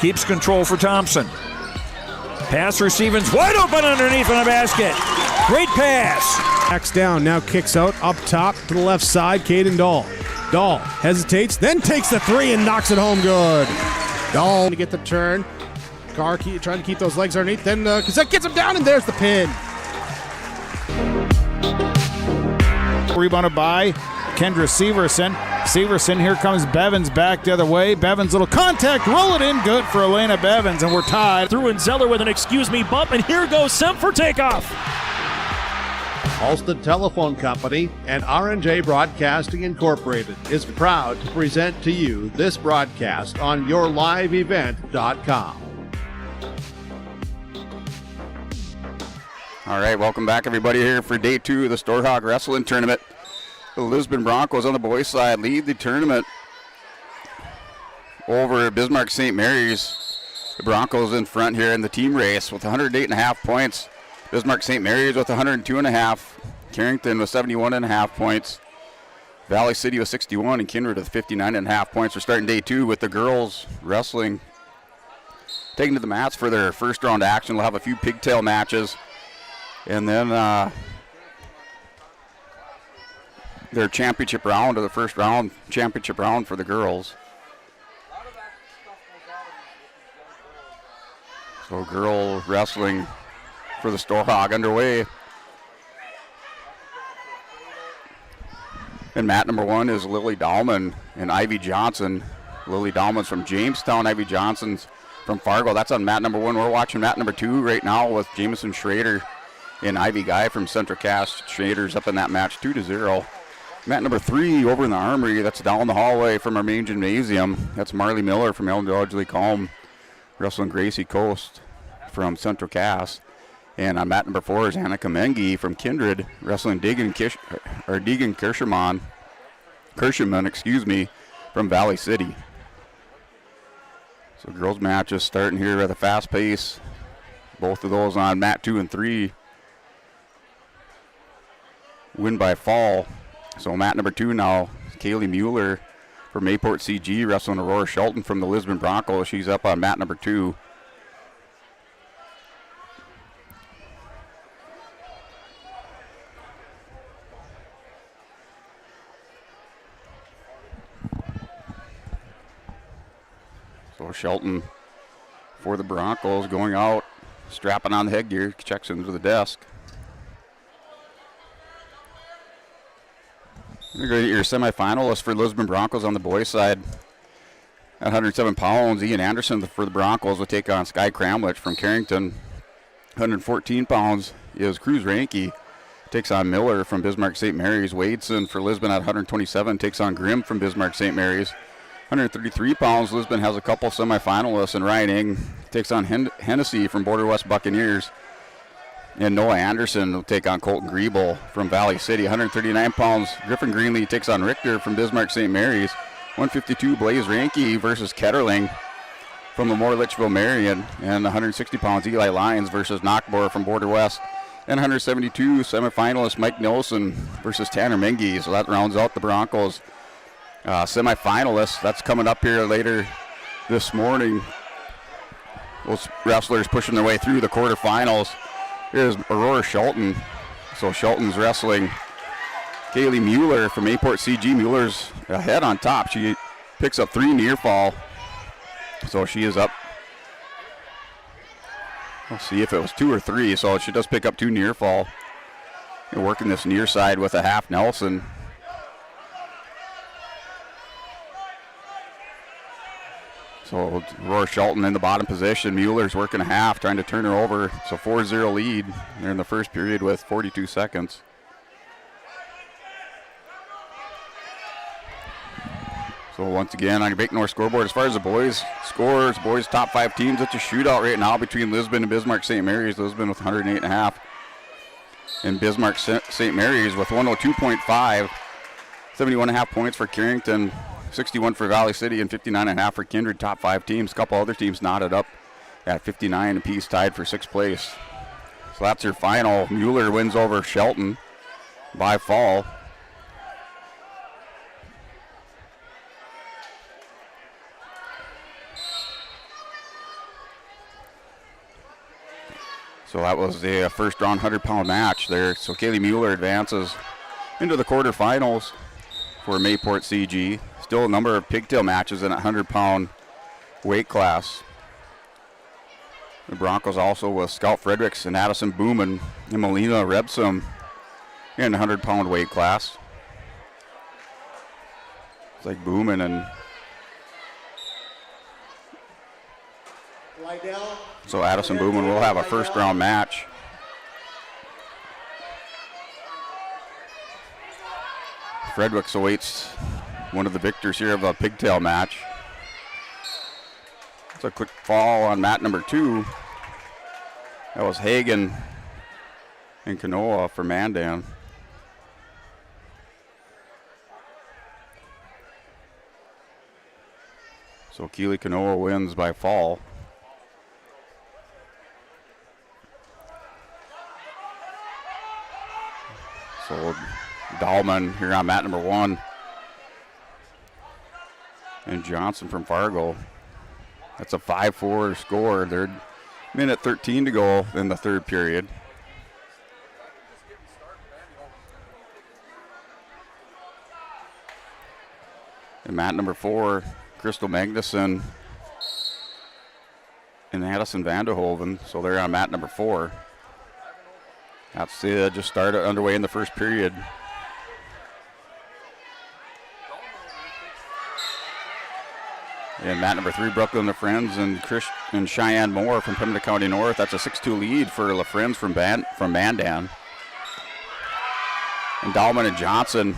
Keeps control for Thompson. Pass receiving's wide open underneath in the basket. Great pass. Backs down, now kicks out up top to the left side. Caden Dahl. Dahl hesitates, then takes the three and knocks it home good. Dahl to get the turn. Carr trying to keep those legs underneath. Then Cassette gets him down, and there's the pin. Rebounded by Kendra Severson. Severson, here comes Bevins back the other way. Bevins, little contact, roll it in, good for Elena Bevins, and we're tied. Through and Zeller with an excuse me bump, and here goes Semp for takeoff. Alston Telephone Company and R&J Broadcasting Incorporated is proud to present to you this broadcast on yourliveevent.com. All right, welcome back everybody here for day 2 of the Storhaug Wrestling Tournament. The Lisbon Broncos on the boys' side lead the tournament over Bismarck St. Mary's. The Broncos in front here in the team race with 108.5 points. Bismarck St. Mary's with 102.5. Carrington with 71.5 points. Valley City with 61 and Kindred with 59.5 points. We're starting day 2 with the girls wrestling taking to the mats for their first round action. We'll have a few pigtail matches. And then their championship round, or the first round championship round for the girls. So girl wrestling for the Storhaug underway. And mat number 1 is Lily Dahlman and Ivy Johnson. Lily Dahlman's from Jamestown, Ivy Johnson's from Fargo. That's on mat number 1. We're watching mat number 2 right now with Jamison Schrader and Ivy Guy from Central Cass. Schrader's up in that match 2-0. Mat number 3 over in the Armory. That's down the hallway from our main gymnasium. That's Marley Miller from Elmdodge Calm wrestling Gracie Coast from Central Cass. And on mat number 4 is Anna Kamengi from Kindred wrestling Deegan Kirschman, from Valley City. So girls match is starting here at a fast pace. Both of those on mat 2 and 3 win by fall. So mat number 2 now, Kaylee Mueller from Mayport CG wrestling Aurora Shelton from the Lisbon Broncos. She's up on mat number 2. So Shelton for the Broncos going out, strapping on the headgear, checks into the desk. You're going to get your semifinalists for Lisbon Broncos on the boys' side. At 107 pounds, Ian Anderson for the Broncos will take on Sky Kramlich from Carrington. 114 pounds is Cruz Ranke, takes on Miller from Bismarck St. Mary's. Wadeson for Lisbon at 127 takes on Grimm from Bismarck St. Mary's. 133 pounds, Lisbon has a couple semifinalists, and Ryan Ing takes on Hennessy from Border West Buccaneers. And Noah Anderson will take on Colton Griebel from Valley City. 139 pounds, Griffin Greenlee takes on Richter from Bismarck St. Mary's. 152, Blaze Ranke versus Ketterling from Lemoore Litchville Marion. And 160 pounds, Eli Lyons versus Knockbor from Border West. And 172, semifinalist Mike Nelson versus Tanner Mengi. So that rounds out the Broncos semifinalists. That's coming up here later this morning. Those wrestlers pushing their way through the quarterfinals. Here's Aurora Shelton. So Shelton's wrestling Kaylee Mueller from Mayport CG. Mueller's ahead on top. She picks up 3 near fall. So she is up. Let's see if it was 2 or 3. So she does pick up 2 near fall. You're working this near side with a half Nelson. So Aurora Shelton in the bottom position. Mueller's working a half, trying to turn her over. So 4-0 lead. They're in the first period with 42 seconds. So once again, on your Bake North scoreboard, as far as the boys scores, boys top 5 teams, it's a shootout right now between Lisbon and Bismarck St. Mary's. Lisbon with 108.5. And Bismarck St. Mary's with 102.5. 71.5 points for Carrington. 61 for Valley City and 59.5 for Kindred, top 5 teams. A couple other teams knotted up at 59 apiece, tied for 6th place. So that's your final. Mueller wins over Shelton by fall. So that was the first round 100-pound match there. So Kaylee Mueller advances into the quarterfinals for Mayport CG. Still a number of pigtail matches in a 100-pound weight class. The Broncos also with Scout Fredericks and Addison Booman and Melina Rebsum in the 100-pound weight class. It's like Booman and so Addison Booman will have a first-round match. Fredericks awaits one of the victors here of a pigtail match. It's a quick fall on mat number 2. That was Hagen and Kanoa for Mandan. So Keely Kanoa wins by fall. So Dahlman here on mat number 1. And Johnson from Fargo. That's a 5-4 score. They're minute 13 to go in the third period. And mat number 4, Crystal Magnuson and Addison Vanderhoven. So they're on mat number 4. That's just started underway in the first period. And mat number 3, Brooklyn LaFriends and Cheyenne Moore from Pembina County North. That's a 6-2 lead for LaFriends from Mandan. And Dahlman and Johnson.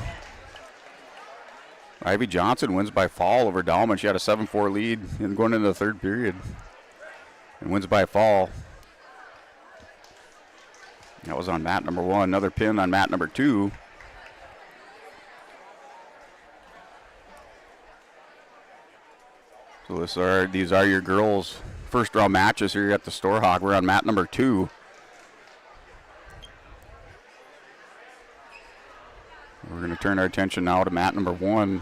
Ivy Johnson wins by fall over Dahlman. She had a 7-4 lead in going into the third period. And wins by fall. That was on mat number 1. Another pin on mat number 2. So these are your girls' first round matches here at the Storhaug. We're on mat number 2. We're going to turn our attention now to mat number 1.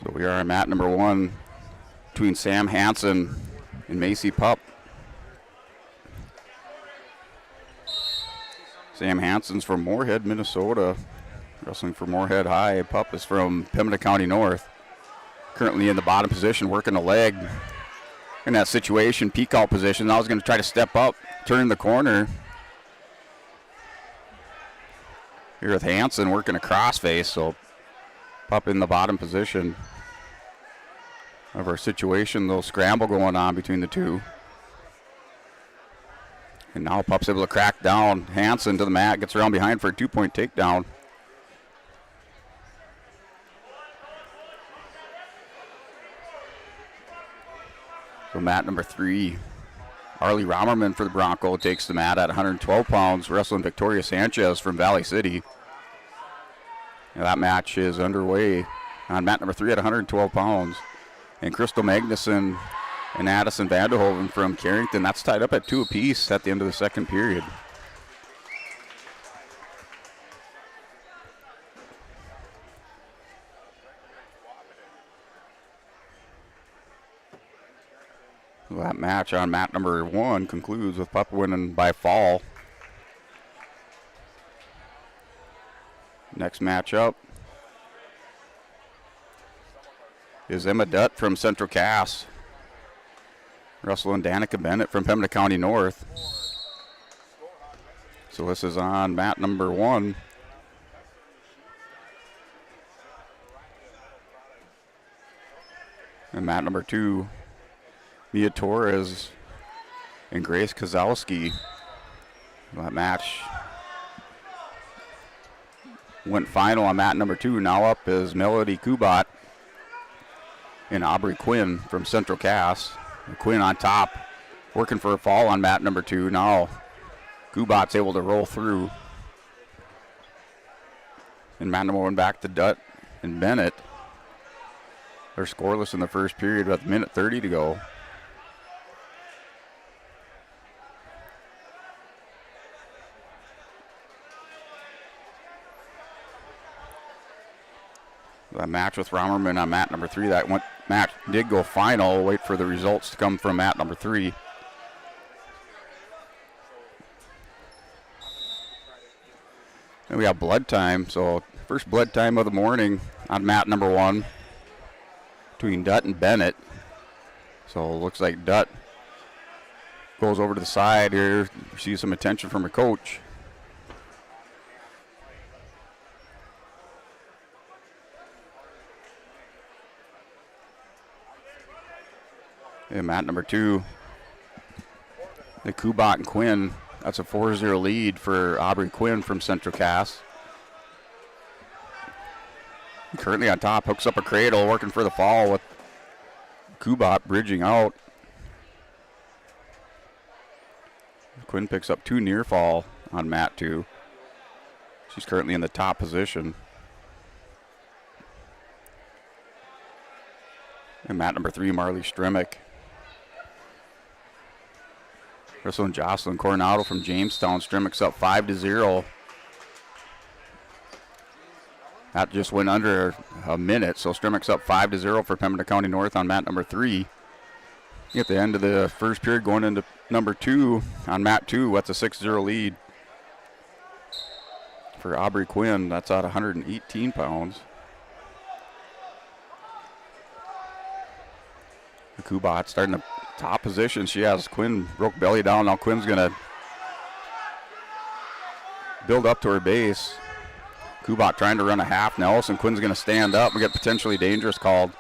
So we are on mat number 1 between Sam Hansen and Macy Pup. Sam Hansen's from Moorhead, Minnesota, wrestling for Moorhead High. Pup is from Pembina County North. Currently in the bottom position, working a leg. In that situation, peek out position. Now he's going to try to step up, turn the corner. Here with Hansen working a crossface, so Pup in the bottom position of our situation. Little scramble going on between the two. And now Pup's able to crack down Hansen to the mat, gets around behind for a 2-point takedown. So mat number 3, Arlie Romerman for the Bronco takes the mat at 112 pounds, wrestling Victoria Sanchez from Valley City. And that match is underway on mat number 3 at 112 pounds. And Crystal Magnuson and Addison Vanderhoven from Carrington. That's tied up at 2 apiece at the end of the second period. Well, that match on mat number 1 concludes with Pup winning by fall. Next matchup is Emma Dutt from Central Cass, wrestling Danica Bennett from Pembina County North. So this is on mat number 1. And mat number 2, Mia Torres and Grace Kozlowski. That match went final on mat number 2. Now up is Melody Kubat and Aubrey Quinn from Central Cass. Quinn on top, working for a fall on mat number 2. Now Kubat's able to roll through. And mat number 1 back to Dutt and Bennett. They're scoreless in the first period with a minute 30 to go. The match with Romerman on mat number 3. Match did go final. We'll wait for the results to come from mat number 3. And we have blood time. So first blood time of the morning on mat number 1 between Dutt and Bennett. So it looks like Dutt goes over to the side here, receives some attention from her coach. And mat number 2, the Kubat and Quinn. That's a 4-0 lead for Aubrey Quinn from Central Cass. Currently on top, hooks up a cradle, working for the fall with Kubat bridging out. Quinn picks up 2 near fall on mat 2. She's currently in the top position. And mat number 3, Marley Stremick. Wrestling Jocelyn Coronado from Jamestown. Stremick's up 5-0. That just went under a minute, so Stremick's up 5-0 for Pembina County North on mat number 3. At the end of the first period, going into number 2 on mat 2, that's a 6-0 lead for Aubrey Quinn. That's at 118 pounds. The Kubat starting the top position. She has Quinn broke belly down. Now Quinn's going to build up to her base. Kubat trying to run a half Nelson. Quinn's going to stand up and get potentially dangerous called.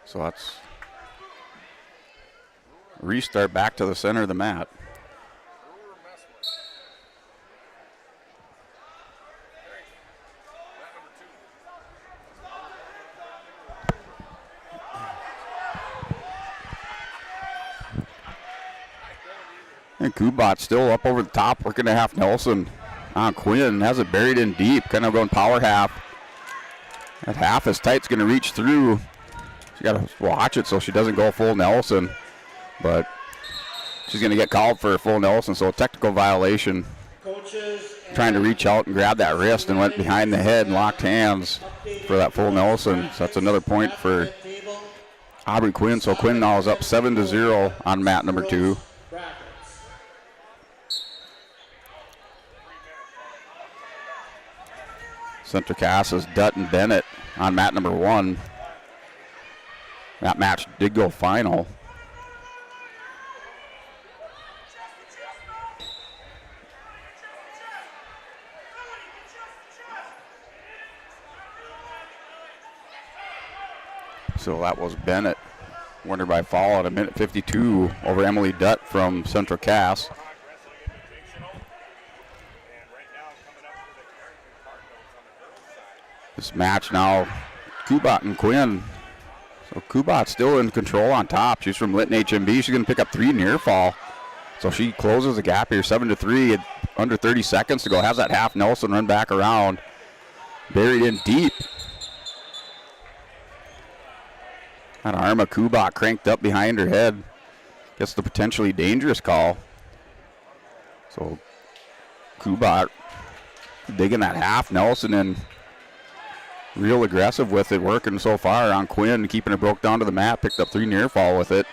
So that's restart back to the center of the mat. And Kubat still up over the top, working a half Nelson on Quinn. Has it buried in deep, kind of going power half. That half is tight, it's going to reach through. She got to watch it so she doesn't go full Nelson. But she's going to get called for a full Nelson, so a technical violation. Trying to reach out and grab that wrist and went behind the head and locked hands for that full Nelson. So that's another point for Aubrey Quinn. So Quinn now is up 7-0 on mat number 2. Central Cass is Dutt and Bennett on mat number 1. That match did go final. So that was Bennett. Winner by fall at 1:52 over Emily Dutt from Central Cass. This match now, Kubat and Quinn. So Kubat's still in control on top. She's from Lytton HMB. She's going to pick up 3 near fall. So she closes the gap here, 7-3, at under 30 seconds to go. Has that half Nelson run back around. Buried in deep. That arm of Kubat cranked up behind her head. Gets the potentially dangerous call. So Kubat digging that half Nelson in. Real aggressive with it, working so far on Quinn, keeping it broke down to the mat, picked up 3 near fall with it.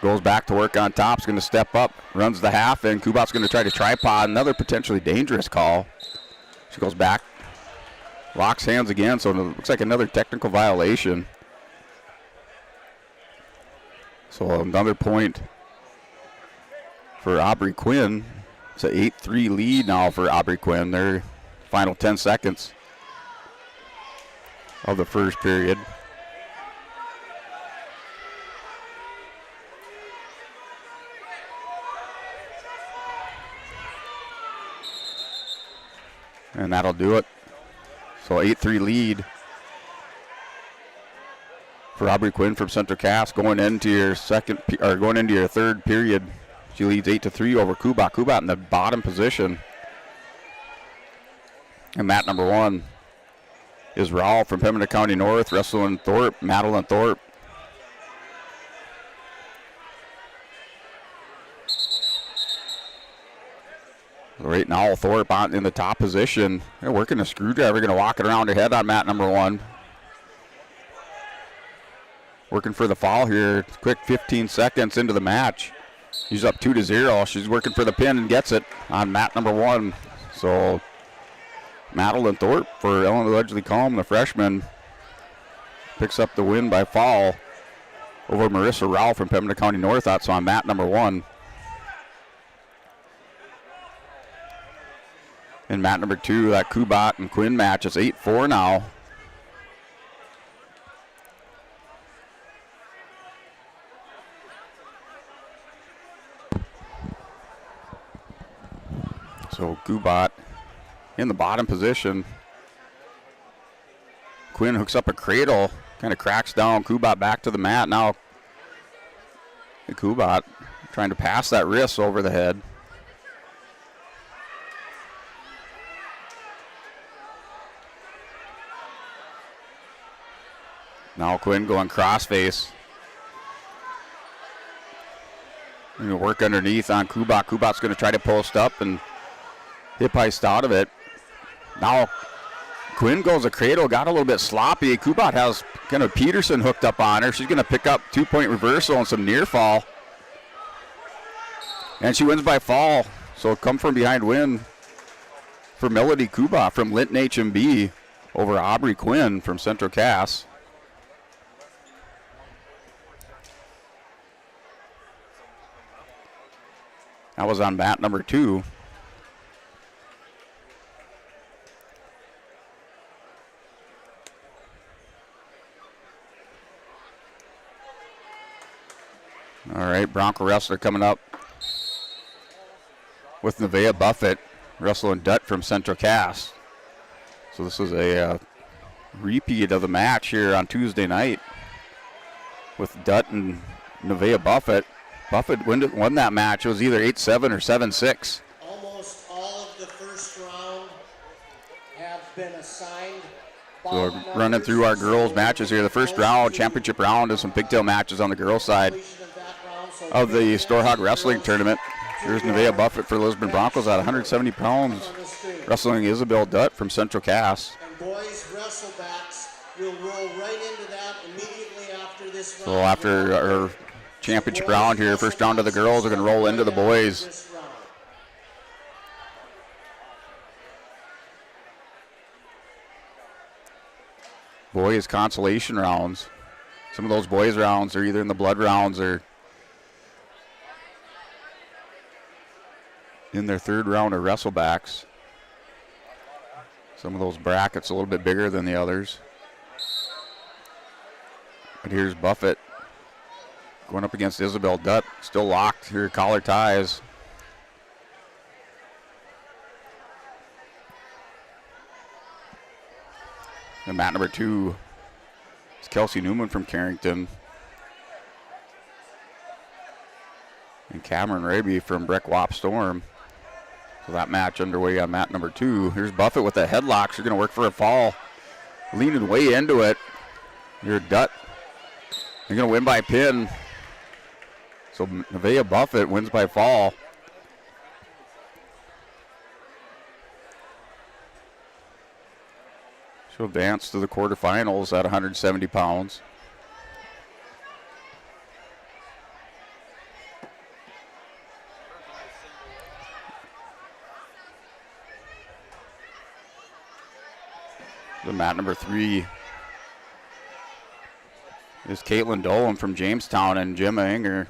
Goes back to work on top, is going to step up, runs the half, and Kubat's going to try to tripod, another potentially dangerous call. She goes back, locks hands again, so it looks like another technical violation. So another point for Aubrey Quinn. It's an 8-3 lead now for Aubrey Quinn. Their final 10 seconds of the first period. And that'll do it. So 8-3 lead for Aubrey Quinn from Central Cass going into your third period. She leads 8-3 over Kubat. Kubat in the bottom position. And mat number 1 is Raul from Pembina County North, wrestling Thorpe, Madeline Thorpe. So right now, Thorpe in the top position. They're working a screwdriver, going to walk it around her head on mat number 1. Working for the foul here. Quick 15 seconds into the match. She's up 2-0. She's working for the pin and gets it on mat number 1. So Madeline Thorpe for Ellen Ledgley Calm, the freshman, picks up the win by foul over Marissa Rao from Pembina County North. That's on mat number 1. In mat number 2, that Kubat and Quinn match is 8-4 now. So Kubat in the bottom position. Quinn hooks up a cradle, kind of cracks down. Kubat back to the mat. Now Kubat trying to pass that wrist over the head. Now Quinn going crossface. Going to work underneath on Kubat. Kubat's going to try to post up and hip heist out of it. Now Quinn goes a cradle, got a little bit sloppy. Kubat has kind of Peterson hooked up on her. She's going to pick up 2-point reversal and some near fall. And she wins by fall. So come from behind win for Melody Kubat from Linton HMB over Aubrey Quinn from Central Cass. That was on mat number 2. All right, Bronco wrestler coming up with Nevaeh Buffett, wrestling Dutt from Central Cass. So this is a repeat of the match here on Tuesday night with Dutt and Nevaeh Buffett. Buffett won that match. It was either 8-7 or 7-6. Almost all of the first round have been assigned. So we're running through our girls' matches here. The first round, championship round, is some pigtail matches on the girls' side of the Storhaug Wrestling Tournament. Here's Nevaeh Buffett for Lisbon Broncos at 170 pounds, wrestling Isabel Dutt from Central Cass. And boys wrestlebacks will roll right into that immediately after this round. So after our championship round here, first round of the girls are going to roll into the boys. Boys consolation rounds. Some of those boys rounds are either in the blood rounds or in their third round of wrestlebacks. Some of those brackets a little bit bigger than the others. But here's Buffett going up against Isabel Dutt, still locked here, collar ties. And mat number 2 is Kelsey Newman from Carrington. And Cameron Raby from Breck Wap Storm. So that match underway on mat number 2. Here's Buffett with a headlock. She's going to work for a fall. Leaning way into it. Here, Dutt. They're going to win by pin. So Nevaeh Buffett wins by fall. She'll advance to the quarterfinals at 170 pounds. The mat number 3 is Caitlin Dolan from Jamestown and Gemma Enger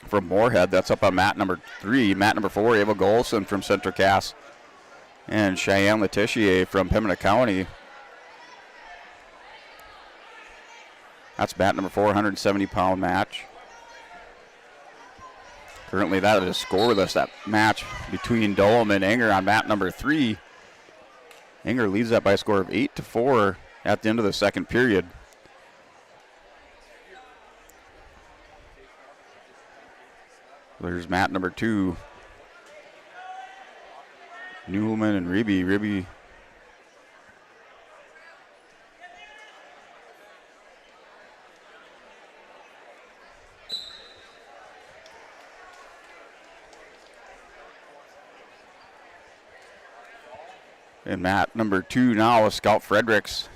from Moorhead. That's up on mat number 3. Mat number 4, Ava Golson from Central Cass and Cheyenne Letitia from Pembina County. That's mat number 4, 170-pound match. Currently that is scoreless, that match between Dolan and Enger on mat number 3. Enger leads that by a score of 8-4 at the end of the second period. There's mat number 2. Newman and Ribby. And mat number 2 now is Scout Fredericks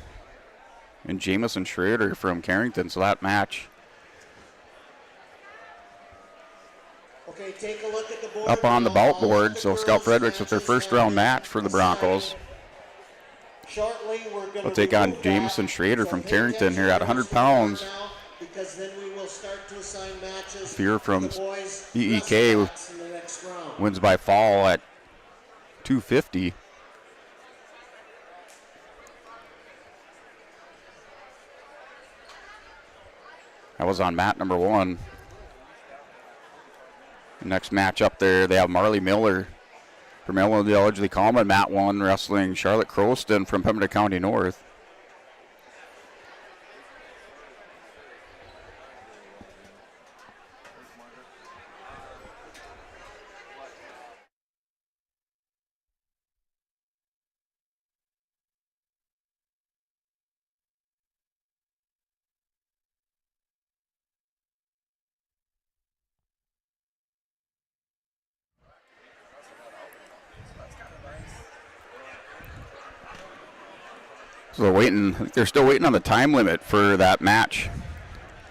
and Jamison Schrader from Carrington. So that match Okay, take a look at the board up on the now. bout All of board. the So girls' Scout Fredericks with their matches first have round been match for the Broncos. decided. Shortly, we're going We'll to take on remove Jamison that. Schrader So from pay Carrington here at attention 100 to the board pounds. now, because then we will start to assign matches Fear from to the boys' EEK wrestling mats in the next round. wins by fall at 250. That was on mat number 1. The next match up there, they have Marley Miller from Illinois Common, mat 1, wrestling Charlotte Croston from Pembina County North. So they're still waiting on the time limit for that match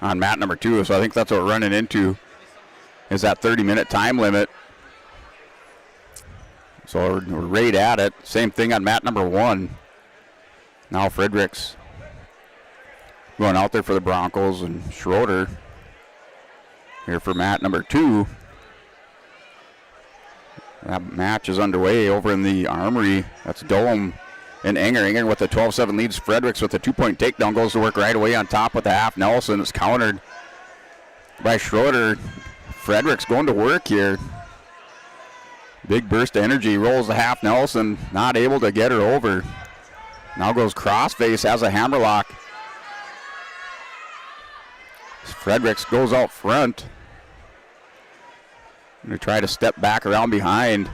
on mat number 2. So I think that's what we're running into, is that 30-minute time limit. So we're right at it. Same thing on mat number 1. Now Fredericks going out there for the Broncos, and Schroeder here for mat number 2. That match is underway over in the Armory. That's Dome and Enger. Enger with the 12-7 leads Fredericks with a 2-point takedown. Goes to work right away on top with the half Nelson. It's countered by Schroeder. Fredericks going to work here. Big burst of energy. Rolls the half Nelson. Not able to get her over. Now goes crossface. Has a hammerlock. Fredericks goes out front. Going to try to step back around behind.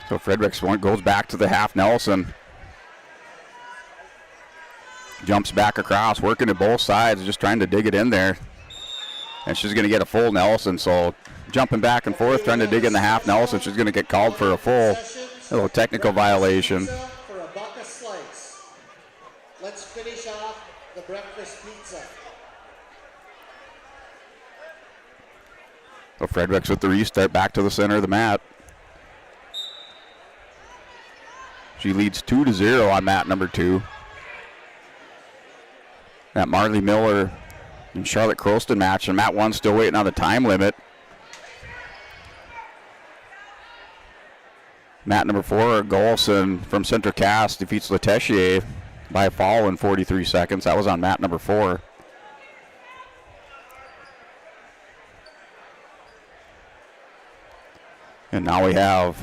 So Fredericks goes back to the half Nelson. Jumps back across, working to both sides, just trying to dig it in there. And she's going to get a full Nelson, so jumping back and forth, trying to dig in the half Nelson. She's going to get called for a full little technical violation. For a buck a slice. Let's finish off the breakfast pizza. So Fredericks with the restart back to the center of the mat. She leads 2-0 on mat number 2. That Marley Miller and Charlotte Croston match, and mat 1 still waiting on the time limit. Mat number 4, Golson from Centre Cass defeats Letechier by a fall in 43 seconds. That was on mat number 4. And now we have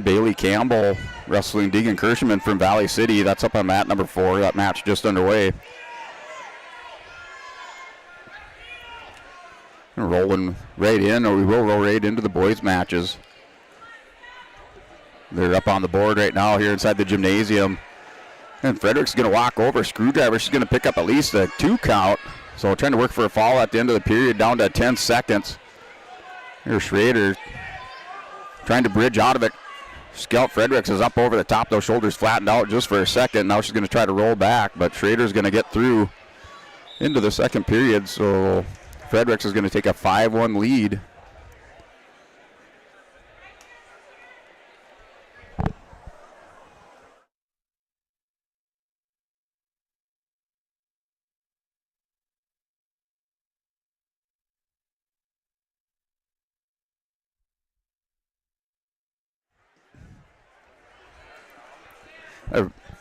Bailey Campbell wrestling Deegan Kirschman from Valley City. That's up on mat number 4. That match just underway. And rolling right in, or we will roll right into the boys' matches. They're up on the board right now here inside the gymnasium. And Fredericks going to walk over. Screwdriver, she's going to pick up at least a 2 count. So trying to work for a fall at the end of the period, down to 10 seconds. Here's Schrader trying to bridge out of it. Scout Fredericks is up over the top. Those shoulders flattened out just for a second. Now she's going to try to roll back, but Schrader's going to get through into the second period. So Fredericks is going to take a 5-1 lead.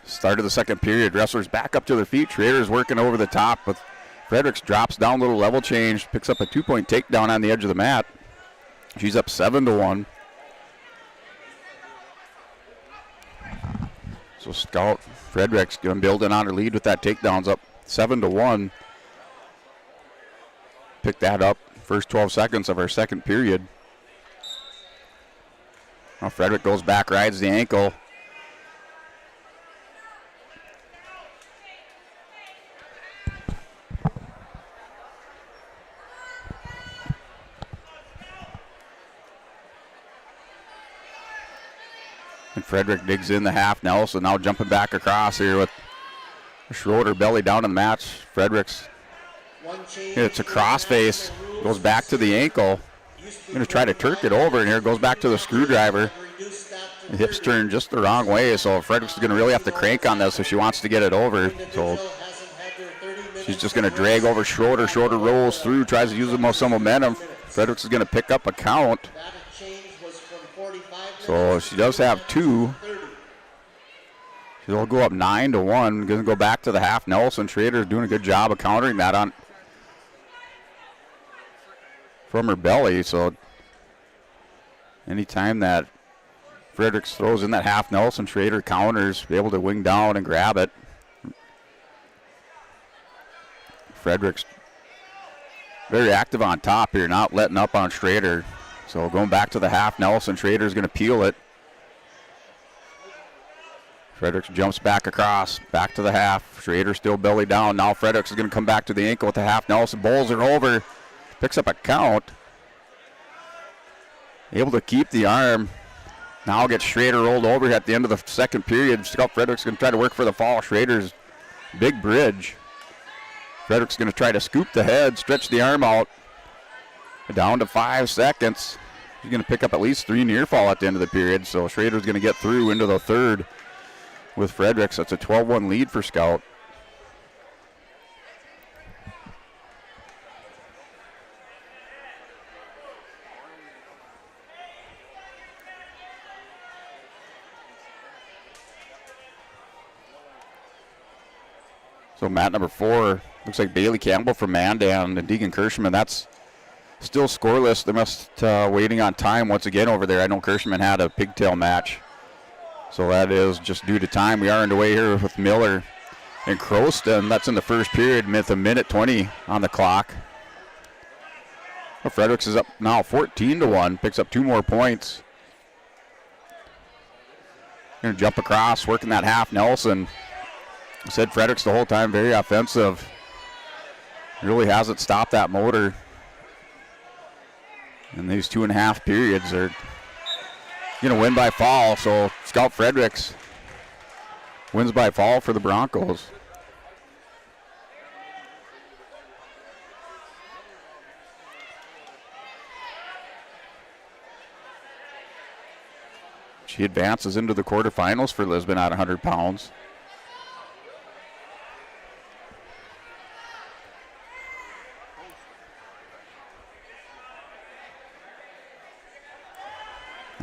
Start of the second period. Wrestlers back up to their feet. Schrader's working over the top, but Fredericks drops down, little level change, picks up a 2-point takedown on the edge of the mat. She's up 7-1. So Scout Fredericks going to build in on her lead with that takedowns, up 7-1. Pick that up first 12 seconds of our second period. Now Frederick goes back, rides the ankle. And Frederick digs in the half Nelson, now jumping back across here with Schroeder belly down in the match. Fredericks, it's a crossface, goes back to the ankle. Going to try to Turk it over, and here goes back to the screwdriver. The hips turn just the wrong way, so Fredericks is going to really have to crank on this if she wants to get it over. So she's just going to drag over Schroeder. Schroeder rolls through, tries to use some momentum. Fredericks is going to pick up a count. So she does have 2. She'll go up 9-1. Going to go back to the half Nelson. Schrader's doing a good job of countering that on from her belly. So anytime that Fredericks throws in that half Nelson, Schrader counters, be able to wing down and grab it. Fredericks very active on top here, not letting up on Schrader. So going back to the half Nelson, Schrader's going to peel it. Fredericks jumps back across, back to the half. Schrader still belly down. Now Fredericks is going to come back to the ankle with the half Nelson, bowls her over, picks up a count. Able to keep the arm. Now gets Schrader rolled over at the end of the second period. Scout Fredericks going to try to work for the fall. Schrader's big bridge. Fredericks going to try to scoop the head, stretch the arm out. Down to 5 seconds. She's going to pick up at least 3 near fall at the end of the period. So Schrader's going to get through into the third with Fredericks. That's a 12-1 lead for Scout. So mat number 4, looks like Bailey Campbell from Mandan and Deegan Kirschman. That's still scoreless. They must waiting on time once again over there. I know Kirschman had a pigtail match. So that is just due to time. We are underway here with Miller and Croston. That's in the first period with a minute 20 on the clock. Well, Fredericks is up now 14-1, picks up 2 more points. Going to jump across, working that half Nelson. I said Fredericks the whole time, very offensive. Really hasn't stopped that motor. And these 2.5 periods are going to win by fall. So Scout Fredericks wins by fall for the Broncos. She advances into the quarterfinals for Lisbon at 100 pounds.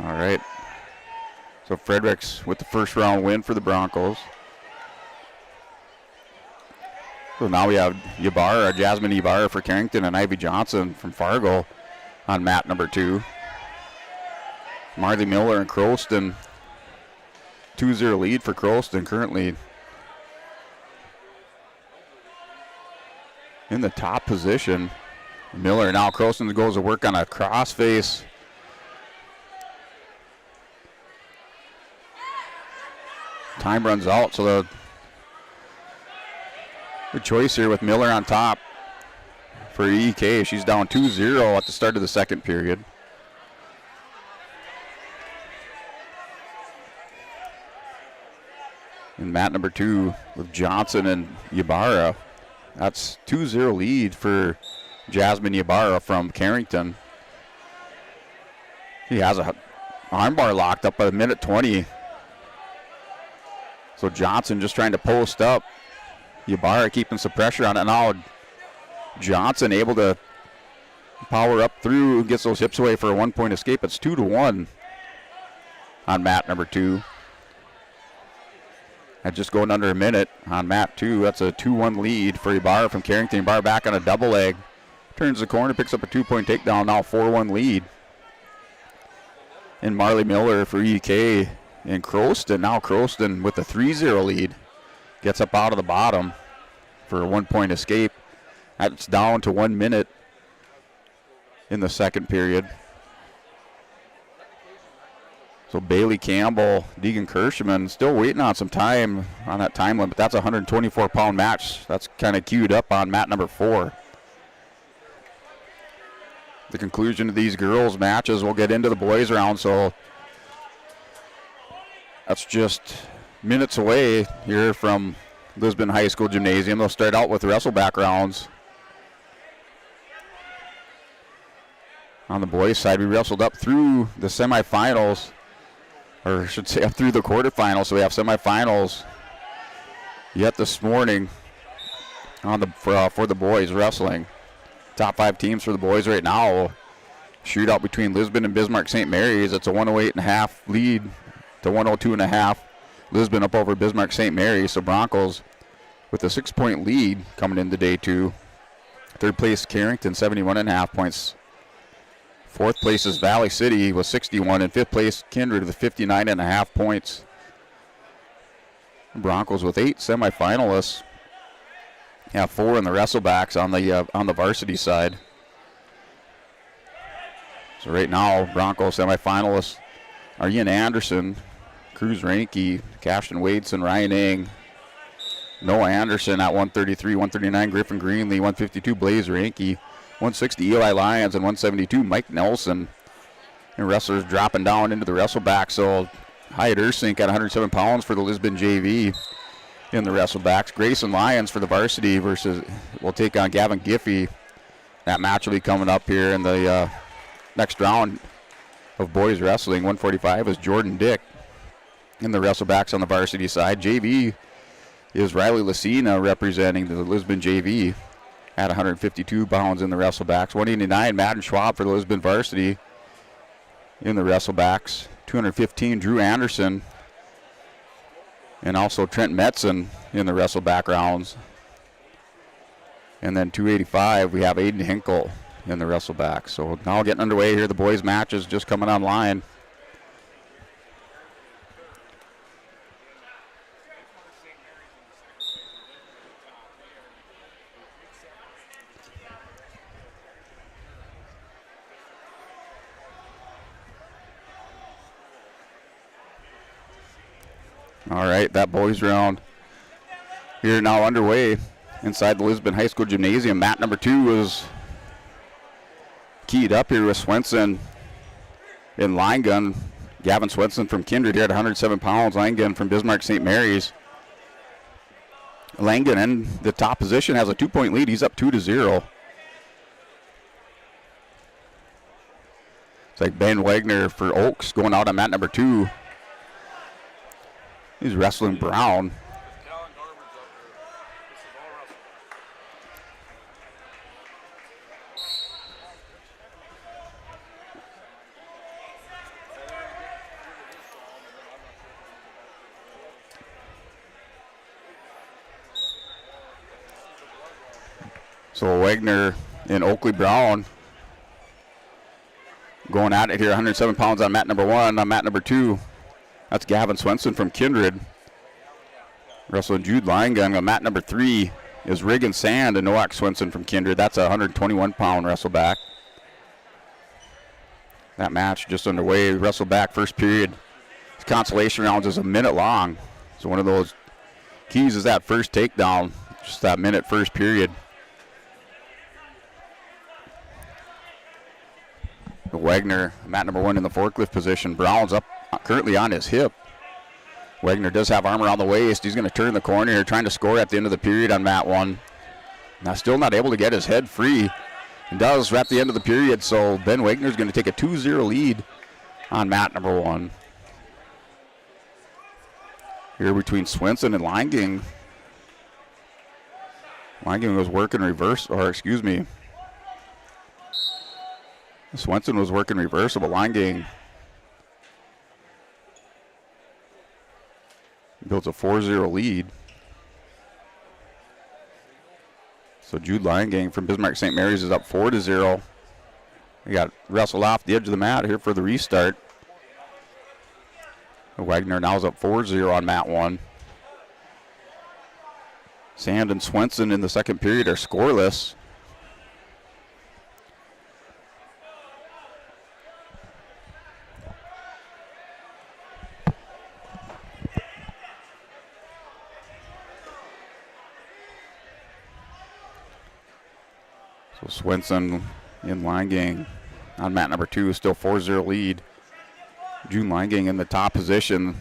All right. So Fredericks with the first round win for the Broncos. So now we have Jasmine Ybarra for Carrington and Ivy Johnson from Fargo on mat number 2. Marley Miller and Croston. 2-0 lead for Croston currently in the top position. Miller now Croston goes to work on a crossface. Time runs out, so the good choice here with Miller on top for EK. She's down 2-0 at the start of the second period. And mat number 2 with Johnson and Ybarra. That's 2-0 lead for Jasmine Ybarra from Carrington. He has a armbar locked up at a minute 20. So Johnson just trying to post up. Ybarra keeping some pressure on it. Now Johnson able to power up through, gets those hips away for a 1-point escape. It's 2-1 on mat number 2. That's just going under a minute on mat 2. That's a 2-1 lead for Ybarra from Carrington. Ybarra back on a double leg. Turns the corner, picks up a 2-point takedown. Now 4-1 lead. And Marley Miller for EK. And Croston, now Croston with a 3-0 lead, gets up out of the bottom for a 1-point escape. That's down to 1 minute in the second period. So Bailey Campbell, Deegan Kirschman still waiting on some time on that time limit. That's a 124-pound match. That's kind of queued up on mat number 4. The conclusion of these girls' matches, we'll get into the boys' round. So That's just minutes away here from Lisbon High School Gymnasium. They'll start out with wrestleback rounds. On the boys' side, we wrestled up through the semifinals, or I should say up through the quarterfinals. So we have semifinals yet this morning on the for the boys wrestling. Top 5 teams for the boys right now. Shootout between Lisbon and Bismarck St. Mary's. It's a 108.5 lead to 102.5. Lisbon up over Bismarck St. Mary's. So Broncos with a 6-point lead coming into day 2. Third place Carrington, 71.5 points. Fourth place is Valley City with 61, and fifth place Kindred with 59.5 points. Broncos with 8 semifinalists. Have 4 in the wrestlebacks on the varsity side. So right now, Broncos semifinalists are Ian Anderson, Cruz Reinke, Cashton Wadeson, Ryan Ing, Noah Anderson at 133, 139 Griffin Greenlee, 152 Blaze Reinke, 160 Eli Lyons, and 172 Mike Nelson. And wrestlers dropping down into the wrestleback. So Hyatt Ursink at 107 pounds for the Lisbon JV in the wrestlebacks. Grayson Lyons for the varsity will take on Gavin Giffey. That match will be coming up here in the next round of boys wrestling. 145 is Jordan Dick in the wrestlebacks on the varsity side. JV is Riley Lucina representing the Lisbon JV at 152 pounds in the wrestlebacks. 189 Madden Schwab for the Lisbon varsity in the wrestlebacks. 215 Drew Anderson and also Trent Metzen in the wrestleback rounds. And then 285 we have Aiden Hinkle in the wrestleback. So now getting underway here. The boys matches just coming online. All right, that boys round here now underway inside the Lisbon High School Gymnasium. Mat number 2 is keyed up here with Swenson in line gun. Gavin Swenson from Kindred here at 107 pounds. Line gun from Bismarck St. Mary's. Langan in the top position has a 2-point lead. He's up 2-0. It's like Ben Wagner for Oaks going out on mat number 2. He's wrestling Brown. So Wagner and Oakley Brown going at it here. 107 pounds on mat number 1. On mat number 2, that's Gavin Swenson from Kindred. Wrestling Jude Leingang. On mat number 3 is Regan Sand and Noak Swenson from Kindred. That's a 121-pound wrestleback. That match just underway. Wrestleback first period. This consolation rounds is a minute long. So one of those keys is that first takedown. Just that minute first period. Wagner, mat number 1 in the forklift position. Brown's up currently on his hip. Wagner does have arm around the waist. He's going to turn the corner here, trying to score at the end of the period on mat 1. Now still not able to get his head free. He does at the end of the period, so Ben Wagner's going to take a 2-0 lead on mat number 1. Here between Swenson and Langang. Langang was working reverse, or excuse me. Swenson was working reversible. Langang builds a 4-0 lead. So Jude Langang from Bismarck St. Mary's is up 4-0. He got wrestled off the edge of the mat here for the restart. Wagner now is up 4-0 on mat 1. Sand and Swenson in the second period are scoreless. So Swenson in Langang on mat number 2, still 4-0 lead. June Langang in the top position.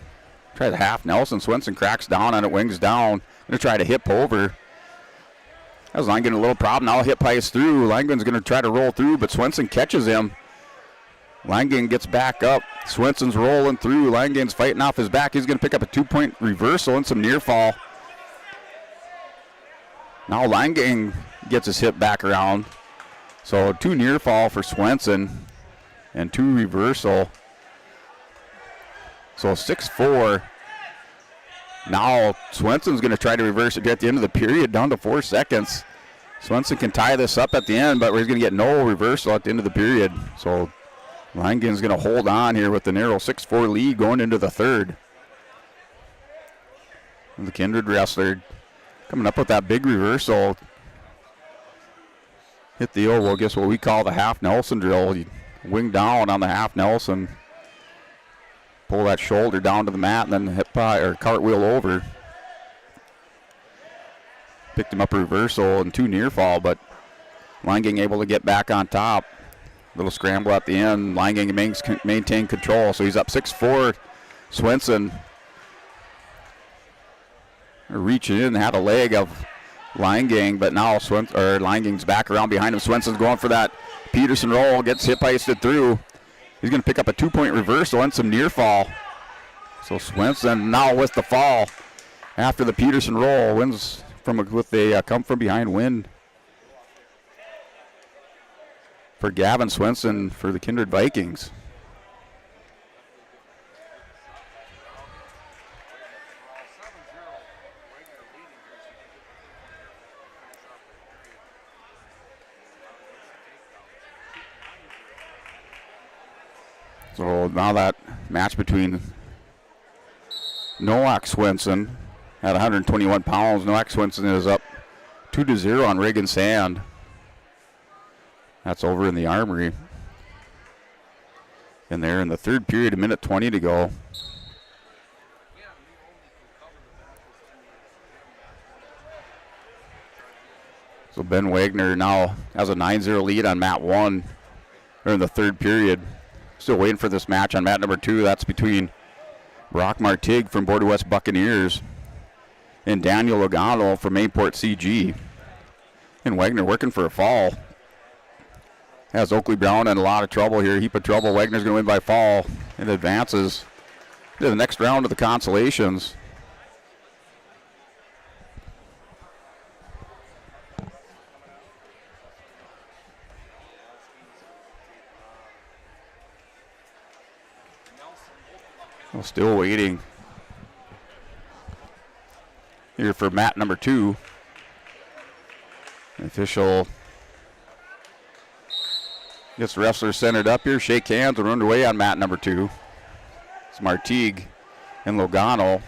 Try the half Nelson. Swenson cracks down on it, wings down. Going to try to hip over. That was Langen a little problem. Now hip pies through. Langen's going to try to roll through, but Swenson catches him. Langen gets back up. Swenson's rolling through. Langen's fighting off his back. He's going to pick up a 2-point reversal and some near fall. Now Langen gets his hip back around. So 2 near fall for Swenson and 2 reversal. So 6-4. Now Swenson's going to try to reverse it at the end of the period, down to 4 seconds. Swenson can tie this up at the end, but he's going to get no reversal at the end of the period. So Langen's going to hold on here with the narrow 6-4 lead going into the third. And the Kindred wrestler coming up with that big reversal. Hit the oval, I guess what we call the half Nelson drill. You wing down on the half Nelson. Pull that shoulder down to the mat and then hip pie or cartwheel over. Picked him up a reversal and 2 near fall, but Langen able to get back on top. Little scramble at the end. Langen maintain control, so he's up 6-4. Swenson reaching in, had a leg of Langen, but now Langen's back around behind him. Swenson's going for that Peterson roll, gets hip iced through. He's going to pick up a 2-point reversal and some near fall. So Swenson now with the fall after the Peterson roll wins with a come from behind win for Gavin Swenson for the Kindred Vikings. So now that match between Nowak Swenson at 121 pounds. Nowak Swenson is up 2-0 on Reagan Sand. That's over in the Armory. And they're in the third period, 1:20 to go. So Ben Wagner now has a 9-0 lead on mat 1. They're in the third period. Still waiting for this match on mat number 2. That's between Brock Martig from Border West Buccaneers and Daniel Logano from Mainport CG. And Wagner working for a fall. Has Oakley Brown in a lot of trouble here. Heap of trouble. Wagner's going to win by fall and advances to the next round of the consolations. Well, still waiting here for mat number 2. The official gets the wrestlers centered up here, shake hands, and underway on mat number 2. It's Martig and Logano.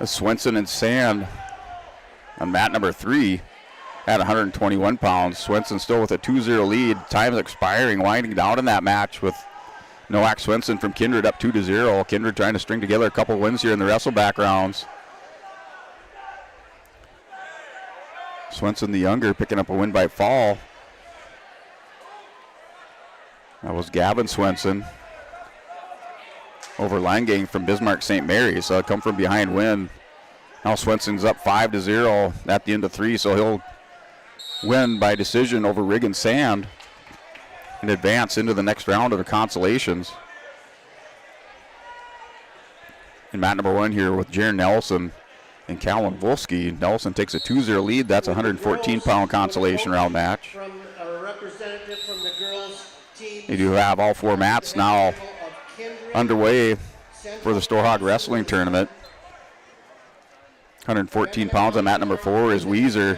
Swenson and Sand on mat number 3 at 121 pounds. Swenson still with a 2-0 lead. Time is expiring, winding down in that match with Nowak Swenson from Kindred up 2-0. Kindred trying to string together a couple wins here in the wrestleback rounds. Swenson the younger picking up a win by fall. That was Gavin Swenson over Langang from Bismarck St. Mary's. So a come from behind win. Now Swenson's up 5-0 at the end of 3, so he'll win by decision over Reagan Sand and advance into the next round of the consolations. And mat number 1 here with Jaron Nelson and Callan Volsky. Nelson takes a 2-0 lead. That's a 114-pound consolation round match. From a representative from the girls team. They do have all 4 mats now underway for the Storhaug Wrestling Tournament. 114 pounds on mat number 4 is Weezer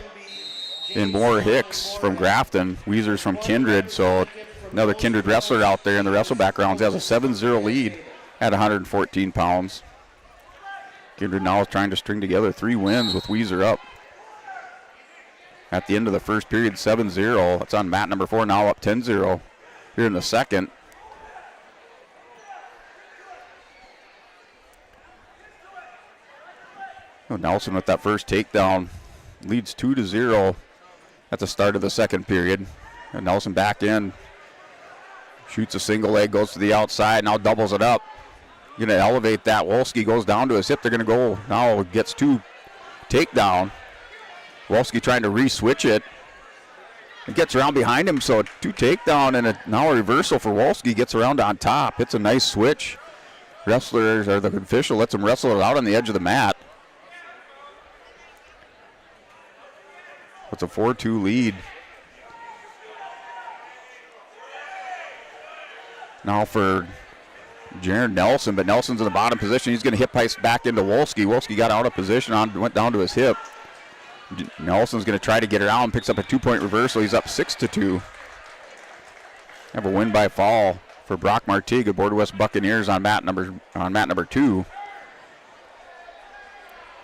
and Moore Hicks from Grafton. Weezer's from Kindred, so another Kindred wrestler out there in the wrestle backgrounds has a 7-0 lead at 114 pounds. Kindred now is trying to string together 3 wins with Weezer up. At the end of the first period, 7-0. That's on mat number 4, now up 10-0 here in the second. Oh, Nelson with that first takedown leads 2-0 at the start of the second period. And Nelson back in, shoots a single leg, goes to the outside, now doubles it up. Going to elevate that. Wolski goes down to his hip. They're going to go now. Gets 2 takedown. Wolski trying to re-switch it. It gets around behind him, so 2 takedown and now a reversal for Wolski. Gets around on top. It's a nice switch. Wrestlers, or the official lets him wrestle it out on the edge of the mat. It's a 4-2 lead. Now for Jaron Nelson, but Nelson's in the bottom position. He's going to hip heist back into Wolski. Wolski got out of position, went down to his hip. Nelson's going to try to get around, picks up a 2-point reversal. He's up 6-2. Have a win by fall for Brock Martigue of Border West Buccaneers on mat number 2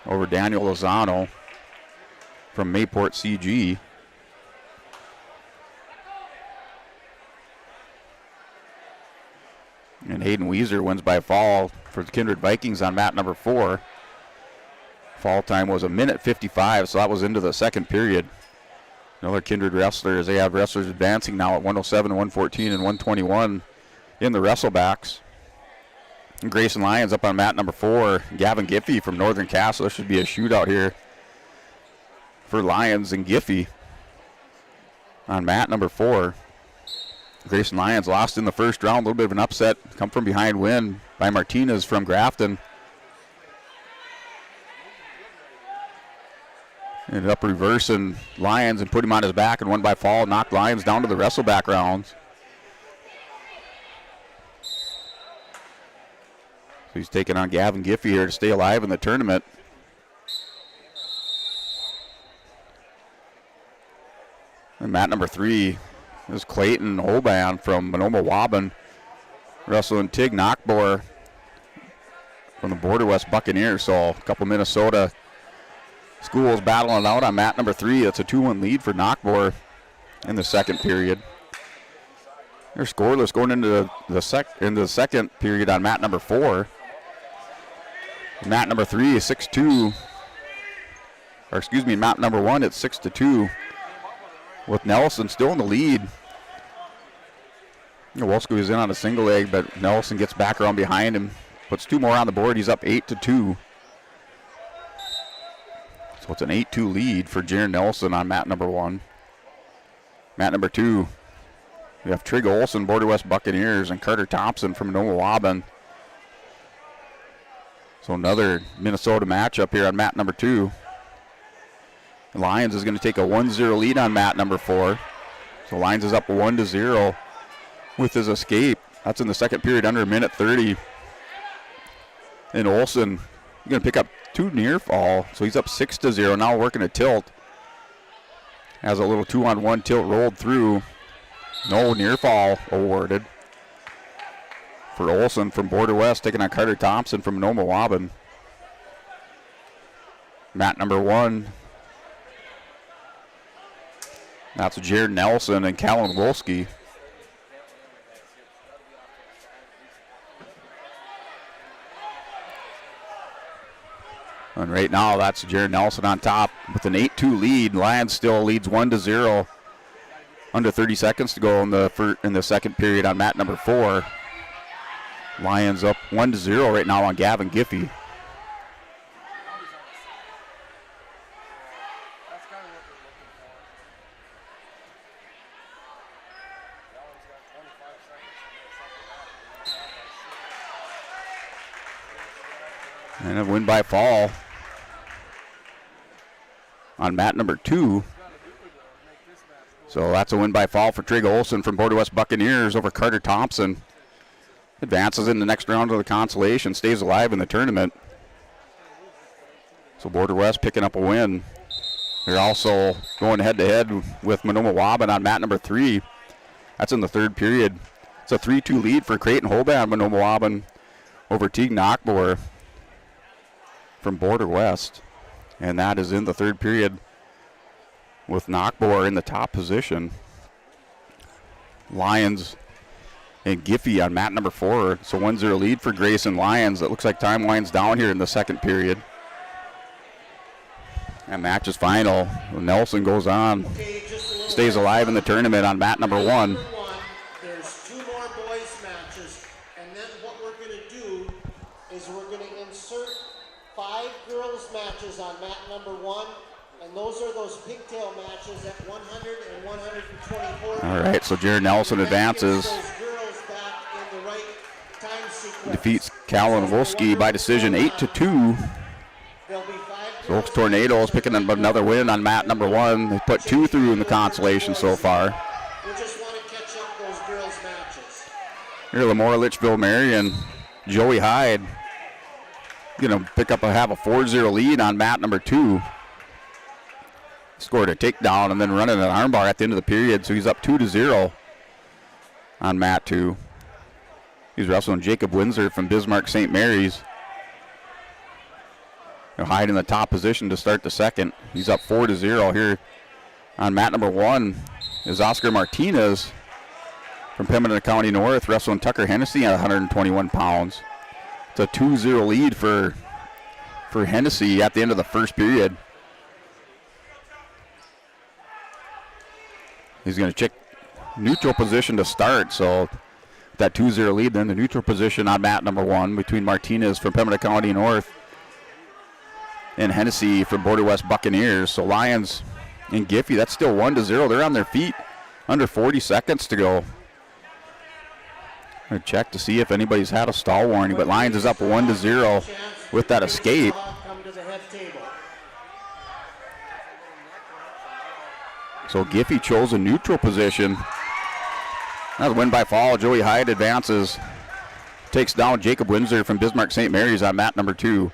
over Daniel Lozano from Mayport CG. And Hayden Weiser wins by fall for the Kindred Vikings on mat number 4. Fall time was 1:55, so that was into the second period. Another Kindred wrestlers. They have wrestlers advancing now at 107, 114, and 121 in the wrestlebacks. And Grayson Lyons up on mat number 4. Gavin Giffey from Northern Castle. There should be a shootout here for Lyons and Giffey on mat number 4. Grayson Lyons lost in the first round. A little bit of an upset. Come from behind win by Martinez from Grafton. Ended up reversing Lyons and put him on his back and won by fall. Knocked Lyons down to the wrestleback rounds. So he's taking on Gavin Giffey here to stay alive in the tournament. And mat number 3 is Clayton Oban from Monoma Waban, wrestling Tig Knockbor from the Border West Buccaneers. So a couple Minnesota schools battling out on mat number 3. That's a 2-1 lead for Knockbor in the second period. They're scoreless going into the second period on mat number 4. Mat number 3 is 6-2. Or excuse me, mat number 1 it's 6-2. With Nelson still in the lead. Wolski is in on a single leg, but Nelson gets back around behind him. Puts 2 more on the board. He's up 8-2. So it's an 8-2 lead for Jaron Nelson on mat number 1. Mat number 2, we have Trig Olson, Border West Buccaneers, and Carter Thompson from Monoma Waban. So another Minnesota matchup here on mat number 2. The Lions is going to take a 1-0 lead on mat number 4. So Lions is up 1-0 with his escape. That's in the second period, under 1:30. And Olson going to pick up 2 near fall. So he's up 6-0. Now working a tilt. Has a little 2-on-1 tilt rolled through. No near fall awarded for Olson from Border West, taking on Carter Thompson from Monoma Waban. Mat number 1. That's Jared Nelson and Callan Wolski. And right now, that's Jared Nelson on top with an 8-2 lead. Lions still leads 1-0. Under 30 seconds to go in the second period on mat number 4. Lions up 1-0 right now on Gavin Giffey. And a win by fall on mat number 2. So that's a win by fall for Trig Olson from Border West Buccaneers over Carter Thompson. Advances in the next round of the consolation, stays alive in the tournament. So Border West picking up a win. They're also going head-to-head with Monoma Waban on mat number 3. That's in the third period. It's a 3-2 lead for Creighton Hoban, Monoma Waban over Teague Knockbor from Border West. And that is in the third period with Knockbor in the top position. Lions and Giffey on mat number 4. It's a 1-0 lead for Grayson Lions. It looks like time winds down here in the second period. And match is final. Nelson goes on, stays alive in the tournament on mat number 1. There's 2 more boys matches, and then what we're going to do number 1. And those are those pigtail matches at 100 and 124. All right, so Jared Nelson advances. Those girls back in the right time sequence. Defeats Callan Wolski by decision 8-2. There'll be 5 So Oaks Tornadoes picking up another win on mat number 1. They put 2 through in the consolation so far. We just want to catch up those girls' matches. Here, Lemoore, Litchfield, Marion, Joey Hyde gonna have a 4-0 lead on mat number 2. Scored a takedown and then running an armbar at the end of the period, so he's up 2-0 on mat 2. He's wrestling Jacob Windsor from Bismarck St. Mary's. Hyde in the top position to start the second. He's up 4-0 here on mat number 1 is Oscar Martinez from Pembina County North, wrestling Tucker Hennessy at 121 pounds. It's a 2-0 lead for Hennessy at the end of the first period. He's going to check neutral position to start, so that 2-0 lead, then the neutral position on mat number 1 between Martinez from Pembina County North and Hennessy from Border West Buccaneers. So Lions and Giffey, that's still 1-0. They're on their feet, under 40 seconds to go. I'm going to check to see if anybody's had a stall warning, but Lions is up 1-0 with that escape. So Giffey chose a neutral position. That's a win by fall. Joey Hyde advances, takes down Jacob Windsor from Bismarck St. Mary's on mat number 2.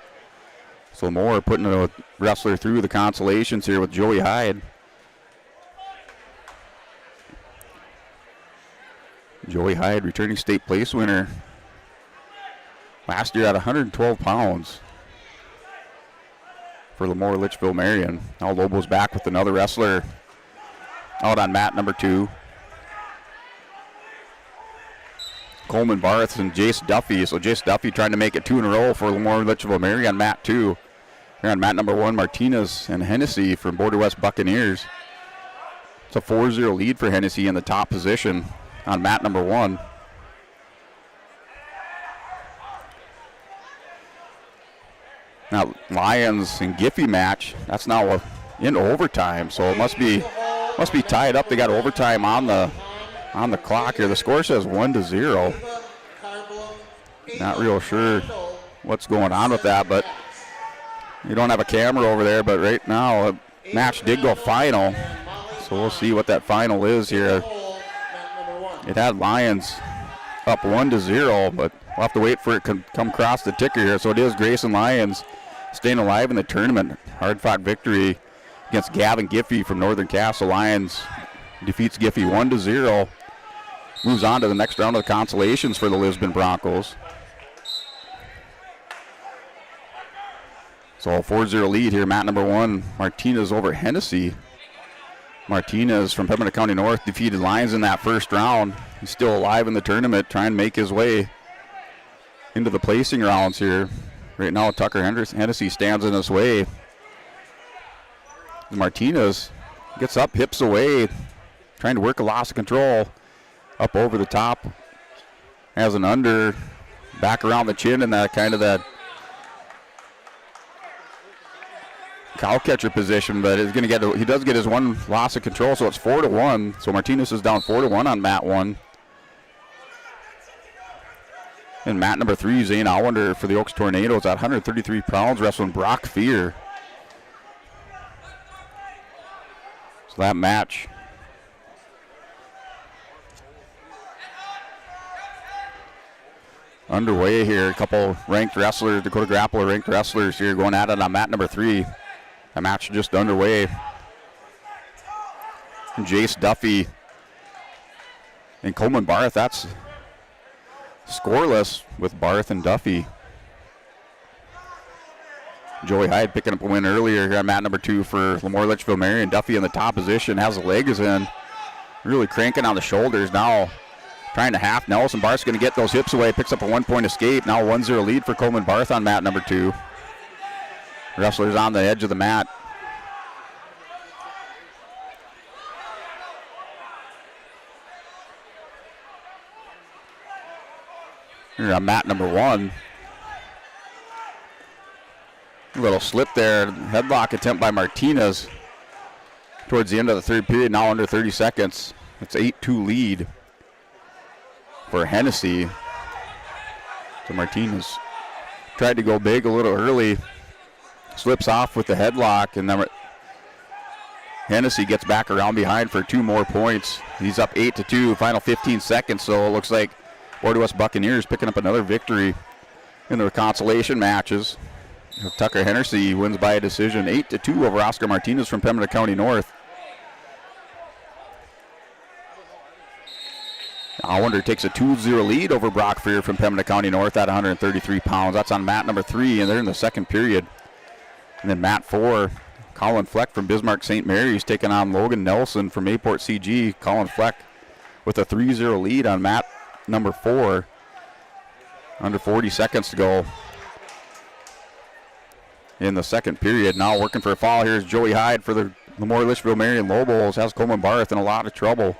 So Moore putting a wrestler through the consolations here with Joey Hyde. Joey Hyde, returning state place winner last year at 112 pounds for Lemoore Litchfield Marion. Now Lobo's back with another wrestler out on mat number 2. Coleman Barth and Jace Duffy. So Jace Duffy trying to make it 2 in a row for Lemoore Litchfield Marion on mat 2. Here on mat number 1, Martinez and Hennessy from Border West Buccaneers. It's a 4-0 lead for Hennessy in the top position on mat number 1. Now Lions and Giffey match, that's now in overtime, so it must be tied up. They got overtime on the clock here. The score says 1-0. Not real sure what's going on with that, but you don't have a camera over there. But right now, the match did go final, so we'll see what that final is here. It had Lions up 1-0, but we'll have to wait for it to come across the ticker here. So it is Grayson Lions staying alive in the tournament. Hard-fought victory against Gavin Giffey from Northern Castle. Lions defeats Giffey 1-0. Moves on to the next round of the consolations for the Lisbon Broncos. So a 4-0 lead here, mat number 1, Martinez over Hennessy. Martinez from Pembina County North defeated Lions in that first round. He's still alive in the tournament, trying to make his way into the placing rounds here. Right now, Tucker Hennessy stands in his way. Martinez gets up, hips away, trying to work a loss of control. Up over the top, has an under, back around the chin in that kind of that cow catcher position, but it's going to he does get his one loss of control, so it's 4-1. So Martinez is down 4-1 on mat 1. And mat number 3, Zane Allender for the Oaks Tornadoes at 133 pounds, wrestling Brock Fear. So that match underway here. A couple ranked wrestlers, Dakota Grappler ranked wrestlers here going at it on mat number 3. The match just underway. And Jace Duffy and Coleman Barth, that's scoreless with Barth and Duffy. Joey Hyde picking up a win earlier here on mat number 2 for Lemoore Litchfield Marion. Duffy in the top position, has the legs in, really cranking on the shoulders now. Trying to half. Nelson Barth's going to get those hips away. Picks up a 1-point escape. Now 1-0 lead for Coleman Barth on mat number 2. Wrestlers on the edge of the mat. Here on mat number 1. A little slip there. Headlock attempt by Martinez towards the end of the third period, now under 30 seconds. It's 8-2 lead for Hennessy. So Martinez tried to go big a little early, slips off with the headlock, and then Hennessy gets back around behind for 2 more points. He's up 8-2, final 15 seconds, so it looks like Border West Buccaneers picking up another victory in the consolation matches. Tucker Hennessy wins by a decision 8-2 over Oscar Martinez from Pembina County North. Allender takes a 2-0 lead over Brock Freer from Pembina County North at 133 pounds. That's on mat number 3, and they're in the second period. And then mat 4, Colin Fleck from Bismarck St. Mary's taking on Logan Nelson from Mayport CG. Colin Fleck with a 3-0 lead on mat number 4. Under 40 seconds to go in the second period. Now working for a foul here is Joey Hyde for the Lemoore Litchfield Marion Lobos. Has Coleman Barth in a lot of trouble.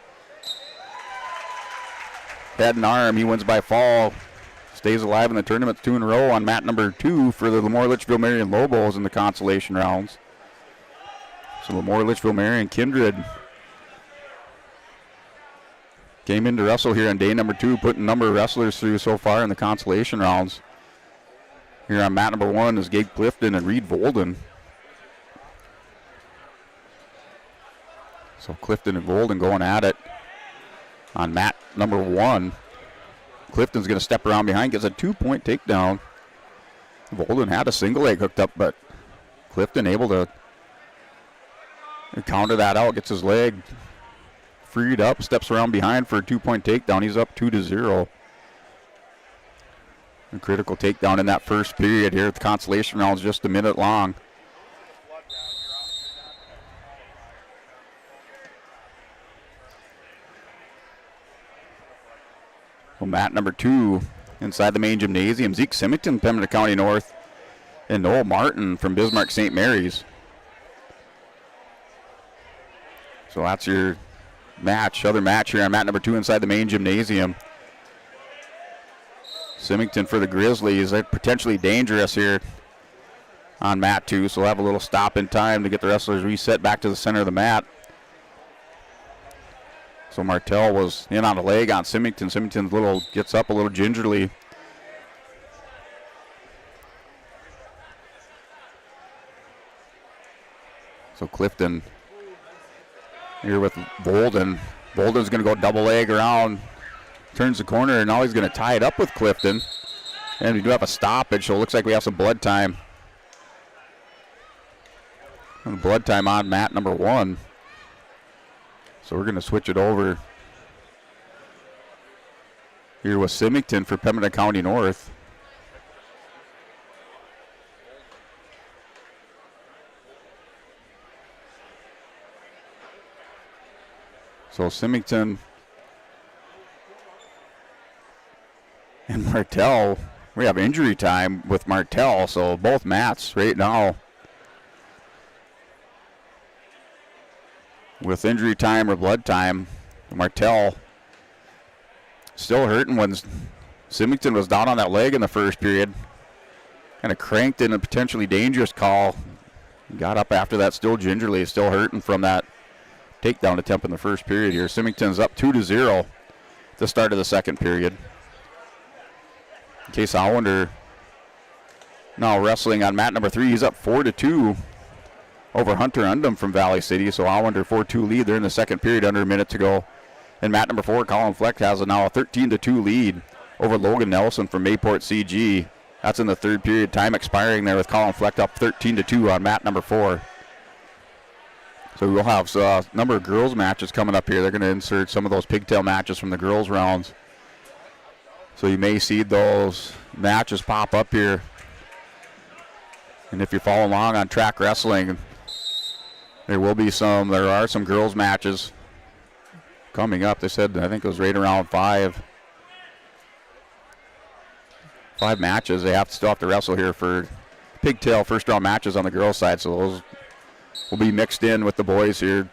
Head and arm, he wins by fall. Stays alive in the tournament 2 in a row on mat number 2 for the Lemoore Litchfield Marion Lobos in the consolation rounds. So Lemoore Litchfield Marion Kindred came in to wrestle here on day number 2, putting a number of wrestlers through so far in the consolation rounds. Here on mat number 1 is Gabe Clifton and Reed Volden. So Clifton and Volden going at it on mat number 1. Clifton's going to step around behind, gets a 2-point takedown. Volden had a single leg hooked up, but Clifton able to counter that out, gets his leg freed up, steps around behind for a 2-point takedown. He's up 2-0. A critical takedown in that first period here. The consolation round is just a minute long. Well, mat number 2 inside the main gymnasium. Zeke Symington, Pembina County North, and Noel Martin from Bismarck St. Mary's. So that's your other match here on mat number 2 inside the main gymnasium. Symington for the Grizzlies. They're potentially dangerous here on mat 2, so we'll have a little stop in time to get the wrestlers reset back to the center of the mat. So Martell was in on a leg on Symington. Symington gets up a little gingerly. So Clifton here with Volden. Volden's going to go double leg around, turns the corner, and now he's going to tie it up with Clifton. And we do have a stoppage, so it looks like we have some blood time. And blood time on mat number 1. So we're going to switch it over here with Symington for Pembina County North. So Symington and Martell, we have injury time with Martell, so both mats right now with injury time or blood time. Martell still hurting when Symington was down on that leg in the first period. Kind of cranked in a potentially dangerous call. Got up after that still gingerly, still hurting from that takedown attempt in the first period here. Symington's up 2-0 at the start of the second period. Case Allender now wrestling on mat number 3. He's up 4-2 over Hunter Undum from Valley City. So Allender 4-2 lead. They're in the second period, under a minute to go. And mat number 4, Colin Fleck, has now a 13-2 lead over Logan Nelson from Mayport CG. That's in the third period. Time expiring there with Colin Fleck up 13-2 on mat number 4. So we'll have a number of girls matches coming up here. They're going to insert some of those pigtail matches from the girls rounds. So you may see those matches pop up here. And if you're following along on track wrestling, there are some girls matches coming up. They said, I think it was right around 5 matches. They still have to wrestle here for pigtail first round matches on the girls side. So those will be mixed in with the boys here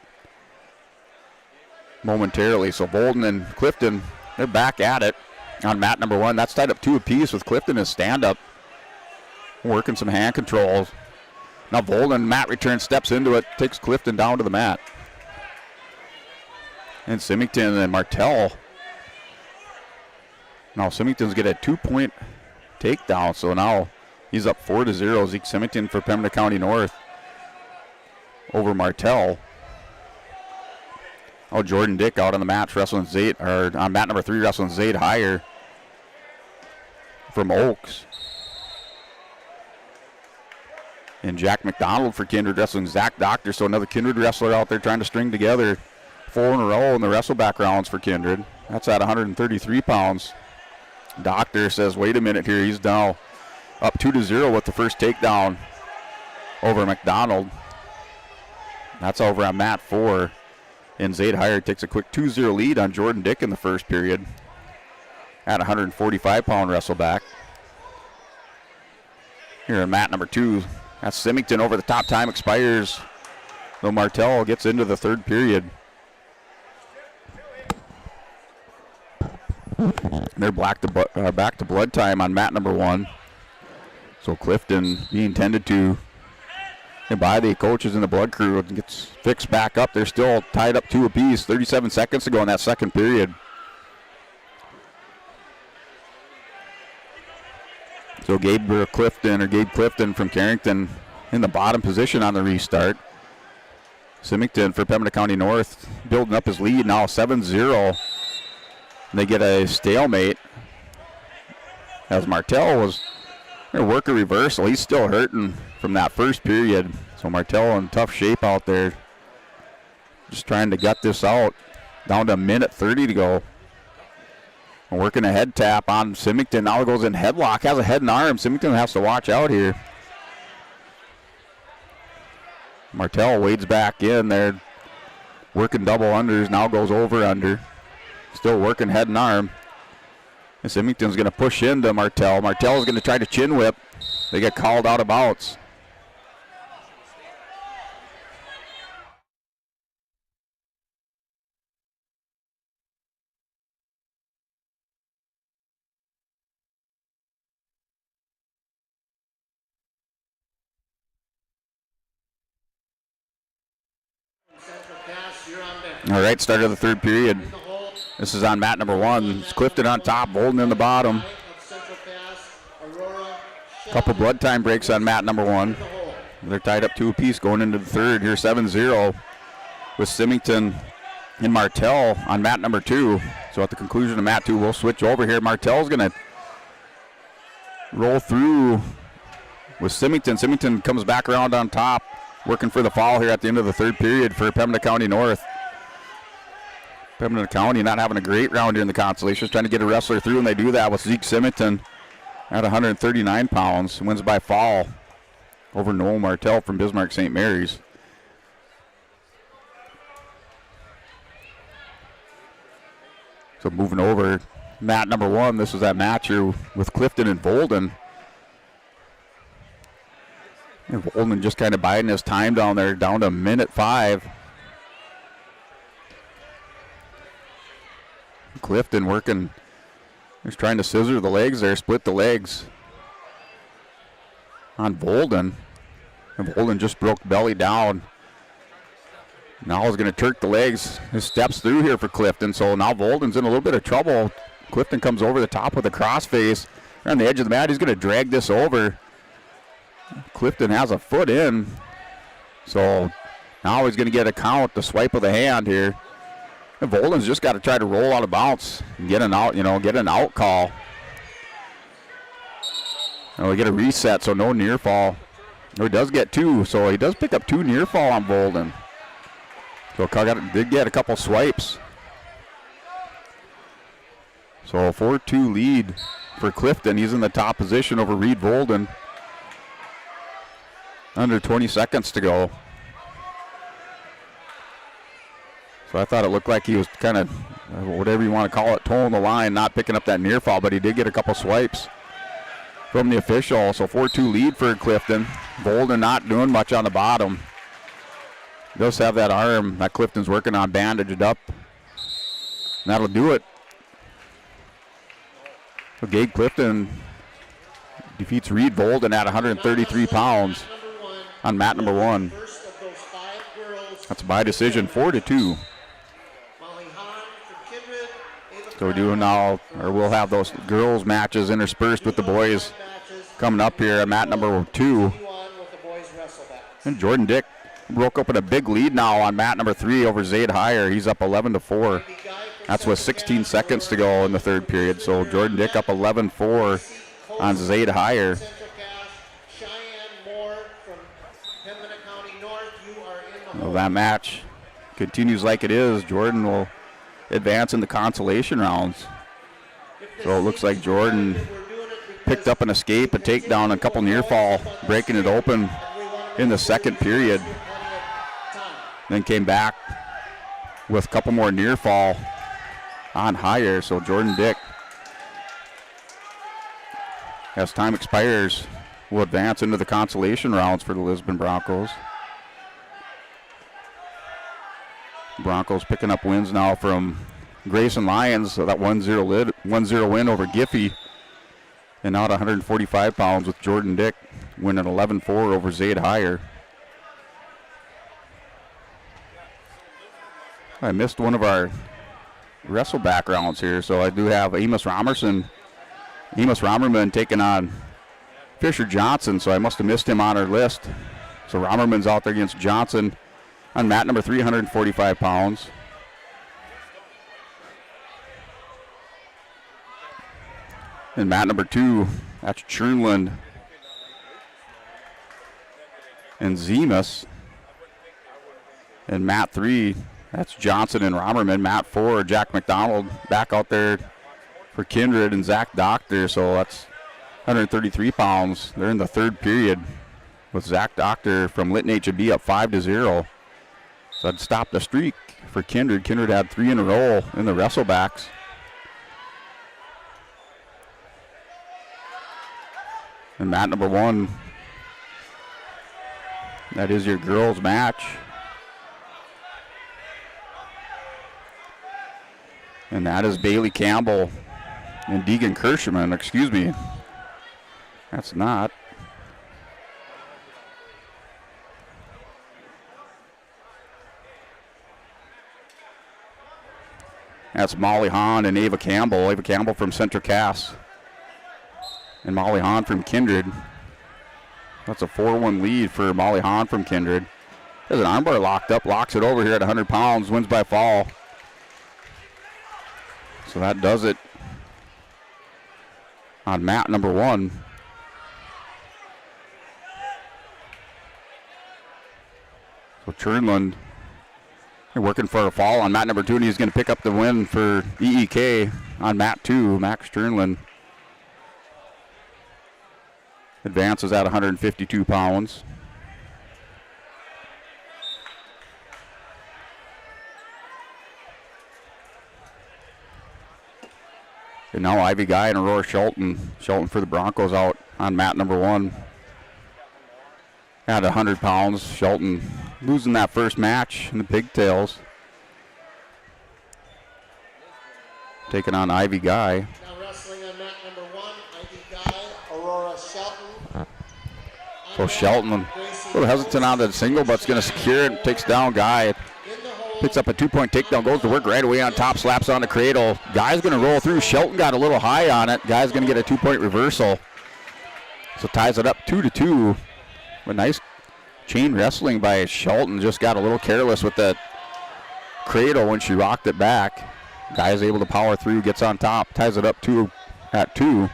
momentarily. So Bolden and Clifton, they're back at it on mat number 1. That's tied up 2 apiece with Clifton as stand-up, working some hand controls. Now Volden, mat return, steps into it, takes Clifton down to the mat. And Symington and Martell. Now Symington's get a 2-point takedown, so now he's up 4-0. Zeke Symington for Pembina County North over Martell. Oh, Jordan Dick out on the mat wrestling Zate, or on mat number 3 wrestling Zate Higher from Oaks. And Jack McDonald for Kindred wrestling Zach Doctor, so another Kindred wrestler out there trying to string together 4 in a row in the wrestle back rounds for Kindred. That's at 133 pounds. Doctor says, wait a minute here, he's now up 2-0 with the first takedown over McDonald. That's over on mat 4. And Zade Hire takes a quick 2-0 lead on Jordan Dick in the first period at 145-pound wrestleback. Here in mat number 2, that's Symington over the top. Time expires, though Martell gets into the third period. They're back to blood time on mat number 1. So Clifton being tended to by the coaches in the blood crew gets fixed back up. They're still tied up 2 apiece. 37 seconds to go in that second period. So Gabe Clifton from Carrington in the bottom position on the restart. Symington for Pembina County North building up his lead now 7-0. They get a stalemate as Martell was going to work a reversal. He's still hurting from that first period. So Martell in tough shape out there. Just trying to gut this out. Down to a minute 30 to go. And working a head tap on Symington. Now goes in headlock. Has a head and arm. Symington has to watch out here. Martell wades back in there. Working double unders. Now goes over under. Still working head and arm. And Symington's going to push into Martell. Martell is going to try to chin whip. They get called out of bounds. All right, start of the third period. This is on mat number 1. It's Clifton on top, Bolden in the bottom. Couple blood time breaks on mat number 1. They're tied up 2 apiece going into the third here, 7-0 with Symington and Martell on mat number 2. So at the conclusion of mat 2, we'll switch over here. Martell's going to roll through with Symington. Symington comes back around on top, working for the foul here at the end of the third period for Pembina County North. Pembina County not having a great round here in the Consolations, trying to get a wrestler through, and they do that with Zeke Symington at 139 pounds. Wins by fall over Noel Martell from Bismarck St. Mary's. So moving over, mat number 1, this was that match here with Clifton and Bolden. And Bolden just kind of biding his time down there, down to minute 5. Clifton working, he's trying to scissor the legs there, split the legs on Bolden. And Bolden just broke belly down. Now he's going to turk the legs. His steps through here for Clifton, so now Bolden's in a little bit of trouble. Clifton comes over the top with a crossface. They're on the edge of the mat. He's going to drag this over. Clifton has a foot in, so now he's going to get a count, the swipe of the hand here. And Bolden's just got to try to roll out of bounds and get an out, get an out call. And we get a reset, so no near fall. Or he does get 2, so he does pick up 2 near fall on Bolden. So did get a couple swipes. So a 4-2 lead for Clifton. He's in the top position over Reed Bolden. Under 20 seconds to go. So I thought it looked like he was kind of, whatever you want to call it, towing the line, not picking up that near fall, but he did get a couple swipes from the official. So 4-2 lead for Clifton. Bolden not doing much on the bottom. Does have that arm that Clifton's working on bandaged up. And that'll do it. So Gabe Clifton defeats Reed Bolden at 133 pounds on mat number 1. First of those 5 girls. That's by decision, 4-2. Molly Hahn from Kindred. Ava So we do now, or we'll have those girls matches interspersed with the boys coming up here at mat number 2. with the boys wrestlebacks. And Jordan Dick broke open a big lead now on mat number 3 over Zaid Heyer. He's up 11-4. That's with 16 seconds to go in the third period. So Jordan Dick up 11-4 on Zaid Heyer. Cheyenne Moore from Pembina County North. You are in the Well, that match continues like it is. Jordan will advance in the consolation rounds. So it looks like Jordan picked up an escape, a takedown, a couple near fall, breaking it open in the second period. Then came back with a couple more near fall on Heyer. So Jordan Dick, as time expires, will advance into the consolation rounds for the Lisbon Broncos. Broncos picking up wins now from Grayson Lions, so that 1-0 win over Giffey. And now at 145 pounds with Jordan Dick winning 11-4 over Zaid Heyer. I missed one of our wrestle backgrounds here, so I do have Amos Romerman taking on Fisher Johnson, so I must have missed him on our list. So Romerman's out there against Johnson on mat number 345 pounds. And mat number 2, that's Chernland and Zemus. And mat 3, that's Johnson and Romerman. Mat 4, Jack McDonald back out there for Kindred and Zach Doctor. So that's 133 pounds. They're in the third period with Zach Doctor from Lytton H&B up 5-0. So I'd stop the streak for Kindred. Kindred had 3 in a row in the wrestlebacks. And mat number 1, that is your girls match. And that is Bailey Campbell and Deegan Kirschman. Excuse me. That's not. That's Molly Hahn and Ava Campbell. Ava Campbell from Central Cass. And Molly Hahn from Kindred. That's a 4-1 lead for Molly Hahn from Kindred. There's an armbar locked up, locks it over here at 100 pounds, wins by fall. So that does it on mat number 1. So Chernland working for a fall on mat number 2, and he's going to pick up the win for EEK on mat 2. Max Chernland advances at 152 pounds. And now Ivy Guy and Aurora Shelton. Shelton for the Broncos out on mat number 1. At 100 pounds. Shelton losing that first match in the pigtails. Taking on Ivy Guy. Now wrestling on mat number 1, Ivy Guy, Aurora Shelton. So Shelton a little hesitant on the single, but it's going to secure it. Takes down Guy. Picks up a 2-point takedown, goes to work right away on top, slaps on the cradle. Guy's going to roll through. Shelton got a little high on it. Guy's going to get a 2-point reversal. So ties it up 2-2. A nice chain wrestling by Shelton. Just got a little careless with the cradle when she rocked it back. Guy's able to power through, gets on top, ties it up 2 at 2.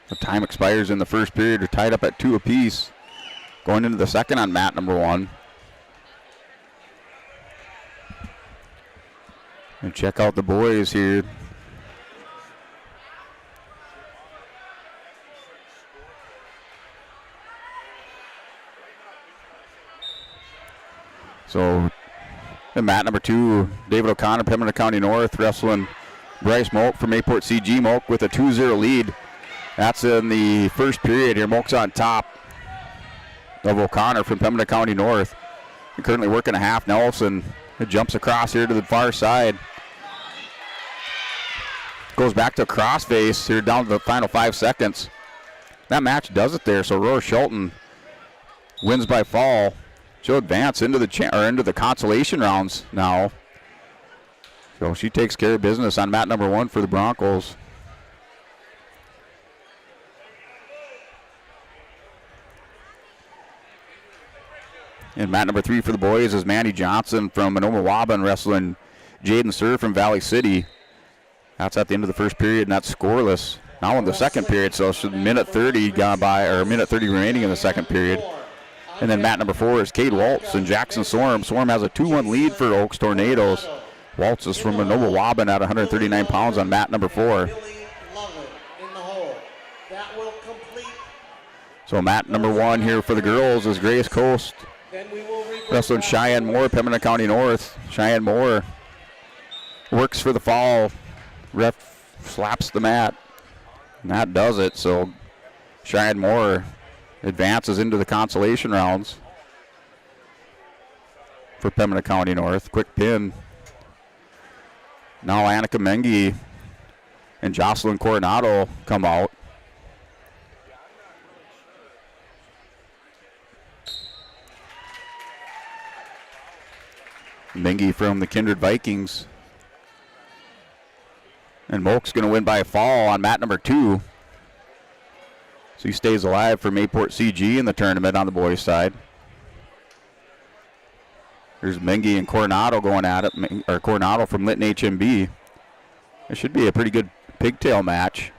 The time expires in the first period. They're tied up at 2 apiece. Going into the second on mat number 1. And check out the boys here. So, in mat number 2, David O'Connor, Pembina County North, wrestling Bryce Moak from Mayport CG. Moak with a 2-0 lead. That's in the first period here. Moak's on top of O'Connor from Pembina County North. They're currently working a half Nelson. It jumps across here to the far side. Goes back to crossface here down to the final 5 seconds. That match does it there. So Aurora Shelton wins by fall. She'll advance into the consolation rounds now. So she takes care of business on mat number 1 for the Broncos. And mat number 3 for the boys is Mandy Johnson from Monoma-Waban wrestling Jaden Sir from Valley City. That's at the end of the first period, and that's scoreless. Now in the second period, so it's minute 30 gone by, or minute 30 remaining in the second period. And then mat number 4 is Cade Waltz and Jackson Sorm. Sorm has a 2-1 lead for Oaks Tornadoes. Waltz is from Monoma-Waban at 139 pounds on mat number 4. So mat number 1 here for the girls is Grace Coast wrestling Cheyenne Moore, Pembina County North. Cheyenne Moore works for the fall. Ref slaps the mat. And that does it. So Cheyenne Moore advances into the consolation rounds for Pembina County North. Quick pin. Now Annika Mengi and Jocelyn Coronado come out. Mengi from the Kindred Vikings. And Moak's going to win by a fall on mat number 2. So he stays alive for Mayport CG in the tournament on the boys' side. There's Mengi and Coronado going at it, or Coronado from Lytton HMB. It should be a pretty good pigtail match.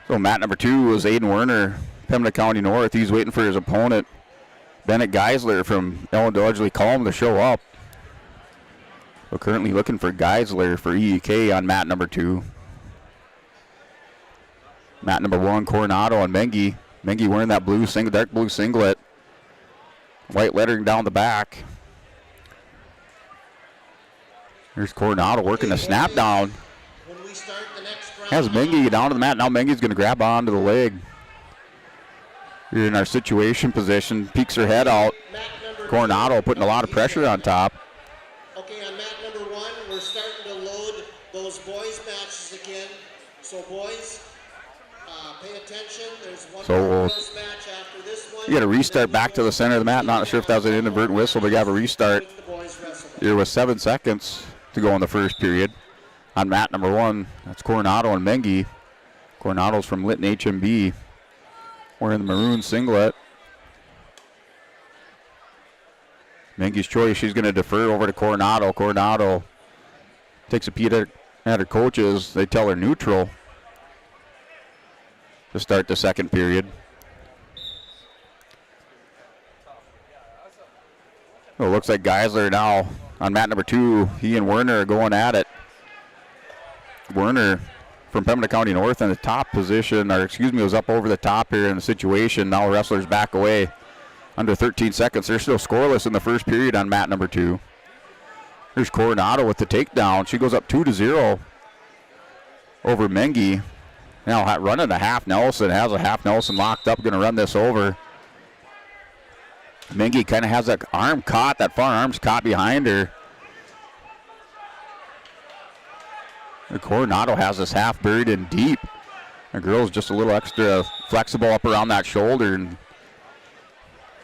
So mat number 2 is Aiden Werner, Pembina County North. He's waiting for his opponent, Bennett Geisler from Ellen Dodgley Column, to show up. We're currently looking for Geisler for EEK on mat number 2. Mat number 1, Coronado and Mengi. Mengi wearing that dark blue singlet. White lettering down the back. Here's Coronado working the snap down. Has Mengi get down to the mat. Now Mengi's going to grab onto the leg. Here in our situation position. Peeks her head out. Coronado putting a lot of pressure on top. Okay, on mat number 1, we're starting to load those boys matches again. So boys, pay attention. There's one more boys match after this one. You got to restart back to the center of the mat. Not sure if that was an inadvertent whistle, but you have a restart. Here with 7 seconds to go in the first period. On mat number 1, that's Coronado and Mengi. Coronado's from Lytton HMB. Wearing the maroon singlet. Mengi's choice, she's going to defer over to Coronado. Coronado takes a peek at her coaches. They tell her neutral to start the second period. Well, it looks like Geisler now on mat number 2. He and Werner are going at it. Werner from Pembina County North in the top position, was up over the top here in the situation. Now wrestlers back away. Under 13 seconds. They're still scoreless in the first period on mat number 2. Here's Coronado with the takedown. She goes up 2-0 over Mengi. Now running a half Nelson. Has a half Nelson locked up. Going to run this over. Mengi kind of has that arm caught. That far arm's caught behind her. The Coronado has this half buried in deep. The girl's just a little extra flexible up around that shoulder, and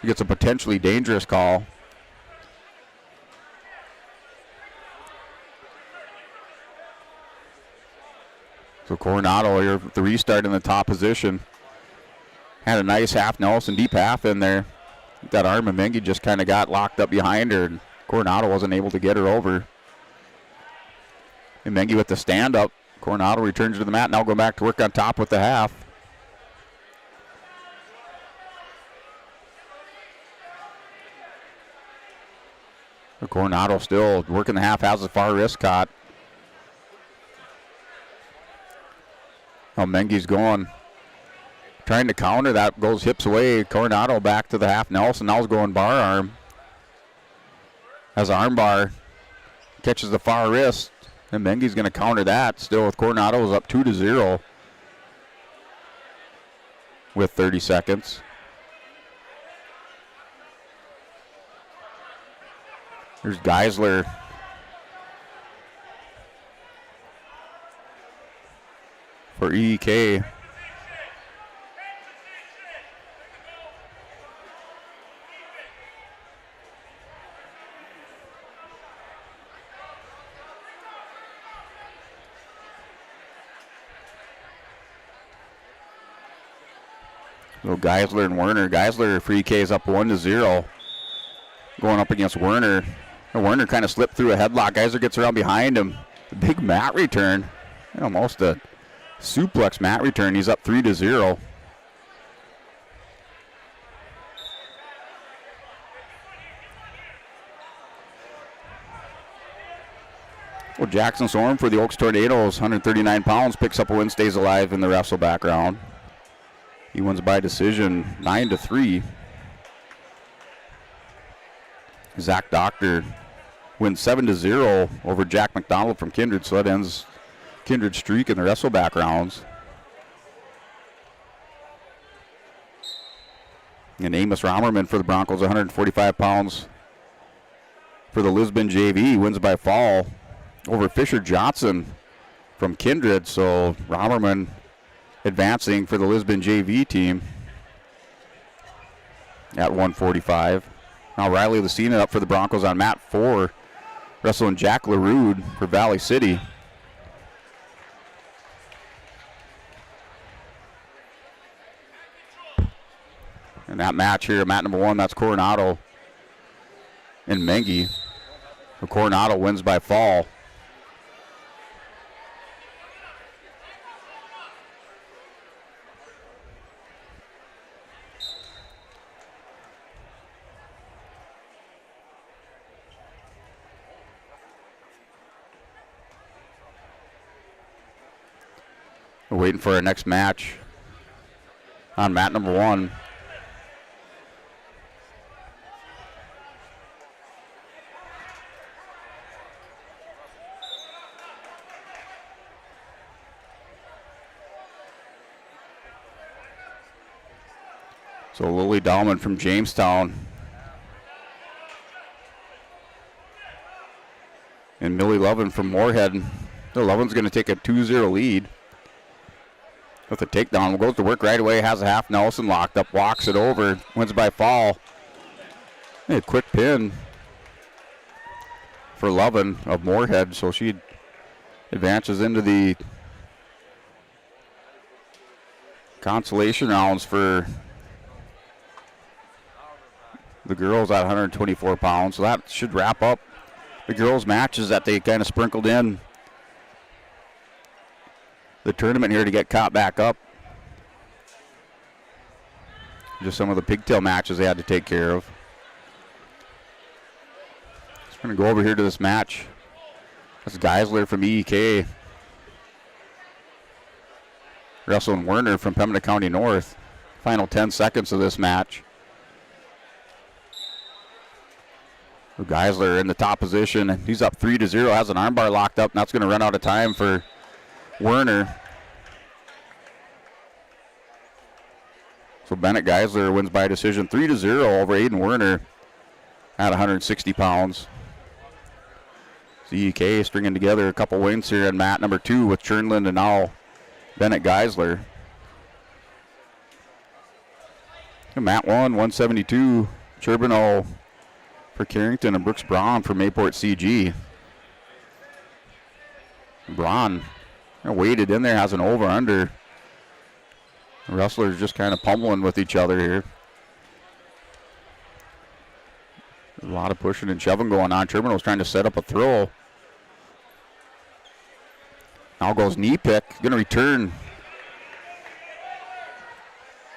he gets a potentially dangerous call. So Coronado here with the restart in the top position. Had a nice half Nelson, deep half in there. That arm of Mengi just kind of got locked up behind her, and Coronado wasn't able to get her over. And Mengi with the stand up. Coronado returns to the mat. Now going back to work on top with the half. So Coronado still working the half, has the far wrist caught. Now Mengi's going. Trying to counter that, goes hips away. Coronado back to the half Nelson. Now he's going bar arm. Has an arm bar. Catches the far wrist. And Mengi's going to counter that. Still with Coronado is up 2-0 with 30 seconds. There's Geisler. For EK. So Geisler and Werner. Geisler for EK is up 1-0. Going up against Werner. And Werner kind of slipped through a headlock. Geisler gets around behind him. A big mat return. Almost a suplex mat return. He's up 3-0. Well, Jackson Storm for the Oaks Tornadoes, 139 pounds, picks up a win, stays alive in the wrestle background. He wins by decision 9-3. Zach Doctor wins 7-0 over Jack McDonald from Kindred, so that ends Kindred's streak in the wrestle backgrounds. And Amos Romerman for the Broncos, 145 pounds for the Lisbon JV, wins by fall over Fisher Johnson from Kindred, so Romerman advancing for the Lisbon JV team at 145. Now Riley Lucina up for the Broncos on mat 4, wrestling Jack LaRude for Valley City. And that match here, mat number 1, that's Coronado and Mengi. So Coronado wins by fall. We're waiting for our next match on mat number 1. So Lily Dahlman from Jamestown and Millie Lovin from Moorhead. So Lovin's going to take a 2-0 lead with a takedown. Goes to work right away, has a half Nelson locked up, walks it over, wins by fall. A quick pin for Lovin of Moorhead, so she advances into the consolation rounds for the girls at 124 pounds. So that should wrap up the girls' matches that they kind of sprinkled in the tournament here to get caught back up. Just some of the pigtail matches they had to take care of. Just going to go over here to this match. That's Geisler from EEK. Wrestling Werner from Pembina County North. Final 10 seconds of this match. Geisler in the top position, and he's up 3-0, has an armbar locked up, and that's going to run out of time for Werner. So Bennett Geisler wins by decision 3-0 over Aiden Werner at 160 pounds. CEK stringing together a couple wins here in mat number 2 with Chernland and now Bennett Geisler. And mat 1, 172, Charbonneau for Carrington and Brooks Braun for Mayport CG. Braun weighted in there, has an over-under. The wrestlers just kind of pummeling with each other here. There's a lot of pushing and shoving going on. Charbonneau's trying to set up a throw. Now goes knee pick, going to return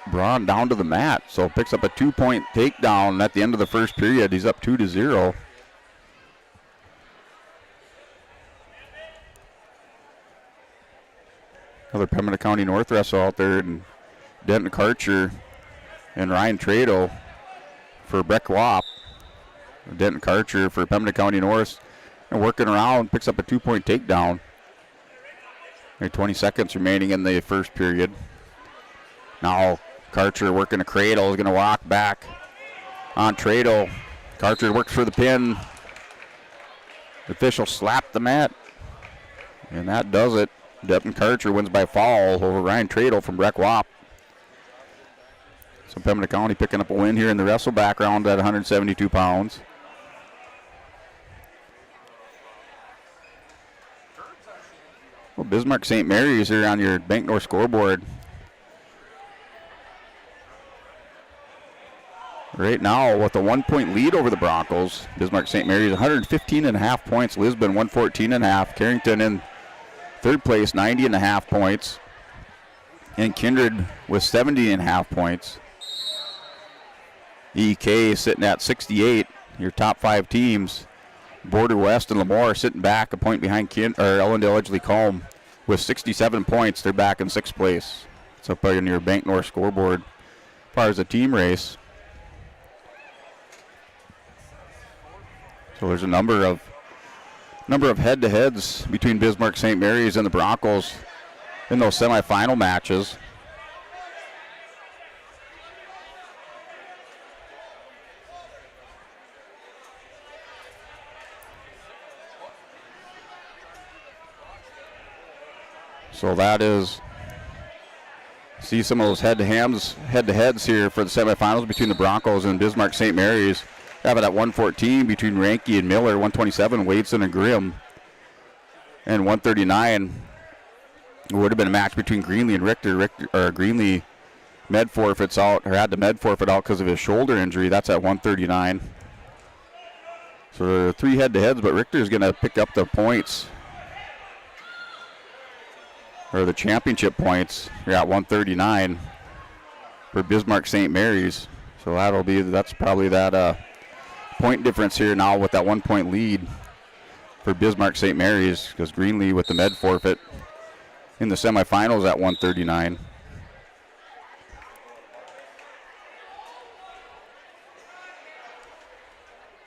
Braun down to the mat, so picks up a 2-point takedown at the end of the first period. He's up 2-0. Another Pembina County North wrestle out there, and Denton Karcher and Ryan Trado for Breck Wap. Denton Karcher for Pembina County North, and working around, picks up a 2-point takedown. There 20 seconds remaining in the first period. Now Karcher working a cradle, is going to walk back on Trado. Karcher works for the pin, The official slapped the mat, and that does it. Devin Karcher wins by fall over Ryan Tradle from Breck Wap. So Pembina County picking up a win here in the wrestle background at 172 pounds. Well, Bismarck St. Mary's here on your Bank North scoreboard. Right now with a 1-point lead over the Broncos. Bismarck St. Mary's 115.5 points. Lisbon 114.5. Carrington in third place, 90.5 points. And Kindred with 70.5 points. EK sitting at 68. Your top 5 teams. Border West and Lemoore sitting back a point behind Ellendale Edgeley Combe with 67 points. They're back in 6th place. It's up on your Bank North scoreboard as far as the team race. So there's a number of head-to-heads between Bismarck St. Mary's and the Broncos in those semifinal matches. So that is, see some of those head-to-heads here for the semifinals between the Broncos and Bismarck St. Mary's. Have it at 114 between Ranke and Miller, 127 Wadeson and Grimm, and 139 it would have been a match between Greenlee and Richter. Greenlee med forfeits out, or had to med forfeit out because of his shoulder injury. That's at 139. So there are 3 head-to-heads, but Richter's going to pick up the points, or the championship points. You're at 139 for Bismarck St. Mary's. So that's probably that point difference here now with that 1-point lead for Bismarck St. Mary's, because Greenlee with the med forfeit in the semifinals at 139.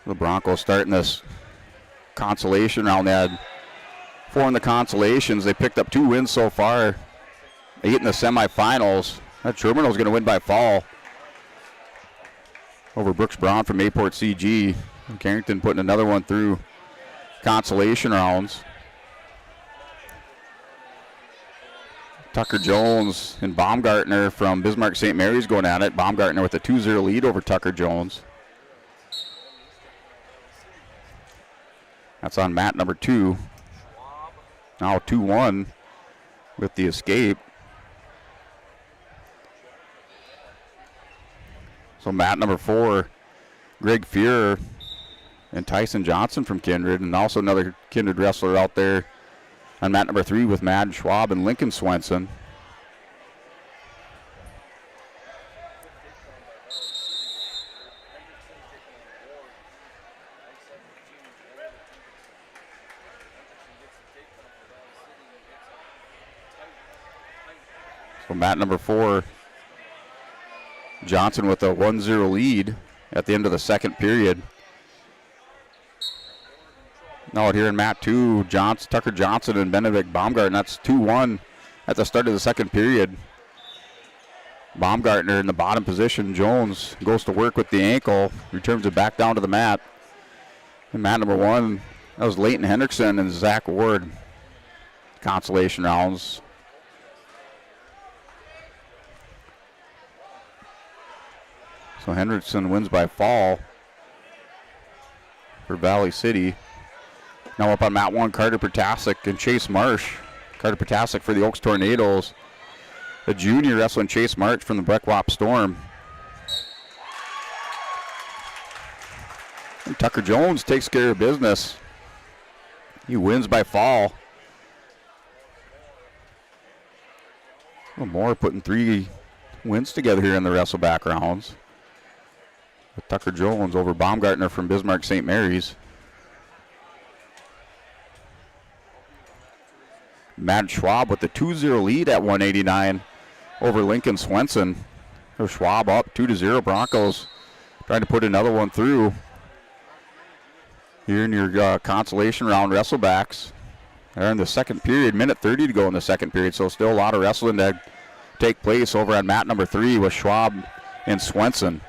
The Broncos starting this consolation round. They had 4 in the consolations. They picked up 2 wins so far, 8 in the semifinals. That Terminal's going to win by fall over Brooks Brown from Mayport CG. And Carrington putting another one through consolation rounds. Tucker Jones and Baumgartner from Bismarck St. Mary's going at it. Baumgartner with a 2-0 lead over Tucker Jones. That's on mat number 2. Now 2-1 with the escape. So mat number 4, Greg Fuhrer and Tyson Johnson from Kindred, and also another Kindred wrestler out there on mat number 3 with Madden Schwab and Lincoln Swenson. So mat number 4, Johnson with a 1-0 lead at the end of the second period. Now out here in mat 2, Tucker Johnson and Benedict Baumgartner. That's 2-1 at the start of the second period. Baumgartner in the bottom position. Jones goes to work with the ankle, returns it back down to the mat. And mat number 1, that was Leighton Hendrickson and Zach Ward. Consolation rounds. So Hendrickson wins by fall for Valley City. Now up on mat 1, Carter Protasek and Chase Marsh. Carter Protasek for the Oaks Tornadoes. The junior wrestling Chase Marsh from the Breck Wap Storm. And Tucker Jones takes care of business. He wins by fall. Moore putting 3 wins together here in the wrestle back rounds. With Tucker Jones over Baumgartner from Bismarck St. Mary's. Matt Schwab with the 2-0 lead at 189 over Lincoln Swenson. So Schwab up 2-0. Broncos trying to put another one through here in your consolation round wrestlebacks. They're in the second period, minute 30 to go in the second period, so still a lot of wrestling to take place over on mat number 3 with Schwab and Swenson.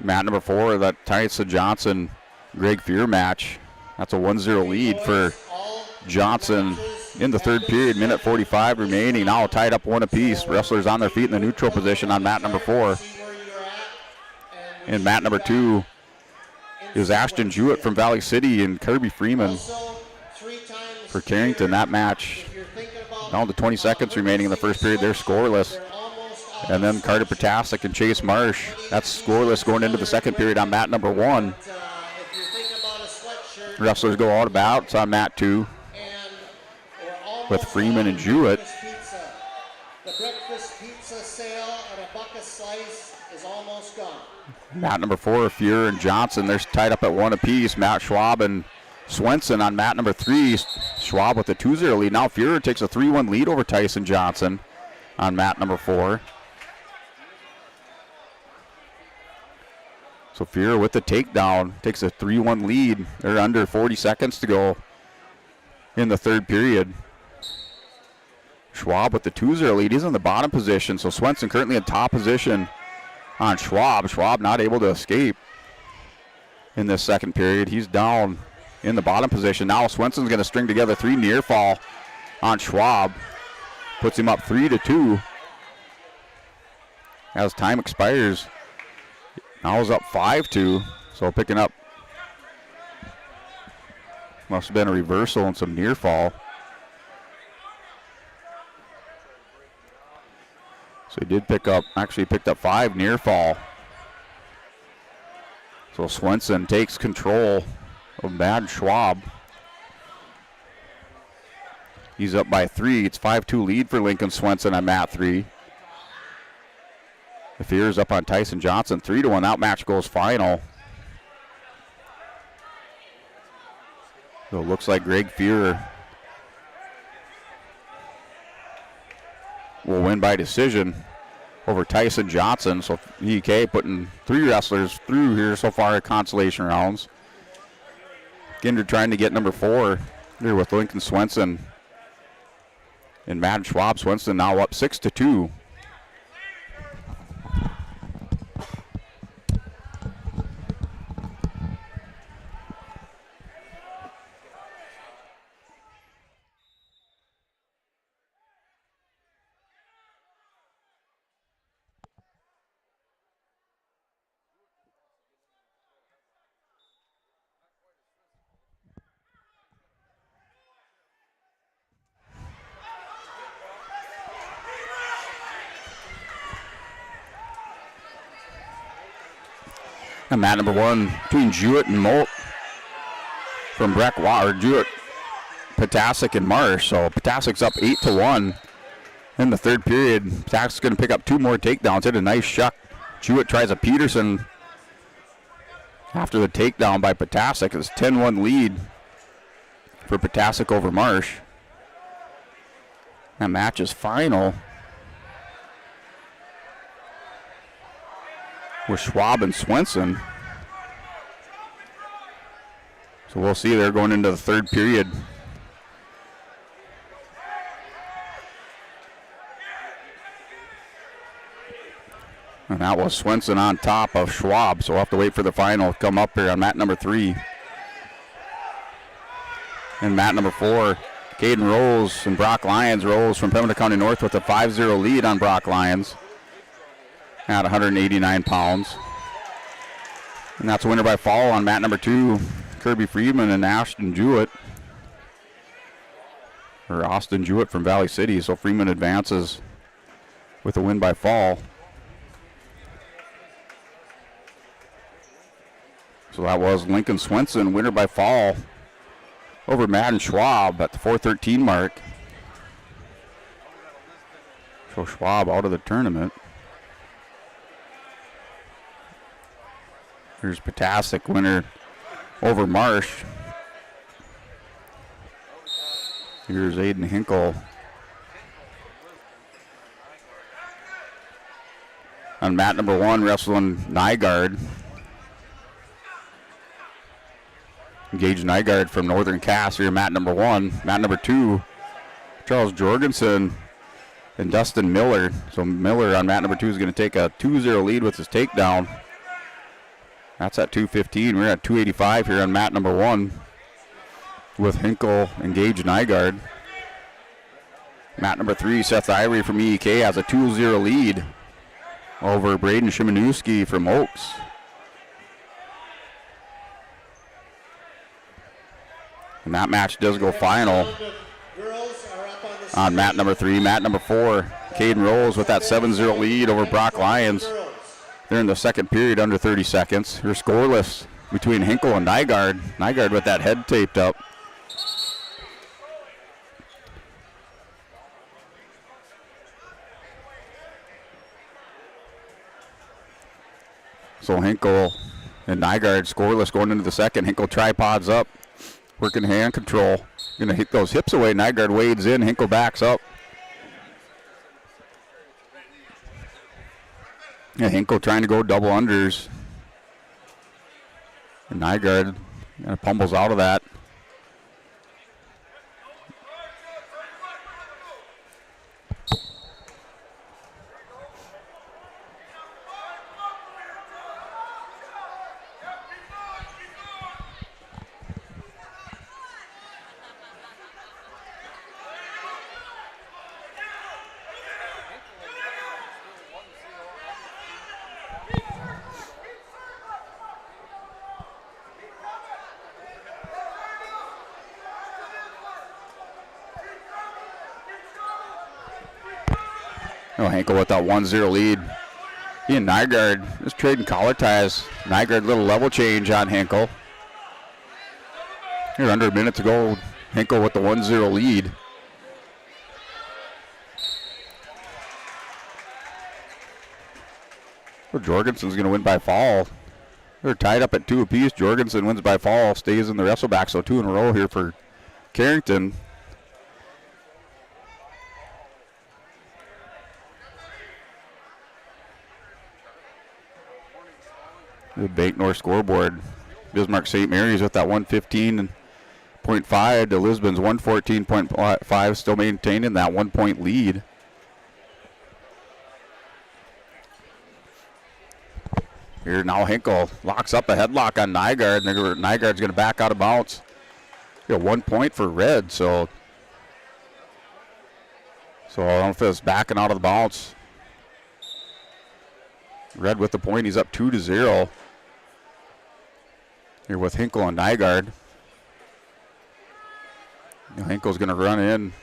Mat number 4, that Tyson Johnson Greg Fear match. That's a 1-0 lead for Johnson in the third period. Minute 45 remaining. Now tied up 1 apiece. Wrestlers on their feet in the neutral position on mat number 4. And mat number 2 is Ashton Jewett from Valley City and Kirby Freeman for Carrington. That match down to 20 seconds remaining in the first period. They're scoreless. And then Carter Potasic and Chase Marsh. That's scoreless going into the second period on mat number 1. Wrestlers go all about. It's on mat 2 with Freeman and Jewett. The breakfast pizza sale at a buck a slice is almost gone. Mat number 4, Fuhrer and Johnson. They're tied up at 1 apiece. Matt Schwab and Swenson on mat number 3. Schwab with a 2-0 lead. Now Fuhrer takes a 3-1 lead over Tyson Johnson on mat number 4. So Fuhrer with the takedown takes a 3-1 lead. They're under 40 seconds to go in the third period. Schwab with the 2-0 lead. He's in the bottom position. So Swenson currently in top position on Schwab. Schwab not able to escape in this second period. He's down in the bottom position. Now Swenson's going to string together 3 near fall on Schwab. Puts him up 3-2 as time expires. Now he's up 5-2. So picking up. Must have been a reversal and some near fall. So he did picked up 5 near fall. So Swenson takes control of Matt Schwab. He's up by 3. It's 5-2 lead for Lincoln Swenson on mat 3. The Fear's up on Tyson Johnson. 3-1. That match goes final. So it looks like Greg Fear will win by decision over Tyson Johnson. So EK putting 3 wrestlers through here so far at consolation rounds. Ginder trying to get number 4 here with Lincoln Swenson and Matt Schwab. Swenson now up 6-2. And mat number 1 between Jewett and Molt from Breckwater. Jewett, Potasic, and Marsh. So Potasic's up 8-1 in the third period. Potasic's going to pick up 2 more takedowns. Hit a nice shuck. Jewett tries a Peterson after the takedown by Potasic. It's a 10-1 lead for Potasic over Marsh. That match is final with Schwab and Swenson. So we'll see. They're going into the third period. And that was Swenson on top of Schwab. So we'll have to wait for the final to come up here on mat number 3. And mat number 4, Caden Rose and Brock Lyons. Rose from Pembina County North with a 5-0 lead on Brock Lyons at 189 pounds. And that's a winner by fall on mat number 2, Kirby Freeman and Ashton Jewett. Or Austin Jewett from Valley City. So Freeman advances with a win by fall. So that was Lincoln Swenson, winner by fall over Madden Schwab at the 4:13 mark. So Schwab out of the tournament. Here's Potasic, winner over Marsh. Here's Aiden Hinkle. On mat number 1, wrestling Nygaard. Gage Nygaard from Northern Cass here, mat number 1. Mat number 2, Charles Jorgensen and Dustin Miller. So Miller on mat number 2 is going to take a 2-0 lead with his takedown That's at 2:15. We're at 2:85 here on mat number 1 with Hinkle engaged Nygaard. Mat number 3, Seth Ivory from EEK has a 2-0 lead over Braden Shimanowski from Oaks. And that match does go final on mat number 3. Mat number 4, Caden Rose with that 7-0 lead over Brock Lyons. They're in the second period, under 30 seconds. They're scoreless between Hinkle and Nygaard. Nygaard with that head taped up. So Hinkle and Nygaard scoreless going into the second. Hinkle tripods up, working hand control. Going to hit those hips away. Nygaard wades in. Hinkle backs up. Yeah, Hinkle trying to go double unders. And Nygaard kind of pummels out of that. Hinkle with that 1-0 lead. He and Nygaard just trading collar ties. Nygaard little level change on Hinkle. Here under a minute to go. Hinkle with the 1-0 lead. Well, Jorgensen's going to win by fall. They're tied up at 2 apiece. Jorgensen wins by fall, stays in the wrestleback, so 2 in a row here for Carrington. The Bank North scoreboard. Bismarck St. Mary's with that 115.5 to Lisbon's 114.5, still maintaining that 1-point lead. Here now Hinkle locks up a headlock on Nygaard. Nygaard's going to back out of bounds. 1 point for Red, so I don't know if it's backing out of the bounce. Red with the point. He's up 2-0. Here with Hinkle and Nygaard. Hinkle's going to run in.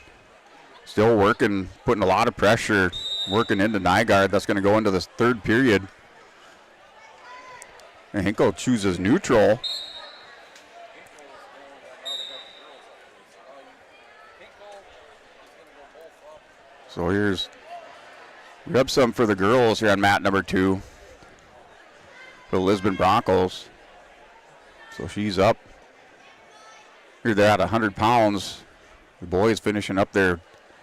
Still working, putting a lot of pressure, working into Nygaard. That's going to go into this third period. And Hinkle chooses neutral. So here's Rebsum for the girls here on mat number 2 for the Lisbon Broncos. So she's up. Here they're at 100 pounds. The boys finishing up their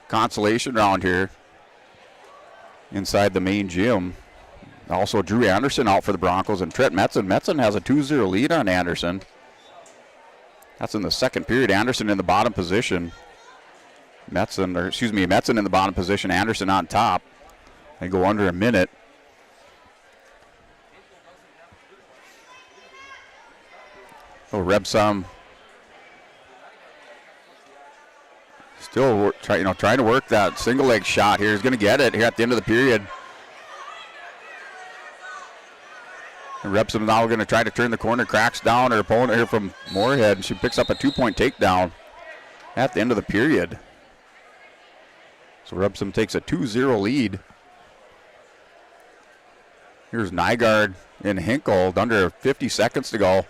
consolation round here inside the main gym. Also Drew Anderson out for the Broncos and Trent Metzen. Metzen has a 2-0 lead on Anderson. That's in the second period. Anderson in the bottom position. Metzen in the bottom position. Anderson on top. They go under a minute. So Rebsum still trying to work that single leg shot here. He's going to get it here at the end of the period. And Rebsum now going to try to turn the corner, cracks down her opponent here from Moorhead, and she picks up a 2-point takedown at the end of the period. So Rebsum takes a 2-0 lead. Here's Nygaard and Hinkle, under 50 seconds to go.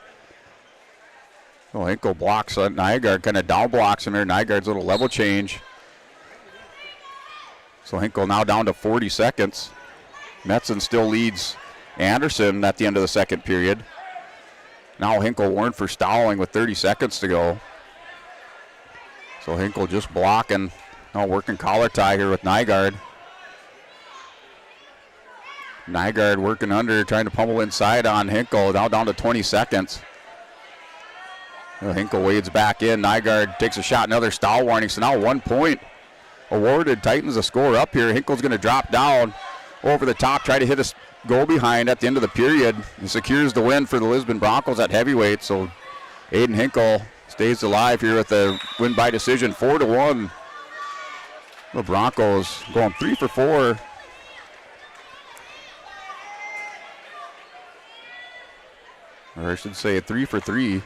Well, Hinkle blocks Nygaard, kind of down blocks him here. Nygaard's little level change. So Hinkle now down to 40 seconds. Metzen still leads Anderson at the end of the second period. Now Hinkle warned for stalling with 30 seconds to go. So Hinkle just blocking, now working collar tie here with Nygaard. Nygaard working under, trying to pummel inside on Hinkle, now down to 20 seconds. Hinkle wades back in. Nygaard takes a shot, another stall warning. So now 1 point awarded. Tightens the score up here. Hinkle's going to drop down over the top, try to hit a goal behind at the end of the period. He secures the win for the Lisbon Broncos at heavyweight. So Aiden Hinkle stays alive here with the win by decision, 4-1. The Broncos going 3 for 4. Or I should say 3 for 3.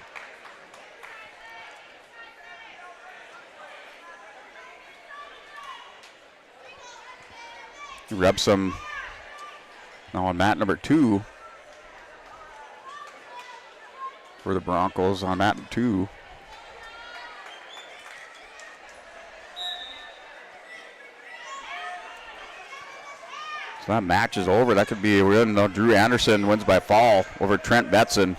Rebsum now on mat number 2 for the Broncos on mat 2. So that match is over. That could be a win. Drew Anderson wins by fall over Trent Betson.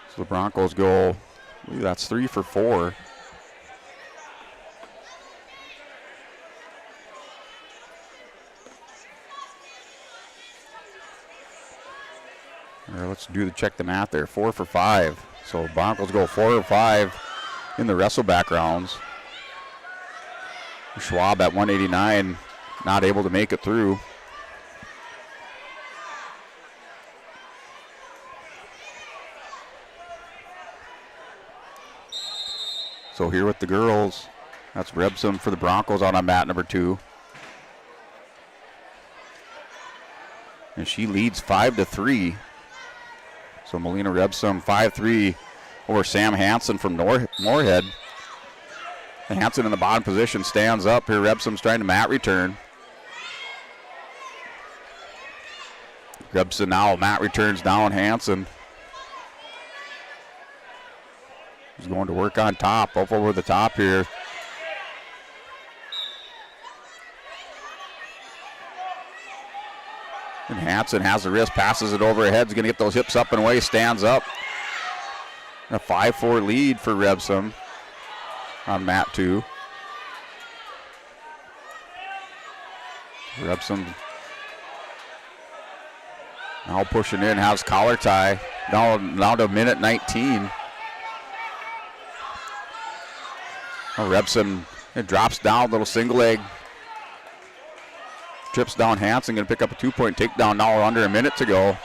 So the Broncos go, I believe that's 3 for 4. Let's check the math there. 4 for 5. So Broncos go 4 or 5 in the wrestleback rounds. Schwab at 189, not able to make it through. So here with the girls, that's Rebsum for the Broncos on mat number 2. And she leads 5-3. So Melina Rebsum 5-3 over Sam Hansen from Moorhead. Hansen in the bottom position stands up here. Rebsum's trying to mat return. Rebsum now mat returns down Hansen. He's going to work on top, up over the top here. And Hansen has the wrist, passes it overhead. He's going to get those hips up and away, stands up. A 5-4 lead for Rebsum on mat 2. Rebsum now pushing in, has collar tie. Now to minute 19. Rebsum, it drops down, little single leg. Trips down Hansen, going to pick up a 2-point takedown now under a minute to go.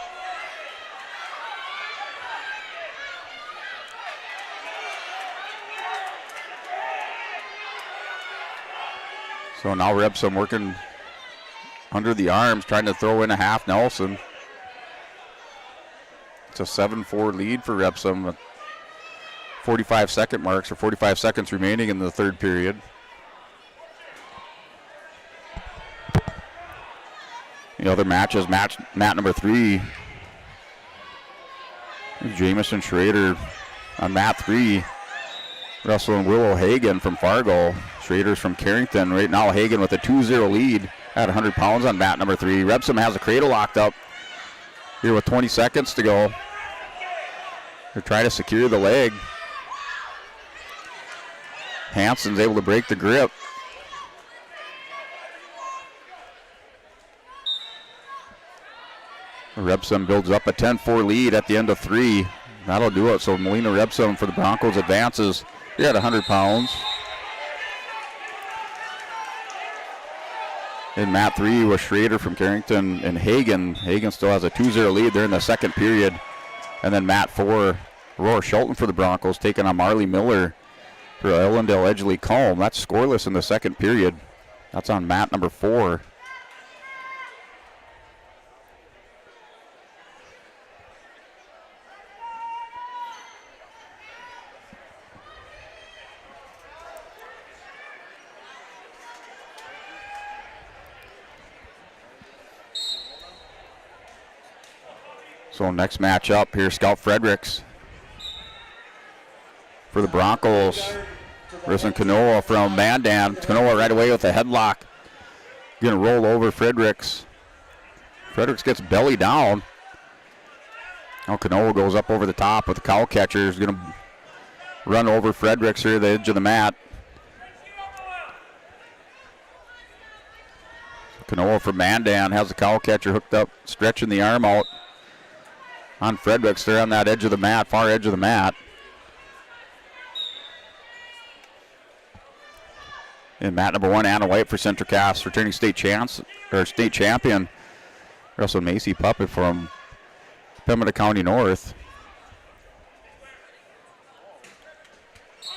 So now Rebsum working under the arms, trying to throw in a half Nelson. It's a 7-4 lead for Rebsum. 45-second marks, or 45 seconds remaining in the third period. The other matches, mat number 3. Jamison Schrader on mat 3. Wrestling Willow Hagen from Fargo. Schrader's from Carrington. Right now, Hagen with a 2-0 lead at 100 pounds on mat number 3. Rebsum has a cradle locked up here with 20 seconds to go. They're trying to secure the leg. Hansen's able to break the grip. Rebsum builds up a 10-4 lead at the end of 3. That'll do it. So Melina Rebsum for the Broncos advances. He had 100 pounds. In mat 3 was Schrader from Carrington and Hagen. Hagen still has a 2-0 lead. They're in the second period. And then mat 4, Aurora Shelton for the Broncos taking on Marley Miller for Ellendale Edgeley Combe. That's scoreless in the second period. That's on mat number 4. So next match up here, Scout Fredericks for the Broncos. Risen Kanoa from Mandan. Kanoa right away with a headlock. Going to roll over Fredericks. Fredericks gets belly down. Now Kanoa goes up over the top with the cow catcher. He's going to run over Fredericks here at the edge of the mat. Kanoa from Mandan has the cow catcher hooked up, stretching the arm out on Fredericks. They're on that edge of the mat, far edge of the mat. And mat number 1, Anna White for Central Cass, returning state champion, Russell Macy Puppet from Pembina County North.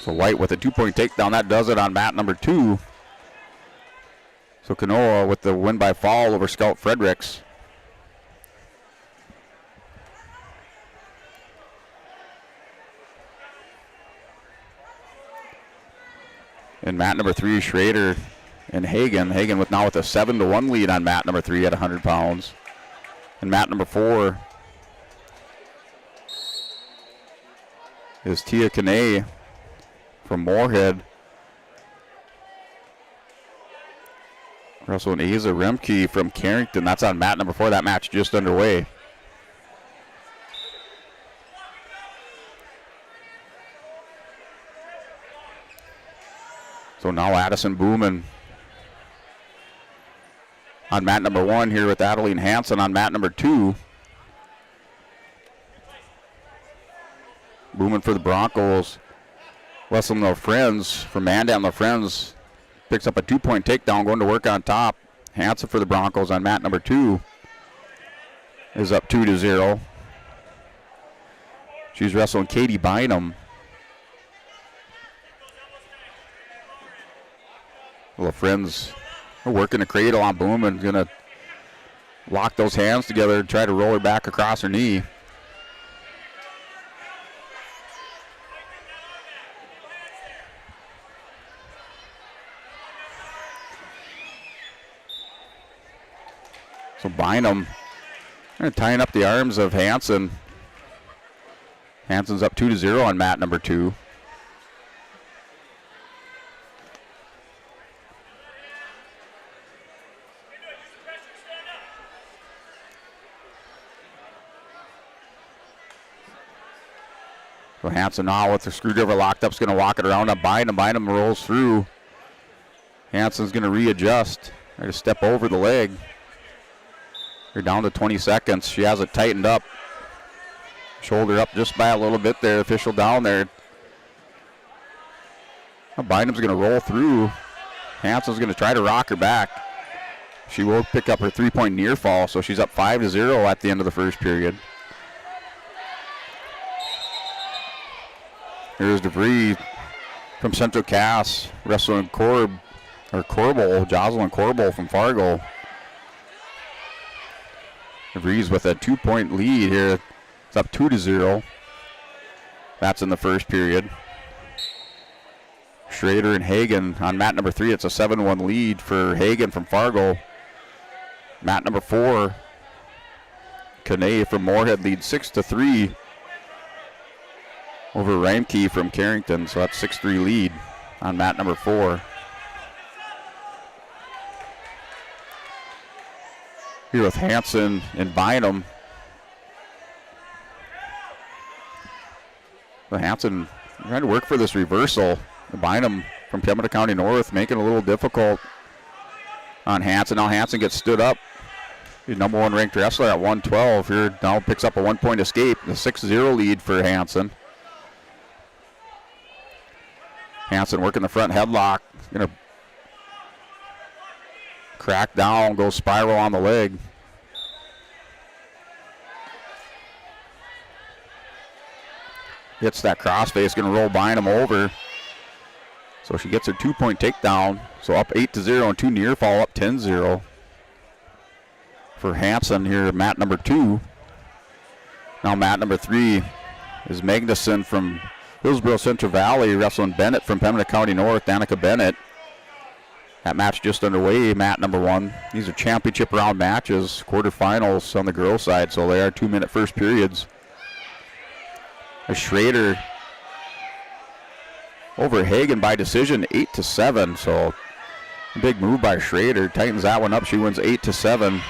So White with a 2-point takedown. That does it on mat number 2. So Kanoa with the win by fall over Scout Fredericks. And mat number 3, Schrader and Hagen. Hagen with a 7-1 lead on mat number 3 at 100 pounds. And mat number 4 is Tia Kane from Moorhead. Russell and Asa Remke from Carrington. That's on mat number 4. That match just underway. So now Addison Booman on mat number 1 here with Adeline Hansen on mat number 2. Booman for the Broncos. Wesleyan their friends from Mandan, their friends, picks up a 2-point takedown, going to work on top. Hansen for the Broncos on mat number 2 is up 2-0. She's wrestling Katie Bynum. Well, the friends are working the cradle on Booman. Going to lock those hands together and try to roll her back across her knee. So Bynum tying up the arms of Hansen. Hansen's up 2-0 on mat number 2. So Hansen now with the screwdriver locked up is going to walk it around on Bynum. Bynum rolls through. Hansen's going to readjust. Try to step over the leg. You're down to 20 seconds. She has it tightened up. Shoulder up just by a little bit there. Official down there. Now Bynum's going to roll through. Hansen's going to try to rock her back. She will pick up her 3-point near fall, so she's up 5-0 at the end of the first period. Here's DeVries from Central Cass, wrestling Jocelyn Corbel from Fargo. DeVries with a 2-point lead here. It's up 2-0. That's in the first period. Schrader and Hagen on mat number 3. It's a 7-1 lead for Hagen from Fargo. Mat number 4, Kane from Moorhead leads 6-3 over Reimke from Carrington. So that's 6-3 lead on mat number 4. Here with Hansen and Bynum. The Hansen trying to work for this reversal. Bynum from Pembina County North making it a little difficult on Hansen. Now Hansen gets stood up. The number 1 ranked wrestler at 112 here now picks up a 1-point escape. The 6-0 lead for Hansen. Hansen working the front headlock. Going to crack down, go spiral on the leg. Hits that crossface, going to roll Bynum over. So she gets her 2-point takedown. So up 8-0 and 2 near fall, up 10-0 for Hansen here at mat number 2. Now mat number 3 is Magnuson from Hillsborough Central Valley, wrestling Bennett from Pembina County North, Danica Bennett. That match just underway, mat number 1. These are championship round matches, quarterfinals on the girls' side, so they are 2-minute first periods. A Schrader over Hagen by decision, 8-7. So a big move by Schrader. Tightens that one up. She wins 8-7.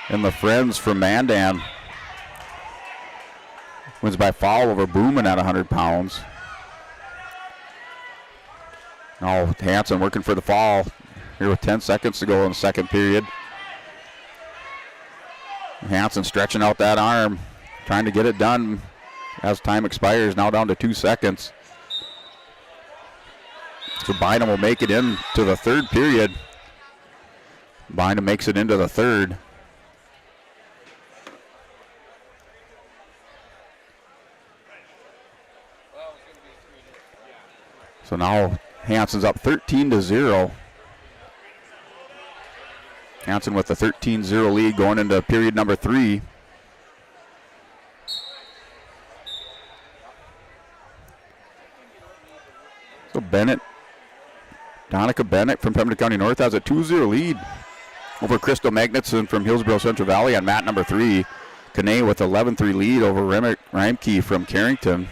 And the friends from Mandan wins by fall over Booman at 100 pounds. Now Hansen working for the fall here with 10 seconds to go in the second period. Hansen stretching out that arm, trying to get it done as time expires. Now down to 2 seconds. So Bynum will make it into the third period. Bynum makes it into the third. So now Hansen's up 13-0. Hansen with the 13-0 lead going into period number 3. So Donica Bennett from Pembina County North has a 2-0 lead over Crystal Magnuson from Hillsborough Central Valley on mat number 3. Kane with 11-3 lead over Reimke from Carrington.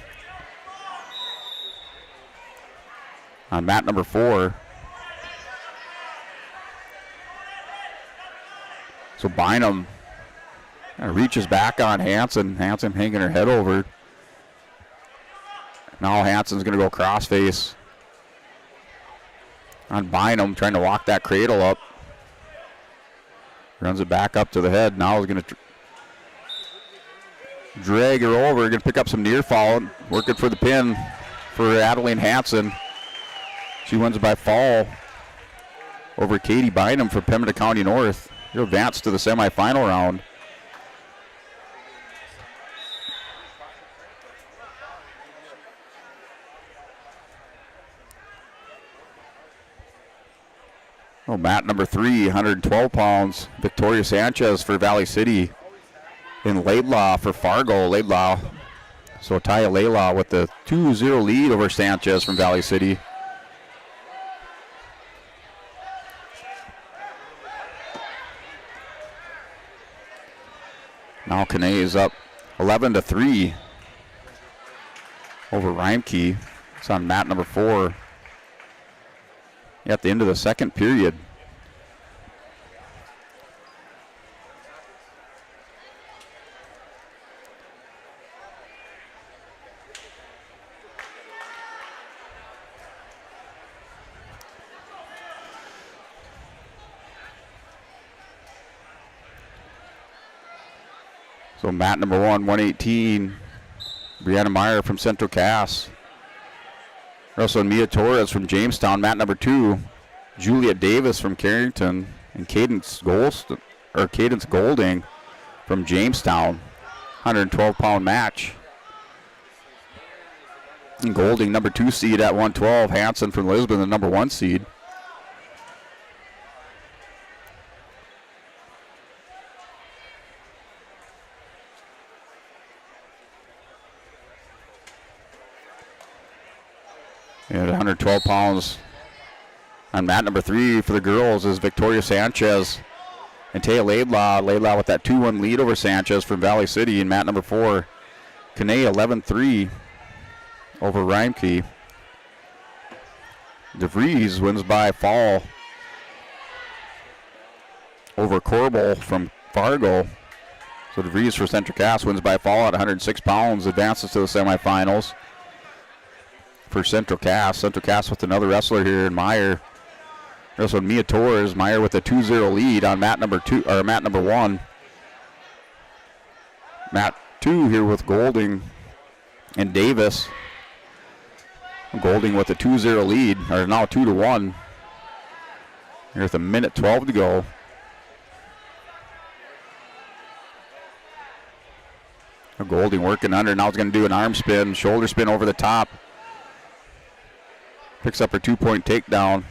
On mat number 4. So Bynum kind of reaches back on Hansen. Hansen hanging her head over. Now Hansen's going to go crossface on Bynum, trying to walk that cradle up. Runs it back up to the head. Now is going to drag her over. Going to pick up some near fall. Working for the pin for Adeline Hansen. She wins by fall over Katie Bynum for Pembina County North. She'll advance to the semifinal round. Oh, mat number 3, 112 pounds. Victoria Sanchez for Valley City. And Laidlaw for Fargo. Laidlaw. So Taya Laidlaw with the 2-0 lead over Sanchez from Valley City. Now Kane is up 11-3 over Reimke. It's on mat number 4. At the end of the second period. So mat number 1, 118, Brianna Meyer from Central Cass. Also Mia Torres from Jamestown. Mat number 2, Julia Davis from Carrington, and Cadence Golding from Jamestown. 112-pound match. And Golding, number 2 seed at 112. Hansen from Lisbon, the number 1 seed. And 112 pounds on mat number 3 for the girls is Victoria Sanchez and Taya Laidlaw. Laidlaw with that 2-1 lead over Sanchez from Valley City. In mat number 4, Kane 11-3 over Reimke. DeVries wins by fall over Corbel from Fargo. So DeVries for Central Cass wins by fall at 106 pounds, advances to the semifinals. For Central Cass with another wrestler here in Meyer. Also Mia Torres. Meyer with a 2-0 lead on mat number 1. Mat 2 here with Golding and Davis. Golding with a 2-0 lead, or now 2-1. Here with a minute 12 to go. Golding working under. Now he's going to do an arm spin, shoulder spin over the top. Picks up her 2-point takedown.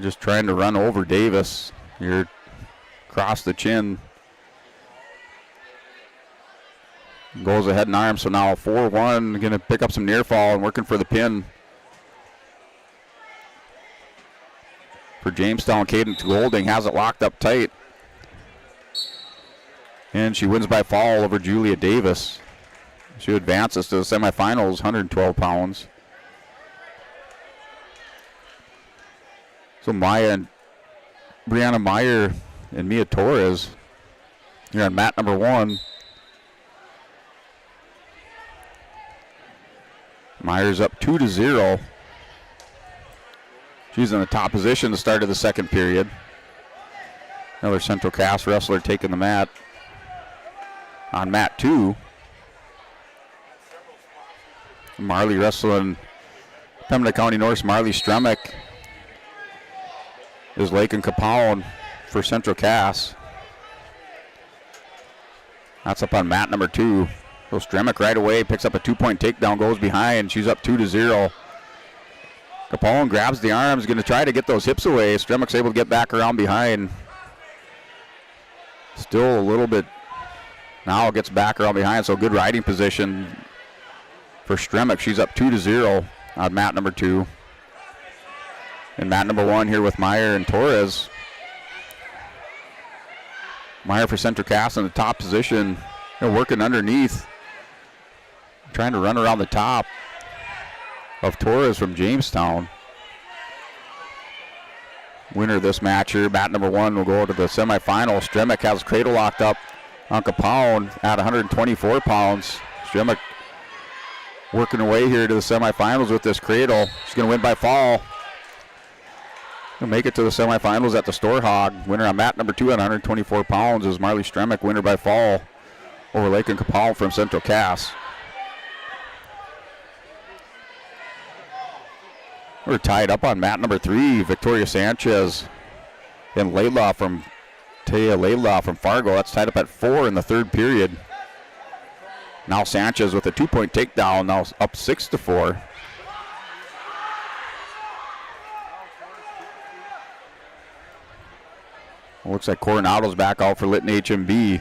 Just trying to run over Davis here across the chin. Goes ahead and arm, so now 4-1. Going to pick up some near fall and working for the pin. For Jamestown, Cadence Golding has it locked up tight. And she wins by fall over Julia Davis. She advances to the semifinals, 112 pounds. So Brianna Meyer and Mia Torres here on mat number 1. Meyer's up 2-0. She's in the top position to start of the second period. Another Central Cass wrestler taking the mat. on mat 2. Marley wrestling Pembina County North's Marley Stremick is Lake and Capone for Central Cass. That's up on mat number 2. So Stremick right away picks up a 2-point takedown, goes behind. She's up 2-0. Capone grabs the arms, going to try to get those hips away. Stremick's able to get back around behind. Still a little bit, now gets back around behind, so good riding position for Stremick. She's up 2-0 on mat number 2. And mat number 1 here with Meyer and Torres. Meyer for Central Cass in the top position, working underneath, trying to run around the top of Torres from Jamestown. Winner of this match here, mat number 1, will go to the semifinal. Stremick has cradle locked up on Capone at 124 pounds. Stremick working away here to the semifinals with this cradle. She's going to win by fall. She'll make it to the semifinals at the Storhaug. Winner on mat number 2 at 124 pounds is Marley Stremick. Winner by fall over Lake and Capone from Central Cass. We're tied up on mat number 3. Victoria Sanchez and Taya Layla from Fargo. That's tied up at 4 in the third period. Now Sanchez with a 2-point takedown, now up 6-4. Looks like Coronado's back out for Lytton HMB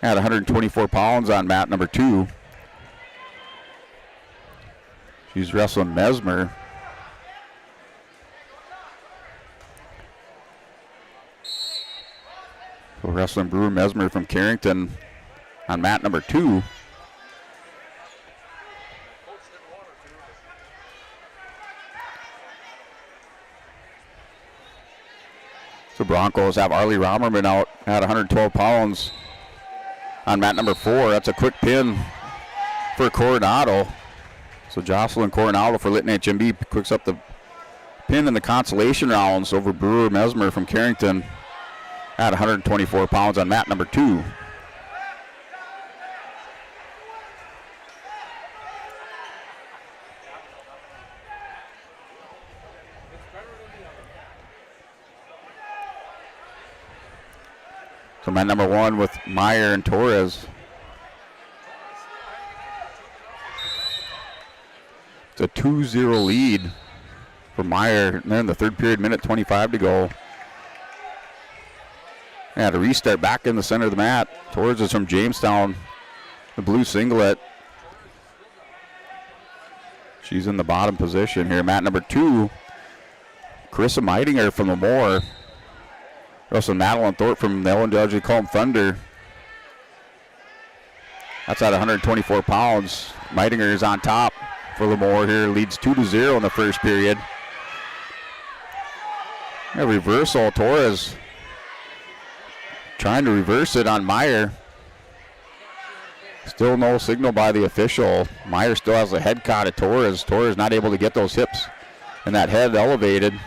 at 124 pounds on mat number 2. She's wrestling Mesmer. So wrestling Brewer Mesmer from Carrington on mat number 2. So Broncos have Arlie Romerman out at 112 pounds on mat number 4. That's a quick pin for Coronado. So Jocelyn Coronado for Lytton HMB picks up the pin in the consolation rounds over Brewer Mesmer from Carrington at 124 pounds on mat number 2. So mat number 1 with Meyer and Torres. It's a 2-0 lead for Meyer. And then the third period, minute 25 to go. Yeah, to restart back in the center of the mat. Torres is from Jamestown, the blue singlet. She's in the bottom position here. Mat number 2, Carissa Meidinger from Lemoore. Also Madeline Thorpe from the Ellen Dodgy Calm Thunder. That's at 124 pounds. Meidinger is on top for Lemoore here. Leads 2-0 in the first period. A reversal. Torres trying to reverse it on Meyer. Still no signal by the official. Meyer still has the head caught at Torres. Torres not able to get those hips and that head elevated.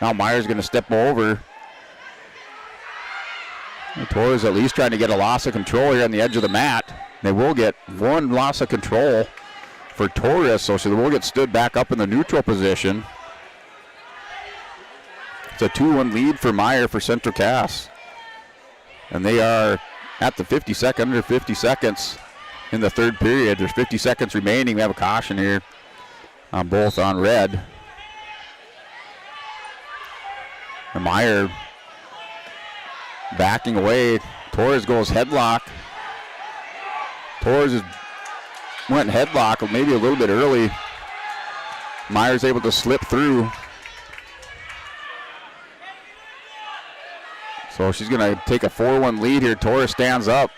Now Meyer's going to step over. And Torres at least trying to get a loss of control here on the edge of the mat. They will get one loss of control for Torres, so they will get stood back up in the neutral position. It's a 2-1 lead for Meyer for Central Cass. And they are at the 50-second, under 50 seconds in the third period. There's 50 seconds remaining. We have a caution here on both on red. And Meyer backing away. Torres goes headlock. Torres went headlock maybe a little bit early. Meyer's able to slip through. So she's going to take a 4-1 lead here. Torres stands up.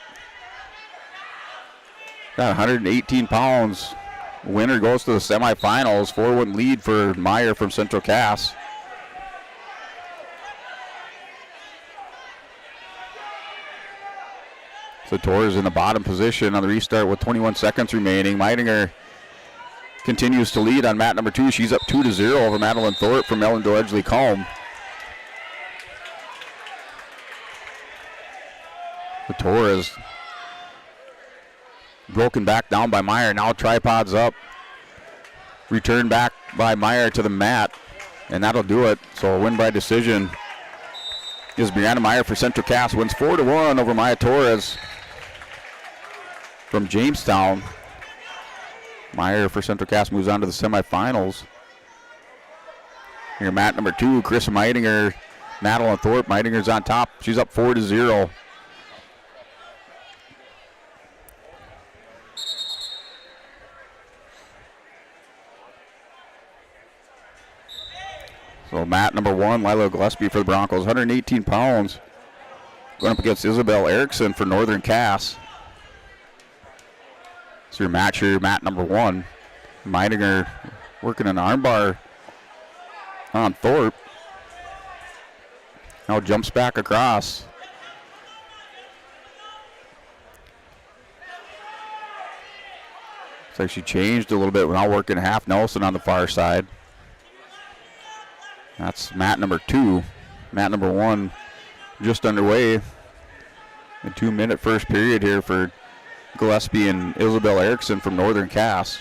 Got 118 pounds. Winner goes to the semifinals. 4-1 lead for Meyer from Central Cass. So Torres in the bottom position on the restart with 21 seconds remaining. Meidinger continues to lead on mat number 2. She's up 2-0 over Madeline Thorpe from Ellen Doedgley Calm. Torres broken back down by Meyer. Now tripods up. Return back by Meyer to the mat. And that'll do it. So a win by decision is Brianna Meyer for Central Cass. Wins 4-1 over Maya Torres from Jamestown. Meyer for Central Cass moves on to the semifinals. Here, mat number 2, Chris Meidinger, Madeline Thorpe. Meidinger's on top. She's up 4-0. So mat number 1, Lila Gillespie for the Broncos, 118 pounds. Going up against Isabel Erickson for Northern Cass. So your match here, mat number 1. Meidinger working an armbar on Thorpe. Now jumps back across. Looks like she changed a little bit. We're now working half Nelson on the far side. That's mat number 2. Mat number 1 just underway. A 2-minute first period here for Gillespie and Isabel Erickson from Northern Cass.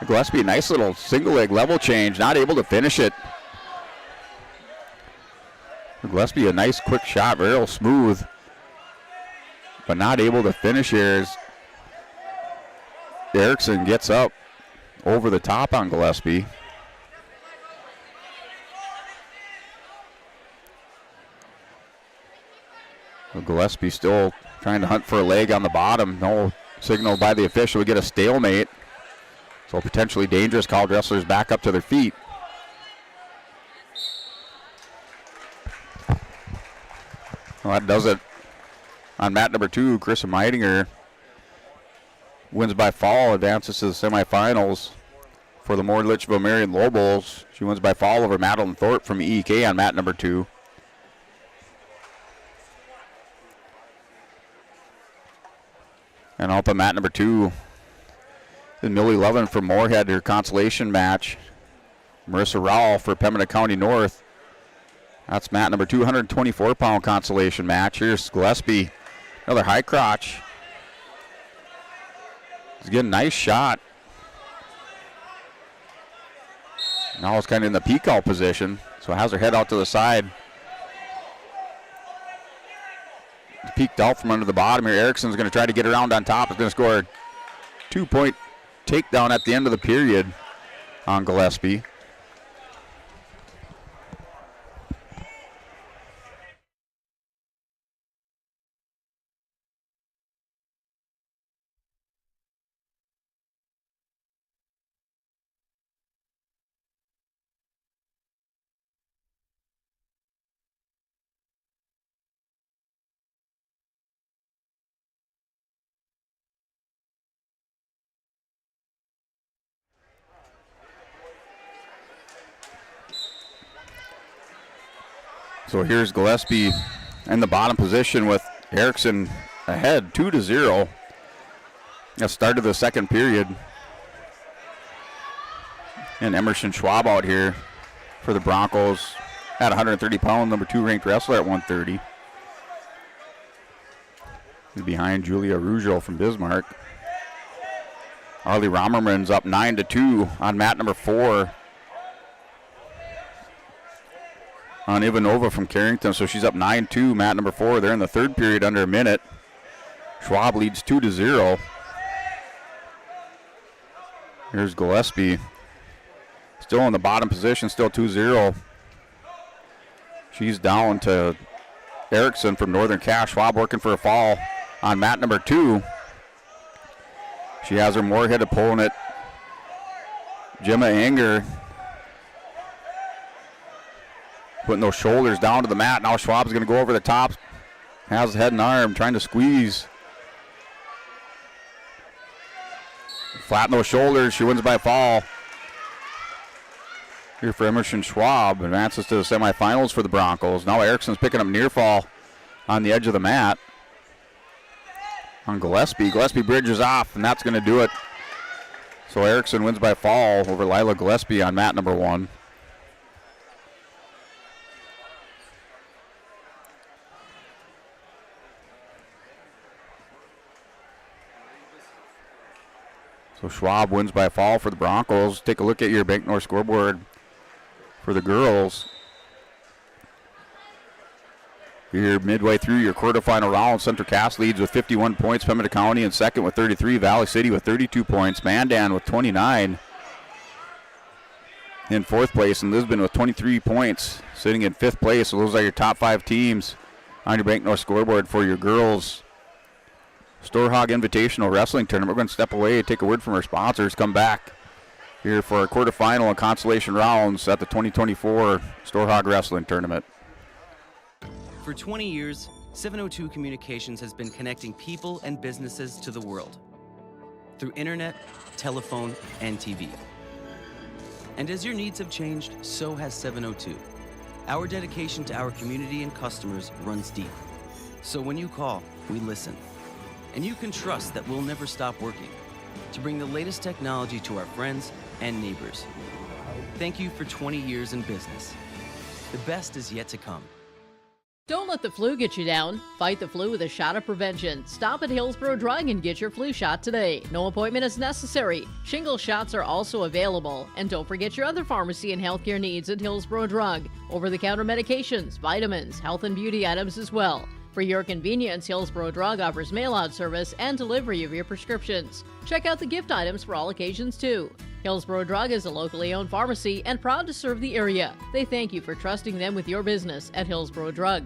Gillespie, a nice little single leg level change, not able to finish it. Gillespie, a nice quick shot, real smooth, but not able to finish here as Erickson gets up over the top on Gillespie. Gillespie still trying to hunt for a leg on the bottom. No signal by the official. We get a stalemate. So potentially dangerous. College wrestlers back up to their feet. Well, that does it on mat number 2. Chris Meidinger wins by fall, advances to the semifinals for the Mord Litchfield Marion Lobos. She wins by fall over Madeline Thorpe from EEK on mat number 2. And up on mat number 2 is Millie Levin from Moorhead, her consolation match. Marissa Rowell for Pembina County North. That's mat number 2, 124-pound consolation match. Here's Gillespie, another high crotch. He's getting a nice shot. Now it's kind of in the peek out position, so has her head out to the side. Peeked out from under the bottom here. Erickson's going to try to get around on top. Is going to score a 2-point takedown at the end of the period on Gillespie. So here's Gillespie in the bottom position with Erickson ahead 2-0. That started the second period. And Emerson Schwab out here for the Broncos at 130 pounds, number 2 ranked wrestler at 130. He's behind Julia Rougeau from Bismarck. Arlie Romerman's up 9-2 on mat number 4. On Ivanova from Carrington, so she's up 9-2, mat number 4. They're in the third period under a minute. Schwab leads 2-0. Here's Gillespie. Still in the bottom position, still 2-0. She's down to Erickson from Northern Cass. Schwab working for a fall on mat number 2. She has her Moorhead opponent, Gemma Anger, putting those shoulders down to the mat. Now Schwab's going to go over the top. Has head and arm, trying to squeeze. Flatten those shoulders. She wins by fall. Here for Emerson Schwab. Advances to the semifinals for the Broncos. Now Erickson's picking up near fall on the edge of the mat. On Gillespie. Gillespie bridges off, and that's going to do it. So Erickson wins by fall over Lila Gillespie on mat number 1. So Schwab wins by a fall for the Broncos. Take a look at your Bank North scoreboard for the girls. Here midway through your quarterfinal round, Central Cass leads with 51 points. Pembina County in second with 33. Valley City with 32 points. Mandan with 29 in fourth place. And Lisbon with 23 points sitting in fifth place. So those are your top 5 teams on your Bank North scoreboard for your girls Storhaug Invitational Wrestling Tournament. We're going to step away and take a word from our sponsors. Come back here for our quarterfinal and consolation rounds at the 2024 Storhaug Wrestling Tournament. For 20 years, 702 Communications has been connecting people and businesses to the world through internet, telephone, and TV. And as your needs have changed, so has 702. Our dedication to our community and customers runs deep. So when you call, we listen. And you can trust that we'll never stop working to bring the latest technology to our friends and neighbors. Thank you for 20 years in business. The best is yet to come. Don't let the flu get you down. Fight the flu with a shot of prevention. Stop at Hillsborough Drug and get your flu shot today. No appointment is necessary. Shingle shots are also available. And don't forget your other pharmacy and healthcare needs at Hillsborough Drug. Over-the-counter medications, vitamins, health and beauty items as well. For your convenience, Hillsborough Drug offers mail-out service and delivery of your prescriptions. Check out the gift items for all occasions, too. Hillsborough Drug is a locally owned pharmacy and proud to serve the area. They thank you for trusting them with your business at Hillsborough Drug.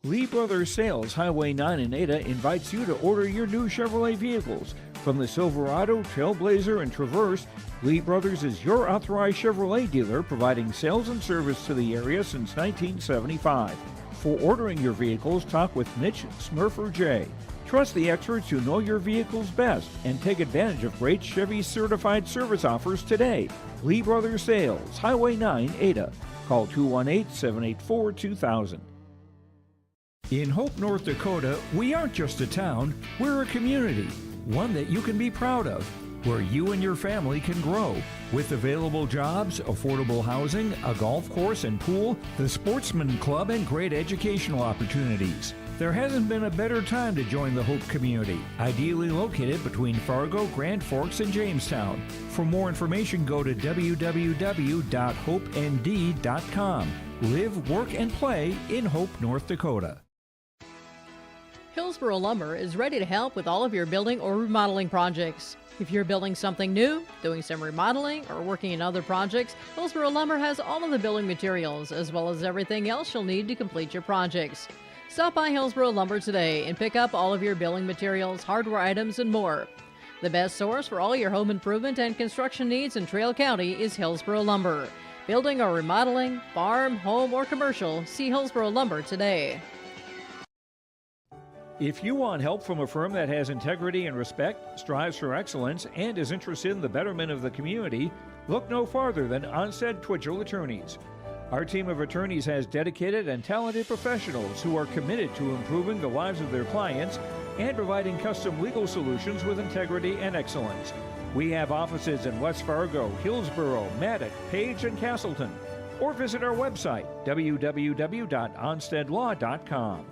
Lee Brothers Sales, Highway 9 in Ada, invites you to order your new Chevrolet vehicles. From the Silverado, Trailblazer, and Traverse, Lee Brothers is your authorized Chevrolet dealer, providing sales and service to the area since 1975. For ordering your vehicles, talk with Mitch Smurfer J. Trust the experts who know your vehicles best and take advantage of great Chevy certified service offers today. Lee Brothers Sales, Highway 9, Ada. Call 218-784-2000. In Hope, North Dakota, we aren't just a town, we're a community, one that you can be proud of, where you and your family can grow. With available jobs, affordable housing, a golf course and pool, the Sportsman Club, and great educational opportunities. There hasn't been a better time to join the Hope community, ideally located between Fargo, Grand Forks, and Jamestown. For more information, go to www.hopend.com. Live, work, and play in Hope, North Dakota. Hillsborough Lumber is ready to help with all of your building or remodeling projects. If you're building something new, doing some remodeling, or working in other projects, Hillsborough Lumber has all of the building materials as well as everything else you'll need to complete your projects. Stop by Hillsborough Lumber today and pick up all of your building materials, hardware items, and more. The best source for all your home improvement and construction needs in Trail County is Hillsborough Lumber. Building or remodeling, farm, home, or commercial, see Hillsborough Lumber today. If you want help from a firm that has integrity and respect, strives for excellence, and is interested in the betterment of the community, look no farther than Onstead Twitchell Attorneys. Our team of attorneys has dedicated and talented professionals who are committed to improving the lives of their clients and providing custom legal solutions with integrity and excellence. We have offices in West Fargo, Hillsborough, Maddox, Page, and Castleton. Or visit our website, www.onsteadlaw.com.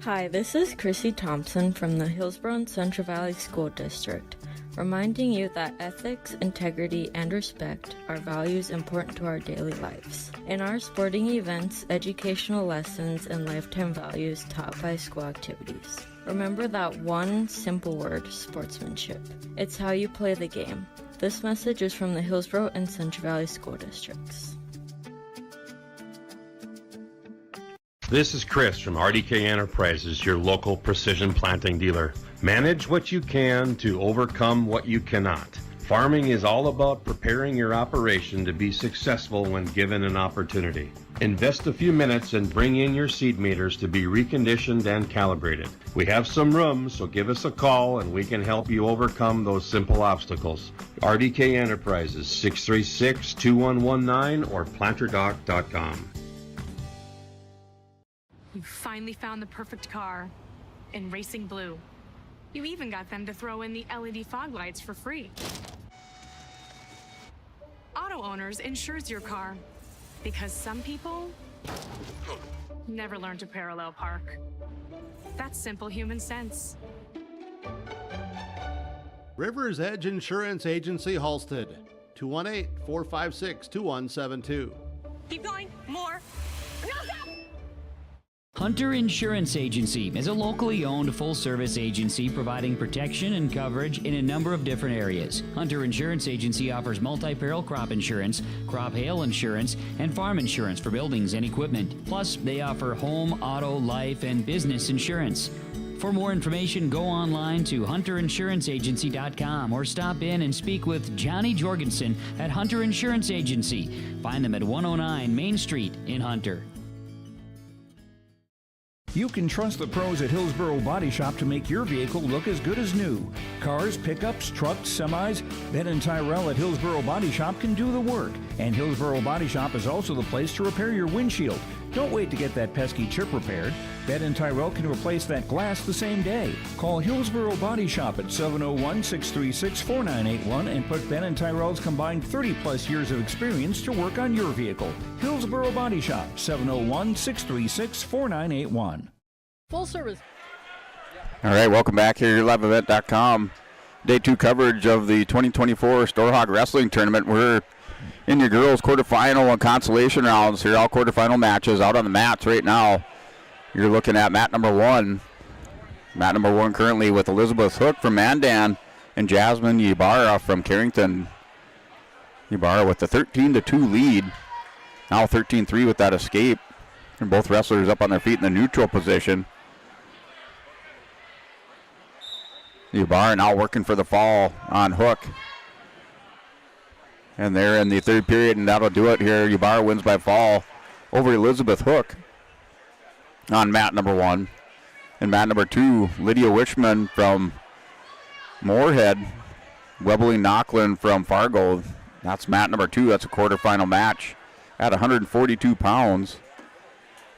Hi, this is Chrissy Thompson from the Hillsborough and Central Valley School District, reminding you that ethics, integrity, and respect are values important to our daily lives. In our sporting events, educational lessons, and lifetime values taught by school activities. Remember that one simple word, sportsmanship. It's how you play the game. This message is from the Hillsborough and Central Valley School Districts. This is Chris from RDK Enterprises, your local precision planting dealer. Manage what you can to overcome what you cannot. Farming is all about preparing your operation to be successful when given an opportunity. Invest a few minutes and bring in your seed meters to be reconditioned and calibrated. We have some room, so give us a call and we can help you overcome those simple obstacles. RDK Enterprises, 636-2119 or planterdoc.com. You finally found the perfect car in racing blue. You even got them to throw in the LED fog lights for free. Auto Owners insures your car because some people never learn to parallel park. That's simple human sense. River's Edge Insurance Agency, Halstead, 218-456-2172. Keep going. More. Hunter Insurance Agency is a locally owned full-service agency providing protection and coverage in a number of different areas. Hunter Insurance Agency offers multi-peril crop insurance, crop hail insurance, and farm insurance for buildings and equipment. Plus, they offer home, auto, life, and business insurance. For more information, go online to hunterinsuranceagency.com or stop in and speak with Johnny Jorgensen at Hunter Insurance Agency. Find them at 109 Main Street in Hunter. You can trust the pros at Hillsboro Body Shop to make your vehicle look as good as new. Cars, pickups, trucks, semis, Ben & Tyrell at Hillsboro Body Shop can do the work. And Hillsboro Body Shop is also the place to repair your windshield. Don't wait to get that pesky chip repaired. Ben & Tyrell can replace that glass the same day. Call Hillsboro Body Shop at 701-636-4981 and put Ben & Tyrell's combined 30-plus years of experience to work on your vehicle. Hillsboro Body Shop, 701-636-4981. Full service. All right, welcome back here at liveevent.com. Day 2 coverage of the 2024 Storhaug Wrestling Tournament. We're in your girls' quarterfinal and consolation rounds here, all quarterfinal matches out on the mats right now. You're looking at mat number 1. Mat number 1 currently with Elizabeth Hook from Mandan and Jasmine Ybarra from Carrington. Ybarra with the 13-2 lead. Now 13-3 with that escape. And both wrestlers up on their feet in the neutral position. Ybarra now working for the fall on Hook. And they're in the third period, and that'll do it here. Ybarra wins by fall over Elizabeth Hook on mat number 1. And mat number 2, Lydia Wishman from Moorhead, Webbling Knockland from Fargo. That's mat number 2. That's a quarterfinal match at 142 pounds.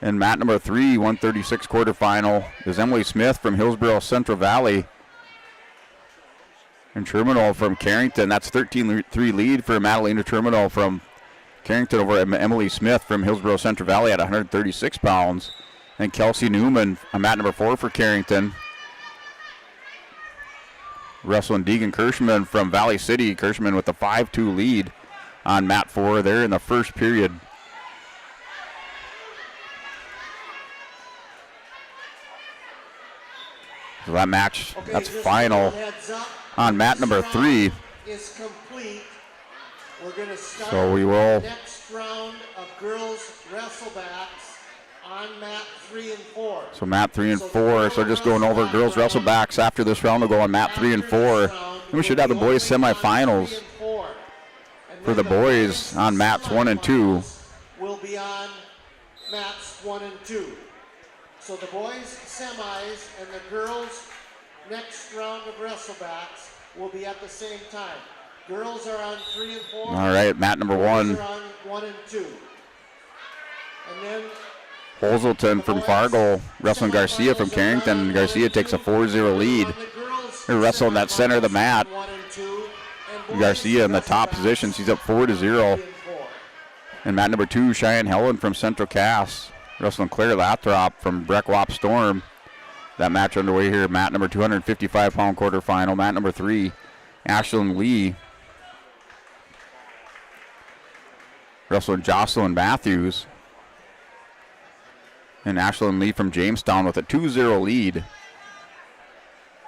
And mat number 3, 136 quarterfinal, is Emily Smith from Hillsboro Central Valley. And Terminal from Carrington. That's 13-3 lead for Madalena Terminal from Carrington over Emily Smith from Hillsboro Central Valley at 136 pounds. And Kelsey Newman, mat number 4 for Carrington. Wrestling Deegan Kirschman from Valley City. Kirschman with the 5-2 lead on mat 4 there in the first period. So that match, that's final on mat number 3. Is complete. We're going to start so we will the next round of girls wrestlebacks on mat 3 and 4. So mat 3 and 4. So just going over girls wrestlebacks after this round. We'll go on mat 3 and 4. And we should have the boys semifinals for the boys on mats 1 and 2. Will be on mats 1 and 2. So the boys semis and the girls next round of wrestlebacks will be at the same time. Girls are on 3 and 4. All right, mat number 1. Boys are on 1 and 2. And then Holzelton from Fargo wrestling Garcia from Carrington. Garcia takes a 4-0 lead. They're wrestling that center of the mat. Garcia in the top position. She's up 4-0. And mat number 2, Cheyenne Helen from Central Cass wrestling Claire Lathrop from Breckwop Storm. That match underway here. Mat number 255-pound quarterfinal. Mat number 3, Ashlyn Lee wrestling Jocelyn Matthews. And Ashlyn Lee from Jamestown with a 2-0 lead.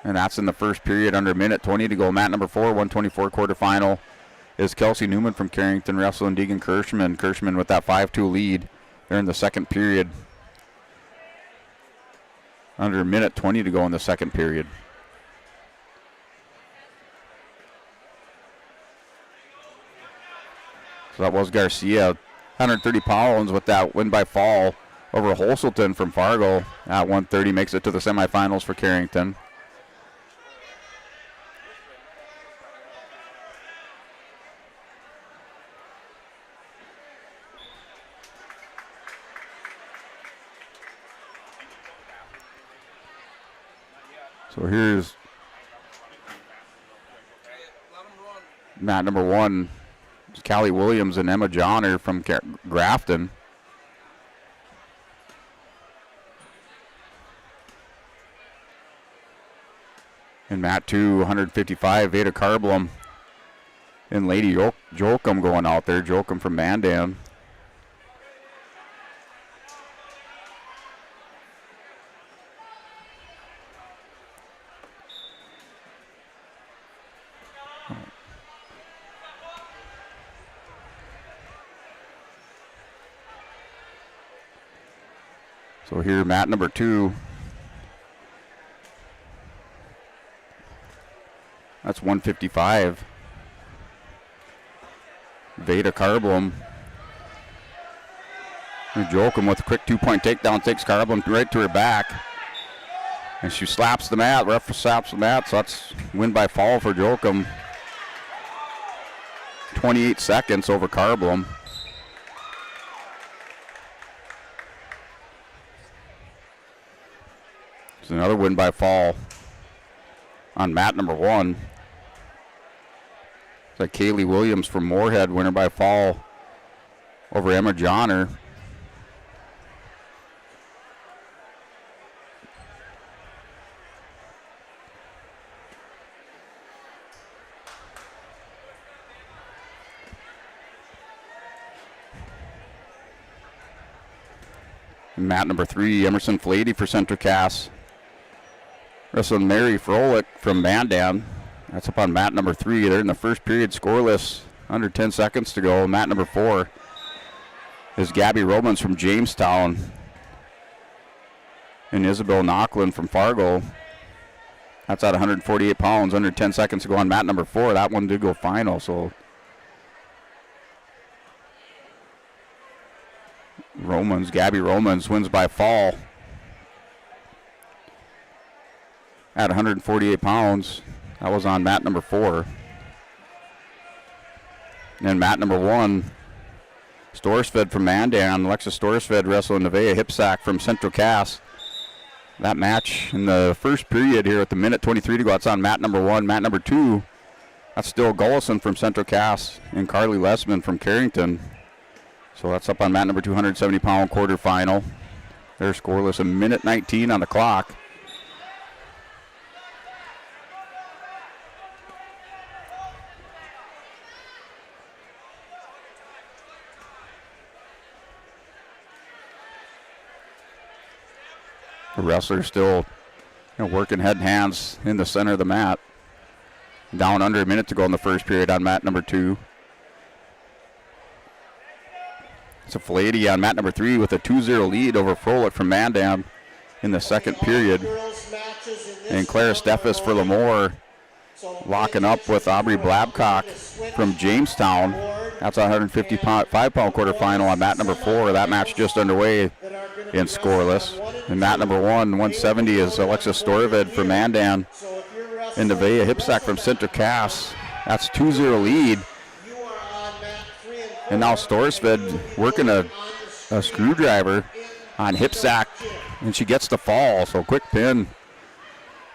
And that's in the first period under a minute 20 to go. Mat number 4, 124 quarterfinal is Kelsey Newman from Carrington wrestling Deegan Kirschman. Kirschman with that 5-2 lead. They're in the second period. Under a minute 20 to go in the second period. So that was Garcia, 130 pounds with that win by fall over Holselton from Fargo at 130. Makes it to the semifinals for Carrington. So here's mat number 1. Callie Williams and Emma Johnner from Grafton. In mat 2, 155, Veda Carblum and Lady Jolcom going out there. Jolcom from Mandan. So here, mat number 2. That's 155. Veda Carblum. Jolcom with a quick 2-point takedown takes Carblum right to her back. And she slaps the mat. Ref slaps the mat, so that's win by fall for Jolcom. 28 seconds over Carblum. It's another win by fall on mat number 1. It's like Kaylee Williams from Moorhead, winner by fall over Emma Johnner. Mat number 3, Emerson Flady for Central Cass. Wrestling Mary Froelich from Mandan. That's up on mat number 3. They're in the first period, scoreless, under 10 seconds to go. Mat number 4 is Gabby Romans from Jamestown and Isabel Knocklin from Fargo. That's at 148 pounds, under 10 seconds to go on mat number 4. That one did go final, so Gabby Romans wins by fall at 148 pounds. That was on mat number 4. And mat number 1, Storsved from Mandan. Alexis Storsved wrestling Nevaeh Hipsack from Central Cass. That match in the first period here at the minute 23 to go. That's on mat number 1. Mat number 2, that's still Gullison from Central Cass and Carly Lessman from Carrington. So that's up on mat number 270-pound quarterfinal. They're scoreless, a minute 19 on the clock. The wrestler still working head and hands in the center of the mat. Down under a minute to go in the first period on mat number 2. So Flady on mat number 3 with a 2-0 lead over Froelich from Mandan in the second period. And Clara Steffes for Lemoore locking up with Aubrey Blabcock from Jamestown. That's a 155-pound quarterfinal on mat number 4. That match just underway in scoreless. And mat number 1, 170, is Alexis Storsved from Mandan and Nevaeh Hipsack from Central Cass. That's 2-0 lead. And now Storsved working a screwdriver on Hipsack, and she gets the fall. So quick pin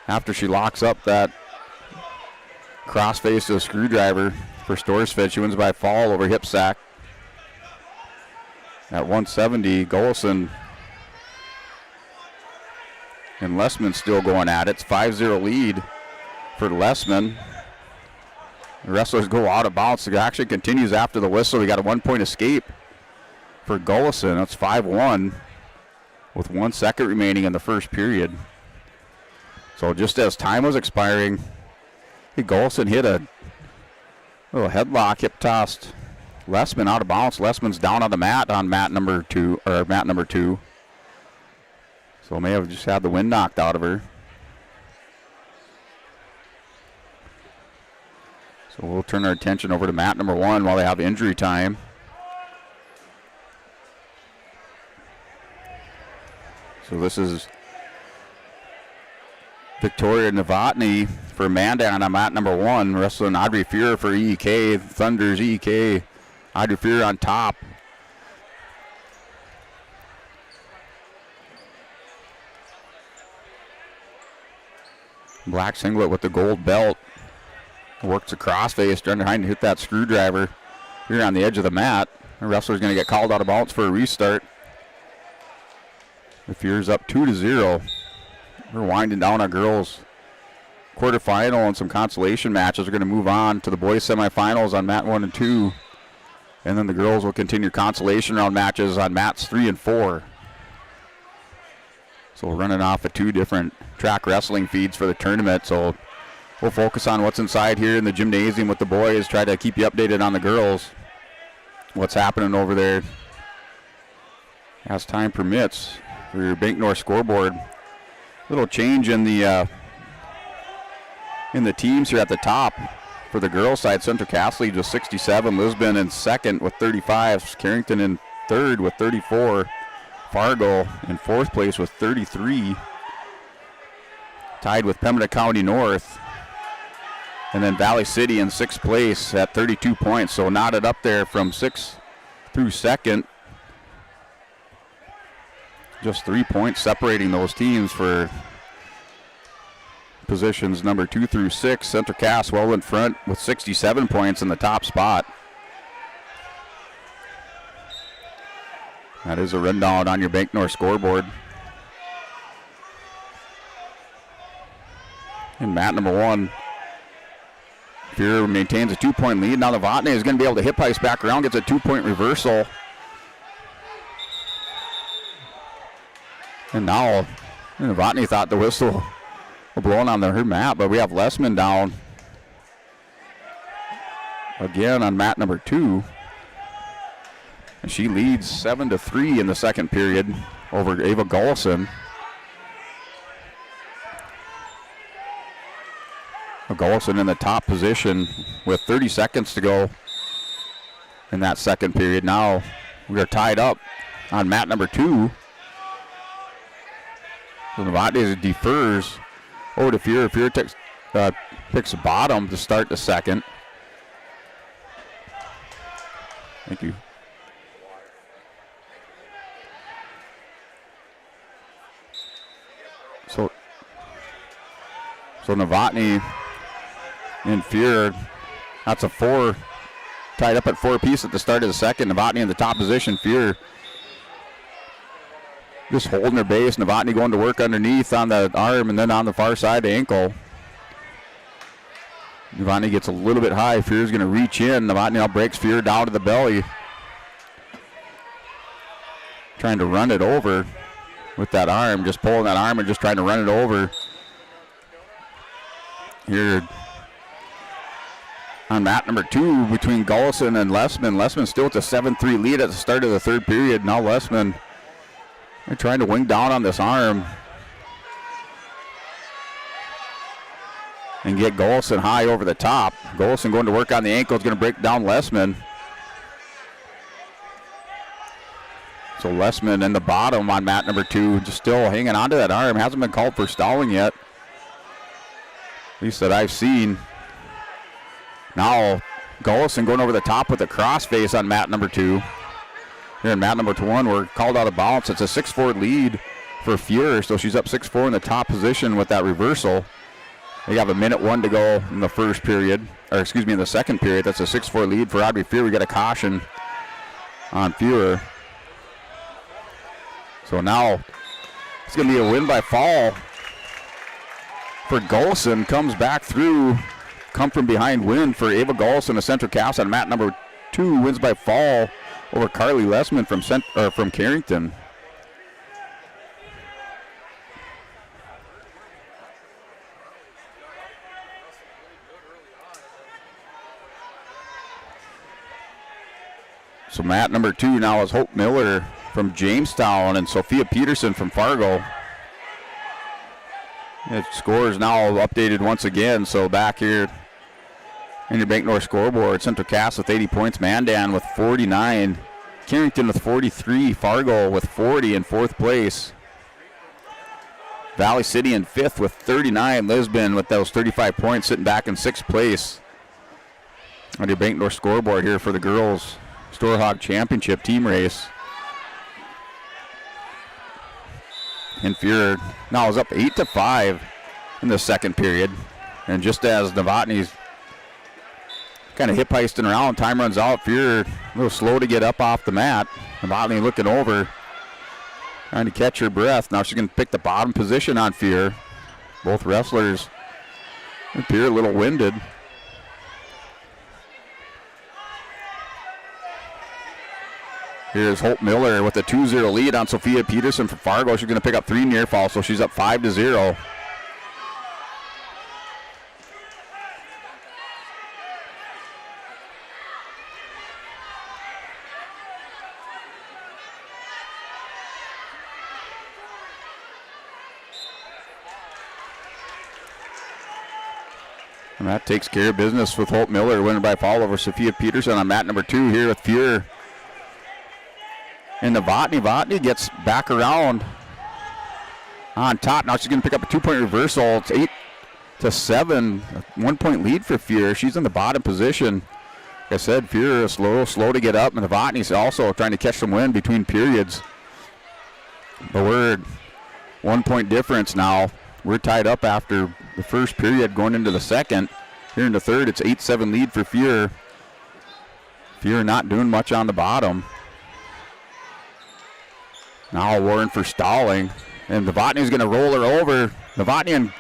after she locks up that crossface to a screwdriver for Storsved. She wins by fall over Hipsack. At 170, Gullison and Lessman still going at it. It's 5-0 lead for Lessman. The wrestlers go out of bounds. It actually continues after the whistle. We got a 1-point escape for Gullison. That's 5-1 with 1 second remaining in the first period. So just as time was expiring, Gullison hit a little headlock, hip tossed Lessman out of bounds. Lessman's down on the mat on mat number 2. So may have just had the wind knocked out of her. So we'll turn our attention over to mat number 1 while they have injury time. So this is Victoria Novotny for Mandan on mat number 1, wrestling Audrey Fear for EEK. Thunder's EEK. Audrey Fear on top. Black singlet with the gold belt. Works a crossface, trying to hit that screwdriver here on the edge of the mat. The wrestler's going to get called out of bounds for a restart. The Fear's up 2-0. We're winding down our girls quarterfinal and some consolation matches are going to move on to the boys semifinals on mat 1 and 2. And then the girls will continue consolation round matches on mats 3 and 4. So we're running off of 2 different track wrestling feeds for the tournament. So we'll focus on what's inside here in the gymnasium with the boys, try to keep you updated on the girls, what's happening over there as time permits for your Bank North scoreboard. Little change in the teams here at the top. For the girls side, Central Cass leads with 67, Lisbon in second with 35, Carrington in third with 34, Fargo in fourth place with 33, tied with Pembina County North, and then Valley City in sixth place at 32 points, so knotted up there from sixth through second. Just 3 points separating those teams for positions number 2 through 6. Central Cass well in front with 67 points in the top spot. That is a rundown on your Bank North scoreboard. In mat number 1, Fear maintains a 2-point lead. Now Novotny is going to be able to hip ice back around, gets a 2-point reversal. And now Novotny thought the whistle blowing on her mat, but we have Lessman down again on mat number 2. And she leads 7-3 in the second period over Ava Gullison. Gullison in the top position with 30 seconds to go in that second period. Now we are tied up on mat number 2. So Novotny defers over to Fear. Fear picks the bottom to start the second. Thank you. So Novotny and Fear, that's a 4, tied up at 4 apiece at the start of the second. Novotny in the top position. Fear just holding her base. Novotny going to work underneath on the arm and then on the far side, the ankle. Novotny gets a little bit high. Fear's going to reach in. Novotny now breaks Fear down to the belly. Trying to run it over with that arm. Just pulling that arm and just trying to run it over. Here on mat number 2 between Gullison and Lessman. Lessman still with a 7-3 lead at the start of the third period. Now Lessman, they're trying to wing down on this arm and get Gullison high over the top. Gullison going to work on the ankle. Is going to break down Lessman. So Lessman in the bottom on mat number 2, just still hanging on to that arm. Hasn't been called for stalling yet, at least that I've seen. Now Gullison going over the top with a crossface on mat number 2. Here in mat number 1, we're called out of bounds. It's a 6-4 lead for Fear, so she's up 6-4 in the top position with that reversal. They have a minute 1 to go in the first period, or excuse me, in the second period. That's a 6-4 lead for Audrey Fear. We got a caution on Fear. So now it's going to be a win by fall for Gullison. Comes back through, come from behind win for Ava Gullison of Central Cass on mat number 2. Wins by fall over Carly Lessman from Carrington. So mat number 2 now is Hope Miller from Jamestown and Sophia Peterson from Fargo. The score is now updated once again, so back here in your Bank North scoreboard, Central Cass with 80 points, Mandan with 49, Carrington with 43, Fargo with 40 in fourth place. Valley City in fifth with 39, Lisbon with those 35 points sitting back in sixth place. On your Bank North scoreboard here for the girls Storhaug Championship team race. And Fear now is up 8-5 in the second period. And just as Novotny's kind of hip heisting around, time runs out. Fear a little slow to get up off the mat. Novotny looking over, trying to catch her breath. Now she's going to pick the bottom position on Fear. Both wrestlers Appear a little winded. Here's Holt Miller with a 2-0 lead on Sophia Peterson from Fargo. She's going to pick up 3 near falls, so she's up 5-0. And that takes care of business with Holt Miller winning by fall over Sophia Peterson on mat number 2 here with Fuhrer. And Novotny. Novotny gets back around on top. Now she's going to pick up a 2-point reversal. It's 8-7. A 1-point lead for Fuhrer. She's in the bottom position. Like I said, Fuhrer is slow to get up. And Novotny's also trying to catch some wind between periods. But we're 1-point difference now. We're tied up after the first period going into the second. Here in the third, it's 8-7 lead for Fuhrer. Fuhrer not doing much on the bottom. Now Warren for stalling. And Novotny's going to roll her over. Novotny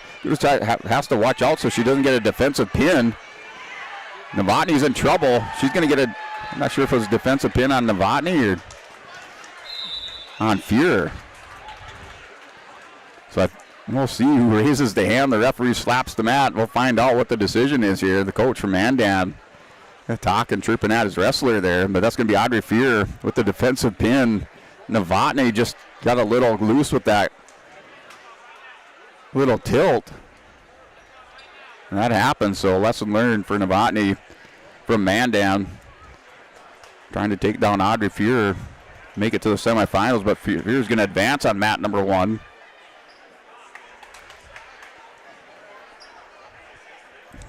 has to watch out so she doesn't get a defensive pin. Novotny's in trouble. She's going to get a, I'm not sure if it was a defensive pin on Novotny or on Fuhrer. So we'll see who raises the hand. The referee slaps the mat. We'll find out what the decision is here. The coach from Mandan talking, chirping at his wrestler there. But that's going to be Audrey Fuhrer with the defensive pin. Novotny just got a little loose with that little tilt. And that happens, so lesson learned for Novotny from Mandan. Trying to take down Audrey Fuhrer, make it to the semifinals, but Fuhrer's going to advance on mat number 1.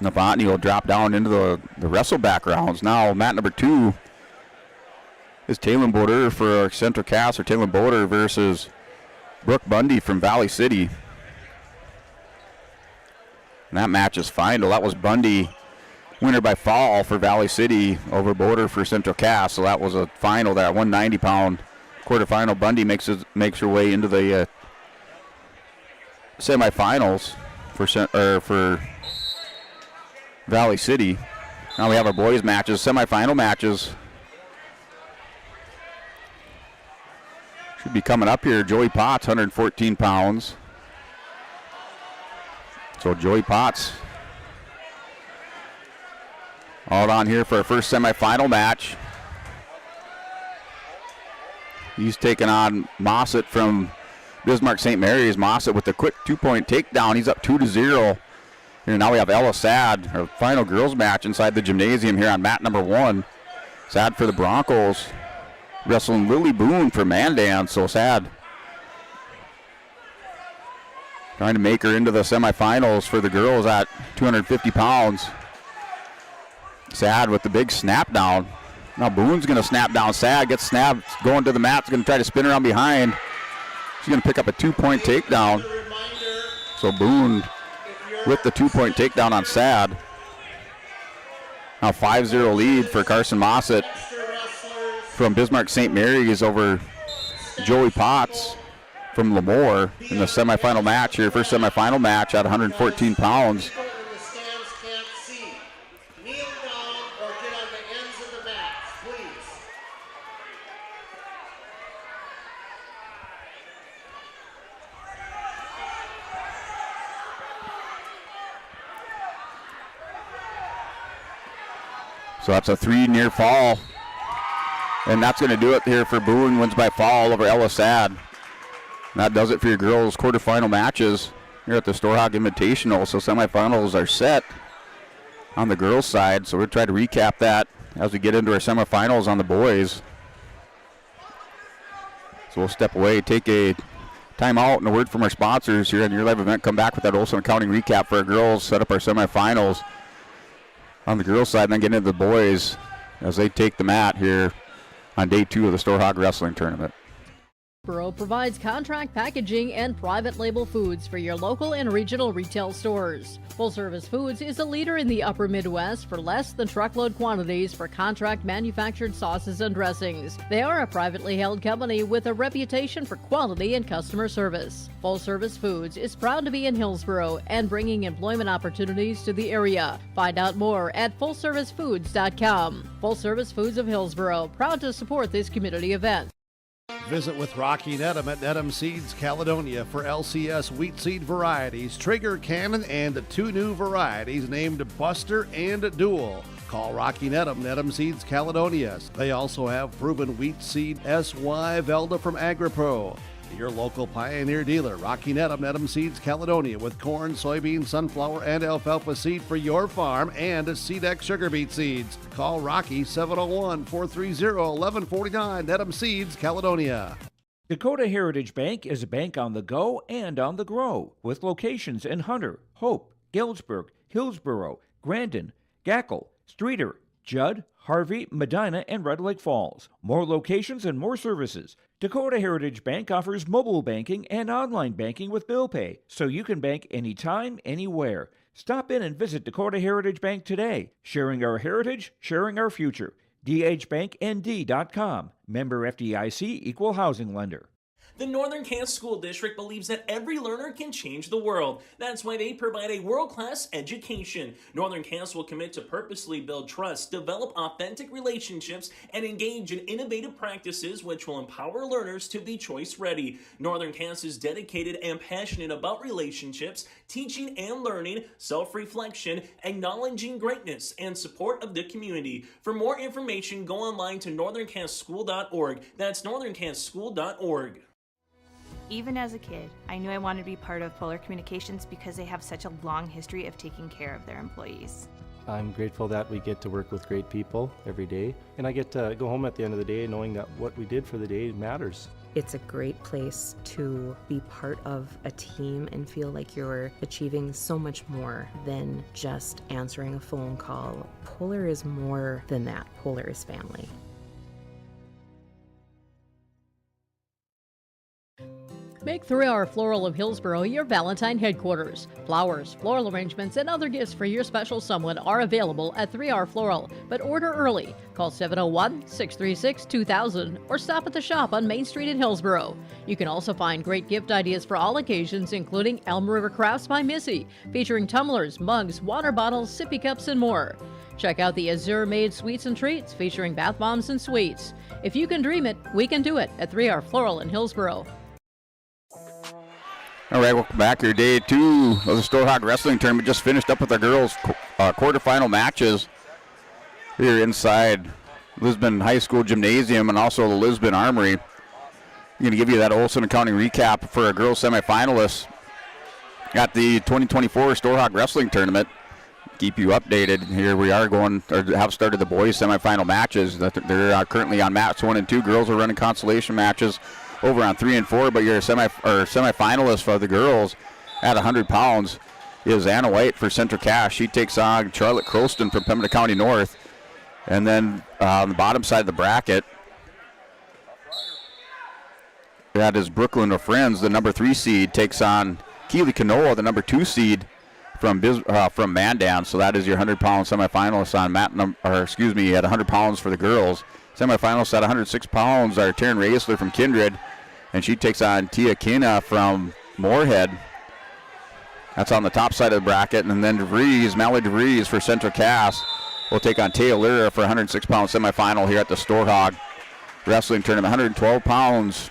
Novotny will drop down into the wrestle back rounds. Now mat number 2 is Taylor Boder for Central Cass, or Taylor Boder versus Brooke Bundy from Valley City. And that match is final. That was Bundy, winner by fall for Valley City over Boder for Central Cass. So that was a final there, 190-pound quarterfinal. Bundy makes her way into the semifinals for Valley City. Now we have our boys matches, semifinal matches. Should be coming up here. Joey Potts, 114 pounds. So Joey Potts all on here for our first semifinal match. He's taking on Mossett from Bismarck St. Mary's. Mossett with a quick 2-point takedown. He's up 2-0. Here now we have Ella Sad, our final girls match inside the gymnasium here on mat number 1. Sad for the Broncos. Wrestling Lily Boone for Mandan, so Sad trying to make her into the semifinals for the girls at 250 pounds. Sad with the big snap down. Now Boone's going to snap down. Sad gets snapped, going to the mat, going to try to spin around behind. She's going to pick up a 2-point takedown. So Boone with the 2-point takedown on Sad. Now 5-0 lead for Carson Mossett from Bismarck St. Mary's over Joey Potts from Lemoore in the semifinal match here. First semifinal match at 114 pounds. So that's a 3 near fall. And that's going to do it here for Boone. Wins by fall over Ella Sad. And that does it for your girls' quarterfinal matches here at the Storhaug Invitational. So semifinals are set on the girls' side. So we'll try to recap that as we get into our semifinals on the boys. So we'll step away, take a timeout and a word from our sponsors here on your live event. Come back with that Olson Accounting recap for our girls. Set up our semifinals on the girls' side and then get into the boys as they take the mat here on day 2 of the Storhaug Wrestling Tournament. Hillsborough provides contract packaging and private label foods for your local and regional retail stores. Full Service Foods is a leader in the upper Midwest for less than truckload quantities for contract manufactured sauces and dressings. They are a privately held company with a reputation for quality and customer service. Full Service Foods is proud to be in Hillsborough and bringing employment opportunities to the area. Find out more at fullservicefoods.com. Full Service Foods of Hillsborough, proud to support this community event. Visit with Rocky Nedham at Nedham Seeds Caledonia for LCS wheat seed varieties, Trigger Cannon, and 2 new varieties named Buster and Dual. Call Rocky Nedham, Nedham Seeds Caledonia. They also have proven wheat seed SY Velda from AgriPro. Your local Pioneer dealer, Rocky Nedham, Nedham Seeds Caledonia, with corn, soybean, sunflower, and alfalfa seed for your farm and Seedex sugar beet seeds. Call Rocky 701-430-1149, Nedham Seeds Caledonia. Dakota Heritage Bank is a bank on the go and on the grow, with locations in Hunter, Hope, Galesburg, Hillsborough, Grandin, Gackle, Streeter, Judd, Harvey, Medina, and Red Lake Falls. More locations and more services. Dakota Heritage Bank offers mobile banking and online banking with bill pay, so you can bank anytime, anywhere. Stop in and visit Dakota Heritage Bank today. Sharing our heritage, sharing our future. dhbanknd.com. Member FDIC, Equal Housing Lender. The Northern Kansas School District believes that every learner can change the world. That's why they provide a world-class education. Northern Kansas will commit to purposely build trust, develop authentic relationships, and engage in innovative practices which will empower learners to be choice-ready. Northern Kansas is dedicated and passionate about relationships, teaching and learning, self-reflection, acknowledging greatness, and support of the community. For more information, go online to northernkansasschool.org. That's northernkansasschool.org. Even as a kid, I knew I wanted to be part of Polar Communications because they have such a long history of taking care of their employees. I'm grateful that we get to work with great people every day, and I get to go home at the end of the day knowing that what we did for the day matters. It's a great place to be part of a team and feel like you're achieving so much more than just answering a phone call. Polar is more than that. Polar is family. Make 3R Floral of Hillsborough your Valentine headquarters. Flowers, floral arrangements, and other gifts for your special someone are available at 3R Floral, but order early. Call 701-636-2000 or stop at the shop on Main Street in Hillsborough. You can also find great gift ideas for all occasions, including Elm River Crafts by Missy, featuring tumblers, mugs, water bottles, sippy cups, and more. Check out the Azure Made Sweets and Treats, featuring bath bombs and sweets. If you can dream it, we can do it at 3R Floral in Hillsborough. All right, welcome back here. Day 2 of the Storhaug Wrestling Tournament. Just finished up with our girls' quarterfinal matches here inside Lisbon High School Gymnasium and also the Lisbon Armory. I'm going to give you that Olson Accounting recap for our girls' semifinalists at the 2024 Storhaug Wrestling Tournament. Keep you updated. Here we are have started the boys' semifinal matches. They're currently on mats 1 and 2. Girls are running consolation matches over on 3 and 4, but your semifinalist for the girls at 100 pounds is Anna White for Central Cass. She takes on Charlotte Croston from Pembina County North. And then on the bottom side of the bracket, that is Brooklyn of Friends, the number 3 seed, takes on Keely Canoa, the number 2 seed from Mandan. So that is your 100-pound semifinalist on at 100 pounds for the girls. Semifinalists at 106 pounds are Taryn Raisler from Kindred, and she takes on Tia Kina from Moorhead. That's on the top side of the bracket. And then Mallory DeVries for Central Cass will take on Taya Lira for 106-pound semifinal here at the Storhaug Wrestling Tournament. 112 pounds.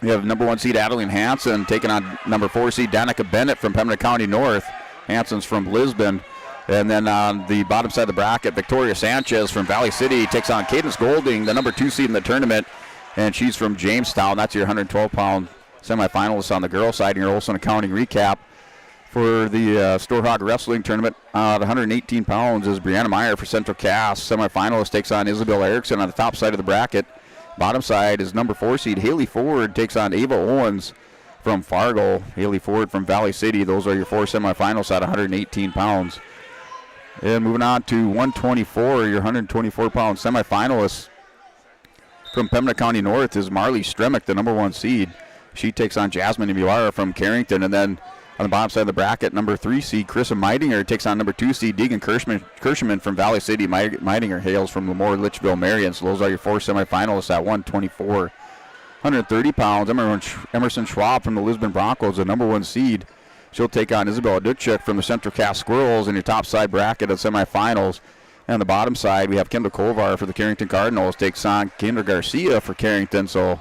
We have number 1 seed Adeline Hansen taking on number 4 seed Danica Bennett from Pembina County North. Hansen's from Lisbon. And then on the bottom side of the bracket, Victoria Sanchez from Valley City takes on Cadence Golding, the number 2 seed in the tournament, and she's from Jamestown. That's your 112-pound semifinalist on the girls' side. And your Olson Accounting recap for the Storhaug Wrestling Tournament. At 118 pounds is Brianna Meyer for Central Cass. Semifinalist takes on Isabel Erickson on the top side of the bracket. Bottom side is number 4 seed Haley Ford takes on Ava Owens from Fargo. Haley Ford from Valley City. Those are your 4 semifinals at 118 pounds. And moving on to 124, your 124-pound semifinalists from Pembina County North is Marley Stremick, the number 1 seed. She takes on Jasmine Ibuara from Carrington. And then on the bottom side of the bracket, number 3 seed Carissa Meidinger takes on number 2 seed Deegan Kirschman from Valley City. Meidinger hails from Lemoore, Litchfield, Marion. So those are your 4 semifinalists at 124. 130 pounds, Emerson Schwab from the Lisbon Broncos, the number 1 seed. She'll take on Isabella Dutchuk from the Central Cass Squirrels in your top side bracket of semifinals. And on the bottom side, we have Kendall Kovar for the Carrington Cardinals takes on Kendra Garcia for Carrington. So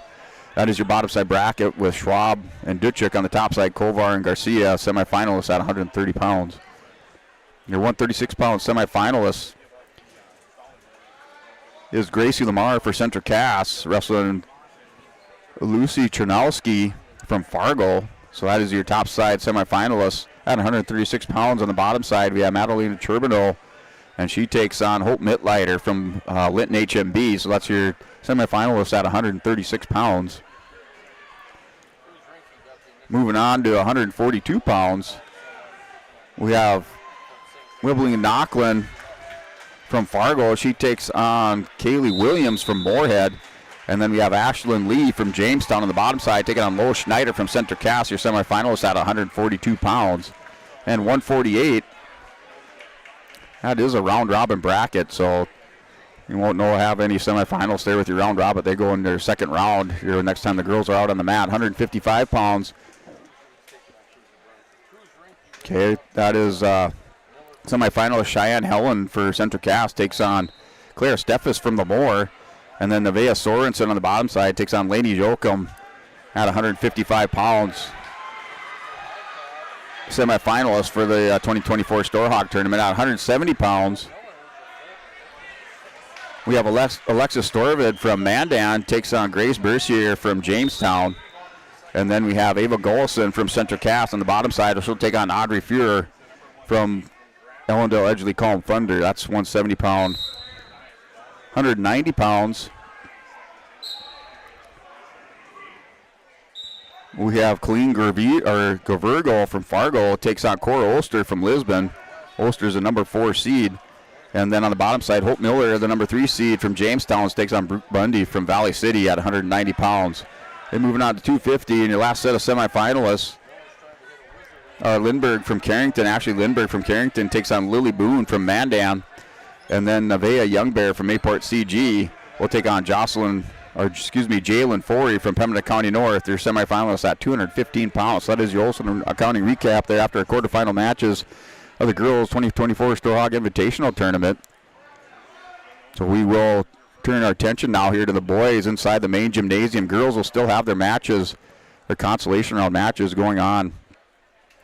that is your bottom side bracket with Schwab and Dutchuk on the top side, Kovar and Garcia, semifinalists at 130 pounds. Your 136-pound semifinalist is Gracie Lamar for Central Cass, wrestling Lucy Chernowski from Fargo. So that is your top side semifinalist at 136 pounds. On the bottom side, we have Madalena Turbino, and she takes on Hope Mitleiter from Linton HMB. So that's your semifinalist at 136 pounds. Moving on to 142 pounds, we have Wibbling Nochlin from Fargo. She takes on Kaylee Williams from Moorhead. And then we have Ashlyn Lee from Jamestown on the bottom side taking on Lois Schneider from Central Cass, your semifinalist at 142 pounds. And 148, that is a round-robin bracket, so you won't have any semifinals there with your round-robin. They go in their second round here next time the girls are out on the mat. 155 pounds. Okay, that is semifinalist Cheyenne Helen for Central Cass takes on Claire Steffes from Lemoore. And then Nevaeh Sorensen on the bottom side takes on Lainey Jokum at 155 pounds. Semifinalist for the 2024 Storhaug tournament at 170 pounds. We have Alexis Storvid from Mandan takes on Grace Bercier from Jamestown. And then we have Ava Golson from Central Cass on the bottom side. She'll take on Audrey Fuhrer from Ellendale Edgeley Calm Thunder. That's 170 pound. 190 pounds. We have Colleen Gavergo from Fargo takes on Cora Oster from Lisbon. Oster's the number 4 seed. And then on the bottom side, Hope Miller, the number 3 seed from Jamestown, takes on Brooke Bundy from Valley City at 190 pounds. Then moving on to 250, and your last set of semifinalists are Ashley Lindbergh from Carrington takes on Lily Boone from Mandan. And then Nevaeh Youngbear from Mayport CG will take on Jalen Forey from Pembina County North. Their semifinalists at 215 pounds. So that is your Olsen Accounting recap there after the quarterfinal matches of the girls' 2024 Storhaug Invitational Tournament. So we will turn our attention now here to the boys inside the main gymnasium. Girls will still have their matches, their consolation round matches going on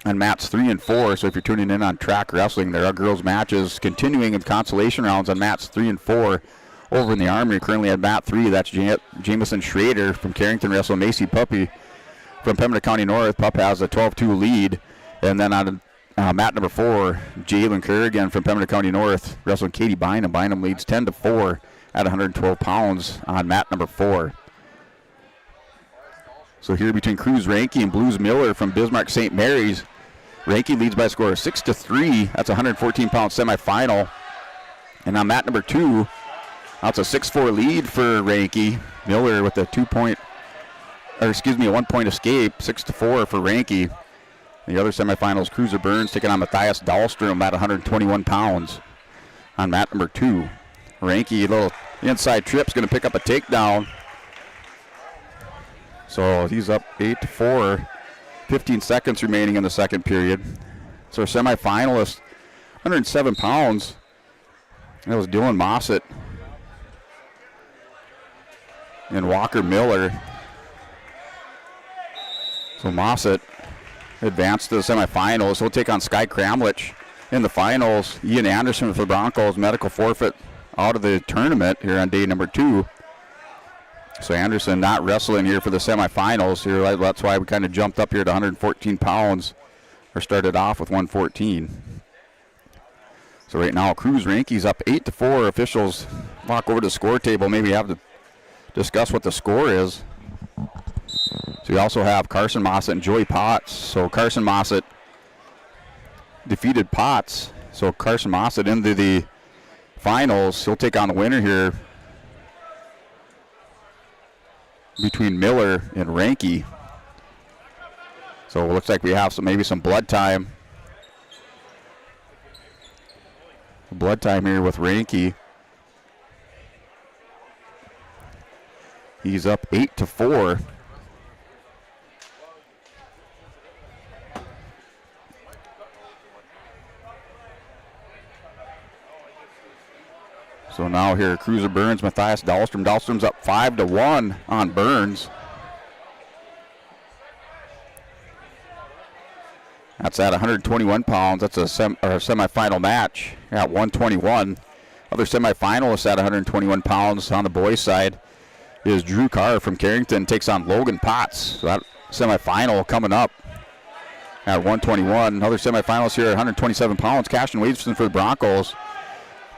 mats 3 and 4. So if you're tuning in on Track Wrestling, there are girls matches continuing in consolation rounds on mats 3 and 4 over in the Armory. Currently at mat 3, that's Jamison Schrader from Carrington wrestling Macy Puppy from Pembina County North. Pup has a 12-2 lead. And then on mat number 4, Jalen Kerrigan from Pembina County North wrestling Katie Bynum. Bynum leads 10-4 at 112 pounds on mat number 4. So here between Cruz Ranke and Blues Miller from Bismarck St. Mary's, Ranke leads by a score of 6-3. That's a 114-pound semifinal. And on mat number 2, that's a 6-4 lead for Ranke. Miller with a 1-point escape, 6-4 for Ranke. The other semifinals, Cruiser Burns taking on Matthias Dahlstrom at 121 pounds on mat number 2. Ranke, a little inside trip's going to pick up a takedown. So he's up 8-4. 15 seconds remaining in the second period. So our semifinalist, 107 pounds. That was Dylan Mossett and Walker Miller. So Mossett advanced to the semifinals. He'll take on Sky Kramlich in the finals. Ian Anderson for the Broncos, medical forfeit out of the tournament here on day number 2. So Anderson not wrestling here for the semifinals here. That's why we kind of jumped up here to 114 pounds, or started off with 114. So right now, Cruz Ranke's up 8-4. Officials walk over to the score table. Maybe have to discuss what the score is. So we also have Carson Mossett and Joey Potts. So Carson Mossett defeated Potts. So Carson Mossett into the finals. He'll take on the winner here between Miller and Ranke. So it looks like we have maybe some blood time. Blood time here with Ranke. He's up 8-4. So now here, Cruiser Burns, Matthias Dahlstrom. Dahlstrom's up 5-1 on Burns. That's at 121 pounds. That's a semifinal match at 121. Other semifinalists at 121 pounds on the boys' side is Drew Carr from Carrington, takes on Logan Potts. So that semifinal coming up at 121. Other semifinalists here at 127 pounds. Cashin Wadeson for the Broncos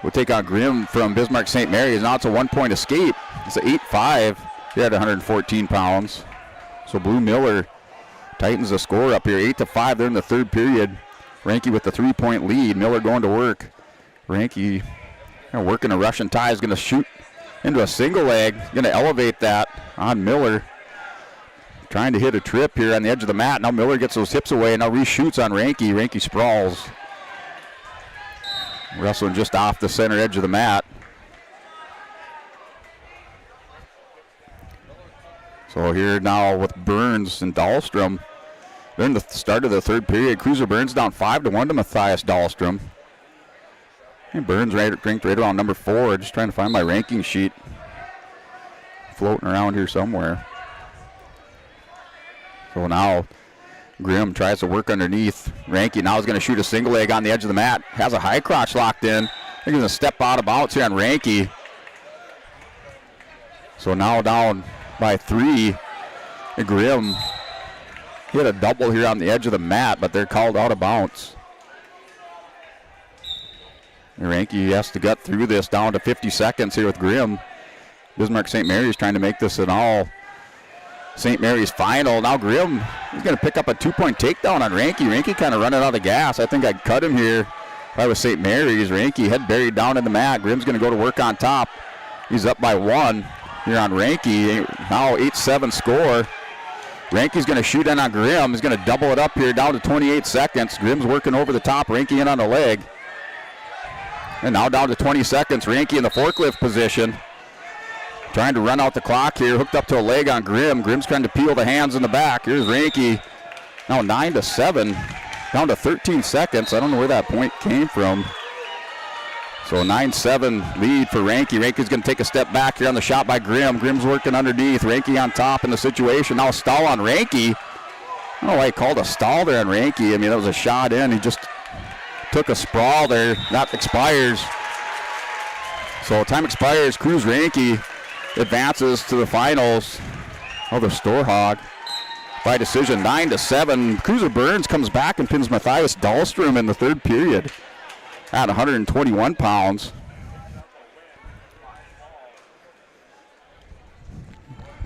will take on Grimm from Bismarck St. Mary's. Now it's a 1-point escape. It's an 8-5 here at 114 pounds. So Blue Miller tightens the score up here, 8-5. They're in the third period. Ranke with the 3-point lead. Miller going to work. Ranke working a Russian tie, is going to shoot into a single leg. Going to elevate that on Miller. Trying to hit a trip here on the edge of the mat. Now Miller gets those hips away and now reshoots on Ranke. Ranke sprawls. Wrestling just off the center edge of the mat. So here now with Burns and Dahlstrom. They're in the start of the third period. Cruiser Burns down 5-1 to Matthias Dahlstrom. And Burns ranked right around number 4. Just trying to find my ranking sheet. Floating around here somewhere. So now Grimm tries to work underneath. Ranke now is going to shoot a single leg on the edge of the mat. Has a high crotch locked in. He's going to step out of bounds here on Ranke. So now down by 3. Grimm hit a double here on the edge of the mat, but they're called out of bounds. Ranke has to gut through this down to 50 seconds here with Grimm. Bismarck St. Mary's trying to make this an all St. Mary's final. Now Grimm is going to pick up a 2-point takedown on Ranke. Ranke kind of running out of gas. I think I'd cut him here if I was St. Mary's. Ranke head buried down in the mat. Grimm's going to go to work on top. He's up by 1 here on Ranke. Now 8-7 score. Ranke's going to shoot in on Grimm. He's going to double it up here down to 28 seconds. Grimm's working over the top. Ranke in on the leg. And now down to 20 seconds. Ranke in the forklift position. Trying to run out the clock here. Hooked up to a leg on Grimm. Grimm's trying to peel the hands in the back. Here's Ranke. Now 9-7. Down to 13 seconds. I don't know where that point came from. So a 9-7 lead for Ranke. Ranke's going to take a step back here on the shot by Grimm. Grimm's working underneath. Ranke on top in the situation. Now a stall on Ranke. I don't know why he called a stall there on Ranke. I mean, that was a shot in. He just took a sprawl there. That expires. So time expires. Cruz Ranke advances to the finals of the Storhaug by decision 9-7. Cruiser Burns comes back and pins Matthias Dahlstrom in the third period at 121 pounds.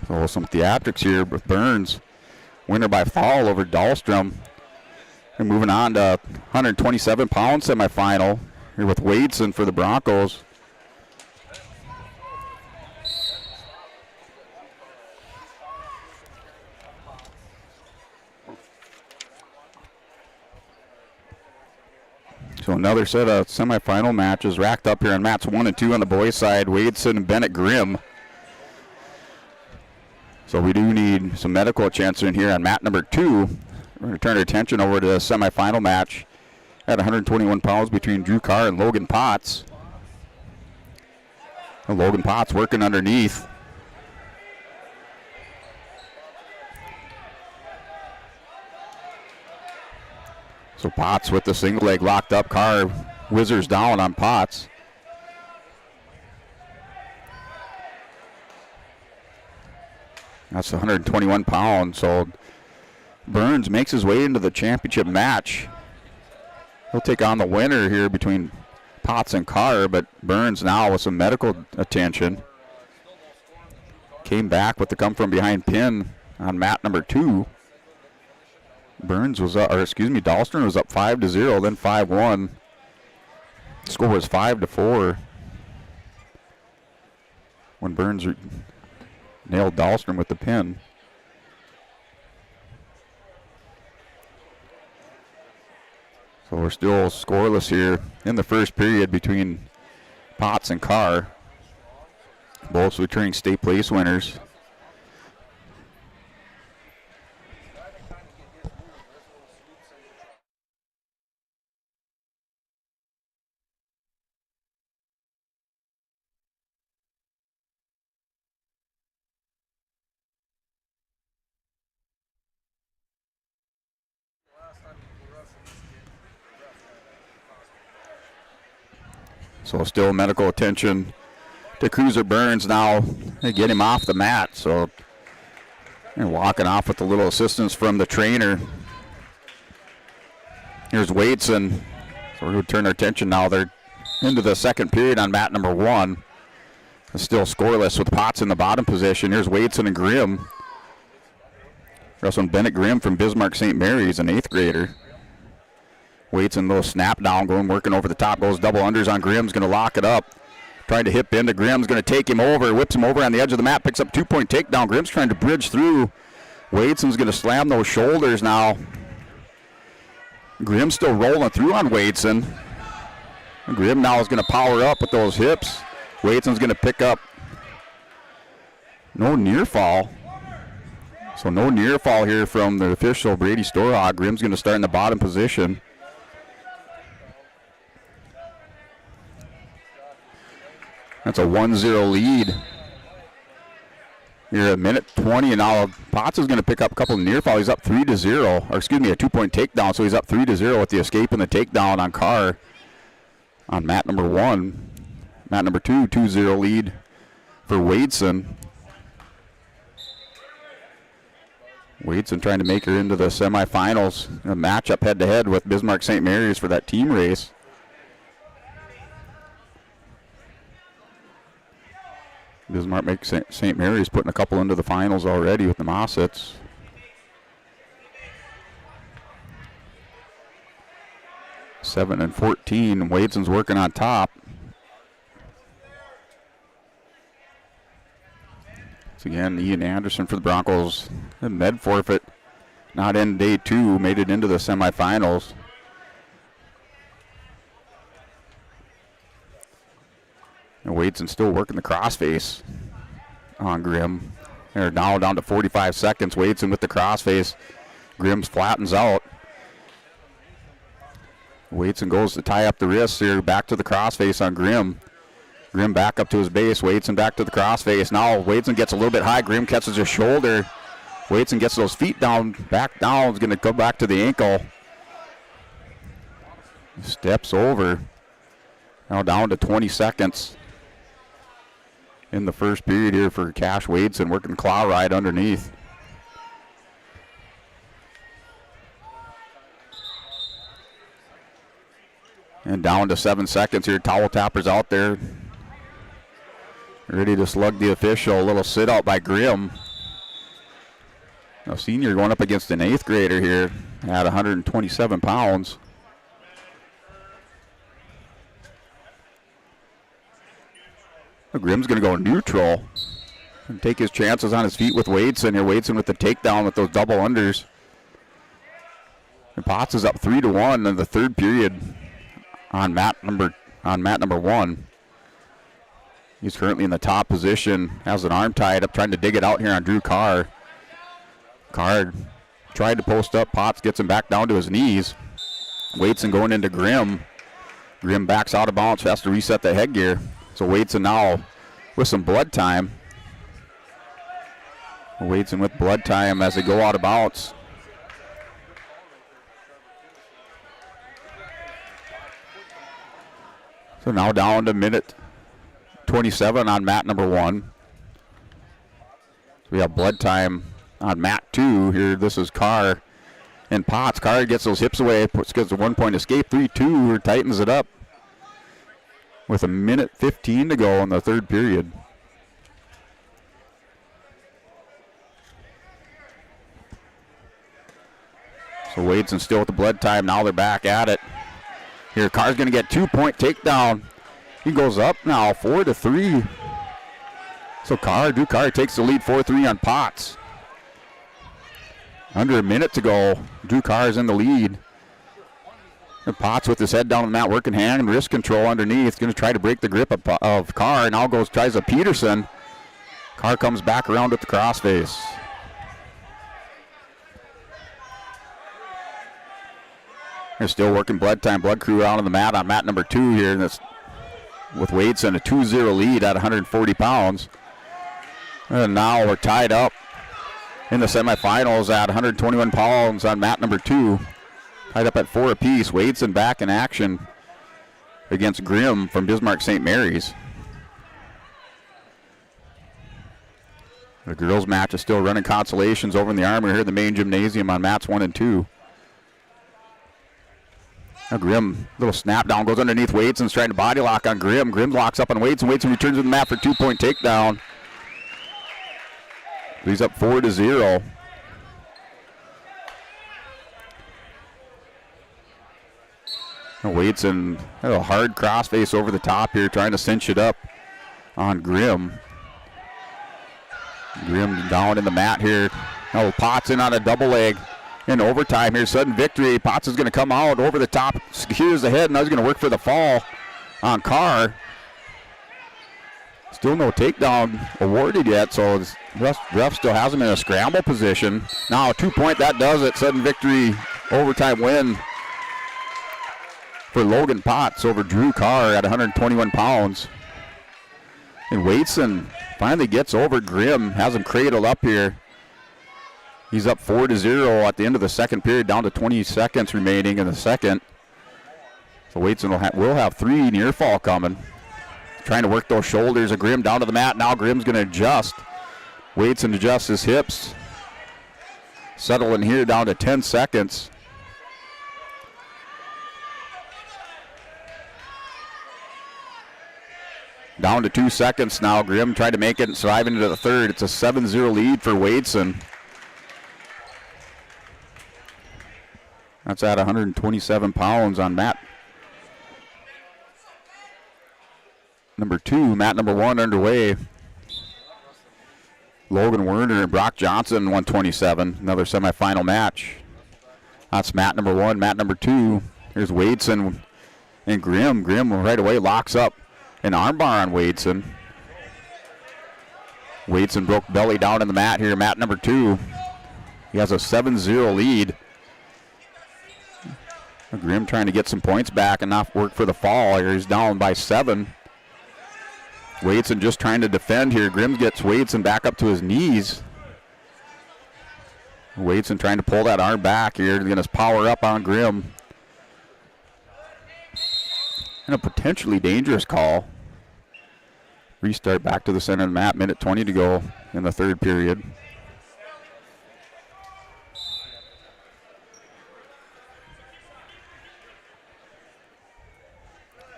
So some theatrics here with Burns. Winner by fall over Dahlstrom. And moving on to 127 pound semifinal here with Wadeson for the Broncos. So another set of semifinal matches racked up here on mats 1 and 2 on the boys' side. Wadeson and Bennett Grimm. So we do need some medical attention here on mat number 2. We're going to turn our attention over to the semifinal match at 121 pounds between Drew Carr and Logan Potts. And Logan Potts working underneath. So Potts with the single leg locked up. Carr whizzers down on Potts. That's 121 pounds. So Burns makes his way into the championship match. He'll take on the winner here between Potts and Carr, but Burns now with some medical attention. Came back with the come from behind pin on mat number 2. Burns was up, Dahlstrom was up 5-0, then 5-1. Score was 5-4 when Burns nailed Dahlstrom with the pin. So we're still scoreless here in the first period between Potts and Carr. Both returning state place winners. So still medical attention to Cruiser Burns now. They get him off the mat. So and walking off with a little assistance from the trainer. Here's Wadeson. So we're going to turn our attention now. They're into the second period on mat number 1. It's still scoreless with Potts in the bottom position. Here's Wadeson and Grimm. Wrestling Bennett Grimm from Bismarck St. Mary's, an 8th grader. Wadeson, little snap down, working over the top, goes double unders on Grimm's, going to lock it up. Trying to hip into Grimm's, going to take him over, whips him over on the edge of the mat, picks up 2-point takedown. Grimm's trying to bridge through. Wadeson's going to slam those shoulders now. Grimm still rolling through on Wadeson. Grimm now is going to power up with those hips. Wadeson's going to pick up. No near fall. So no near fall here from the official, Brady Storhaug. Grimm's going to start in the bottom position. That's a 1-0 lead. You're at minute 20, and now Potts is going to pick up a couple of near fall. He's up 3-0, or excuse me, a 2-point takedown. So he's up 3-0 with the escape and the takedown on Carr on mat number 1. Mat number 2, 2-0 lead for Wadeson. Wadeson trying to make her into the semifinals. A matchup head-to-head with Bismarck St. Mary's for that team race. Bismarck makes St. Mary's putting a couple into the finals already with the Mossets. Seven and 14. Wadeson's working on top. So again, Ian Anderson for the Broncos. The med forfeit. Not in day 2. Made it into the semifinals. And Wadeson still working the crossface on Grimm. They're now down to 45 seconds. Wadeson with the crossface. Grimm's flattens out. Wadeson goes to tie up the wrists here. Back to the crossface on Grimm. Grimm back up to his base. Wadeson back to the crossface. Now Wadeson gets a little bit high. Grimm catches his shoulder. Wadeson gets those feet down. Back down. Is going to go back to the ankle. Steps over. Now down to 20 seconds. In the first period here for Cash Wadeson, working claw ride underneath. And down to 7 seconds here. Towel tappers out there. Ready to slug the official. A little sit out by Grimm. Now senior going up against an 8th grader here at 127 pounds. Grimm's going to go neutral and take his chances on his feet with Wadeson here. Wadeson with the takedown with those double unders. And Potts is up 3-1 in the third period on mat number 1. He's currently in the top position, has an arm tied up, trying to dig it out here on Drew Carr. Carr tried to post up. Potts gets him back down to his knees. Wadeson going into Grimm. Grimm backs out of bounds, has to reset the headgear. So Wadeson now with some blood time. Wadeson with blood time as they go out of bounds. So now down to minute 27 on mat number 1. So we have blood time on mat 2 here. This is Carr and Potts. Carr gets those hips away, gets a 1-point escape. 3-2, tightens it up. With a minute 15 to go in the third period. So Wadeson still with the blood time. Now they're back at it. Here, Carr's going to get 2-point takedown. He goes up now, 4-3. So Drew Carr takes the lead 4-3 on Potts. Under a minute to go. Drew Carr is in the lead. And Potts with his head down on the mat, working hand and wrist control underneath. Going to try to break the grip of Carr. Now tries a Peterson. Carr comes back around with the crossface. They're still working blood crew out on the mat on mat number 2 here. And that's with Wadeson a 2-0 lead at 140 pounds. And now we're tied up in the semifinals at 121 pounds on mat number 2. Tied up at 4 apiece. Wadeson back in action against Grimm from Bismarck St. Mary's. The girls' match is still running consolations over in the Armory here in the main gymnasium on mats 1 and 2. Now Grimm, little snap down, goes underneath Wadeson's trying to body lock on Grimm. Grimm locks up on Wadeson. Wadeson returns to the mat for 2-point takedown. He's up 4-0. Wadeson had a hard crossface over the top here, trying to cinch it up on Grimm. Grimm down in the mat here. Oh, Potts in on a double leg in overtime here. Sudden victory. Potts is going to come out over the top, secures the head, and now he's going to work for the fall on Carr. Still no takedown awarded yet, so the ref still has him in a scramble position. Now a 2-point, that does it. Sudden victory, overtime win for Logan Potts over Drew Carr at 121 pounds. And Wadeson finally gets over Grimm, has him cradled up here. He's up 4-0 at the end of the second period, down to 20 seconds remaining in the second. So Wadeson will have 3 near fall coming. Trying to work those shoulders of Grimm down to the mat. Now Grimm's going to adjust. Wadeson adjusts his hips. Settling here down to 10 seconds. Down to 2 seconds now. Grimm tried to make it and survive into the third. It's a 7-0 lead for Wadeson. That's at 127 pounds on mat number 2. Mat number 1 underway. Logan Werner and Brock Johnson, 127. Another semifinal match. That's mat number 1. Mat number 2. Here's Wadeson and Grimm. Grimm right away locks up an armbar on Wadeson. Wadeson broke belly down in the mat here. Mat number 2. He has a 7-0 lead. Grimm trying to get some points back and not work for the fall here. He's down by 7. Wadeson just trying to defend here. Grimm gets Wadeson back up to his knees. Wadeson trying to pull that arm back here. He's going to power up on Grimm. And a potentially dangerous call. Restart back to the center of the mat. Minute 20 to go in the third period.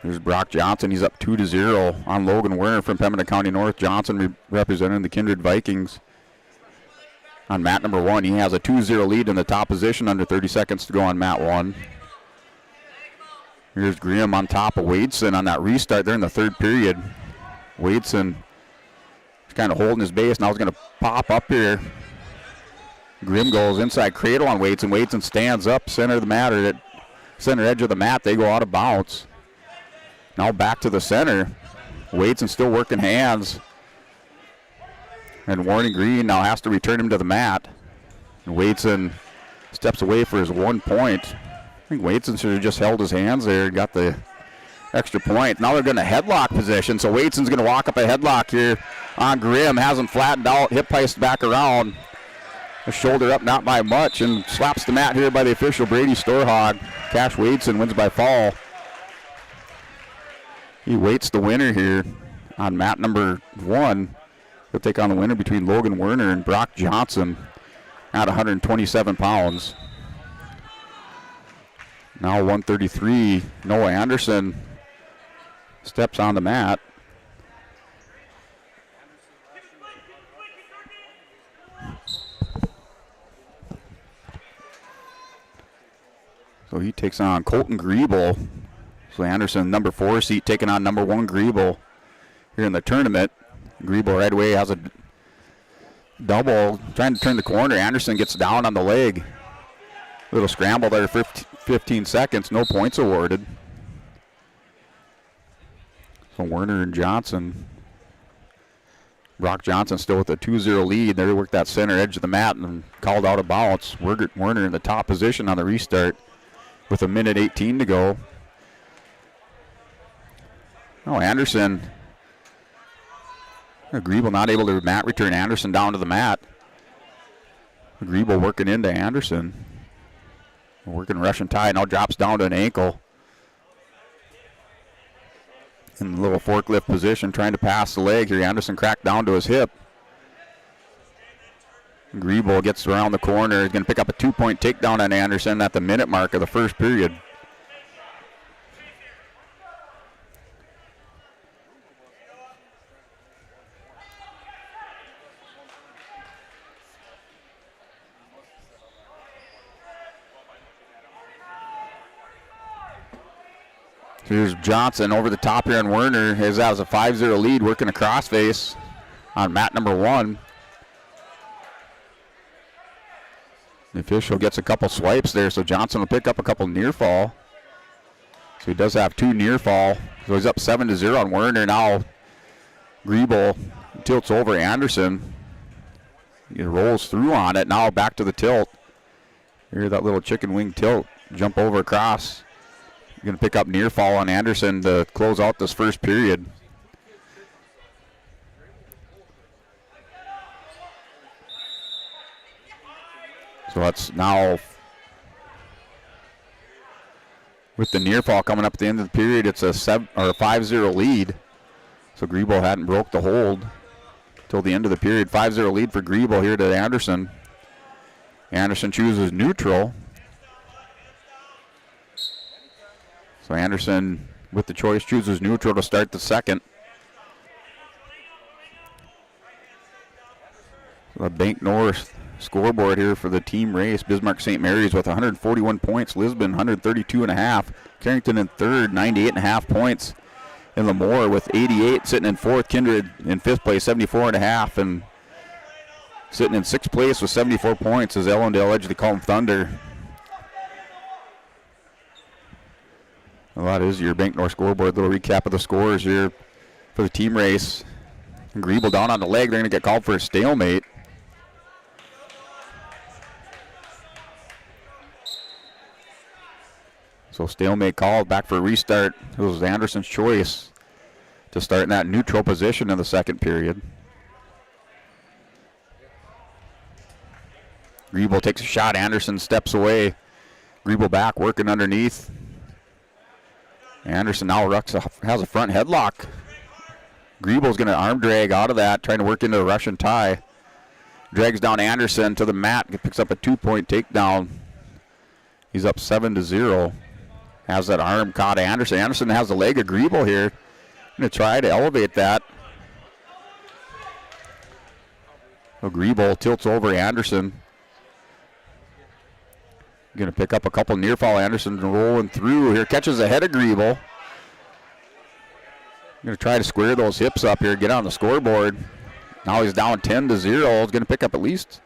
There's Brock Johnson. He's up 2-0 on Logan Werner from Pembina County North. Johnson representing the Kindred Vikings. On mat number 1, he has a 2-0 lead in the top position, under 30 seconds to go on mat 1. Here's Grimm on top of Wadeson on that restart there in the third period. Wadeson is kind of holding his base. Now he's going to pop up here. Grimm goes inside cradle on Wadeson. Wadeson stands up, center of the mat, or at center edge of the mat. They go out of bounds. Now back to the center. Wadeson still working hands. And Warren Green now has to return him to the mat. And Wadeson steps away for his 1 point. I think Wadeson should have just held his hands there and got the extra point. Now they're going to headlock position. So Wadeson's going to walk up a headlock here on Grimm. Has him flattened out. Hip heist back around. A shoulder up, not by much. And slaps the mat here by the official, Brady Storhaug. Cash Wadeson wins by fall. He waits the winner here on mat number 1. He'll take on the winner between Logan Werner and Brock Johnson at 127 pounds. Now 133. Noah Anderson steps on the mat. So he takes on Colton Griebel. So Anderson, number 4 seat, taking on number 1 Griebel here in the tournament. Grebo right away has a double, trying to turn the corner. Anderson gets down on the leg. Little scramble there, 15 seconds, no points awarded. So Werner and Johnson. Brock Johnson still with a 2-0 lead. They worked that center edge of the mat and called out of bounds. Werner in the top position on the restart with 1:18 to go. Oh, Anderson. Grebo not able to mat return Anderson down to the mat. Grebo working into Anderson. Working Russian tie, now drops down to an ankle. In a little forklift position, trying to pass the leg here. Anderson cracked down to his hip. Grebo gets around the corner. He's going to pick up a 2-point takedown on Anderson at the minute mark of the first period. Here's Johnson over the top here on Werner. Has a 5-0 lead, working a crossface on mat number 1. The official gets a couple swipes there, so Johnson will pick up a couple near fall. So he does have 2 near fall. So he's up 7-0 on Werner. Now Grebo tilts over Anderson. He rolls through on it. Now back to the tilt. Hear that little chicken wing tilt. Jump over across. Going to pick up near fall on Anderson to close out this first period. So that's now, with the near fall coming up at the end of the period, it's a 5-0 lead. So Grebo hadn't broke the hold till the end of the period. 5-0 lead for Grebo here to Anderson. Anderson chooses neutral. So Anderson, with the choice, chooses neutral to start the second. The Bank North scoreboard here for the team race. Bismarck St. Mary's with 141 points. Lisbon 132.5. Carrington in third, 98.5 points. And Lemoore with 88, sitting in fourth. Kindred in fifth place, 74.5. And sitting in sixth place with 74 points is Ellendale Edge, they call them Thunder. Well, that is your Bank North scoreboard. Little recap of the scores here for the team race. And Grebo down on the leg. They're going to get called for a stalemate. So stalemate called, back for a restart. It was Anderson's choice to start in that neutral position in the second period. Grebo takes a shot. Anderson steps away. Grebo back, working underneath. Anderson now has a front headlock. Grebo's going to arm drag out of that, trying to work into a Russian tie. Drags down Anderson to the mat, picks up a 2-point takedown. He's up 7-0. Has that arm caught Anderson. Anderson has the leg of Grebo here. Going to try to elevate that. So Grebo tilts over Anderson. Going to pick up a couple near fall. Anderson rolling through here. Catches ahead of Grebo. Going to try to square those hips up here. Get on the scoreboard. Now he's down 10-0. He's going to pick up at least.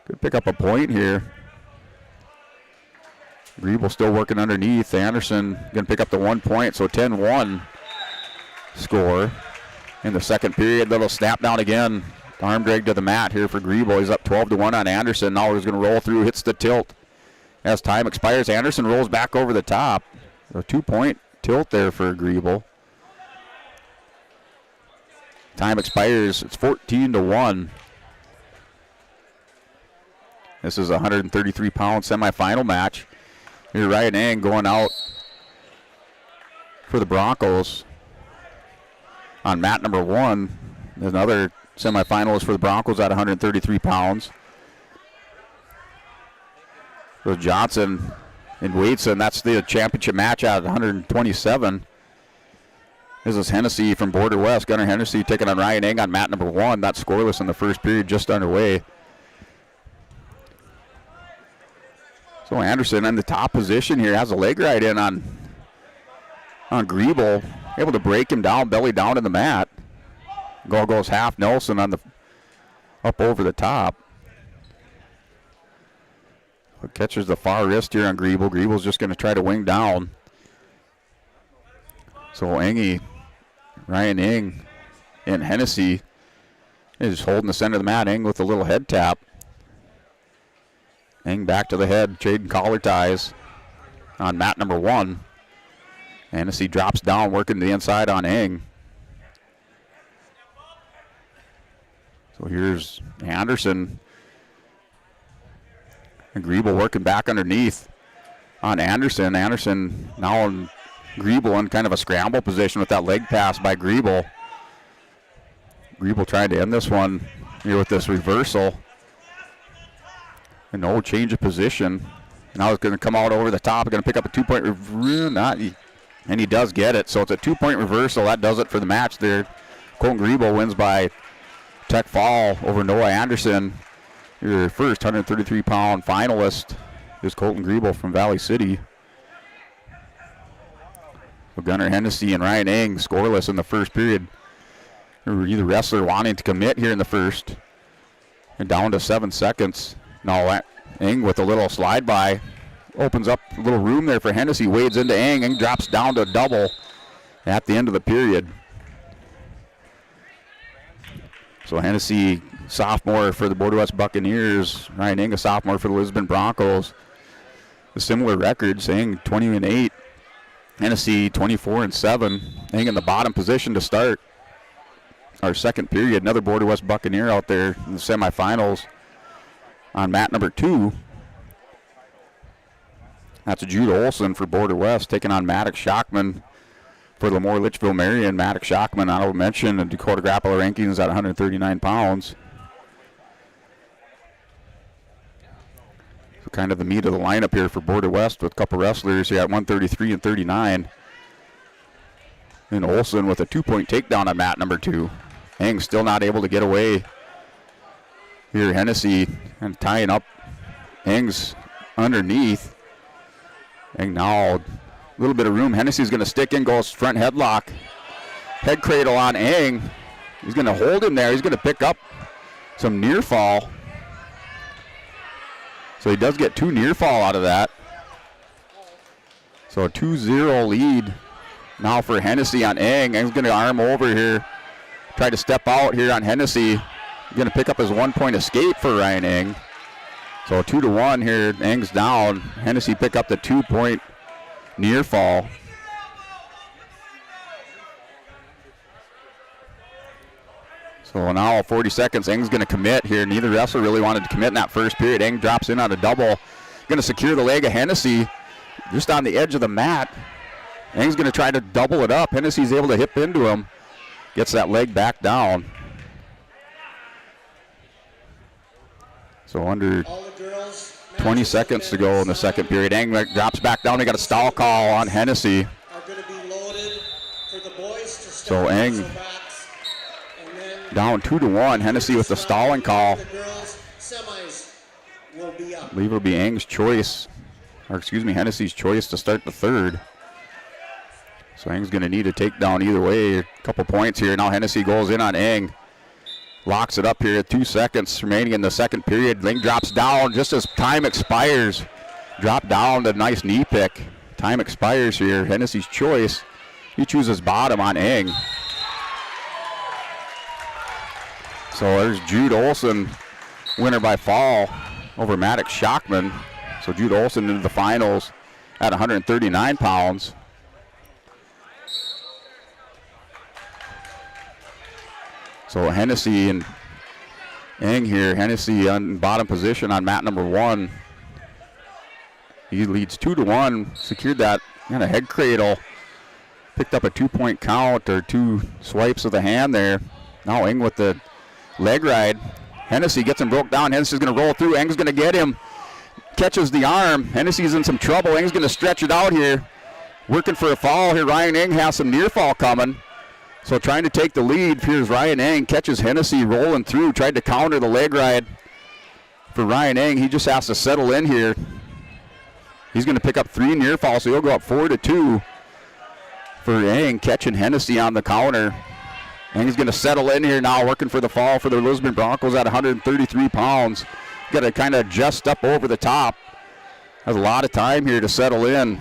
Could pick up a point here. Grebo still working underneath. Anderson going to pick up the 1 point. So 10-1 score in the second period. Little snap down again. Arm drag to the mat here for Grebo. He's up 12-1 on Anderson. Now he's going to roll through. Hits the tilt. As time expires, Anderson rolls back over the top. A 2-point tilt there for Grebo. Time expires. It's 14-1. This is a 133-pound semifinal match. Here Ryan Ang going out for the Broncos on mat number 1. There's another semifinalist for the Broncos at 133 pounds. So Johnson and Wadeson, that's the championship match at 127. This is Hennessy from Border West. Gunnar Hennessy taking on Ryan Eng on mat number 1. That's scoreless in the first period, just underway. So Anderson in the top position here has a leg right in on Grebo. Able to break him down, belly down in the mat. Goes half Nelson on the up over the top. Catches the far wrist here on Griebel. Griebel's just going to try to wing down. So Ryan Eng, and Hennessy is holding the center of the mat. Eng with a little head tap. Eng back to the head, trading collar ties on mat number 1. Hennessy drops down, working the inside on Eng. So here's Anderson. And Griebel working back underneath on Anderson. Anderson now on Griebel in kind of a scramble position with that leg pass by Griebel. Griebel trying to end this one here with this reversal. And no change of position. Now it's going to come out over the top. Going to pick up a 2-point and he does get it. So it's a 2-point reversal. That does it for the match there. Colton Griebel wins by tech fall over Noah Anderson. Your first 133-pound finalist is Colton Griebel from Valley City. So Gunnar Hennessy and Ryan Eng scoreless in the first period. Either wrestler wanting to commit here in the first. And down to 7 seconds. Now Eng with a little slide by. Opens up a little room there for Hennessy. Wades into Eng. Eng drops down to a double at the end of the period. So Hennessy, sophomore for the Border West Buccaneers. Ryan Eng, a sophomore for the Lisbon Broncos. The similar records, Eng 20-8. Hennessy 24-7. Eng in the bottom position to start our second period. Another Border West Buccaneer out there in the semifinals on mat number 2. That's Jude Olson for Border West taking on Maddox Shockman for Lemoore Litchfield Marion. Maddox Shockman, I will mention, in Dakota Grappler rankings at 139 pounds. So kind of the meat of the lineup here for Border West with a couple wrestlers here at 133 and 39. And Olson with a 2-point takedown on mat number 2. Eng still not able to get away. Here Hennessy and tying up. Eng's underneath. Eng now a little bit of room. Hennessy's going to stick in, goes front headlock. Head cradle on Eng. He's going to hold him there. He's going to pick up some near fall. So he does get 2 near fall out of that. So a 2-0 lead now for Hennessy on Eng. Eng's going to arm over here. Try to step out here on Hennessy. Going to pick up his 1-point escape for Ryan Eng. So 2-1 here. Eng's down. Hennessy pick up the 2-point near fall. So now 40 seconds. Eng's going to commit here. Neither wrestler really wanted to commit in that first period. Eng drops in on a double. Going to secure the leg of Hennessy just on the edge of the mat. Eng's going to try to double it up. Hennessy's able to hip into him. Gets that leg back down. So under 20 seconds to go in the second period. Eng drops back down. They got a stall call on Hennessy. So Eng down 2-1. Hennessy with the stalling call. I believe it'll be Eng's choice, or excuse me, Hennessy's choice to start the third. So Eng's going to need a takedown either way. A couple points here. Now Hennessy goes in on Eng. Locks it up here at 2 seconds remaining in the second period. Eng drops down just as time expires. Drop down to nice knee pick. Time expires here. Hennessy's choice. He chooses bottom on Eng. So there's Jude Olson, winner by fall over Maddox Shockman. So Jude Olson into the finals at 139 pounds. So Hennessy and Eng here. Hennessy on bottom position on mat number 1. He leads 2-1. Secured that kind of head cradle. Picked up a 2-point count or 2 swipes of the hand there. Now Eng with the leg ride. Hennessy gets him broke down. Hennessy's going to roll through. Eng's going to get him. Catches the arm. Hennessy's in some trouble. Eng's going to stretch it out here. Working for a fall here. Ryan Eng has some near fall coming. So trying to take the lead. Here's Ryan Eng. Catches Hennessy rolling through. Tried to counter the leg ride for Ryan Eng. He just has to settle in here. He's going to pick up 3 near falls, so he'll go up 4-2 for Eng. Catching Hennessy on the counter. And he's going to settle in here now, working for the fall for the Lisbon Broncos at 133 pounds. Got to kind of adjust up over the top. Has a lot of time here to settle in.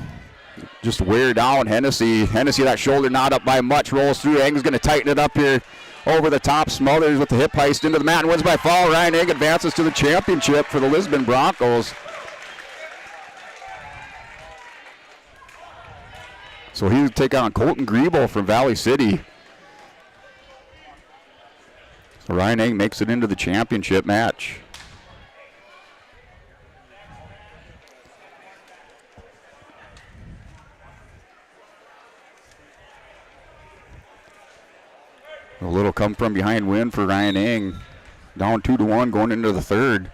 Just wear down Hennessy. Hennessy, that shoulder not up by much, rolls through. Eng's going to tighten it up here over the top. Smothers with the hip heist into the mat and wins by fall. Ryan Eng advances to the championship for the Lisbon Broncos. So he would take on Colton Griebel from Valley City. So Ryan Eng makes it into the championship match. A little come from behind win for Ryan Eng. Down 2-1 going into the third.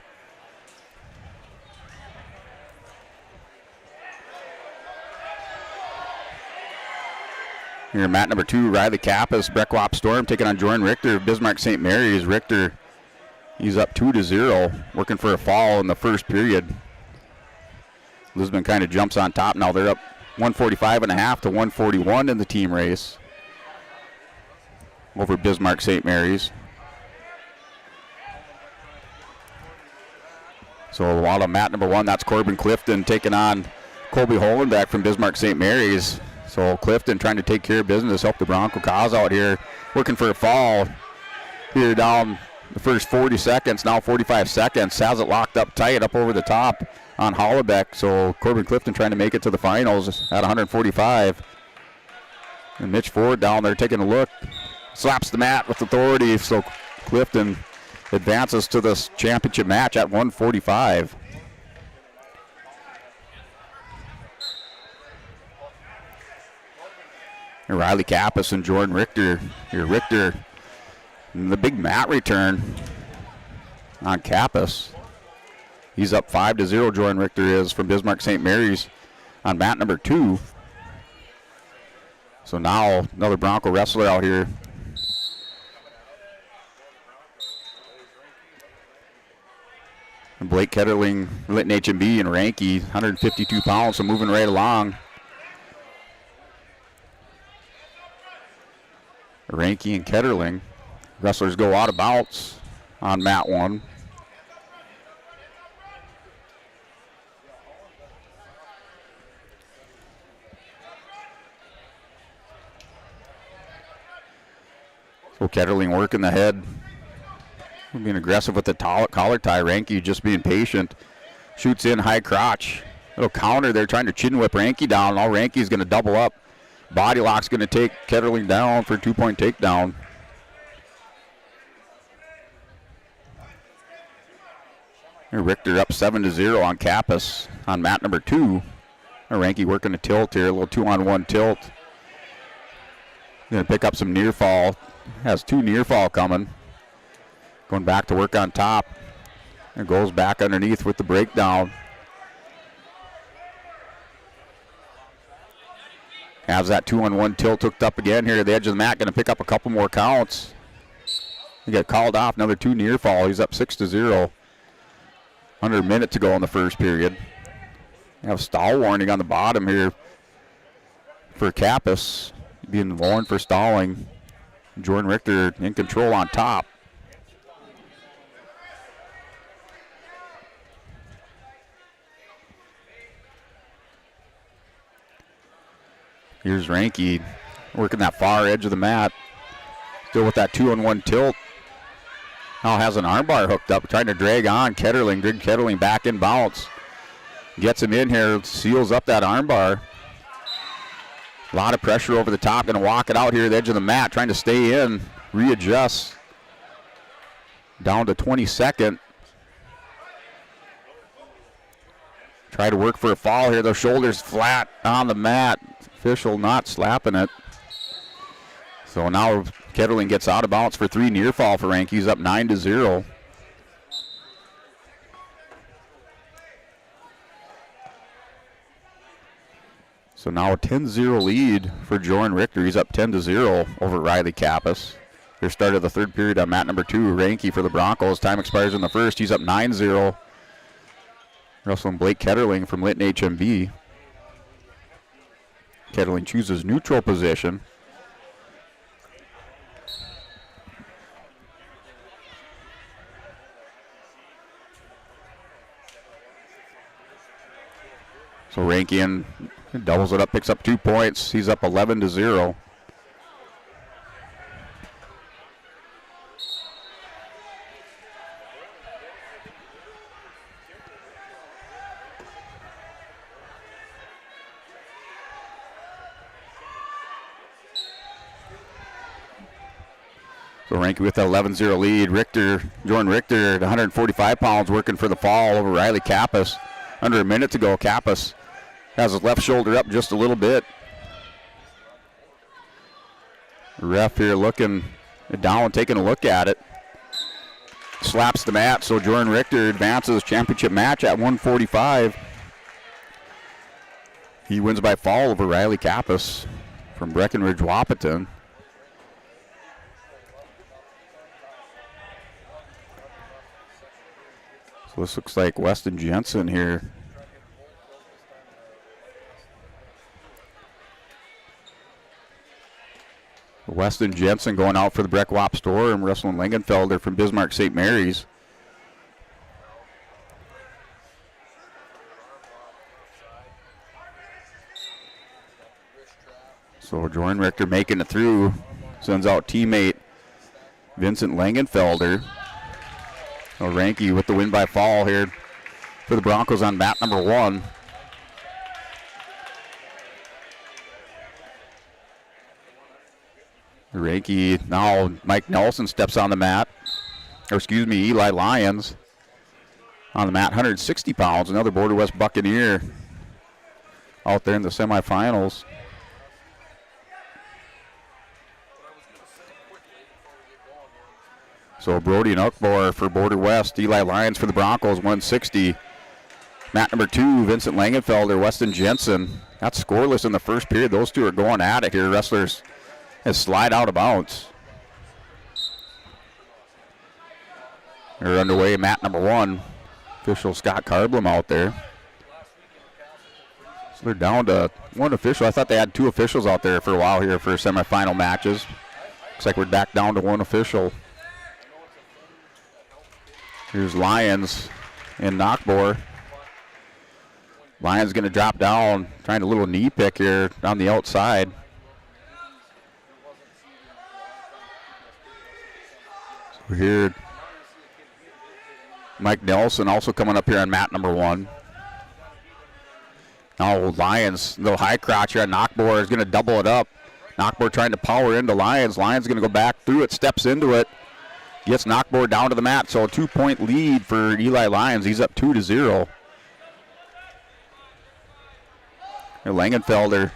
Here, mat number 2, Riley Kappas, Breckwop Storm taking on Jordan Richter of Bismarck St. Mary's. Richter, he's up 2-0, working for a fall in the first period. Lisbon kind of jumps on top now. They're up 145.5 to 141 in the team race over Bismarck St. Mary's. So out of mat number 1, that's Corbin Clifton taking on Colby Holenbeck from Bismarck St. Mary's. So Clifton trying to take care of business, help the Bronco cause out here, working for a fall here down the first 40 seconds, now 45 seconds. Has it locked up tight up over the top on Holenbeck. So Corbin Clifton trying to make it to the finals at 145. And Mitch Ford down there taking a look. Slaps the mat with authority, so Clifton advances to this championship match at 145. And Riley Kappas and Jordan Richter. Here, Richter, the big mat return on Kappas. He's up 5-0, Jordan Richter is, from Bismarck St. Mary's on mat number 2. So now another Bronco wrestler out here. And Blake Ketterling, Lytton HMB, and Ranke, 152 pounds, so moving right along. Ranke and Ketterling. Wrestlers go out of bounds on mat 1. So Ketterling working the head. Being aggressive with the collar tie. Ranke just being patient. Shoots in high crotch. Little counter there trying to chin whip Ranke down. Now Ranke's going to double up. Body lock's going to take Ketterling down for a 2-point takedown. Here Richter up 7-0 on Kappas on mat number 2. Ranke working a tilt here, a little 2-on-1 tilt. Going to pick up some near fall. Has 2 near fall coming. Going back to work on top. And goes back underneath with the breakdown. Has that 2-on-1 tilt hooked up again here to the edge of the mat. Going to pick up a couple more counts. He got called off. Another 2 near fall. He's up 6-0. Under a minute to go in the first period. We have a stall warning on the bottom here for Kappas. Being warned for stalling. Jordan Richter in control on top. Here's Ranke working that far edge of the mat. Still with that 2-on-1 tilt. Now has an armbar hooked up, trying to drag on Ketterling. Good Ketterling back in bounce. Gets him in here, seals up that armbar. A lot of pressure over the top. Going to walk it out here at the edge of the mat, trying to stay in. Readjust. Down to 22nd. Try to work for a fall here. Those shoulders flat on the mat. Official not slapping it. So now Ketterling gets out of bounds for 3 near fall for Ranke. He's up 9-0. So now a 10-0 lead for Jordan Richter. He's up 10-0 over Riley Kappas. Here started the third period on mat number 2. Ranke for the Broncos. Time expires in the first. He's up 9-0. Wrestling Blake Ketterling from Lytton HMB. Ketterling chooses neutral position. So Rankin doubles it up, picks up 2 points. He's up 11-0. So Rankin with the 11-0 lead. Jordan Richter at 145 pounds working for the fall over Riley Kappas. Under a minute to go. Kappas has his left shoulder up just a little bit. The ref here looking down, taking a look at it. Slaps the mat, so Jordan Richter advances championship match at 145. He wins by fall over Riley Kappas from Breckenridge Wahpeton. So this looks like Weston Jensen here. Weston Jensen going out for the Breck Wap Store and Russell Lingenfelder from Bismarck St. Mary's. So Jordan Richter making it through. Sends out teammate Vincent Langenfelder. Ranke with the win by fall here for the Broncos on mat number 1. Ranke, now Mike Nelson steps on the mat. Or excuse me, Eli Lyons on the mat, 160 pounds. Another Border West Buccaneer out there in the semifinals. So Brody and Ukbor for Border West. Eli Lyons for the Broncos, 160. Mat number 2, Vincent Langenfelder, Weston Jensen. That's scoreless in the first period. Those two are going at it here. Wrestlers has slide out of bounds. They're underway, mat number 1. Official Scott Carblum out there. So they're down to 1 official. I thought they had 2 officials out there for a while here for semifinal matches. Looks like we're back down to 1 official. Here's Lyons and Knockbore. Lyons going to drop down, trying a little knee pick here on the outside. So here, Mike Nelson also coming up here on mat number 1. Now Lyons, little high crotch here on Knockbore is going to double it up. Knockbore trying to power into Lyons. Lyons going to go back through it, steps into it. Gets Knockbore down to the mat, so a 2-point lead for Eli Lyons. He's up 2-0. And Langenfelder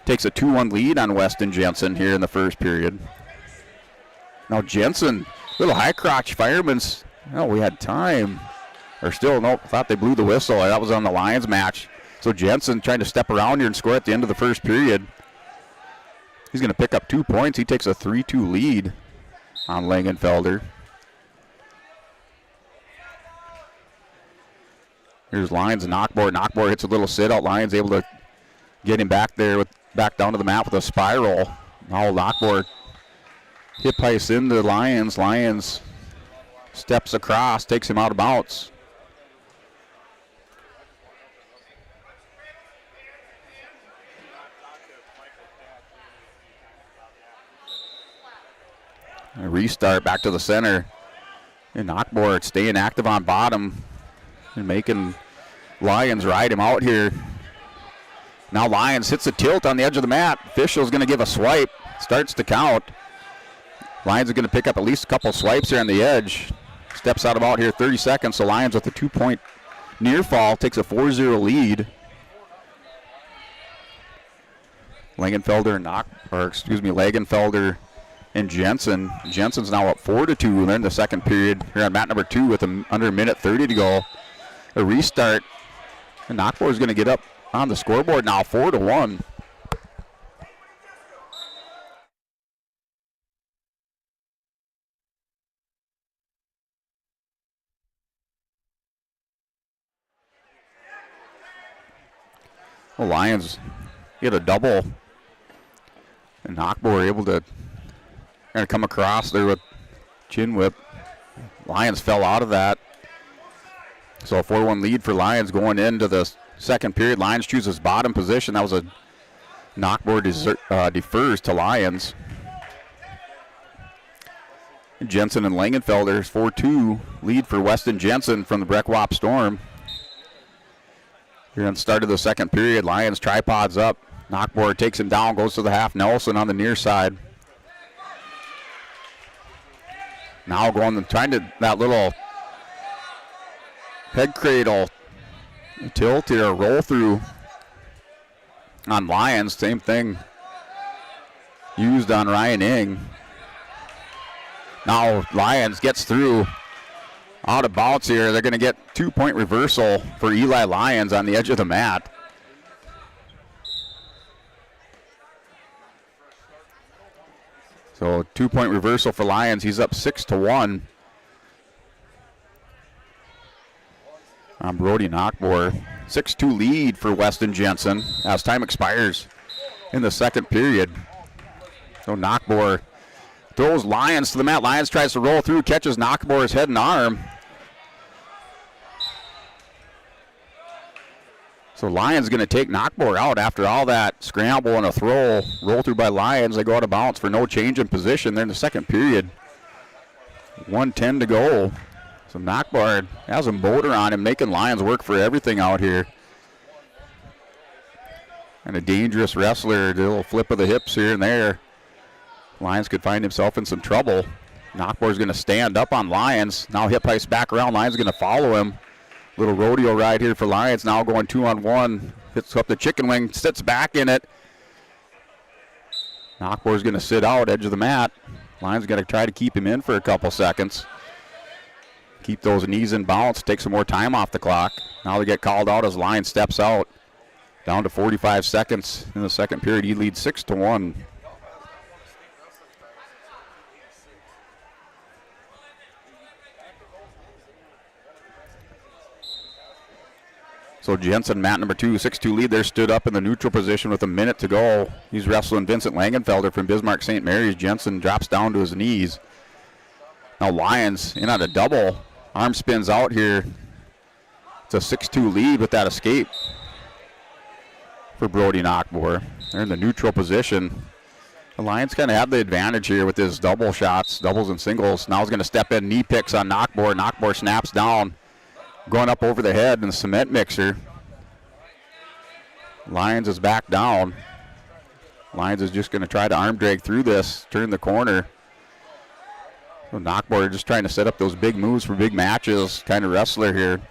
takes a 2-1 lead on Weston Jensen here in the first period. Now Jensen, little high crotch fireman's. Oh, we had time. Or still, nope, thought they blew the whistle. That was on the Lions match. So Jensen trying to step around here and score at the end of the first period. He's going to pick up 2 points. He takes a 3-2 lead on Langenfelder. Here's Lyons and Knockbore. Knockbore hits a little sit-out. Lyons able to get him back there, back down to the mat with a spiral. Now Knockbore hip heists into Lyons. Lyons steps across, takes him out of bounds. A restart back to the center. And Knockbore staying active on bottom and making Lyons ride him out here. Now Lyons hits a tilt on the edge of the mat. Official's going to give a swipe. Starts to count. Lyons is going to pick up at least a couple swipes here on the edge. Steps out about here 30 seconds. So Lyons with a 2-point near fall takes a 4-0 lead. Langenfelder and Jensen. Jensen's now up 4-2. They're in the second period here on mat number 2 with under a minute 30 to go. A restart. And Knockbore is going to get up on the scoreboard now, 4-1. The Lions get a double. And Knockbore able to come across there with chin whip. Lions fell out of that. So a 4-1 lead for Lions going into the second period. Lions chooses bottom position. That was a knockboard defers to Lions. Jensen and Langenfelder's 4-2 lead for Weston Jensen from the Breck-Wop Storm. Here on the start of the second period, Lions tripods up. Knockboard takes him down, goes to the half. Nelson on the near side. Now going trying to that little head cradle tilt here, roll through on Lions. Same thing used on Ryan Ing. Now Lions gets through out of bounds here. They're going to get 2-point reversal for Eli Lyons on the edge of the mat. So 2-point reversal for Lions. He's up 6-1. On Brody Knockbour. 6-2 lead for Weston Jensen as time expires in the second period. So Knockbour throws Lyons to the mat. Lyons tries to roll through, catches Knockbour's head and arm. So Lions going to take Knockbour out after all that scramble and a throw. Roll through by Lions. They go out of bounds for no change in position. They're in the second period. 1:10 to go. So Knockbour has a motor on him, making Lions work for everything out here. And a dangerous wrestler, a little flip of the hips here and there. Lions could find himself in some trouble. Knockbour's going to stand up on Lions. Now hip heist back around. Lions going to follow him. Little rodeo ride here for Lions. Now going 2-on-1. Hits up the chicken wing, sits back in it. Knockbour's going to sit out, edge of the mat. Lions going to try to keep him in for a couple seconds. Keep those knees in balance, take some more time off the clock. Now they get called out as Lions steps out. Down to 45 seconds in the second period. He leads 6-1. So Jensen, mat number 2, 6-2 lead there, stood up in the neutral position with a minute to go. He's wrestling Vincent Langenfelder from Bismarck St. Mary's. Jensen drops down to his knees. Now Lions in on a double. Arm spins out here. It's a 6-2 lead with that escape for Brody Knockbour. They're in the neutral position. The Lions kind of have the advantage here with his double shots, doubles and singles. Now he's going to step in, knee picks on Knockbour. Knockbour snaps down, going up over the head in the cement mixer. Lions is back down. Lions is just going to try to arm drag through this, turn the corner. So Knockbour just trying to set up those big moves for big matches, kind of wrestler here.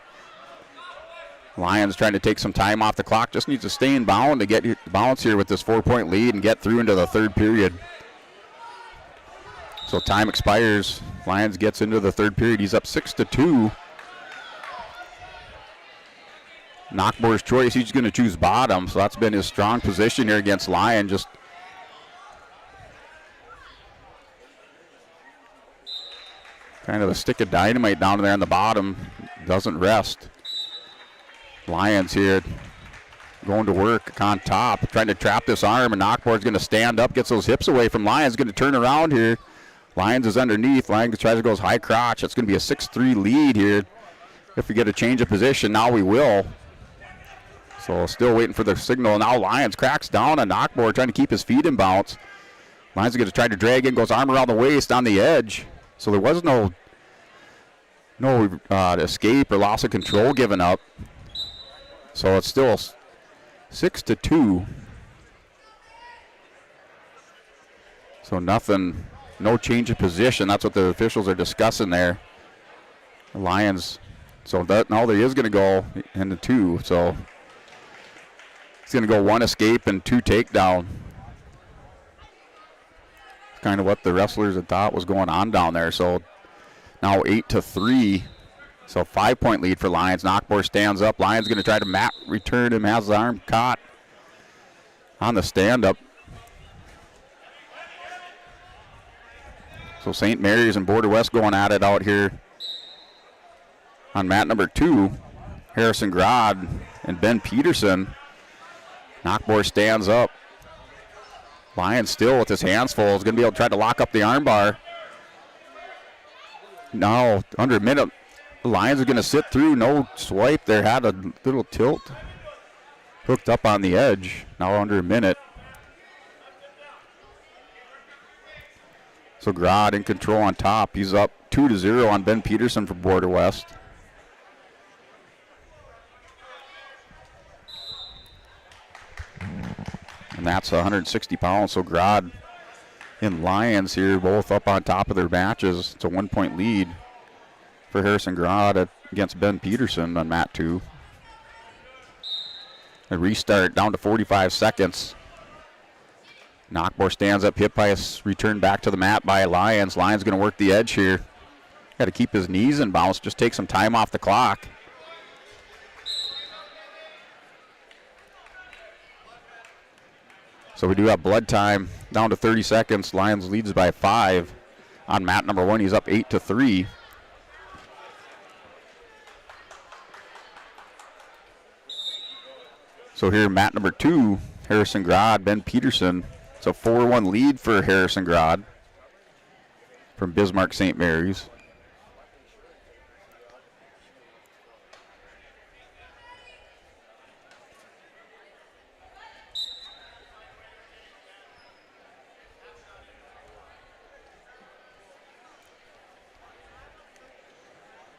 Lions trying to take some time off the clock, just needs to stay in bound to get balance here with this 4-point lead and get through into the third period. So time expires. Lions gets into the third period. He's up 6-2. Knockbour's choice, he's going to choose bottom, so that's been his strong position here against Lion. Just kind of a stick of dynamite down there on the bottom. Doesn't rest. Lions here going to work on top, trying to trap this arm, and Knockbour's going to stand up, gets those hips away from Lions, going to turn around here. Lions is underneath. Lions tries to go high crotch. It's going to be a 6-3 lead here. If we get a change of position, now we will. So still waiting for the signal. Now Lions cracks down on Knockbour, trying to keep his feet in bounce. Lions are going to try to drag in, goes arm around the waist on the edge. So there was no escape or loss of control given up. So it's still 6-2. So nothing, no change of position. That's what the officials are discussing there. The Lions, so that now there is going to go into 2. So it's going to go 1 escape and 2 takedown. Kind of what the wrestlers had thought was going on down there. So now 8-3. So 5-point lead for Lions. Knockbour stands up. Lions going to try to mat return him. Has the arm caught on the stand-up. So St. Mary's and Border West going at it out here on mat number 2. Harrison Grod and Ben Peterson. Knockbour stands up. Lions still with his hands full. Is going to be able to try to lock up the arm bar. Now under a minute The Lions are going to sit through. No swipe there. Had a little tilt. Hooked up on the edge. Now under a minute. So Grodd in control on top. He's up 2-0 on Ben Peterson for Border West. And that's 160 pounds. So Grodd and Lions here both up on top of their matches. It's a 1-point lead for Harrison Grodd against Ben Peterson on mat 2. A restart down to 45 seconds. Knockmore stands up, hit by a return back to the mat by Lions. Lions going to work the edge here. Got to keep his knees in bounce, just take some time off the clock. So we do have blood time down to 30 seconds. Lions leads by 5 on mat number 1. He's up 8-3. So here mat number 2, Harrison Grodd, Ben Peterson. It's a 4-1 lead for Harrison Grodd from Bismarck St. Mary's.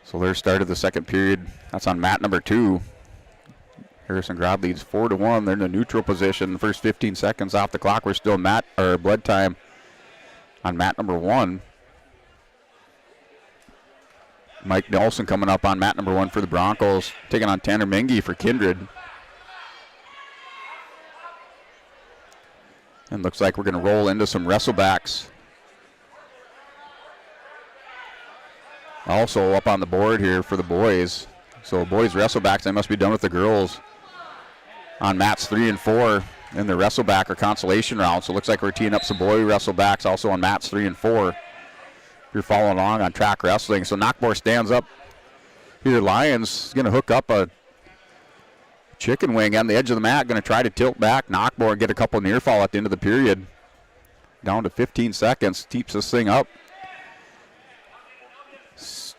So their start of the second period. That's on mat number 2. Harrison Grodd leads 4-1. They're in a neutral position. The first 15 seconds off the clock. We're still blood time on mat number 1. Mike Nelson coming up on mat number 1 for the Broncos, taking on Tanner Mengi for Kindred. And looks like we're going to roll into some wrestlebacks. Also up on the board here for the boys. So boys wrestlebacks, they must be done with the girls on mats 3 and 4 in the wrestleback or consolation round. So it looks like we're teeing up some boy wrestlebacks also on mats 3 and 4. If you're following along on track wrestling. So Knockmore stands up here. Lions is going to hook up a chicken wing on the edge of the mat. Going to try to tilt back. Knockmore and get a couple near fall at the end of the period. Down to 15 seconds. Keeps this thing up.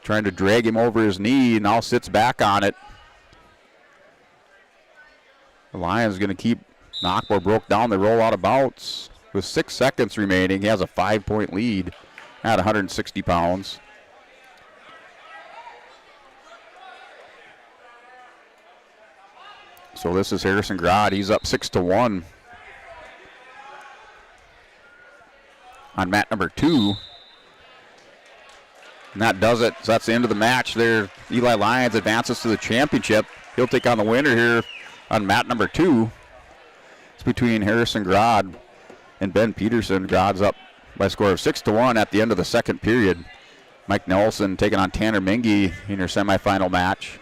Trying to drag him over his knee. Now sits back on it. The Lions going to keep Knockmore broke down. They roll out of bounds. With 6 seconds remaining, he has a 5-point lead at 160 pounds. So this is Harrison Grodd. He's up 6-1 on mat number 2. And that does it. So that's the end of the match there. Eli Lions advances to the championship. He'll take on the winner here on mat number 2. It's between Harrison Grodd and Ben Peterson. Grodd's up by a score of 6-1 at the end of the second period. Mike Nelson taking on Tanner Mengi in your semifinal match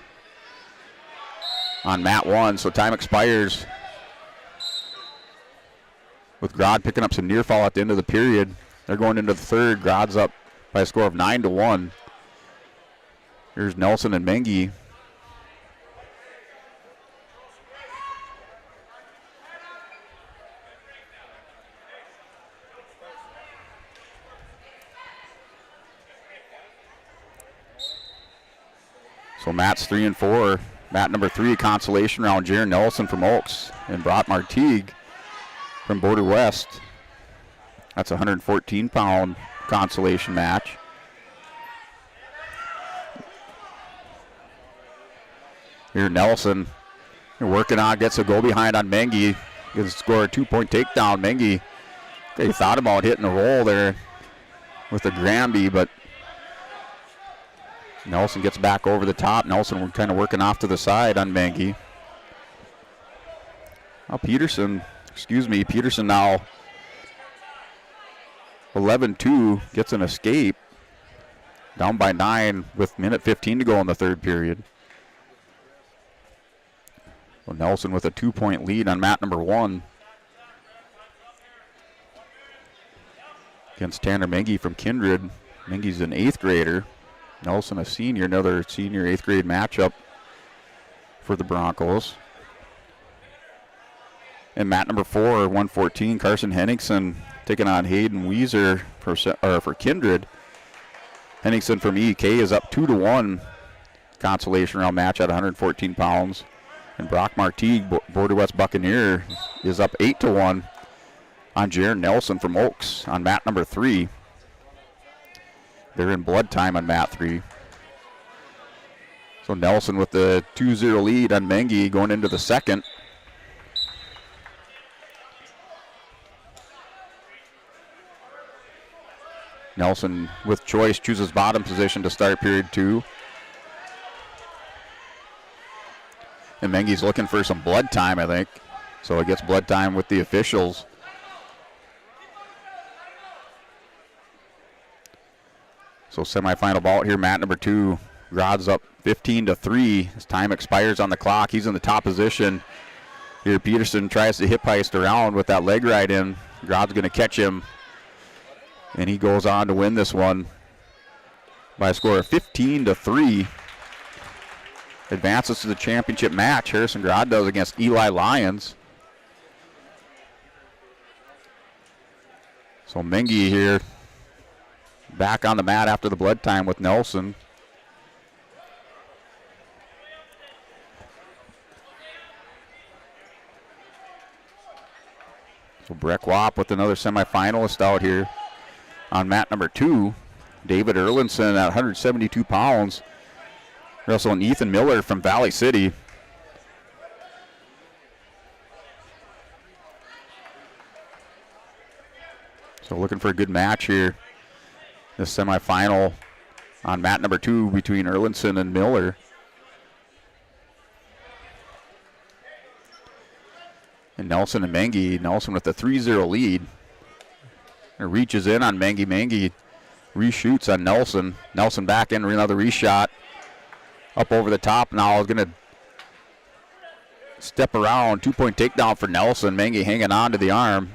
on mat 1. So time expires with Grodd picking up some near fall at the end of the period. They're going into the third. Grodd's up by a score of 9-1. Here's Nelson and Mengi. So mats 3 and 4. Mat number 3, consolation round. Jaron Nelson from Oaks and Brock Martigue from Border West. That's a 114-pound consolation match. Here Nelson working on, gets a go behind on Mengi. Gets to score a 2-point takedown. Mengi, they thought about hitting a roll there with the Granby, but Nelson gets back over the top. Nelson kind of working off to the side on Mengi. Now Peterson now 11-2, gets an escape. Down by 9 with minute 15 to go in the third period. Well, Nelson with a 2-point lead on mat number 1. Against Tanner Mengi from Kindred. Mengi's an 8th grader. Nelson a senior, another senior 8th grade matchup for the Broncos. And mat number 4, 114, Carson Henningsen taking on Hayden Weiser for Kindred. Henningsen from EK is up 2-1 consolation round match at 114 pounds. And Brock Martigue, Border West Buccaneer, is up 8-1 on Jaron Nelson from Oaks on mat number 3. They're in blood time on mat 3. So Nelson with the 2-0 lead on Mengi going into the second. Nelson with choice chooses bottom position to start period 2. And Mengi's looking for some blood time, I think. So it gets blood time with the officials. So semifinal ball here, mat number 2. Grod's up 15-3. His time expires on the clock. He's in the top position. Here Peterson tries to hip heist around with that leg right in. Grod's going to catch him. And he goes on to win this one by a score of 15-3. Advances to the championship match. Harrison Grod does against Eli Lyons. So Mengi here back on the mat after the blood time with Nelson. So Breck Wap with another semifinalist out here on mat number 2. David Erlinson at 172 pounds. Wrestling Ethan Miller from Valley City. So looking for a good match here. This semifinal on mat number 2 between Erlinson and Miller. And Nelson and Mengi. Nelson with the 3-0 lead. And reaches in on Mengi. Mengi reshoots on Nelson. Nelson back in, another reshot. Up over the top now, is going to step around. 2-point takedown for Nelson. Mengi hanging on to the arm.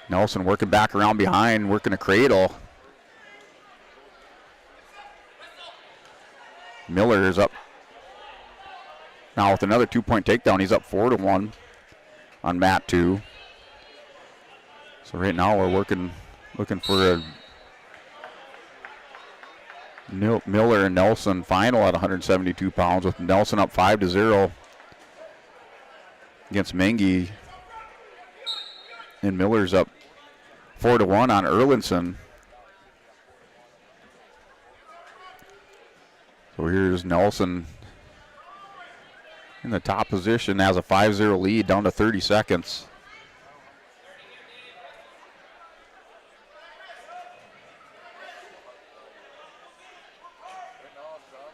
Nelson working back around behind, working a cradle. Miller is up now with another 2-point takedown. He's up 4-1 on mat 2. So right now we're looking for a Miller and Nelson final at 172 pounds with Nelson up 5-0 against Mengi. And Miller's up 4-1 on Erlinson. So here's Nelson in the top position, has a 5-0 lead down to 30 seconds.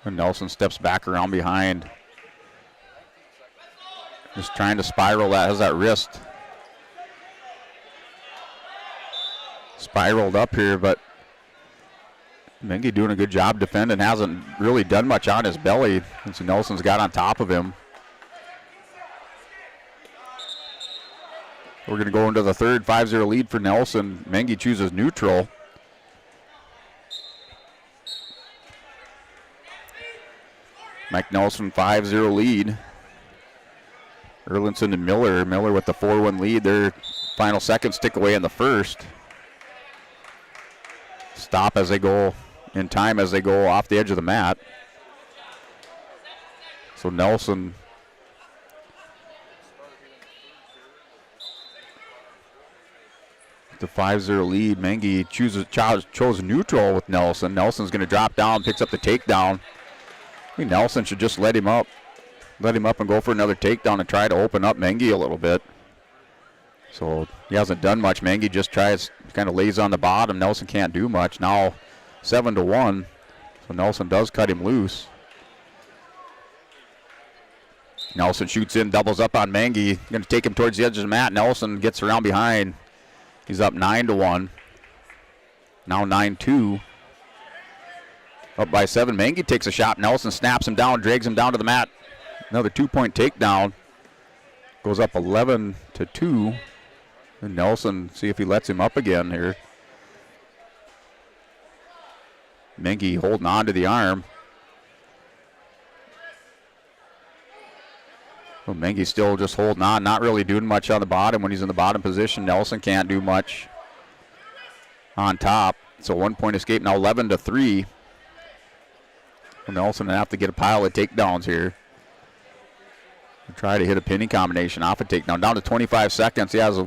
And Nelson steps back around behind. Just trying to spiral that, has that wrist spiraled up here, but Mengi doing a good job defending, hasn't really done much on his belly since Nelson's got on top of him. We're going to go into the third, 5-0 lead for Nelson. Mengi chooses neutral. Mike Nelson, 5-0 lead. Erlinson and Miller. Miller with the 4-1 lead. Their final seconds tick away in the first. Stop as they go, in time as they go off the edge of the mat. So Nelson the 5-0 lead. Mengi chose neutral with Nelson. Nelson's going to drop down, picks up the takedown. I think Nelson should just let him up and go for another takedown and try to open up Mengi a little bit. So he hasn't done much. Mengi just tries, kind of lays on the bottom. Nelson can't do much. Now 7-1. So Nelson does cut him loose. Nelson shoots in, doubles up on Mengi. Going to take him towards the edge of the mat. Nelson gets around behind. He's up 9-1. Now 9-2. Up by 7. Mengi takes a shot. Nelson snaps him down, drags him down to the mat. Another 2-point takedown. Goes up 11-2. And Nelson, see if he lets him up again here. Mengi holding on to the arm. Well, Mengi's still just holding on, not really doing much on the bottom. When he's in the bottom position, Nelson can't do much on top. So 1-point escape now, 11-3. Nelson will have to get a pile of takedowns here. Try to hit a pinning combination off a takedown. Down to 25 seconds. He has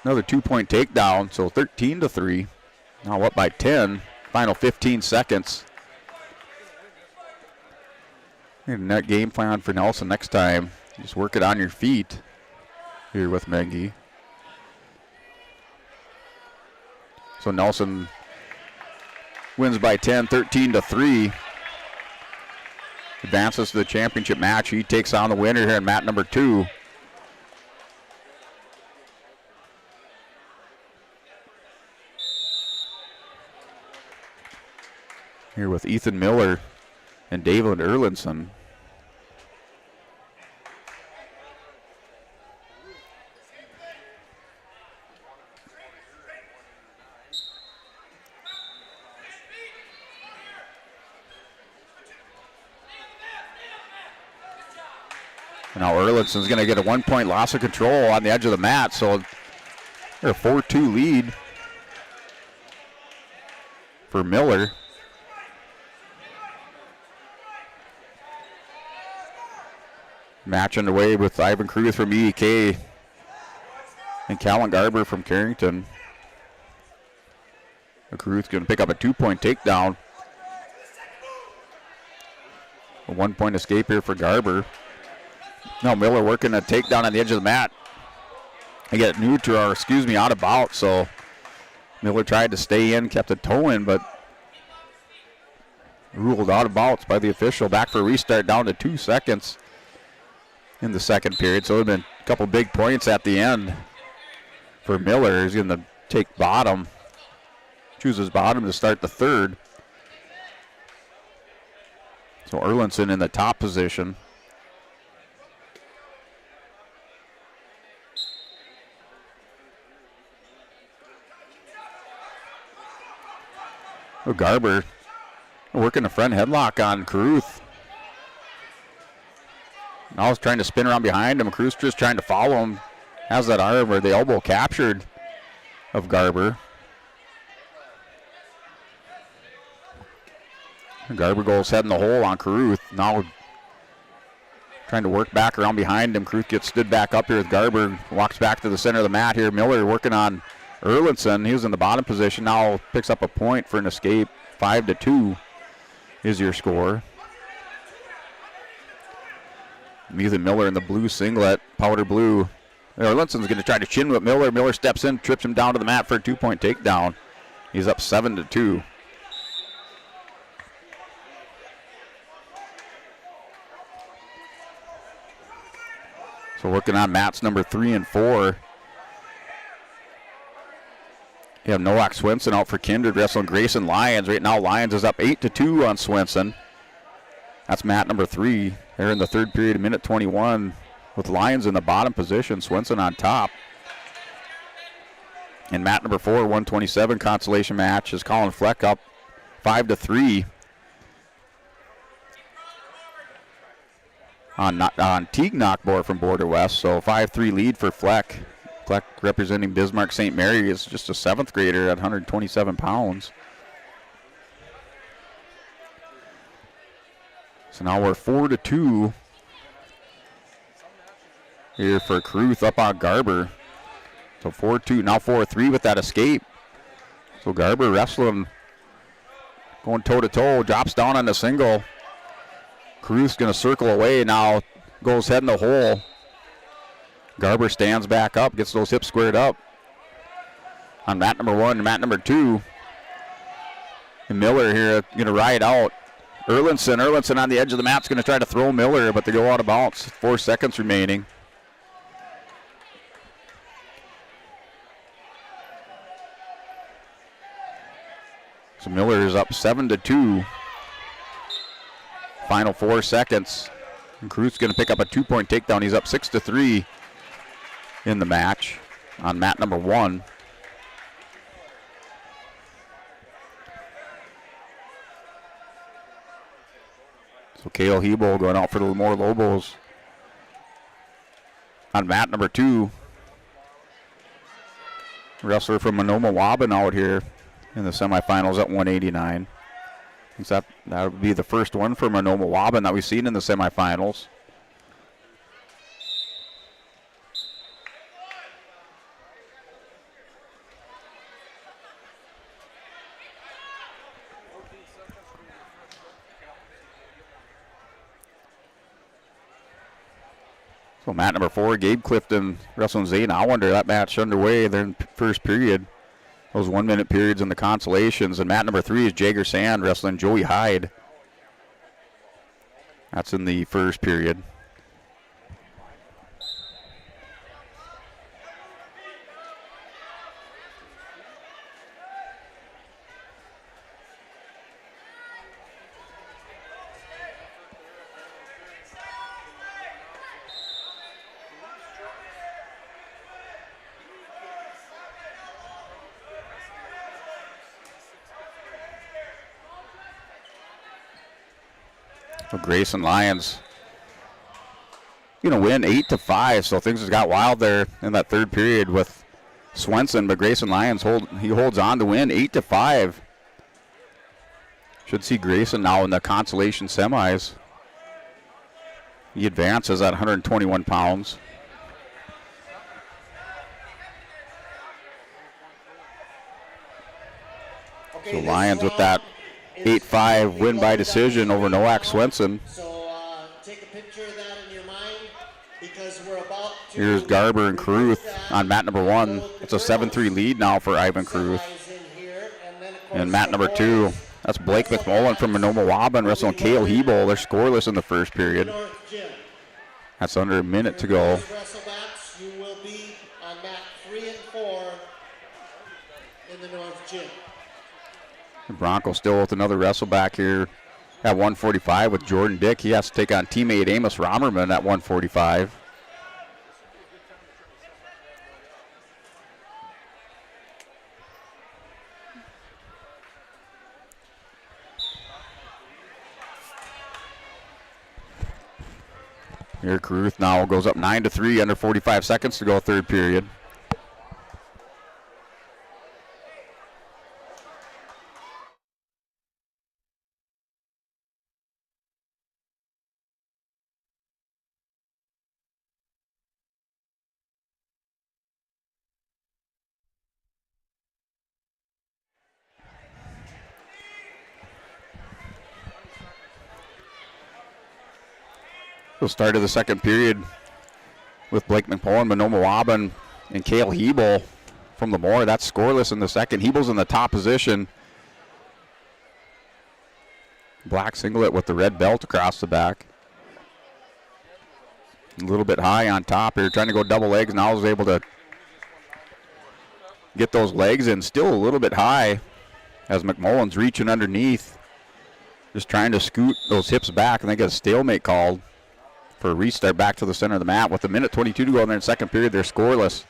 another 2-point takedown, so 13-3. Now up by 10. Final 15 seconds. And that game plan for Nelson next time. Just work it on your feet here with Mengi. So Nelson wins by 10, 13-3. Advances to the championship match. He takes on the winner here in mat number 2. Here with Ethan Miller and David Erlinson. Now Erlinson's going to get a 1-point loss of control on the edge of the mat, so they're a 4-2 lead for Miller. Match underway with Ivan Cruz from EEK and Callan Garber from Carrington. Cruz going to pick up a 2-point takedown. A 1-point escape here for Garber. Now Miller working a takedown on the edge of the mat. They get neutral, or out of bounds, so Miller tried to stay in, kept the toe in, but ruled out of bounds by the official. Back for a restart, down to 2 seconds in the second period. So it would have been a couple big points at the end for Miller. He's going to take bottom, chooses bottom to start the third. So Erlinson in the top position. Garber working the front headlock on Caruth. Now he's trying to spin around behind him. Caruth just trying to follow him. Has that arm or the elbow captured of Garber. Garber goes head in the hole on Caruth. Now trying to work back around behind him. Caruth gets stood back up here with Garber. Walks back to the center of the mat here. Miller working on Erlinson. He was in the bottom position. Now picks up a point for an escape. 5-2 is your score. Ethan Miller in the blue singlet, powder blue. Erlinson's going to try to chin with Miller. Miller steps in, trips him down to the mat for a 2-point takedown. He's up 7-2. So working on mats number 3 and 4. You have Nowak Swinson out for Kindred, wrestling Grayson Lyons. Right now, Lyons is up 8-2 on Swinson. That's mat number 3. They're in the third period, minute 21, with Lyons in the bottom position, Swinson on top. And mat number 4, 127 consolation match is Colin Fleck up 5-3 on Teague Knockboard from Border West. So 5-3 lead for Fleck. Fleck representing Bismarck St. Mary is just a 7th grader at 127 pounds. So now we're 4-2 here for Caruth up on Garber. So 4-2, now 4-3 with that escape. So Garber wrestling, going toe-to-toe, drops down on the single. Caruth's going to circle away now, goes head in the hole. Garber stands back up, gets those hips squared up on mat number 1 and mat number 2. And Miller here going to ride out. Erlinson on the edge of the mat's going to try to throw Miller, but they go out of bounds. 4 seconds remaining. So Miller is up 7-2. Final 4 seconds. And Caruth's going to pick up a 2-point takedown. He's up 6-3 in the match on mat number 1. So Cale Hebel going out for the more Lobos on mat number 2. Wrestler from Monoma Wabin out here. in the semifinals at 189. That would be the first one for Monoma Waban that we've seen in the semifinals. So mat number 4, Gabe Clifton wrestling Zane Allender. That match underway there in first period. Those 1 minute periods in the consolations. And mat number 3 is Jagger Sand wrestling Joey Hyde. That's in the first period. Grayson Lions win 8-5, so things has got wild there in that third period with Swenson, but Grayson Lions holds on to win 8-5. Should see Grayson now in the consolation semis. He advances at 121 pounds. So Lions with that 8-5 win by decision over Nowak Swenson. So take a picture of that in your mind because we're about to... Here's Garber and Caruth on mat number 1. It's a 7-3 lead now for Ivan Caruth. And mat number 2, that's Blake McMullen from Monoma Waban wrestling Cale Hebel. They're scoreless in the first period. That's under a minute to go. You will be on mat 3 and 4 in the North Gym. The Broncos still with another wrestle back here at 145 with Jordan Dick. He has to take on teammate Amos Romerman at 145. Here Caruth now goes up 9-3, under 45 seconds to go third period. So start of the second period with Blake McMullen, Monoma Waban, and Cale Hebel from the Moore. That's scoreless in the second. Hebel's in the top position. Black singlet with the red belt across the back. A little bit high on top here, trying to go double legs. Now is able to get those legs in. Still a little bit high as McMullen's reaching underneath. Just trying to scoot those hips back, and they get a stalemate called for a restart back to the center of the mat. With a minute 22 to go in their second period, they're scoreless.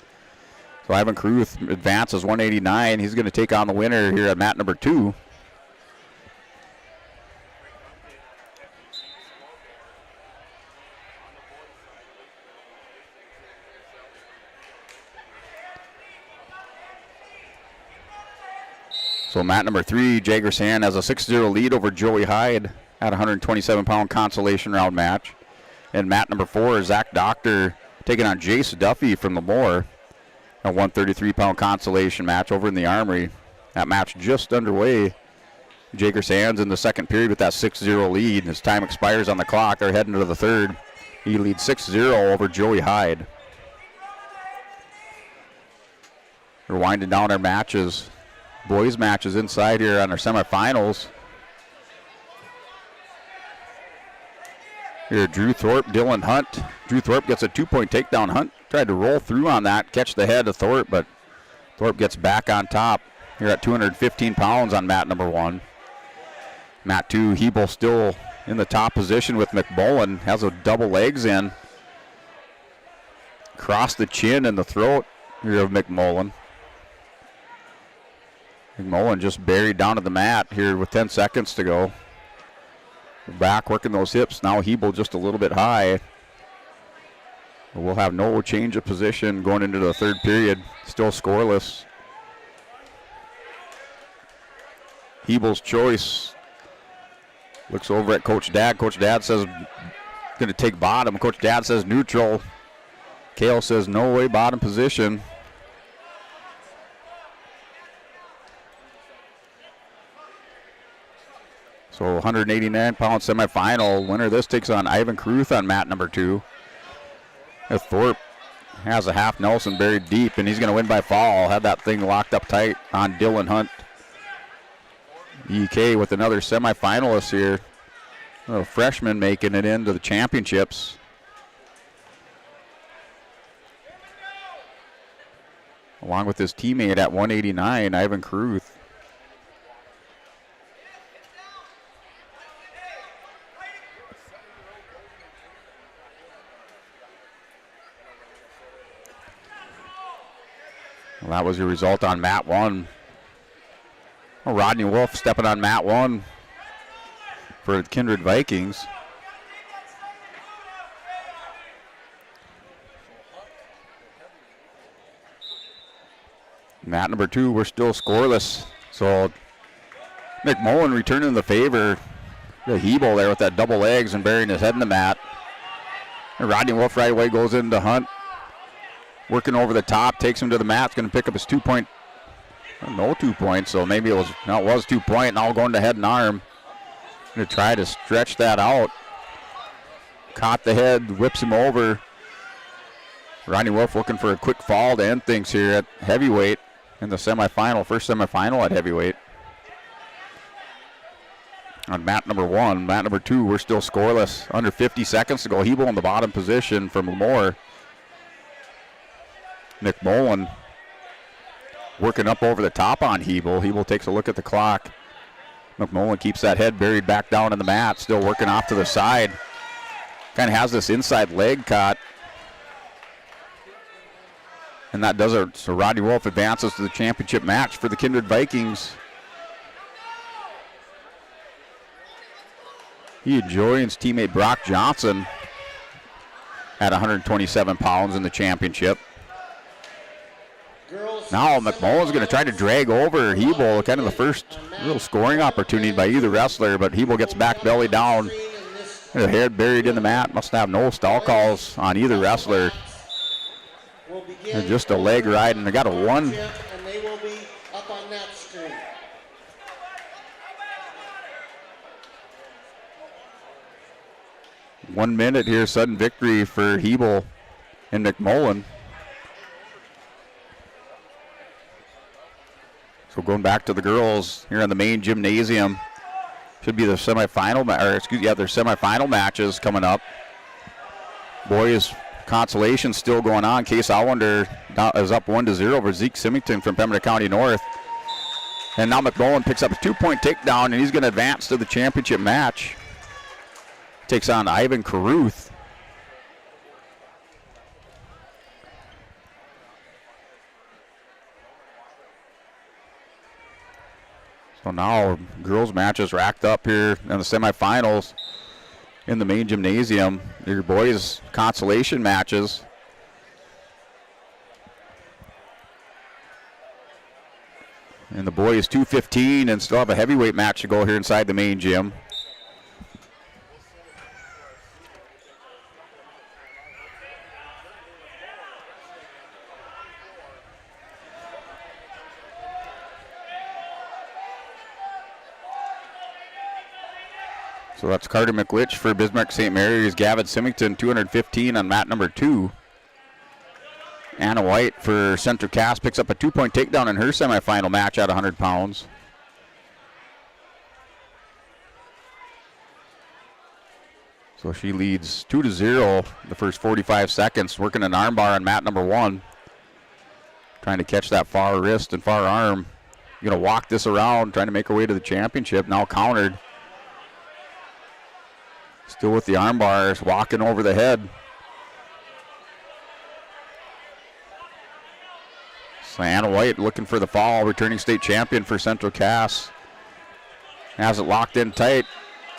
So Ivan Caruth advances 189. He's going to take on the winner here at mat number 2. So mat number 3, Jagger Sand has a 6-0 lead over Joey Hyde at a 127-pound consolation round match. And mat number 4, Zach Doctor taking on Jace Duffy from the Moore. A 133-pound consolation match over in the Armory. That match just underway. Jagger Sands in the second period with that 6-0 lead. His time expires on the clock. They're heading to the third. He leads 6-0 over Joey Hyde. We're winding down our matches. Boys matches inside here on our semifinals. Here, Drew Thorpe, Dylan Hunt. Drew Thorpe gets a 2-point takedown. Hunt tried to roll through on that, catch the head of Thorpe, but Thorpe gets back on top here at 215 pounds on mat number 1. Mat 2, Hebel still in the top position with McMullen. Has a double legs in. Cross the chin and the throat here of McMullen. McMullen just buried down to the mat here with 10 seconds to go. Back working those hips. Now Hebel just a little bit high. We'll have no change of position going into the third period. Still scoreless. Hebel's choice. Looks over at Coach Dad. Coach Dad says going to take bottom. Coach Dad says neutral. Kale says no way, bottom position. So 189-pound semifinal winner. This takes on Ivan Caruth on mat number 2. Thorpe has a half Nelson buried deep, and he's going to win by fall. Had that thing locked up tight on Dylan Hunt. EK with another semifinalist here. A freshman making it into the championships. Along with his teammate at 189, Ivan Caruth. Well, that was your result on mat 1. Well, Rodney Wolf stepping on mat 1 for the Kindred Vikings. Mat number 2, we're still scoreless. So McMullen returning the favor. The Hebel there with that double legs and burying his head in the mat. And Rodney Wolf right away goes into Hunt. Working over the top, takes him to the mat. It's going to pick up his 2-point. No 2 points, so maybe it was 2 point. Now going to head and arm. Going to try to stretch that out. Caught the head, whips him over. Rodney Wolf looking for a quick fall to end things here at heavyweight in the semifinal, first semifinal at heavyweight. On mat number 1, mat number 2, we're still scoreless. Under 50 seconds to go. Hebel in the bottom position from Lemoore. McMullen working up over the top on Hebel. Hebel takes a look at the clock. McMullen keeps that head buried back down in the mat, still working off to the side. Kind of has this inside leg caught. And that does it. So Rodney Wolf advances to the championship match for the Kindred Vikings. He joins teammate Brock Johnson at 127 pounds in the championship. Now McMullen's going to try to drag over Hebel, kind of the first little scoring opportunity by either wrestler, but Hebel gets back belly down. The head buried in the mat. Must have no stall calls on either wrestler. And just a leg ride, and they got a 1. And they will be up on that screen. One minute here, sudden victory for Hebel and McMullen. So going back to the girls here in the main gymnasium. Should be the semifinal, their semifinal matches coming up. Boys consolation still going on. Case Allender is up 1-0 over Zeke Symington from Pembina County North. And now McMullen picks up a 2-point takedown, and he's going to advance to the championship match. Takes on Ivan Caruth. So now girls matches racked up here in the semifinals in the main gymnasium. Your boys consolation matches. And the boys 2:15 and still have a heavyweight match to go here inside the main gym. So that's Carter McLitch for Bismarck St. Mary's. Gavin Symington, 215 on mat number 2. Anna White for Central Cass picks up a 2-point takedown in her semifinal match at 100 pounds. So she leads 2-0 the first 45 seconds, working an armbar on mat number 1. Trying to catch that far wrist and far arm. Going to walk this around, trying to make her way to the championship. Now countered. Still with the arm bars, walking over the head. So Anna White looking for the fall, returning state champion for Central Cass. Has it locked in tight,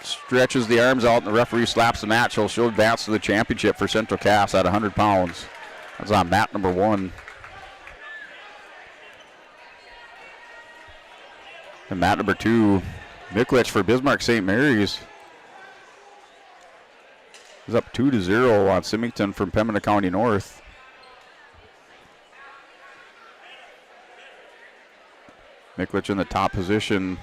stretches the arms out, and the referee slaps the match. So she'll advance to the championship for Central Cass at 100 pounds. That's on mat number 1. And mat number 2, Miklich for Bismarck St. Mary's, is up 2-0 on Symington from Pembina County North. Miklich in the top position.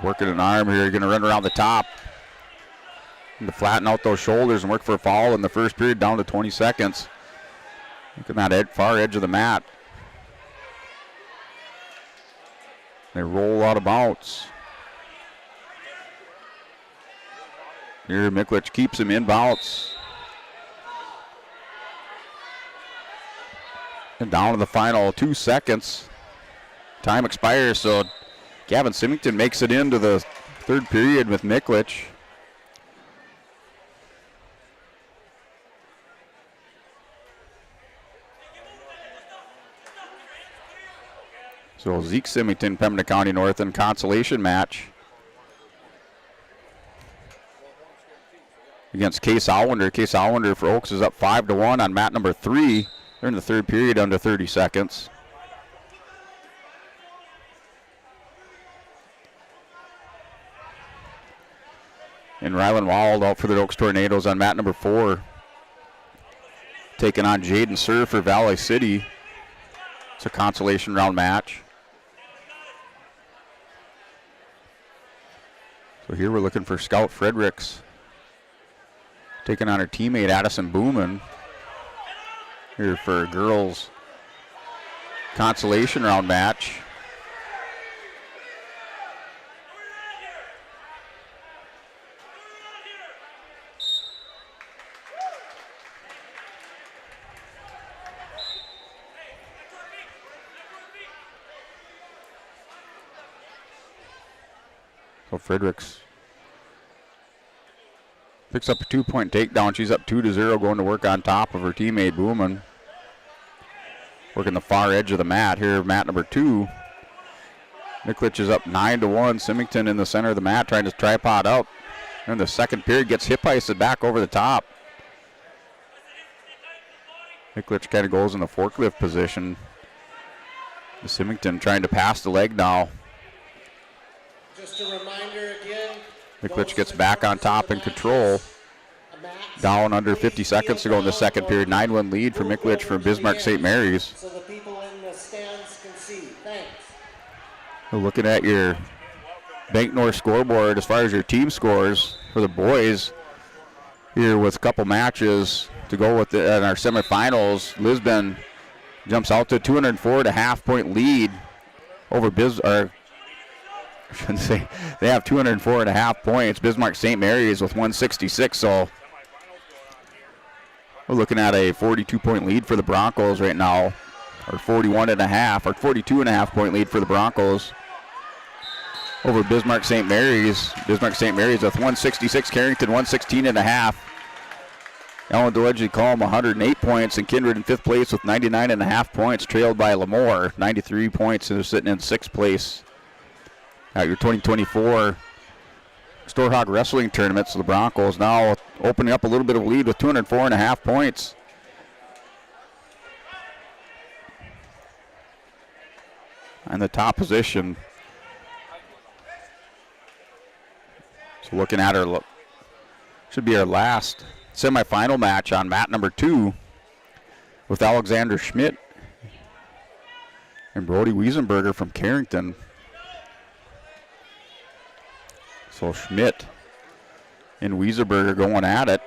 Working an arm here, going to run around the top. And to flatten out those shoulders and work for a foul in the first period, down to 20 seconds. Look at that far edge of the mat. They roll out of bounds. Here, Miklich keeps him in bounds. And down to the final 2 seconds. Time expires, so Gavin Symington makes it into the third period with Miklich. So Zeke Symington, Pembina County North in consolation match against Case Allender. Case Allender for Oaks is up 5-1 on mat number 3. They're in the third period, under 30 seconds. And Rylan Wald out for the Oaks Tornadoes on mat number 4. Taking on Jaden Sir for Valley City. It's a consolation round match. So here we're looking for Scout Fredericks taking on her teammate Addison Booman. Here for a girls consolation round match. So Fredericks picks up a 2-point takedown. She's up 2-0, going to work on top of her teammate Booman. Working the far edge of the mat here, mat number 2. Miklich is up 9-1. Symington in the center of the mat trying to tripod up. In the second period, gets hip heisted back over the top. Miklich kind of goes in the forklift position. Symington trying to pass the leg now. Just a reminder again. Miklich gets back on top in control. Down under 50 seconds to go in the second period. 9-1 lead for Miklich from Bismarck St. Mary's. So the people in the stands can see. Thanks. Looking at your Bank North scoreboard as far as your team scores for the boys here with a couple matches to go with in our semifinals. Lisbon jumps out to a 204.5 point lead over I shouldn't say, they have 204.5 points. Bismarck St. Mary's with 166, so we're looking at a 42-point lead for the Broncos right now, or 41.5, or 42.5 point lead for the Broncos over Bismarck St. Mary's. Bismarck St. Mary's with 166, Carrington 116.5. Ellen DeLegge Column 108 points, and Kindred in 5th place with 99.5 points, trailed by Lemoore, 93 points, and they're sitting in 6th place at your 2024 Storhaug Wrestling Tournament. So the Broncos now opening up a little bit of a lead with 204.5 points. In the top position. So looking at our, should be our last semifinal match on mat number 2 with Alexander Schmidt and Brody Wiesenberger from Carrington. So Schmidt and Wiesenberger going at it.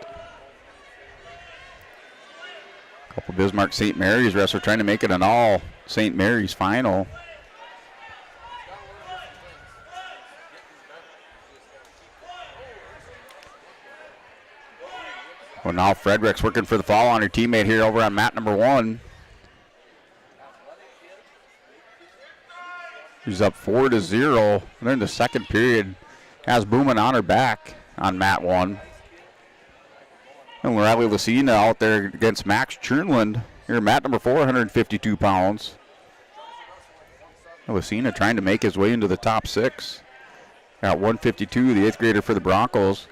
A couple Bismarck St. Mary's wrestlers trying to make it an all St. Mary's final. Well, now Fredericks working for the foul on her teammate here over on mat number 1. She's up 4-0. And then in the second period, has Booman on her back on mat 1. And Riley Lucina out there against Max Chernland. Here, mat number 4, 152 pounds. Lucina trying to make his way into the top 6. At 152, the 8th grader for the Broncos.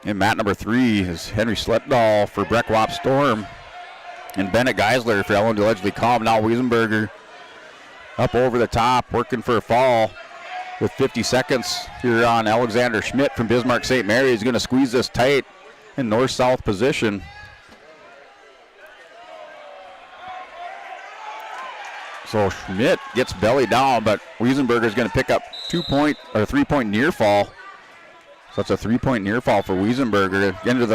And mat number 3 is Henry Sletdahl for Breckwop Storm. and Bennett Geisler fell into allegedly calm. Now Wiesenberger up over the top, working for a fall with 50 seconds here on Alexander Schmidt from Bismarck St. Mary. He's going to squeeze this tight in north-south position. So Schmidt gets belly down, but Wiesenberger is going to pick up 3-point near fall. So it's a 3-point near fall for Wiesenberger. Into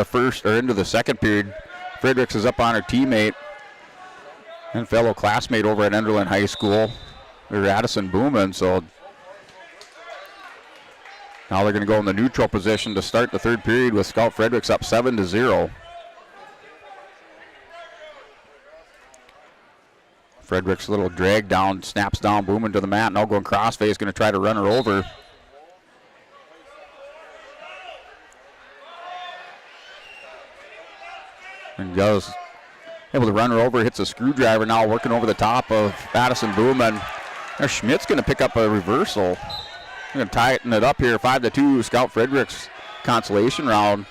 the second period, Fredericks is up on her teammate and fellow classmate over at Enderlin High School, or Addison Booman. So now they're going to go in the neutral position to start the third period with Scout Fredericks up 7-0. Fredericks a little drag down, snaps down, Booman to the mat, now going crossface, going to try to run her over. And goes able to run her over, hits a screwdriver now, working over the top of Addison Booman. Now Schmidt's going to pick up a reversal. Going to tighten it up here, 5-2. Scout Fredericks consolation round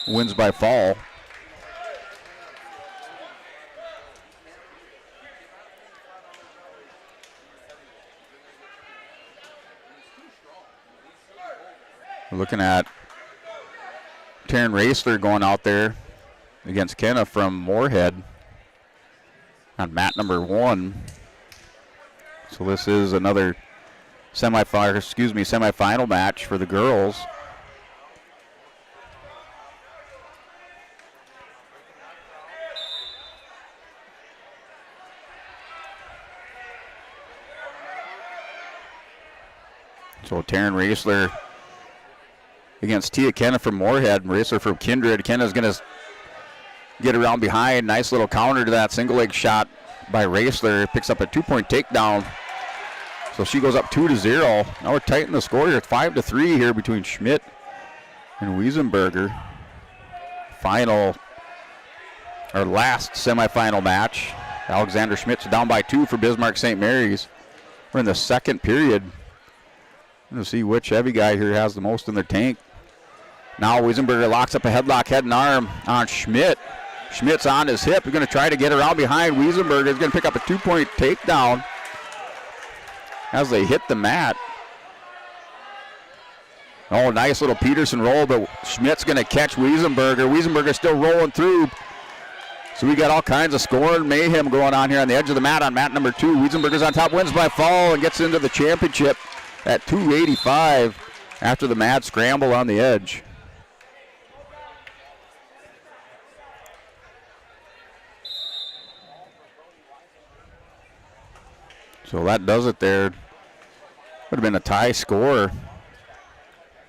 wins by fall. We're looking at Taryn Raisler going out there against Kenna from Moorhead on mat number 1. So this is another semifinal match for the girls. So Taryn Raisler against Tia Kenna from Moorhead, Raisler from Kindred. Kenna's going to get around behind. Nice little counter to that single leg shot by Raisler. Picks up a 2-point takedown. So she goes up 2-0. Now we're tight in the score here. It's 5-3 here between Schmidt and Wiesenberger. Last semifinal match. Alexander Schmidt's down by 2 for Bismarck St. Mary's. We're in the second period. We'll see which heavy guy here has the most in their tank. Now Wiesenberger locks up a headlock, head and arm on Schmidt. Schmidt's on his hip. He's going to try to get around behind. Wiesenberger is going to pick up a 2-point takedown as they hit the mat. Oh, nice little Peterson roll, but Schmidt's going to catch Wiesenberger. Wiesenberger still rolling through. So we got all kinds of scoring mayhem going on here on the edge of the mat on mat number 2. Wiesenberger's on top, wins by fall, and gets into the championship at 285 after the mad scramble on the edge. So that does it there. Would have been a tie score.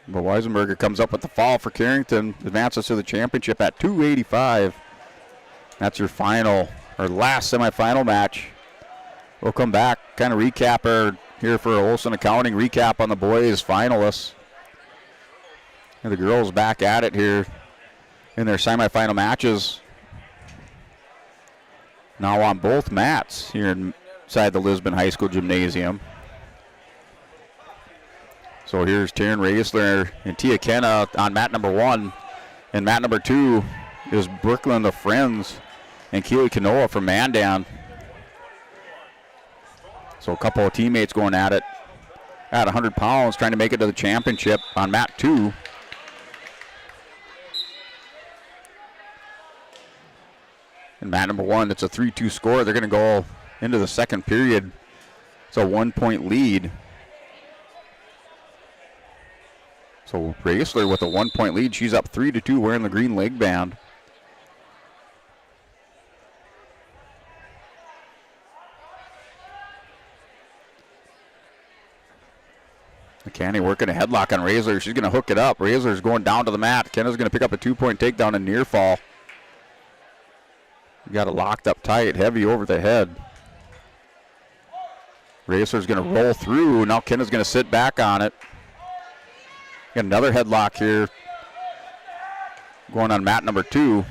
But Wiesenberger comes up with the fall for Carrington, advances to the championship at 285. That's your last semifinal match. We'll come back, kind of recap here for Olson Accounting, recap on the boys finalists. And the girls back at it here in their semifinal matches. Now on both mats here inside the Lisbon High School Gymnasium. So here's Taryn Raisler and Tia Kenna on mat number 1. And mat number 2 is Brooklyn of Friends and Keely Kanoa from Mandan. So a couple of teammates going at it at 100 pounds, trying to make it to the championship on mat 2. And mat number 1, it's a 3-2 score. They're going to go into the second period. It's a 1-point lead. So Raisler with a 1-point lead. She's up 3-2 wearing the green leg band. McCanny working a headlock on Raisler. She's going to hook it up. Raisler's going down to the mat. Kenna's going to pick up a 2-point takedown and near fall. Got it locked up tight, heavy over the head. Raisler's going to roll through. Now Kenna's going to sit back on it. Got another headlock here going on mat number 2.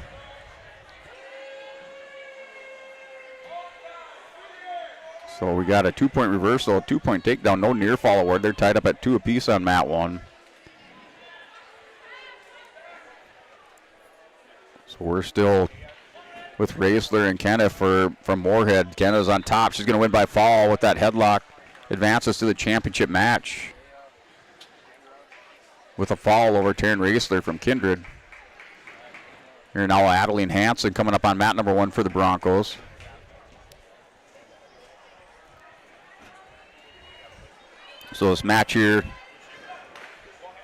So we got a 2-point reversal, a 2-point takedown, no near fall award. They're tied up at 2 apiece on mat 1. So we're still with Raisler and Kenna from Moorhead. Kenna's on top. She's going to win by fall with that headlock. Advances to the championship match with a fall over Taryn Raisler from Kindred. Here now Adeline Hansen coming up on mat number 1 for the Broncos. So this match here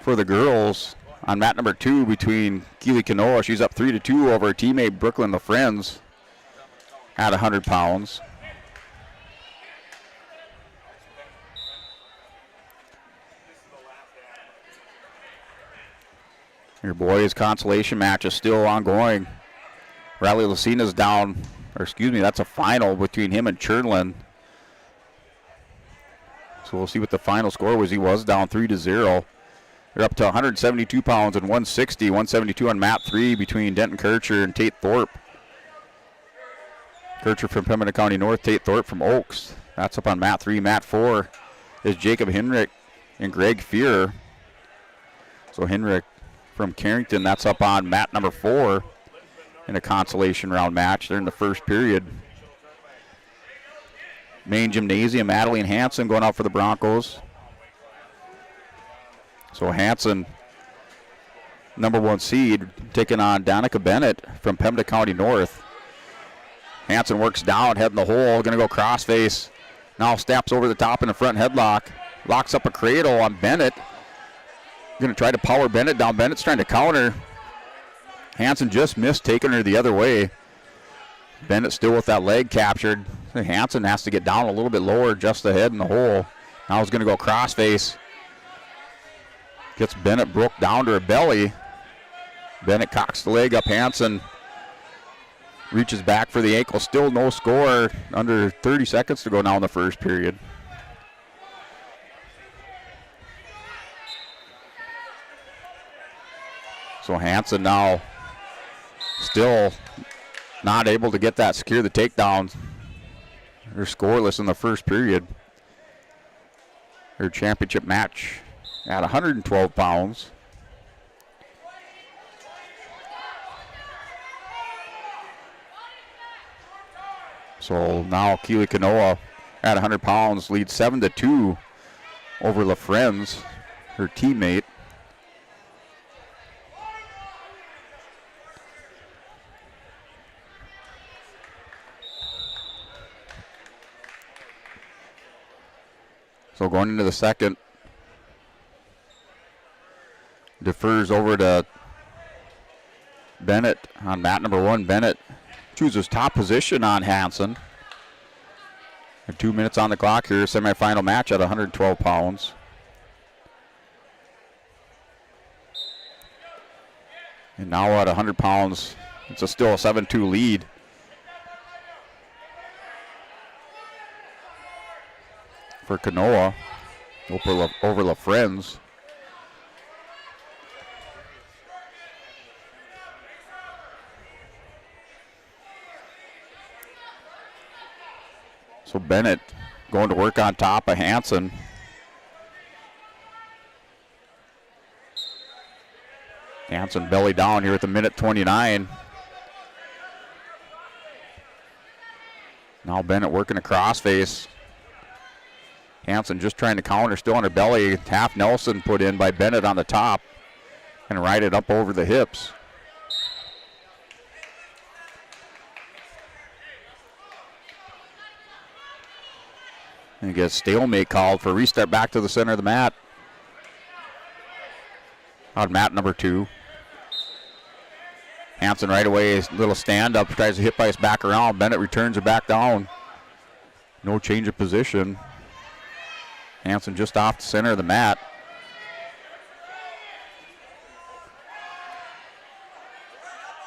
for the girls on mat number 2 between Keely Kanoa. She's up 3-2 over her teammate Brooklyn LaFriends at 100 pounds. Your boys' consolation match is still ongoing. Riley Lucina's down, or excuse me, that's a final between him and Chernlin. So we'll see what the final score was. He was down 3-0. They're up to 172 pounds and 160. 172 on mat 3 between Denton Kircher and Tate Thorpe. Kircher from Pembina County North, Tate Thorpe from Oaks. That's up on mat 3. Mat 4 is Jacob Hinrich and Greg Fear. So Hinrich from Carrington, that's up on mat number 4 in a consolation round match. They're in the first period. Main gymnasium, Adeline Hansen going out for the Broncos. So Hansen, number 1 seed, taking on Danica Bennett from Pembina County North. Hansen works down, head in the hole, going to go crossface. Now steps over the top in the front headlock. Locks up a cradle on Bennett. Going to try to power Bennett down. Bennett's trying to counter. Hansen just missed taking her the other way. Bennett still with that leg captured. Hansen has to get down a little bit lower, just the head in the hole. Now he's going to go crossface. Gets Bennett broke down to her belly. Bennett cocks the leg up. Hansen reaches back for the ankle. Still no score. Under 30 seconds to go now in the first period. So Hansen now still not able to get that, secure the takedown. They're scoreless in the first period. Their championship match at 112 pounds. So now Keely Kanoa at 100 pounds leads 7-2 over LaFriends, her teammate. So going into the second, defers over to Bennett on mat number 1. Bennett chooses top position on Hansen. 2 minutes on the clock here, semifinal match at 112 pounds. And now at 100 pounds, it's still a 7-2 lead. For Kanoa over LaFriends. So Bennett going to work on top of Hansen. Hansen belly down here at the minute 29. Now Bennett working a crossface. Hansen just trying to counter, still on her belly. Half Nelson put in by Bennett on the top and ride it up over the hips. And gets stalemate called for restart back to the center of the mat. On mat number 2. Hansen right away, little stand up, tries to hip ice back around. Bennett returns her back down. No change of position. Hansen just off the center of the mat.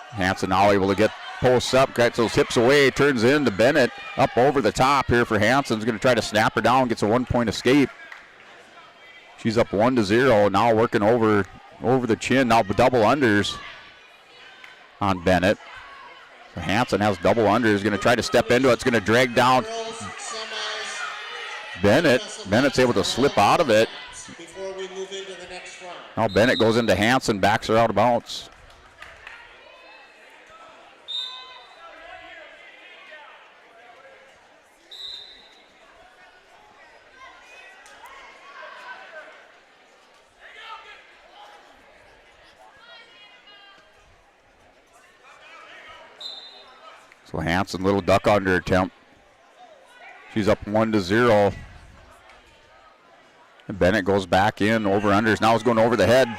Hansen now able to get posts up, gets those hips away, turns in to Bennett. Up over the top here for Hansen's going to try to snap her down, gets a 1-point escape. She's up 1-0, now working over the chin, now double unders on Bennett. So Hansen has double unders, going to try to step into it, it's going to drag down Bennett. Bennett's able to slip out of it. Now Bennett goes into Hansen, backs her out of bounds. So Hansen, little duck under attempt. She's up 1-0. And Bennett goes back in, over unders. Now is going over the head.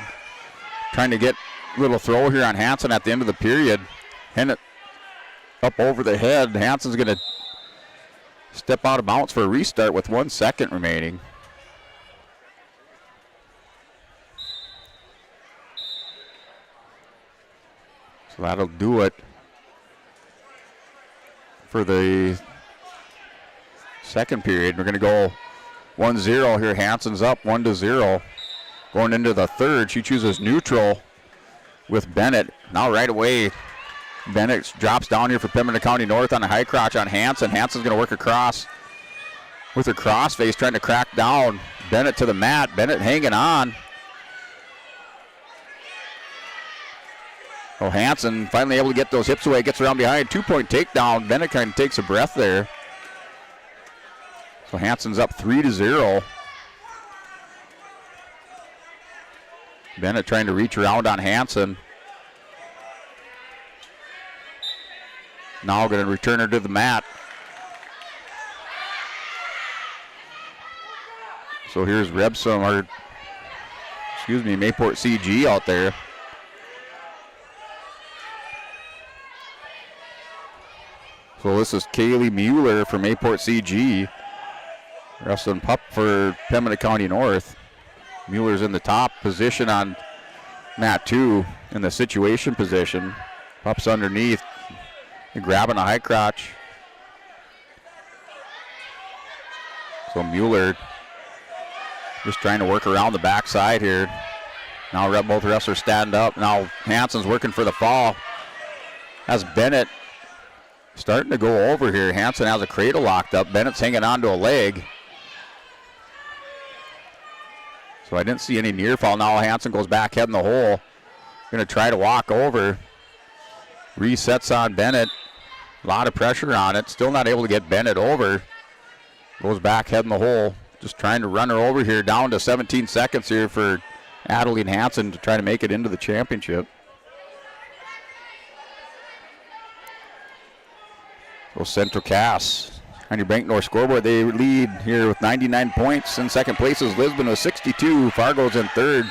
Trying to get a little throw here on Hansen at the end of the period. Hennett up over the head. Hansen's going to step out of bounds for a restart with 1 second remaining. So that'll do it for the second period. We're going to go 1-0 here. Hansen's up 1-0. Going into the third, she chooses neutral with Bennett. Now right away, Bennett drops down here for Pembina County North on a high crotch on Hansen. Hansen's going to work across with her crossface, trying to crack down Bennett to the mat. Bennett hanging on. Oh, Hansen finally able to get those hips away, gets around behind. 2-point takedown. Bennett kind of takes a breath there. So Hansen's up 3-0. Bennett trying to reach around on Hansen. Now going to return her to the mat. So here's Mayport CG out there. So this is Kaylee Mueller from Mayport CG. Wrestling pup for Pembina County North. Mueller's in the top position on mat 2 in the situation position. Pup's underneath. Grabbing a high crotch. So Mueller just trying to work around the backside here. Now both wrestlers stand up. Now Hansen's working for the fall. Has Bennett starting to go over here. Hansen has a cradle locked up. Bennett's hanging onto a leg. So I didn't see any near fall. Now Hansen goes back head in the hole. Going to try to walk over. Resets on Bennett. A lot of pressure on it. Still not able to get Bennett over. Goes back head in the hole. Just trying to run her over here. Down to 17 seconds here for Adeline Hansen to try to make it into the championship. So Central Cass on your Bank North scoreboard, they lead here with 99 points. In second place is Lisbon with 62. Fargo's in third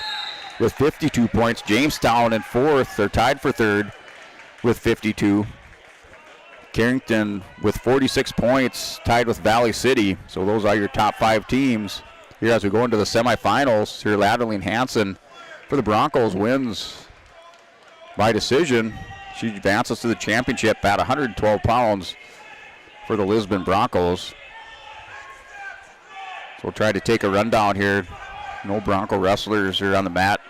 with 52 points. Jamestown in fourth. They're tied for third with 52. Carrington with 46 points, tied with Valley City. So those are your top 5 teams. Here as we go into the semifinals, here Adeline Hansen for the Broncos wins by decision. She advances to the championship at 112 pounds for the Lisbon Broncos. So we'll try to take a rundown here. No Bronco wrestlers here on the mat.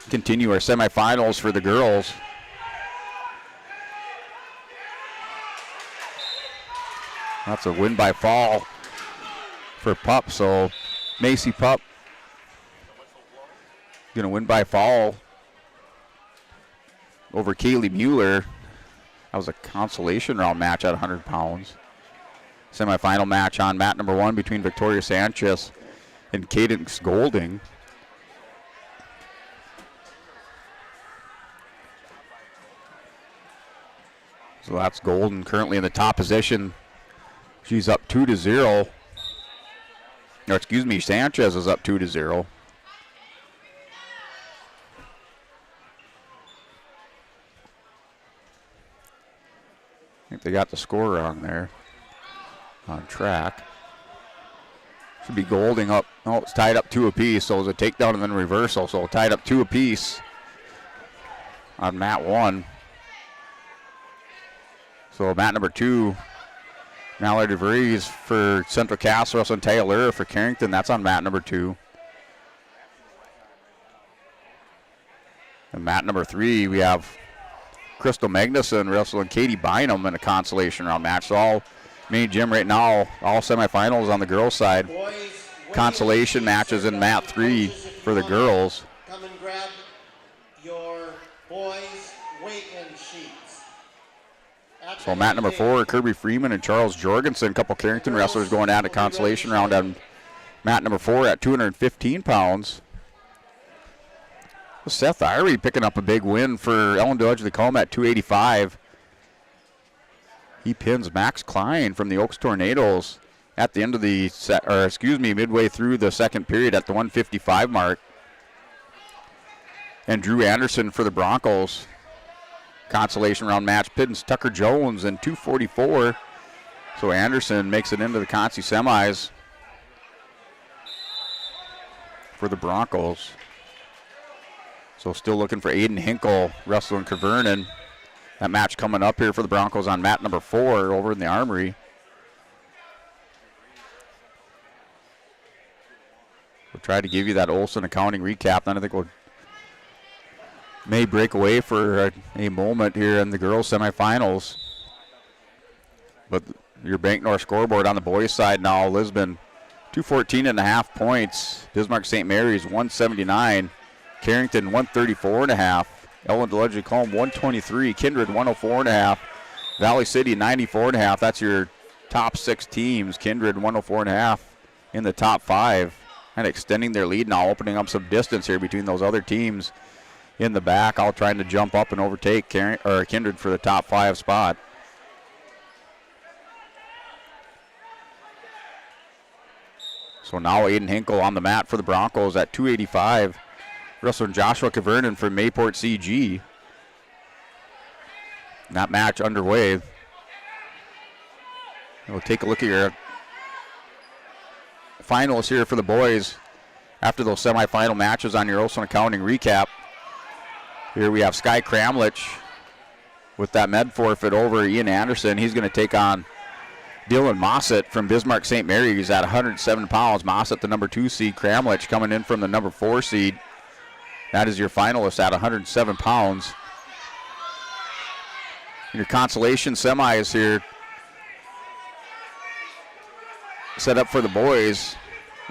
Continue our semifinals for the girls. That's a win by fall for Pup. So Macy Pup going to win by fall over Kaylee Mueller. That was a consolation round match at 100 pounds. Semifinal match on mat number 1 between Victoria Sanchez and Cadence Golding. So that's Golden currently in the top position. She's up 2-0. Or excuse me, Sanchez is up 2-0. I think they got the score wrong there on track. Should be Golding up. Oh, it's tied up 2 apiece, so it was a takedown and then reversal. So tied up 2 apiece on mat 1. So mat number 2, Mallard DeVries for Central Cass, Russell Taylor for Carrington. That's on mat number 2. And mat number 3, we have Crystal Magnuson wrestling Katie Bynum in a consolation round match. So all main gym right now, all semifinals on the girls' side. Consolation matches in mat 3 for the girls. Come and grab your boys' weigh-in sheets. So mat number 4, Kirby Freeman and Charles Jorgensen, a couple Carrington wrestlers going at a consolation round on mat number 4 at 215 pounds. Seth Irie picking up a big win for Ellen Dodge Tacoma at 285. He pins Max Klein from the Oaks Tornadoes at the end of the midway through the second period at the 155 mark. And Drew Anderson for the Broncos. Consolation round match pins Tucker Jones in 2:44. So Anderson makes it into the Consi semis for the Broncos. So still looking for Aiden Hinkle, Russell and Kavernon. That match coming up here for the Broncos on mat number 4 over in the Armory. We'll try to give you that Olsen accounting recap. Then I think may break away for a moment here in the girls semifinals. But your Bank North scoreboard on the boys side now, Lisbon 214.5 points. Bismarck St. Mary's 179. Carrington 134.5. Ellen DeLegge Colm 123. Kindred 104.5. Valley City 94.5. That's your top 6 teams. Kindred 104.5 in the top 5. And extending their lead now, opening up some distance here between those other teams in the back, all trying to jump up and overtake Kindred for the top 5 spot. So now Aiden Hinkle on the mat for the Broncos at 285. Russell and Joshua Kavernon for Mayport CG. That match underway. We'll take a look at your finalists here for the boys after those semifinal matches on your Olsen Accounting recap. Here we have Sky Kramlich with that med forfeit over Ian Anderson. He's going to take on Dylan Mossett from Bismarck St. Mary's at 107 pounds. Mossett, the number 2 seed. Kramlich coming in from the number 4 seed. That is your finalist at 107 pounds. Your consolation semis here set up for the boys.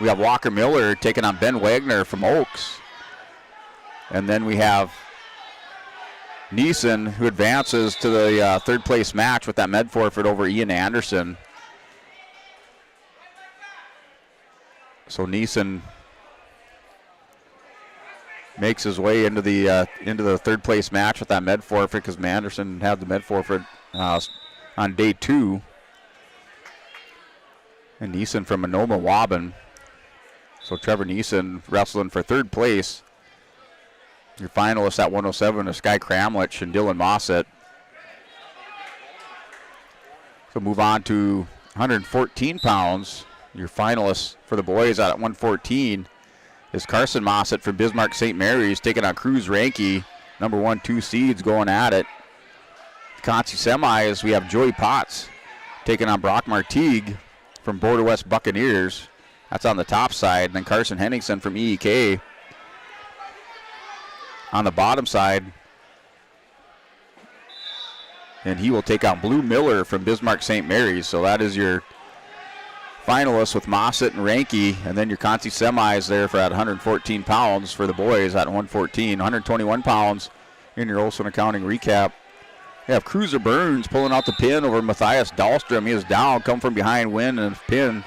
We have Walker Miller taking on Ben Wagner from Oaks. And then we have Neeson, who advances to the third place match with that med forfeit over Ian Anderson. So Neeson makes his way into the third place match with that med forfeit because Anderson had the med forfeit on day 2. And Neeson from Monoma Waban. So Trevor Neeson wrestling for third place. Your finalists at 107 are Sky Kramlich and Dylan Mossett. So move on to 114 pounds. Your finalists for the boys at 114 is Carson Mossett from Bismarck St. Mary's taking on Cruz Ranke, number 1, 2 seeds going at it. Consi semis, we have Joey Potts taking on Brock Martigue from Border West Buccaneers. That's on the top side. And then Carson Henningsen from EEK on the bottom side. And he will take on Blue Miller from Bismarck St. Mary's. So that is your finalists with Mossett and Ranke. And then your Consi semis there for at 114 pounds for the boys at 114. 121 pounds in your Olsen Accounting recap. You have Cruiser Burns pulling out the pin over Matthias Dahlstrom. He is down, come from behind, win, and pin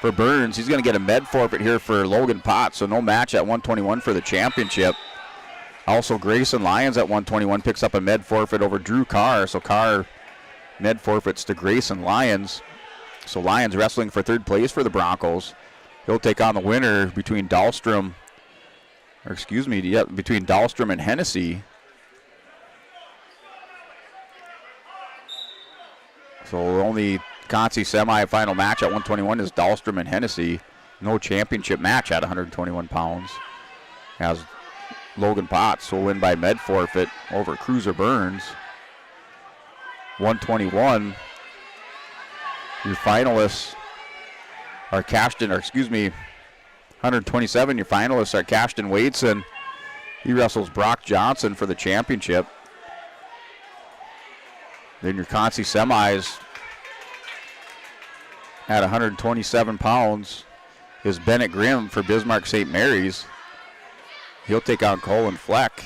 for Burns. He's going to get a med forfeit here for Logan Potts, so no match at 121 for the championship. Also, Grayson Lyons at 121 picks up a med forfeit over Drew Carr, so Carr med forfeits to Grayson Lyons. So Lyons wrestling for third place for the Broncos. He'll take on the winner between Dahlstrom and Hennessy. So only Consi semi-final match at 121 is Dahlstrom and Hennessy. No championship match at 121 pounds. As Logan Potts will win by med forfeit over Cruiser Burns. 121. Your finalists are 127. Your finalists are Cashton Wadeson. He wrestles Brock Johnson for the championship. Then your Consi semis at 127 pounds is Bennett Grimm for Bismarck St. Mary's. He'll take on Colin Fleck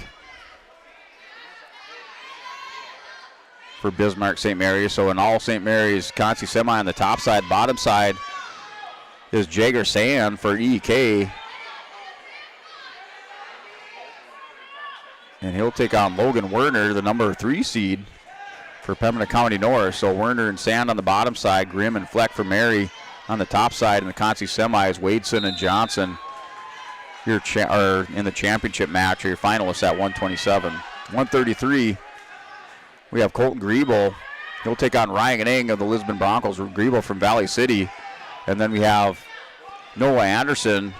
for Bismarck St. Mary's. So in all St. Mary's Consi semi on the top side, bottom side is Jagger Sand for EK. And he'll take on Logan Werner, the number 3 seed for Pembina County North. So Werner and Sand on the bottom side, Grimm and Fleck for Mary on the top side. In the Concy semis, Wadeson and Johnson are in the championship match, or your finalists at 127. 133, we have Colton Griebel. He'll take on Ryan Eng of the Lisbon Broncos. Griebel from Valley City. And then we have Noah Anderson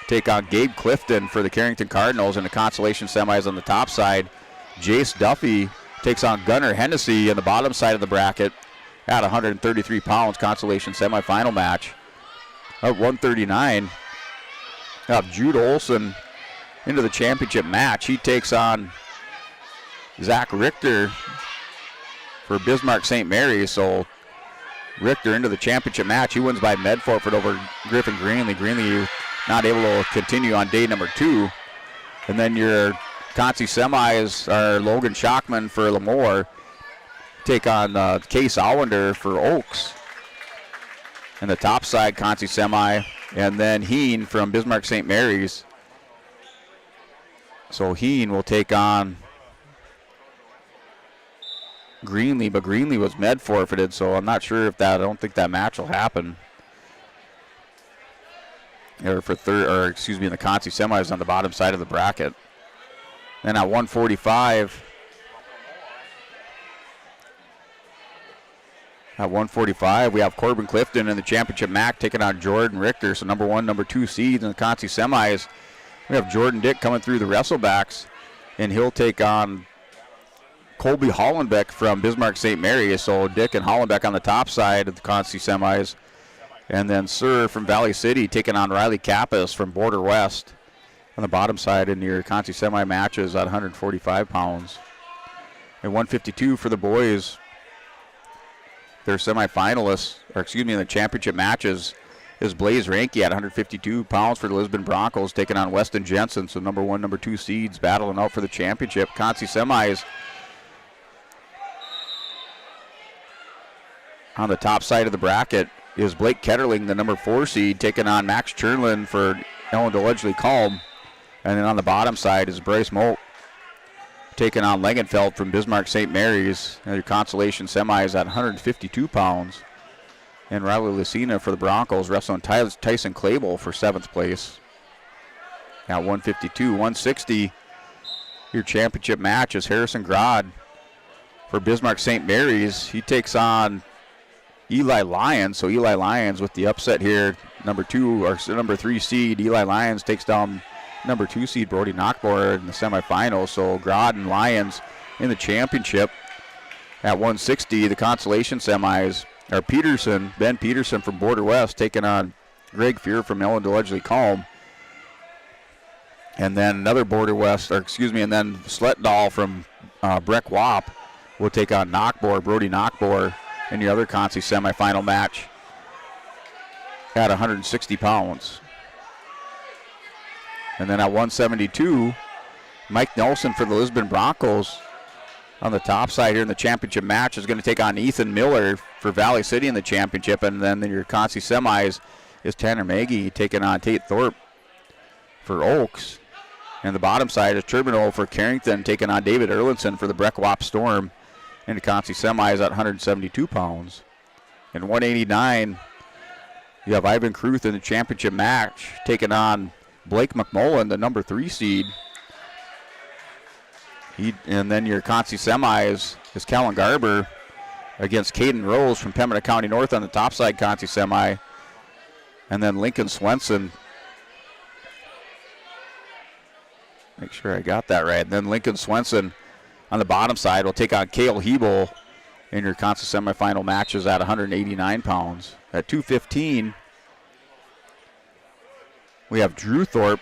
take on Gabe Clifton for the Carrington Cardinals in the consolation semis on the top side. Jace Duffy takes on Gunnar Hennessy in the bottom side of the bracket at 133 pounds, consolation semifinal match. At 139, we have Jude Olson into the championship match. He takes on Zach Richter for Bismarck St. Mary's. So Richter into the championship match. He wins by med forfeit over Griffin Greenlee. Greenlee not able to continue on day number 2. And then your Concy semis are Logan Schockman for Lemoore. Take on Case Allender for Oaks. And the top side Concy semi. And then Heen from Bismarck St. Mary's. So Heen will take on Greenlee, but Greenlee was med forfeited, so I'm not sure if I don't think that match will happen. Or in the Concy semis on the bottom side of the bracket. Then at 145, we have Corbin Clifton in the championship match taking on Jordan Richter. So number 1, number 2 seeds in the Concy semis. We have Jordan Dick coming through the wrestlebacks, and he'll take on Colby Hollenbeck from Bismarck St. Mary's. So Dick and Hollenbeck on the top side of the Concy semis. And then Sir from Valley City taking on Riley Kappas from Border West on the bottom side in your Concy semi matches at 145 pounds. And 152 for the boys. Their semifinalists, in the championship matches, is Blaze Ranke at 152 pounds for the Lisbon Broncos taking on Weston Jensen. So number 1, number 2 seeds battling out for the championship. Concy semis. On the top side of the bracket is Blake Ketterling, the number 4 seed, taking on Max Chernlin for Ellen DeLedgley Calm. And then on the bottom side is Bryce Moak taking on Langenfeld from Bismarck St. Mary's. And their consolation semis at 152 pounds. And Riley Lucina for the Broncos wrestling Tyson Clable for 7th place. At 152, 160, your championship match is Harrison Grod for Bismarck St. Mary's. He takes on Eli Lyons. So Eli Lyons with the upset here, number 3 seed. Eli Lyons takes down number 2 seed Brody Knockboer in the semifinals. So Grod and Lyons in the championship. At 160, the consolation semis are Ben Peterson from Border West taking on Greg Fear from Ellen DeLedgley Calm. And then another Border West, and then Sletdahl from Breck Wap will take on Brody Knockboer in the other Concy semifinal match at 160 pounds. And then at 172, Mike Nelson for the Lisbon Broncos on the top side here in the championship match is going to take on Ethan Miller for Valley City in the championship. And then in your Concy semis is Tanner Maggie taking on Tate Thorpe for Oaks. And the bottom side is Turbino for Carrington taking on David Erlinson for the Breck Wap Storm in the Concy semis at 172 pounds. And 189, you have Ivan Kruth in the championship match taking on Blake McMullen, the number 3 seed. And then your Concy semis is Callan Garber against Caden Rose from Pembina County North on the top side Concy semi. And then Lincoln Swenson. Make sure I got that right. And then Lincoln Swenson on the bottom side will take on Cale Hebel in your Concy semifinal matches at 189 pounds. At 215, we have Drew Thorpe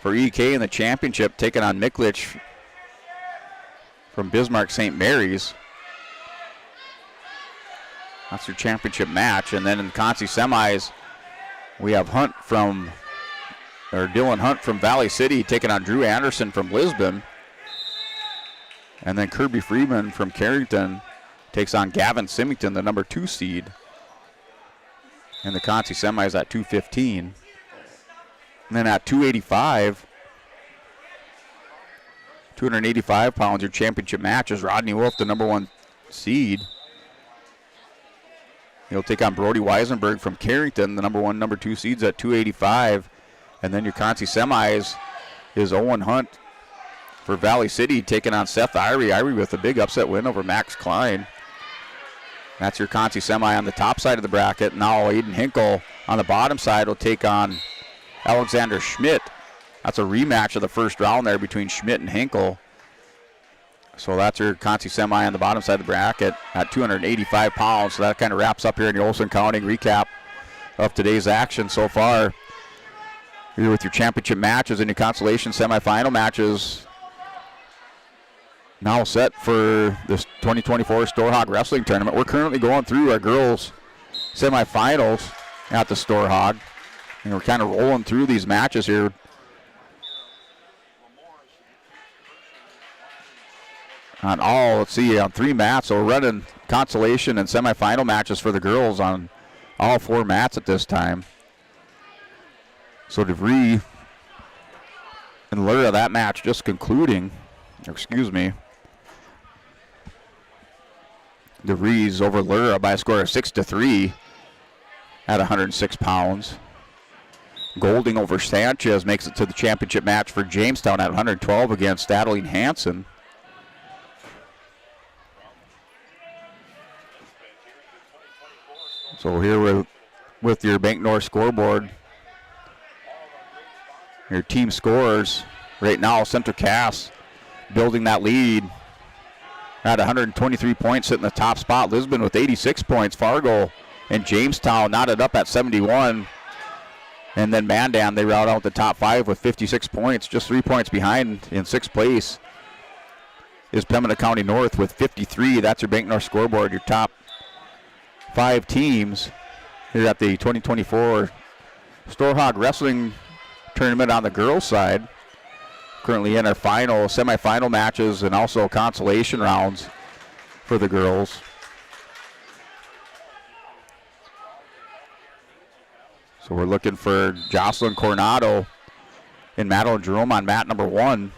for EK in the championship taking on Miklich from Bismarck St. Mary's. That's your championship match. And then in the Concy semis, we have Dylan Hunt from Valley City taking on Drew Anderson from Lisbon. And then Kirby Freeman from Carrington takes on Gavin Symington, the number 2 seed. And the Concy semis at 215. And then at 285, 285 pounds, your championship match is Rodney Wolf, the number 1 seed. He'll take on Brody Weisenberg from Carrington, the number 1, number 2 seeds at 285. And then your Conci semis is Owen Hunt for Valley City taking on Seth Irie. Irie with a big upset win over Max Klein. That's your Conci semi on the top side of the bracket. Now Aiden Hinkle on the bottom side will take on Alexander Schmidt. That's a rematch of the first round there between Schmidt and Hinkle. So that's your Conci semi on the bottom side of the bracket at 285 pounds. So that kind of wraps up here in the Olson County recap of today's action so far. Here with your championship matches and your consolation semifinal matches now set for this 2024 Storhaug Wrestling Tournament. We're currently going through our girls semifinals at the Storhaug, and we're kind of rolling through these matches here. On all, let's see, on 3 mats. So we're running consolation and semifinal matches for the girls on all 4 mats at this time. So DeVry and Lura, that match just concluding. Excuse me. DeVries over Lura by a score of 6-3 at 106 pounds. Golding over Sanchez makes it to the championship match for Jamestown at 112 against Adeline Hansen. So here with your Bank North scoreboard, your team scores right now. Central Cass building that lead at 123 points, sitting in the top spot. Lisbon with 86 points. Fargo and Jamestown knotted up at 71. And then Mandan, they round out the top 5 with 56 points. Just 3 points behind in 6th place is Pembina County North with 53. That's your Bank North scoreboard, your top 5 teams here at the 2024 Storhaug Wrestling Tournament on the girls' side. Currently in our semifinal matches and also consolation rounds for the girls. So we're looking for Jocelyn Coronado and Madeline Jerome on mat number 1.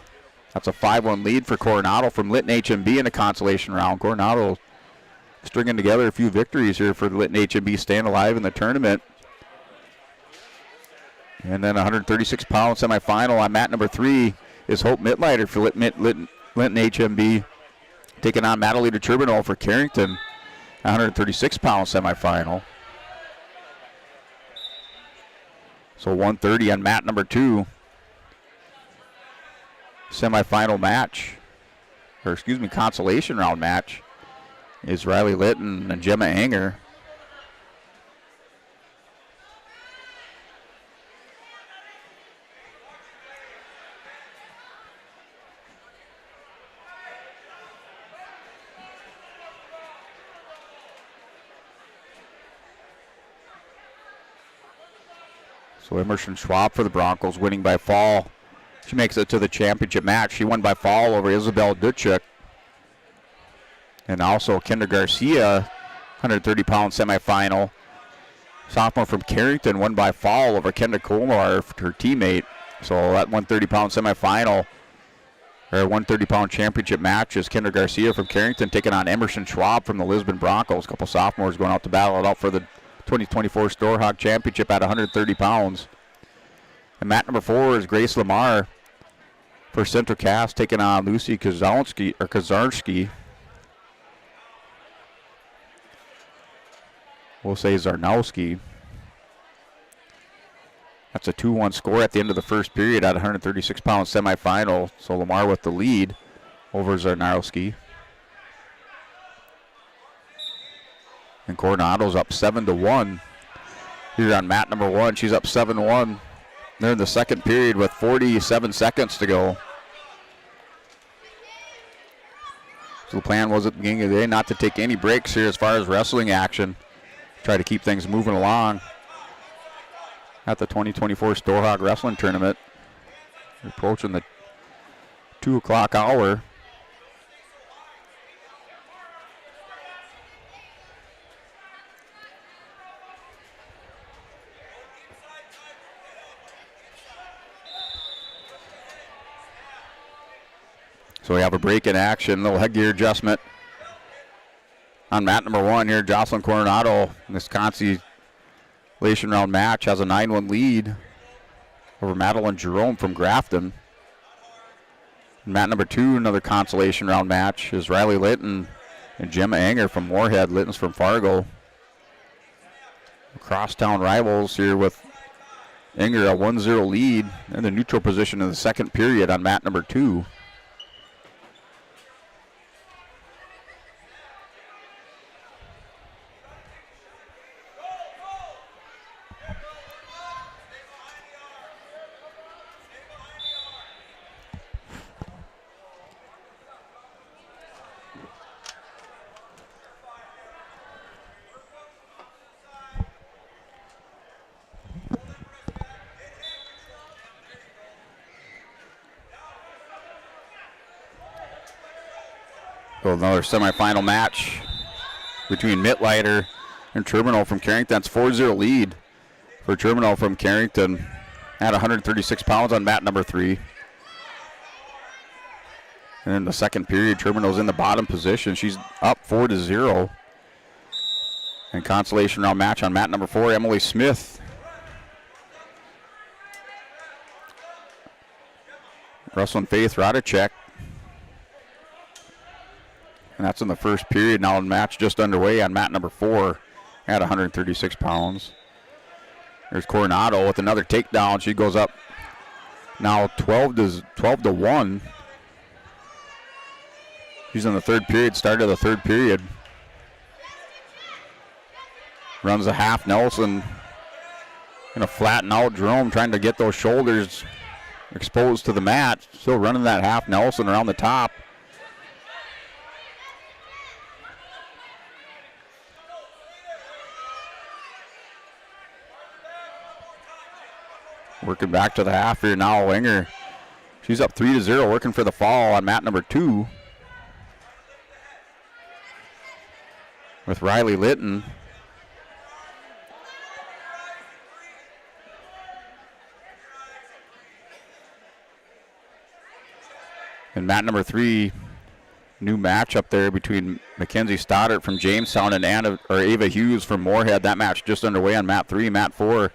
That's a 5-1 lead for Coronado from Lytton HMB in the consolation round. Coronado stringing together a few victories here for the Lytton HMB, staying alive in the tournament. And then 136-pound semifinal on mat number 3 is Hope Mitlighter for Lytton HMB, taking on Madalena Turbino for Carrington, 136-pound semifinal. So 130 on mat number 2. Semifinal match, or excuse me, consolation round match is Riley Litton and Gemma Anger. So Emerson Schwab for the Broncos, winning by fall. She makes it to the championship match. She won by fall over Isabel Dutchuk. And also Kendra Garcia, 130-pound semifinal. Sophomore from Carrington won by fall over Kendra Kolmar, her teammate. So that 130-pound semifinal, or 130-pound championship match, is Kendra Garcia from Carrington taking on Emerson Schwab from the Lisbon Broncos. A couple sophomores going out to battle it out for the 2024 Storhaug Championship at 130 pounds. And mat number 4 is Grace Lamar for Central Cass taking on Lucy Kazarski. We'll say Zarnowski. That's a 2-1 score at the end of the first period at 136-pound semifinal. So Lamar with the lead over Zarnowski. And Coronado's up 7-1 here on mat number 1. She's up 7-1. They're in the second period with 47 seconds to go. So the plan was at the beginning of the day not to take any breaks here as far as wrestling action. Try to keep things moving along at the 2024 Storhaug Wrestling Tournament. We're approaching the 2 o'clock hour. So we have a break in action, little headgear adjustment on mat number 1 here. Jocelyn Coronado in this consolation round match has a 9-1 lead over Madeline Jerome from Grafton. Mat number 2, another consolation round match, is Riley Litton and Jim Anger from Moorhead. Litton's from Fargo. Crosstown rivals here with Anger a 1-0 lead in the neutral position in the second period on mat number 2. So another semifinal match between Mittleiter and Terminal from Carrington. That's 4-0 lead for Terminal from Carrington at 136 pounds on mat number 3. And in the second period, Terminal's in the bottom position. She's up 4-0. And consolation round match on mat number 4, Emily Smith. Wrestling Faith Radicek. And that's in the first period. Now the match just underway on mat number 4 at 136 pounds. There's Coronado with another takedown. She goes up now 12-1. She's in the third period, start of the third period. Runs a half Nelson. Gonna flatten out Jerome, trying to get those shoulders exposed to the mat. Still running that half Nelson around the top. Working back to the half here now, Winger. She's up 3-0, working for the fall on mat number 2. With Riley Litton. And mat number 3, new match up there between Mackenzie Stoddart from Jamestown and Ava Hughes from Moorhead. That match just underway on mat 3. Mat 4,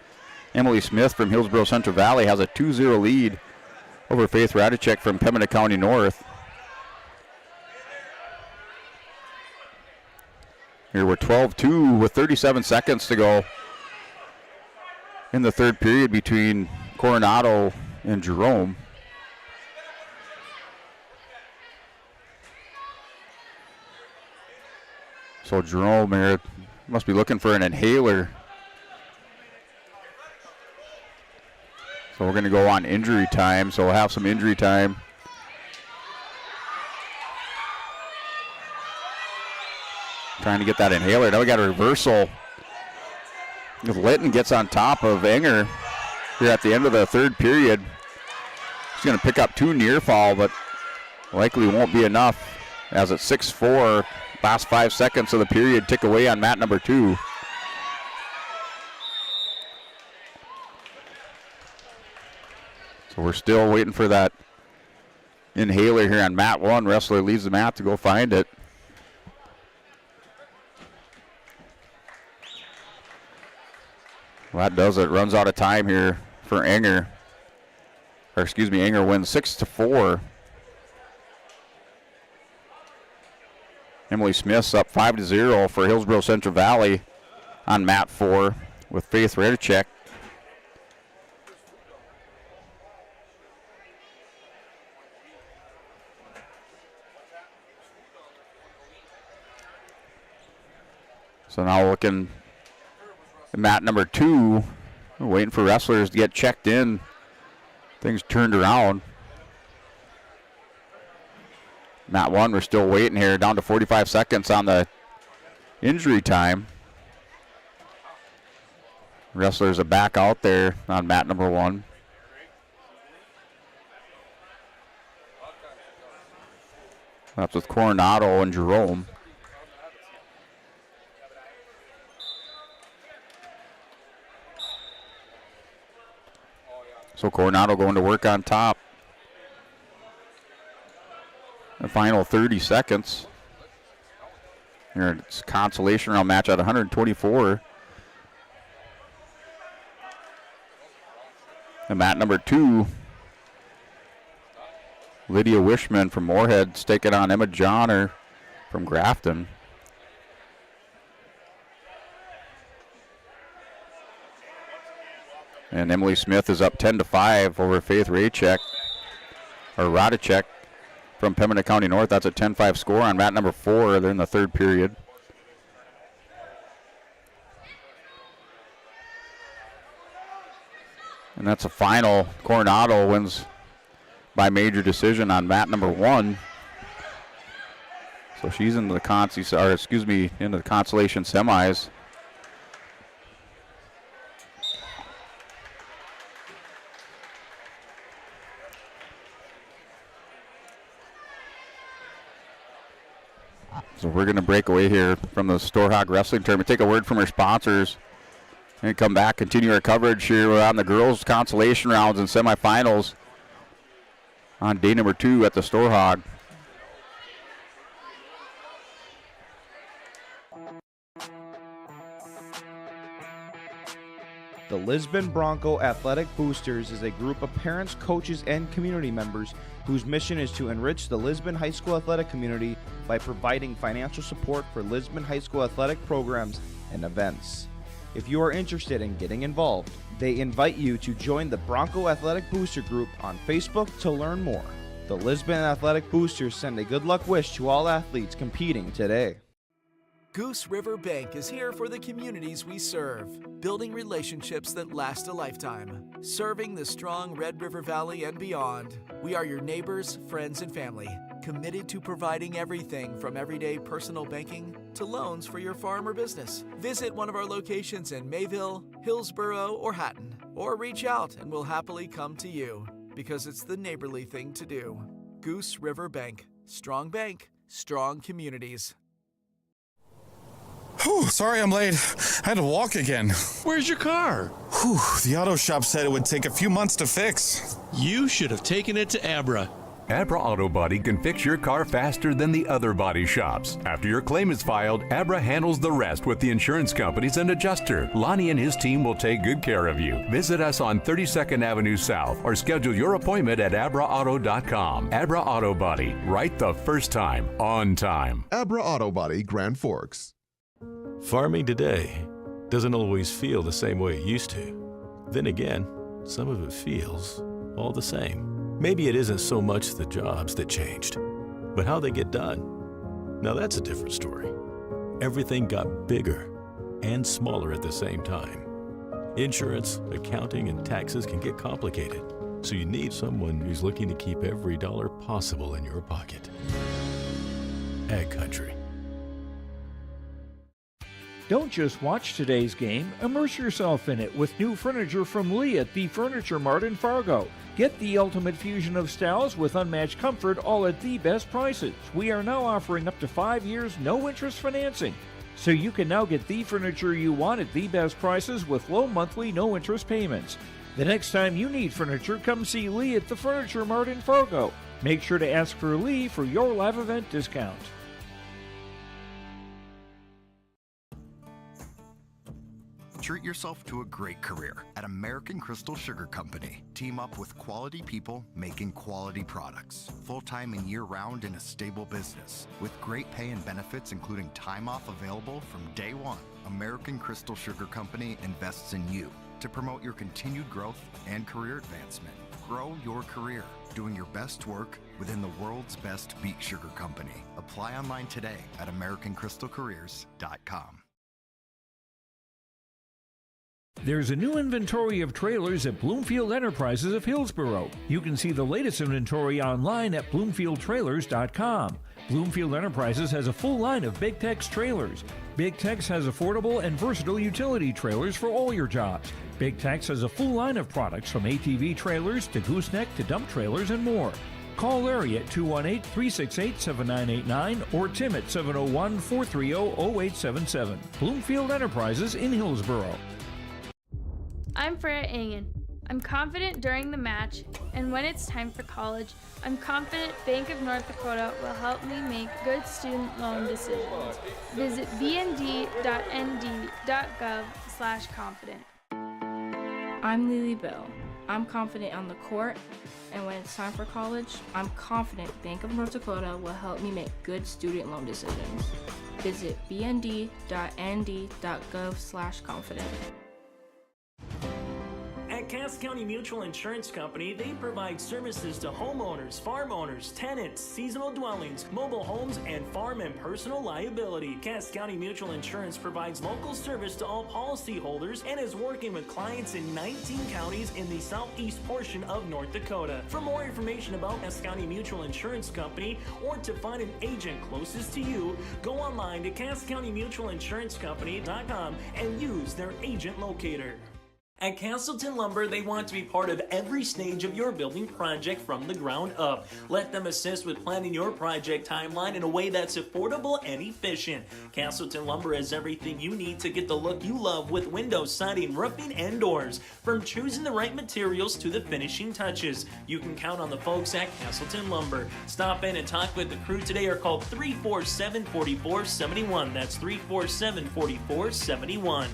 Emily Smith from Hillsborough Central Valley has a 2-0 lead over Faith Radicek from Pembina County North. Here we're 12-2 with 37 seconds to go in the third period between Coronado and Jerome. So Jerome here must be looking for an inhaler. So we're going to go on injury time. So we'll have some injury time. Trying to get that inhaler. Now we got a reversal. Litton gets on top of Enger here at the end of the third period. She's going to pick up 2 near fall, but likely won't be enough as it's 6-4. Last 5 seconds of the period tick away on mat number 2. So we're still waiting for that inhaler here on mat 1. Wrestler leaves the mat to go find it. Well, that does it. Runs out of time here for Enger. Enger wins 6-4. Emily Smith's up 5-0 for Hillsborough Central Valley on mat 4 with Faith Radicek. So now looking at mat number 2, we're waiting for wrestlers to get checked in. Things turned around. Mat 1, we're still waiting here, down to 45 seconds on the injury time. Wrestlers are back out there on mat number 1. That's with Coronado and Jerome. So Coronado going to work on top. The final 30 seconds. Here it's consolation round match at 124. And mat number 2, Lydia Wishman from Moorhead taking on Emma Johnner from Grafton. And Emily Smith is up 10-5 over Faith Radicek from Pembina County North. That's a 10-5 score on mat number 4. They're in the third period. And that's a final. Coronado wins by major decision on mat number 1. So she's into the into the consolation semis. So we're going to break away here from the Storhaug Wrestling Tournament, take a word from our sponsors, and come back, continue our coverage here on the girls' consolation rounds and semifinals on day number 2 at the Storhaug. The Lisbon Bronco Athletic Boosters is a group of parents, coaches, and community members whose mission is to enrich the Lisbon High School athletic community by providing financial support for Lisbon High School athletic programs and events. If you are interested in getting involved, they invite you to join the Bronco Athletic Booster Group on Facebook to learn more. The Lisbon Athletic Boosters send a good luck wish to all athletes competing today. Goose River Bank is here for the communities we serve, building relationships that last a lifetime. Serving the strong Red River Valley and beyond, we are your neighbors, friends, and family, committed to providing everything from everyday personal banking to loans for your farm or business. Visit one of our locations in Mayville, Hillsborough, or Hatton, or reach out and we'll happily come to you, because it's the neighborly thing to do. Goose River Bank, strong communities. Whew, sorry I'm late. I had to walk again. Where's your car? Whew, the auto shop said it would take a few months to fix. You should have taken it to Abra. Abra Auto Body can fix your car faster than the other body shops. After your claim is filed, Abra handles the rest with the insurance companies and adjuster. Lonnie and his team will take good care of you. Visit us on 32nd Avenue South or schedule your appointment at abraauto.com. Abra Auto Body, right the first time, on time. Abra Auto Body, Grand Forks. Farming today doesn't always feel the same way it used to. Then again, some of it feels all the same. Maybe it isn't so much the jobs that changed, but how they get done. Now that's a different story. Everything got bigger and smaller at the same time. Insurance, accounting, and taxes can get complicated, so you need someone who's looking to keep every dollar possible in your pocket. Ag Country. Don't just watch today's game, immerse yourself in it with new furniture from Lee at the Furniture Mart in Fargo. Get the ultimate fusion of styles with unmatched comfort, all at the best prices. We are now offering up to 5 years no-interest financing. So you can now get the furniture you want at the best prices with low monthly no-interest payments. The next time you need furniture, come see Lee at the Furniture Mart in Fargo. Make sure to ask for Lee for your live event discount. Treat yourself to a great career at American Crystal Sugar Company. Team up with quality people making quality products. Full-time and year-round in a stable business. With great pay and benefits including time off available from day one. American Crystal Sugar Company invests in you to promote your continued growth and career advancement. Grow your career doing your best work within the world's best beet sugar company. Apply online today at AmericanCrystalCareers.com. There's a new inventory of trailers at Bloomfield Enterprises of Hillsborough. You can see the latest inventory online at BloomfieldTrailers.com. Bloomfield Enterprises has a full line of Big Tex trailers. Big Tex has affordable and versatile utility trailers for all your jobs. Big Tex has a full line of products from ATV trailers to gooseneck to dump trailers and more. Call Larry at 218-368-7989 or Tim at 701-430-0877. Bloomfield Enterprises in Hillsborough. I'm Freya Engen. I'm confident during the match, and when it's time for college, I'm confident Bank of North Dakota will help me make good student loan decisions. Visit bnd.nd.gov/confident. I'm Lily Bell. I'm confident on the court, and when it's time for college, I'm confident Bank of North Dakota will help me make good student loan decisions. Visit bnd.nd.gov/confident. At Cass County Mutual Insurance Company, they provide services to homeowners, farm owners, tenants, seasonal dwellings, mobile homes, and farm and personal liability. Cass County Mutual Insurance provides local service to all policyholders and is working with clients in 19 counties in the southeast portion of North Dakota. For more information about Cass County Mutual Insurance Company or to find an agent closest to you, go online to CassCountyMutualInsuranceCompany.com and use their agent locator. At Castleton Lumber, they want to be part of every stage of your building project from the ground up. Let them assist with planning your project timeline in a way that's affordable and efficient. Castleton Lumber has everything you need to get the look you love with windows, siding, roofing, and doors. From choosing the right materials to the finishing touches, you can count on the folks at Castleton Lumber. Stop in and talk with the crew today or call 347-4471. That's 347-4471.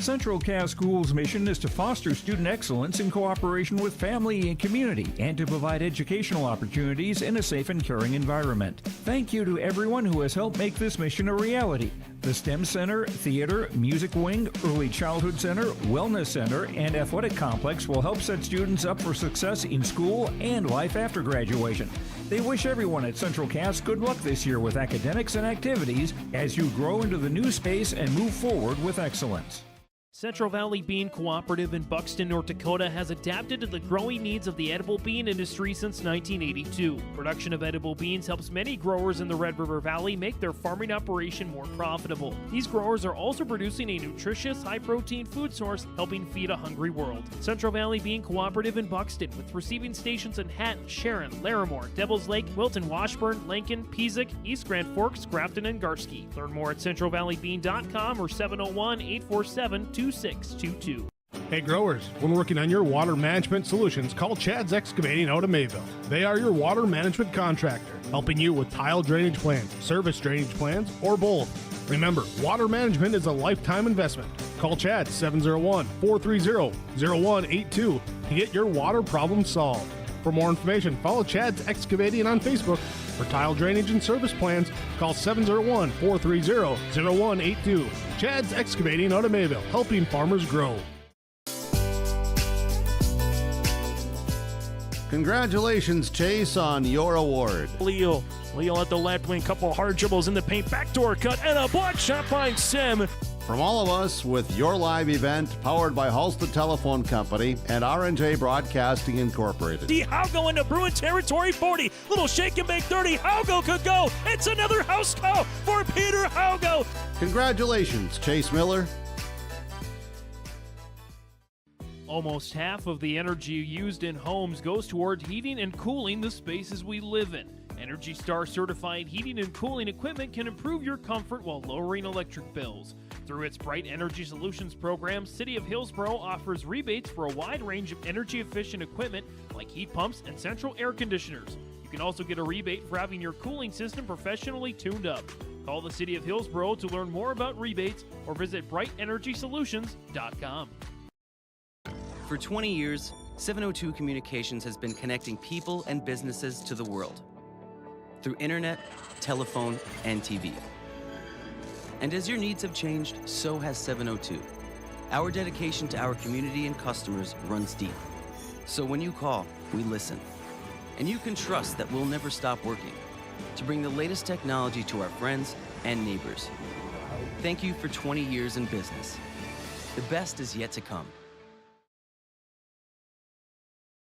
Central Cass Schools' mission is to foster student excellence in cooperation with family and community and to provide educational opportunities in a safe and caring environment. Thank you to everyone who has helped make this mission a reality. The STEM Center, Theater, Music Wing, Early Childhood Center, Wellness Center, and Athletic Complex will help set students up for success in school and life after graduation. They wish everyone at Central Cass good luck this year with academics and activities as you grow into the new space and move forward with excellence. Central Valley Bean Cooperative in Buxton, North Dakota has adapted to the growing needs of the edible bean industry since 1982. Production of edible beans helps many growers in the Red River Valley make their farming operation more profitable. These growers are also producing a nutritious, high-protein food source, helping feed a hungry world. Central Valley Bean Cooperative in Buxton, with receiving stations in Hatton, Sharon, Larimore, Devils Lake, Wilton, Washburn, Lincoln, Peasic, East Grand Forks, Grafton, and Garski. Learn more at centralvalleybean.com or 701-847-2622. Hey growers, when working on your water management solutions, call Chad's Excavating out of Mayville. They are your water management contractor, helping you with tile drainage plans, service drainage plans, or both. Remember, water management is a lifetime investment. Call Chad 701-430-0182 to get your water problem solved. For more information, follow Chad's Excavating on Facebook. For tile drainage and service plans, call 701-430-0182. Chad's Excavating out of Mayville, helping farmers grow. Congratulations, Chase, on your award. Leo at the left wing, couple hard dribbles in the paint, backdoor cut, and a block shot by Sim. From all of us, with your live event powered by Halstead Telephone Company and R&J Broadcasting Incorporated. The Haugo into Bruin territory 40. Little shake and bake 30. Haugo could go. It's another house call for Peter Haugo. Congratulations, Chase Miller. Almost half of the energy used in homes goes toward heating and cooling the spaces we live in. Energy Star certified heating and cooling equipment can improve your comfort while lowering electric bills. Through its Bright Energy Solutions program, City of Hillsboro offers rebates for a wide range of energy-efficient equipment like heat pumps and central air conditioners. You can also get a rebate for having your cooling system professionally tuned up. Call the City of Hillsboro to learn more about rebates or visit brightenergysolutions.com. For 20 years, 702 Communications has been connecting people and businesses to the world through internet, telephone, and TV. And as your needs have changed, so has 702. Our dedication to our community and customers runs deep. So when you call, we listen. And you can trust that we'll never stop working to bring the latest technology to our friends and neighbors. Thank you for 20 years in business. The best is yet to come.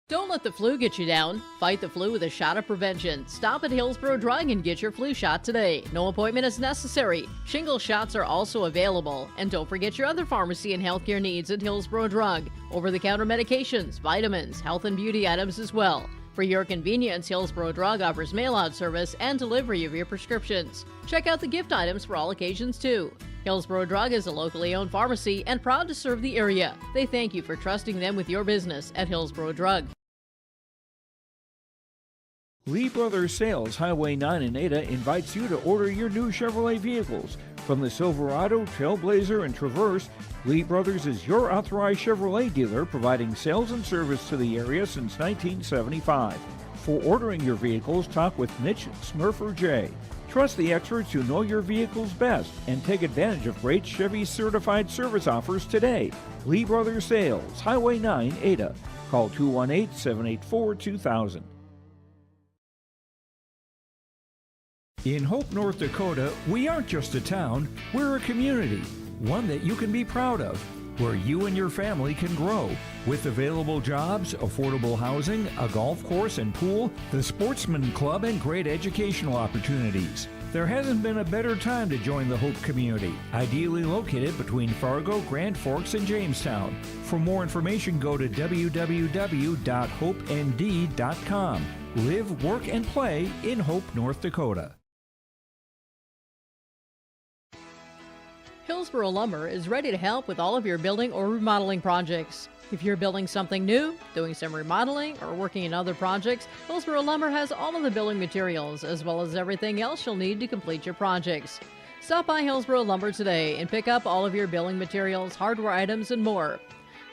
Don't let the flu get you down. Fight the flu with a shot of prevention. Stop at Hillsboro Drug and get your flu shot today. No appointment is necessary. Shingle shots are also available. And don't forget your other pharmacy and healthcare needs at Hillsboro Drug. Over-the-counter medications, vitamins, health and beauty items as well. For your convenience, Hillsboro Drug offers mail-out service and delivery of your prescriptions. Check out the gift items for all occasions too. Hillsborough Drug is a locally owned pharmacy and proud to serve the area. They thank you for trusting them with your business at Hillsborough Drug. Lee Brothers Sales, Highway 9 in Ada, invites you to order your new Chevrolet vehicles. From the Silverado, Trailblazer, and Traverse, Lee Brothers is your authorized Chevrolet dealer, providing sales and service to the area since 1975. For ordering your vehicles, talk with Mitch Smurfer J. Trust the experts who know your vehicles best and take advantage of great Chevy certified service offers today. Lee Brothers Sales, Highway 9, Ada. Call 218-784-2000. In Hope, North Dakota, we aren't just a town, we're a community, one that you can be proud of, where you and your family can grow. With available jobs, affordable housing, a golf course and pool, the Sportsman Club, and great educational opportunities. There hasn't been a better time to join the Hope community, ideally located between Fargo, Grand Forks, and Jamestown. For more information, go to www.hopend.com. Live, work, and play in Hope, North Dakota. Hillsborough Lumber is ready to help with all of your building or remodeling projects. If you're building something new, doing some remodeling, or working in other projects, Hillsborough Lumber has all of the building materials as well as everything else you'll need to complete your projects. Stop by Hillsborough Lumber today and pick up all of your building materials, hardware items, and more.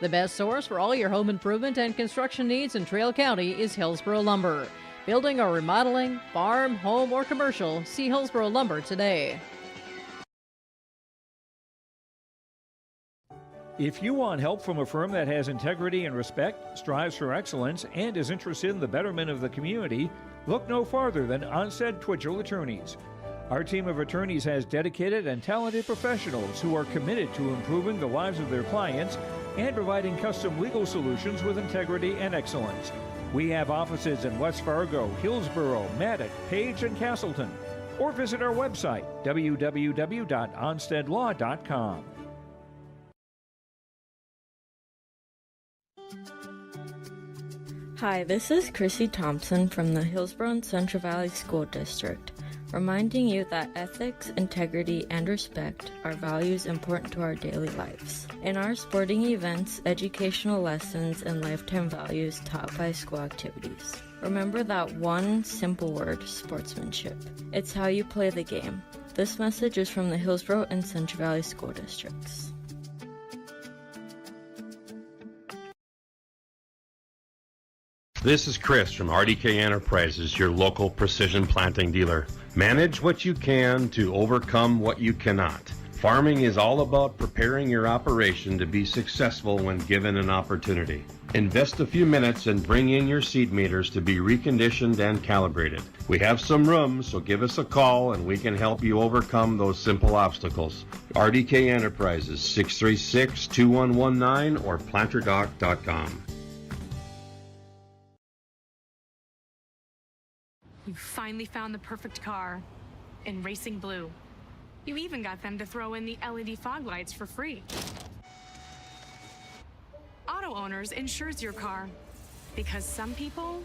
The best source for all your home improvement and construction needs in Trail County is Hillsborough Lumber. Building or remodeling, farm, home, or commercial, see Hillsborough Lumber today. If you want help from a firm that has integrity and respect, strives for excellence, and is interested in the betterment of the community, look no farther than Onstead Twitchell Attorneys. Our team of attorneys has dedicated and talented professionals who are committed to improving the lives of their clients and providing custom legal solutions with integrity and excellence. We have offices in West Fargo, Hillsborough, Maddox, Page, and Castleton. Or visit our website, www.onsteadlaw.com. Hi, this is Chrissy Thompson from the Hillsborough and Central Valley School District, reminding you that ethics, integrity, and respect are values important to our daily lives. In our sporting events, educational lessons, and lifetime values taught by school activities. Remember that one simple word, sportsmanship. It's how you play the game. This message is from the Hillsborough and Central Valley School Districts. This is Chris from RDK Enterprises, your local precision planting dealer. Manage what you can to overcome what you cannot. Farming is all about preparing your operation to be successful when given an opportunity. Invest a few minutes and bring in your seed meters to be reconditioned and calibrated. We have some room, so give us a call and we can help you overcome those simple obstacles. RDK Enterprises, 636-2119 or planterdoc.com. You finally found the perfect car in Racing Blue. You even got them to throw in the LED fog lights for free. Auto Owners insures your car because some people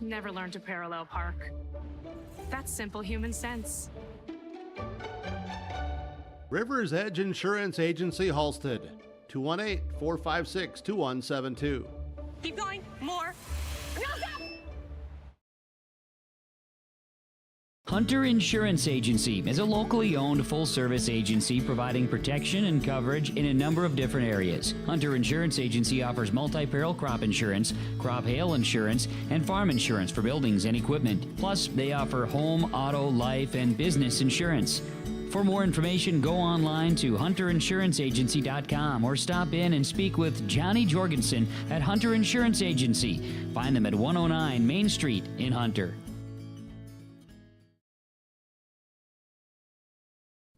never learn to parallel park. That's simple human sense. River's Edge Insurance Agency, Halstead, 218-456-2172. Keep going, more. No, stop! Hunter Insurance Agency is a locally owned full-service agency providing protection and coverage in a number of different areas. Hunter Insurance Agency offers multi-peril crop insurance, crop hail insurance, and farm insurance for buildings and equipment. Plus, they offer home, auto, life, and business insurance. For more information, go online to hunterinsuranceagency.com or stop in and speak with Johnny Jorgensen at Hunter Insurance Agency. Find them at 109 Main Street in Hunter.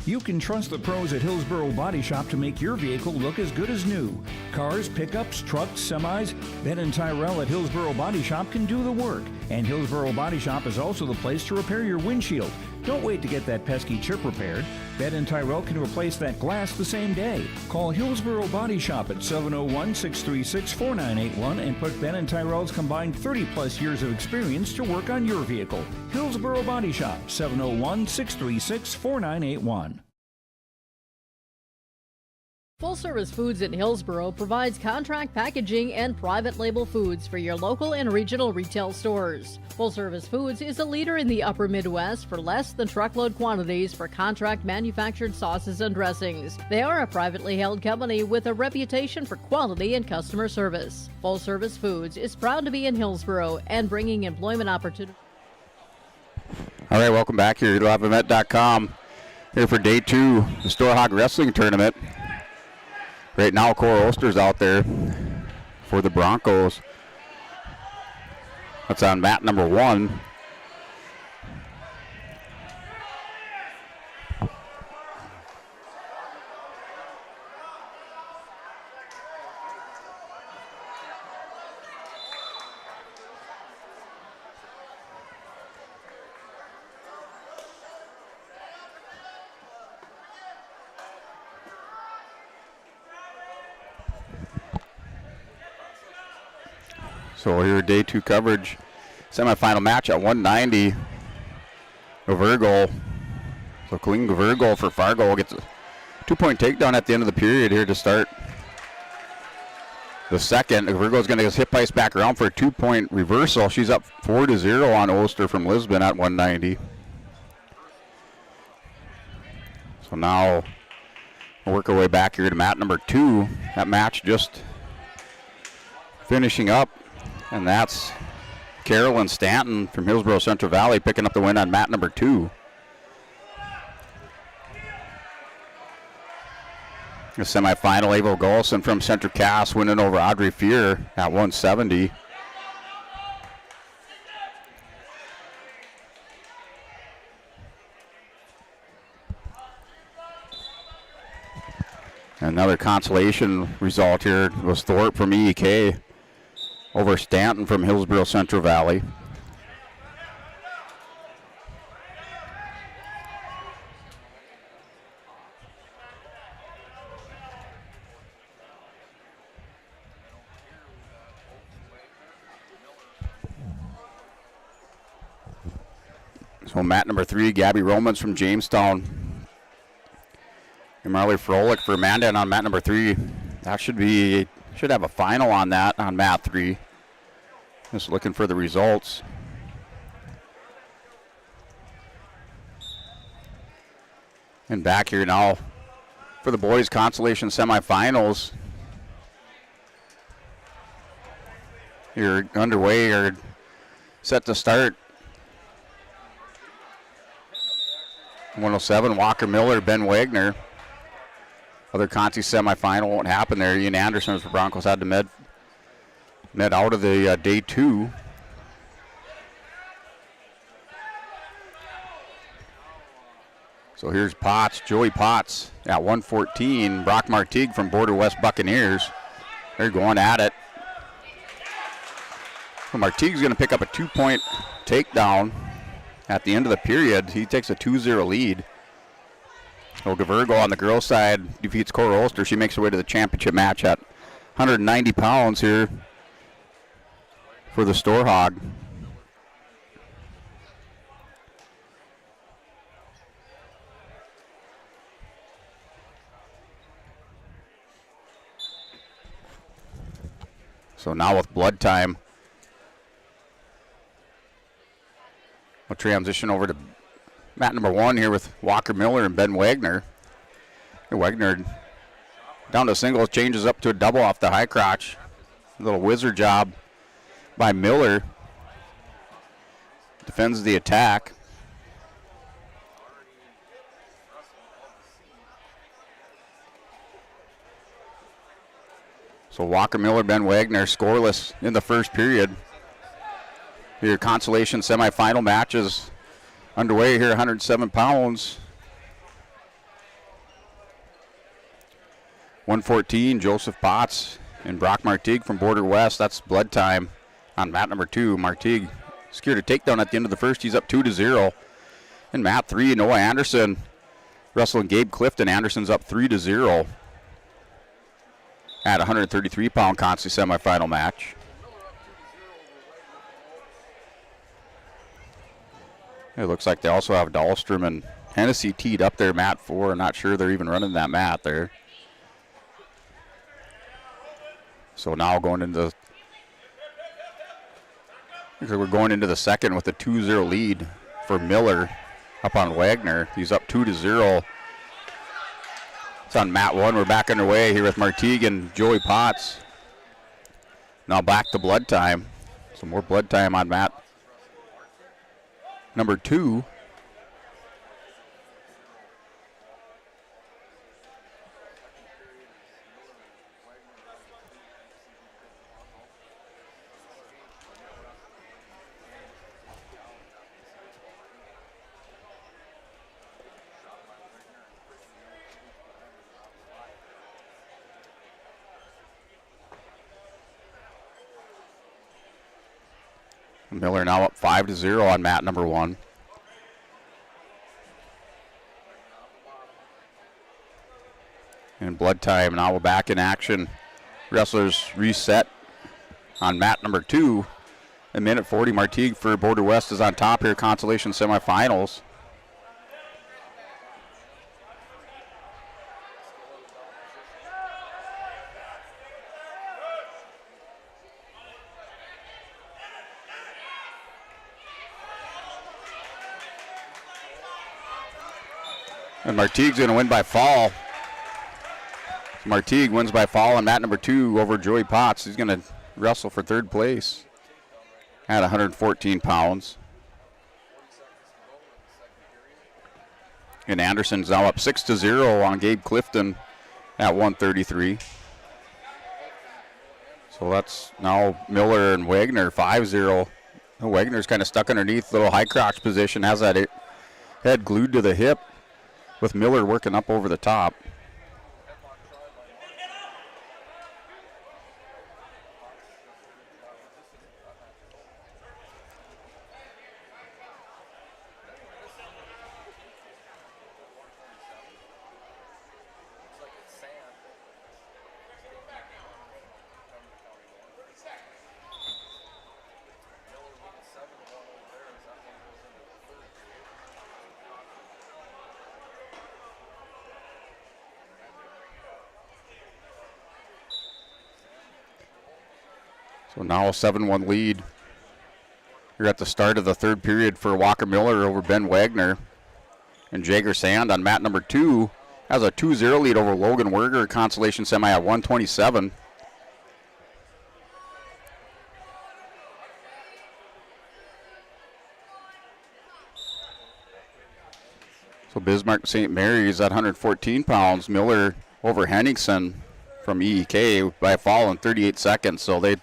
You can trust the pros at Hillsborough Body Shop to make your vehicle look as good as new. Cars, pickups, trucks, semis, Ben and Tyrell at Hillsborough Body Shop can do the work. And Hillsborough Body Shop is also the place to repair your windshield. Don't wait to get that pesky chip repaired. Ben and Tyrell can replace that glass the same day. Call Hillsborough Body Shop at 701-636-4981 and put Ben and Tyrell's combined 30-plus years of experience to work on your vehicle. Hillsborough Body Shop, 701-636-4981. Full Service Foods in Hillsboro provides contract packaging and private label foods for your local and regional retail stores. Full Service Foods is a leader in the upper Midwest for less than truckload quantities for contract manufactured sauces and dressings. They are a privately held company with a reputation for quality and customer service. Full Service Foods is proud to be in Hillsboro and bringing employment opportunities. All right, welcome back here to LiveEvent.com. Here for day 2, the Storhaug Wrestling Tournament. Right now, Cora Oster's out there for the Broncos. That's on mat number 1. So here, day 2 coverage, semifinal match at 190. Gavergol. So Colleen Gavergol for Fargo gets a 2-point takedown at the end of the period here to start the second. Gavergol's going to get hip ice back around for a 2-point reversal. She's up 4-0 on Oster from Lisbon at 190. So now we'll work our way back here to mat number 2. That match just finishing up. And that's Carolyn Stanton from Hillsboro Central Valley picking up the win on mat number 2. The semifinal, Avo Golson from Central Cass winning over Audrey Fear at 170. Another consolation result here was Thorpe from EEK over Stanton from Hillsboro Central Valley. So mat number 3, Gabby Romans from Jamestown. And Marley Froelich for Amanda on mat number 3. That should have a final on that on mat 3. Just looking for the results. And back here now for the boys consolation semifinals. You're underway or set to start. 107, Walker Miller, Ben Wagner. Other Conti semifinal won't happen there. Ian Anderson for Broncos had to med out of the day 2. So here's Potts, Joey Potts at 114. Brock Martigue from Border West Buccaneers. They're going at it. So Martigue's going to pick up a 2-point takedown at the end of the period. He takes a 2-0 lead. So Gavergol on the girls' side defeats Cora Ulster. She makes her way to the championship match at 190 pounds here for the Storhaug. So now with blood time, we'll transition over to mat number 1 here with Walker Miller and Ben Wagner. And Wagner down to singles, changes up to a double off the high crotch. A little wizard job by Miller. Defends the attack. So Walker Miller, Ben Wagner scoreless in the first period. Your consolation semifinal matches underway here, 107 pounds. 114, Joseph Potts and Brock Martigue from Border West. That's blood time on mat number 2. Martigue secured a takedown at the end of the first. He's up 2-0. In mat 3, Noah Anderson wrestling Gabe Clifton. Anderson's up 3-0 at 133-pound Consti semifinal match. It looks like they also have Dahlstrom and Hennessy teed up there, mat 4. I'm not sure they're even running that mat there. So now going into we're going into the second with a 2-0 lead for Miller up on Wagner. He's up 2-0. It's on mat 1. We're back underway here with Martigue and Joey Potts. Now back to blood time. Some more blood time on mat number 2. Miller now up 5-0 on mat number 1. And blood time, now we're back in action. Wrestlers reset on mat number 2. A minute 40, Martigue for Border West is on top here, consolation semifinals. And Martigue's going to win by fall. Martigue wins by fall on mat number 2 over Joey Potts. He's going to wrestle for 3rd place at 114 pounds. And Anderson's now up 6-0 on Gabe Clifton at 133. So that's now Miller and Wagner 5-0. Wagner's kind of stuck underneath, little high crotch position, has that head glued to the hip, with Miller working up over the top. So now a 7-1 lead. We're at the start of the 3rd period for Walker Miller over Ben Wagner. And Jager Sand on mat number 2 has a 2-0 lead over Logan Werger, consolation semi at 127. So Bismarck St. Mary's at 114 pounds. Miller over Henningsen from EEK by a fall in 38 seconds. So they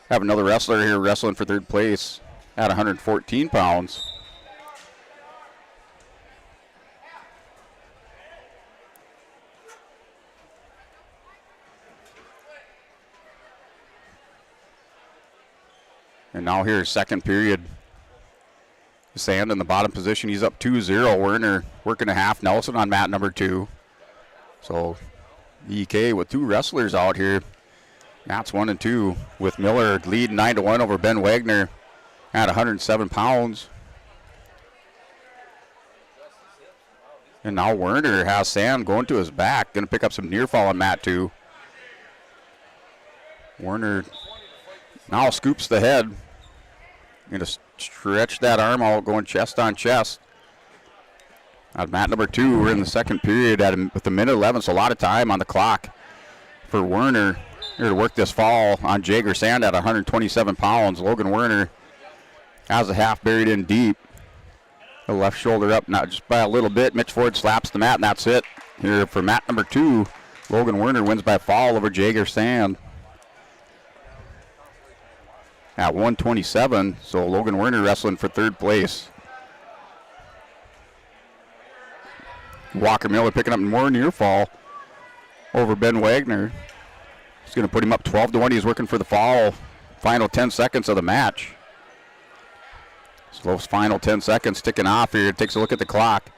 have another wrestler here wrestling for 3rd place at 114 pounds. And now here's 2nd period. Sand in the bottom position. He's up 2-0. Werner working a half. Nelson on mat number 2. So EK with 2 wrestlers out here. That's 1 and 2 with Miller leading 9-1 over Ben Wagner at 107 pounds. And now Werner has Sand going to his back. Going to pick up some near fall on mat 2. Werner now scoops the head. Going to stretch that arm out, going chest on chest. On mat number 2, we're in the 2nd period with a minute 11, so a lot of time on the clock for Werner here to work this fall on Jager Sand at 127 pounds. Logan Werner has a half buried in deep. The left shoulder up, not just by a little bit. Mitch Ford slaps the mat, and that's it. Here for mat number 2, Logan Werner wins by fall over Jager Sand at 127. So Logan Werner wrestling for 3rd place. Walker Miller picking up more near fall over Ben Wagner. He's going to put him up 12-1. He's working for the fall. Final 10 seconds of the match. So those final 10 seconds ticking off here. Takes a look at the clock.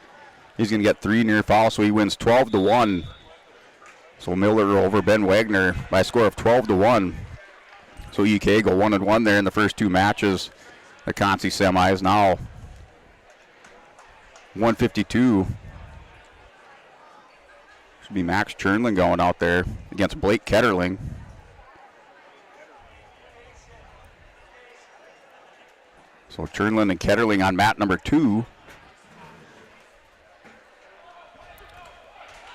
He's going to get 3 near fall, so he wins 12-1. So Miller over Ben Wagner by a score of 12-1. So EK go 1-1 there in the first 2 matches. The Consi semis now 152. Should be Max Chernlin going out there against Blake Ketterling. So Chernlin and Ketterling on mat number 2.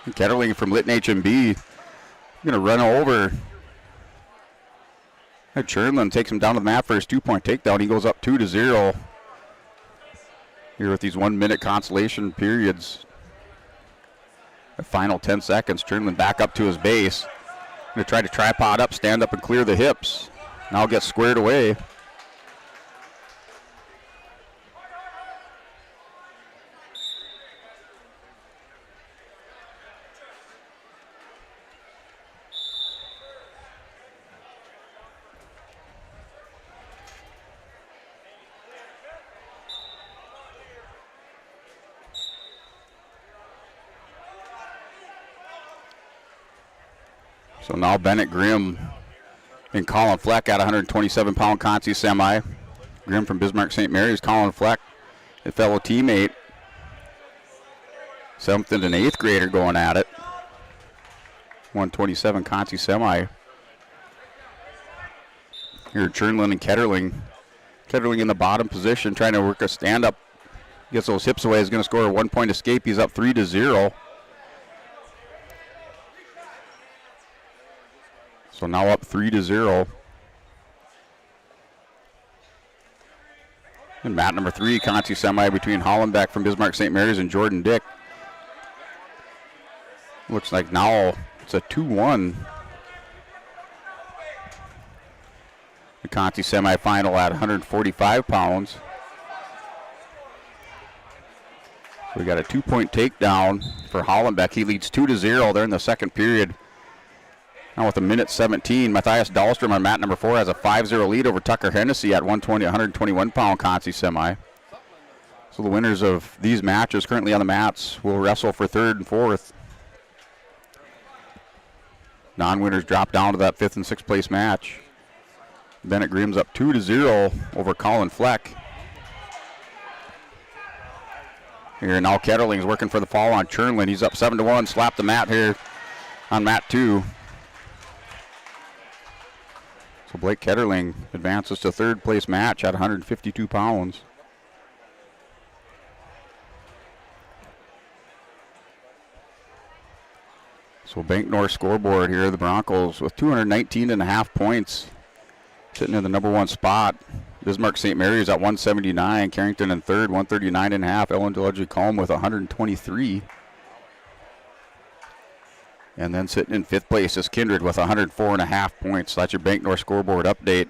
And Ketterling from Lytton HMB going to run over. And Chernlin takes him down to the mat for his 2-point takedown. He goes up 2-0 here with these 1-minute consolation periods. The final 10 seconds, Chernlin back up to his base. Going to try to tripod up, stand up, and clear the hips. Now gets squared away. So now Bennett Grimm and Colin Fleck at 127-pound Conti semi. Grimm from Bismarck St. Mary's, Colin Fleck, a fellow teammate. 7th and an 8th grader going at it. 127 Conti semi. Here Chernlin and Ketterling. Ketterling in the bottom position trying to work a stand-up. Gets those hips away, is going to score a 1-point escape. He's up 3-0. So now up 3-0. And mat number 3, Conti semi between Hollenbeck from Bismarck St. Mary's and Jordan Dick. Looks like now it's a 2-1. The Conti semifinal at 145 pounds. So we got a 2-point takedown for Hollenbeck. He leads 2-0 there in the second period. Now with a minute 17, Matthias Dahlstrom on mat number 4 has a 5-0 lead over Tucker Hennessy at 121-pound Conti semi. So the winners of these matches currently on the mats will wrestle for 3rd and 4th. Non-winners drop down to that 5th and 6th place match. Bennett Grimm's up 2-0 over Colin Fleck. Here now Ketterling's working for the fall on Chernlin. He's up 7-1, slapped the mat here on mat 2. So Blake Ketterling advances to 3rd place match at 152 pounds. So Bank North scoreboard here, the Broncos with 219.5 points, sitting in the number 1 spot. Bismarck St. Mary's at 179, Carrington in 3rd, 139.5, Ellen Deludgy-Combe with 123. And then sitting in 5th place is Kindred with 104.5 points. So that's your Bank North scoreboard update.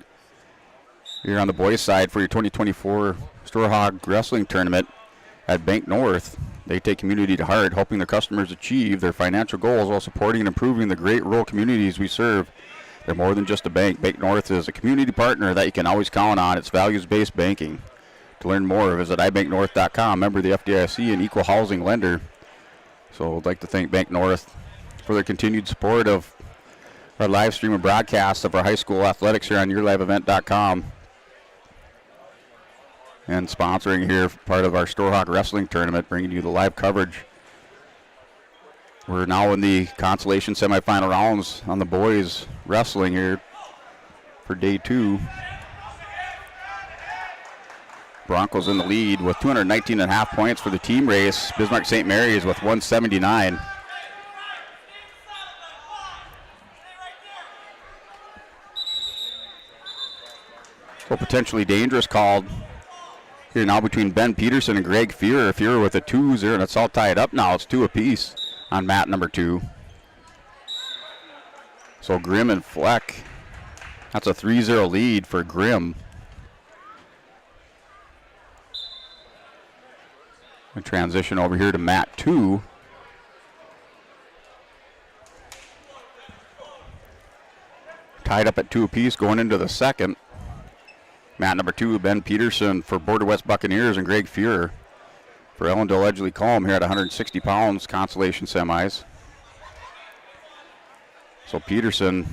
Here on the boys' side for your 2024 Storhaug Wrestling Tournament at Bank North. They take community to heart, helping their customers achieve their financial goals while supporting and improving the great rural communities we serve. They're more than just a bank. Bank North is a community partner that you can always count on. It's values-based banking. To learn more, visit ibanknorth.com, member of the FDIC and equal housing lender. So I'd like to thank Bank North for their continued support of our live stream and broadcast of our high school athletics here on yourliveevent.com. And sponsoring here part of our Storhaug Wrestling Tournament, bringing you the live coverage. We're now in the consolation semifinal rounds on the boys wrestling here for day 2. Broncos in the lead with 219.5 points for the team race. Bismarck St. Mary's with 179. So potentially dangerous called here now between Ben Peterson and Greg Fearer. Fearer with a 2-0, and it's all tied up now. It's 2 apiece on mat number 2. So Grimm and Fleck, that's a 3-0 lead for Grimm. And transition over here to mat 2. Tied up at 2 apiece going into the second. Mat number 2, Ben Peterson for Border West Buccaneers and Greg Fearer for Ellendale Edgley-Colm here at 160 pounds, consolation semis. So Peterson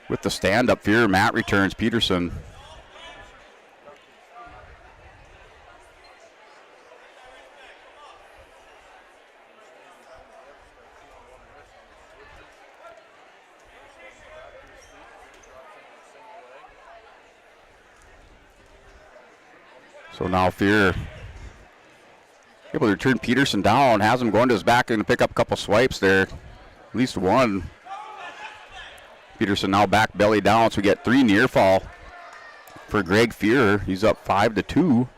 with the stand-up. Fearer, Matt returns. Peterson. So now Fear able to return Peterson down, has him going to his back and pick up a couple swipes there. At least one. Peterson now back belly down, so we get 3 near fall for Greg Fear. He's up 5-2.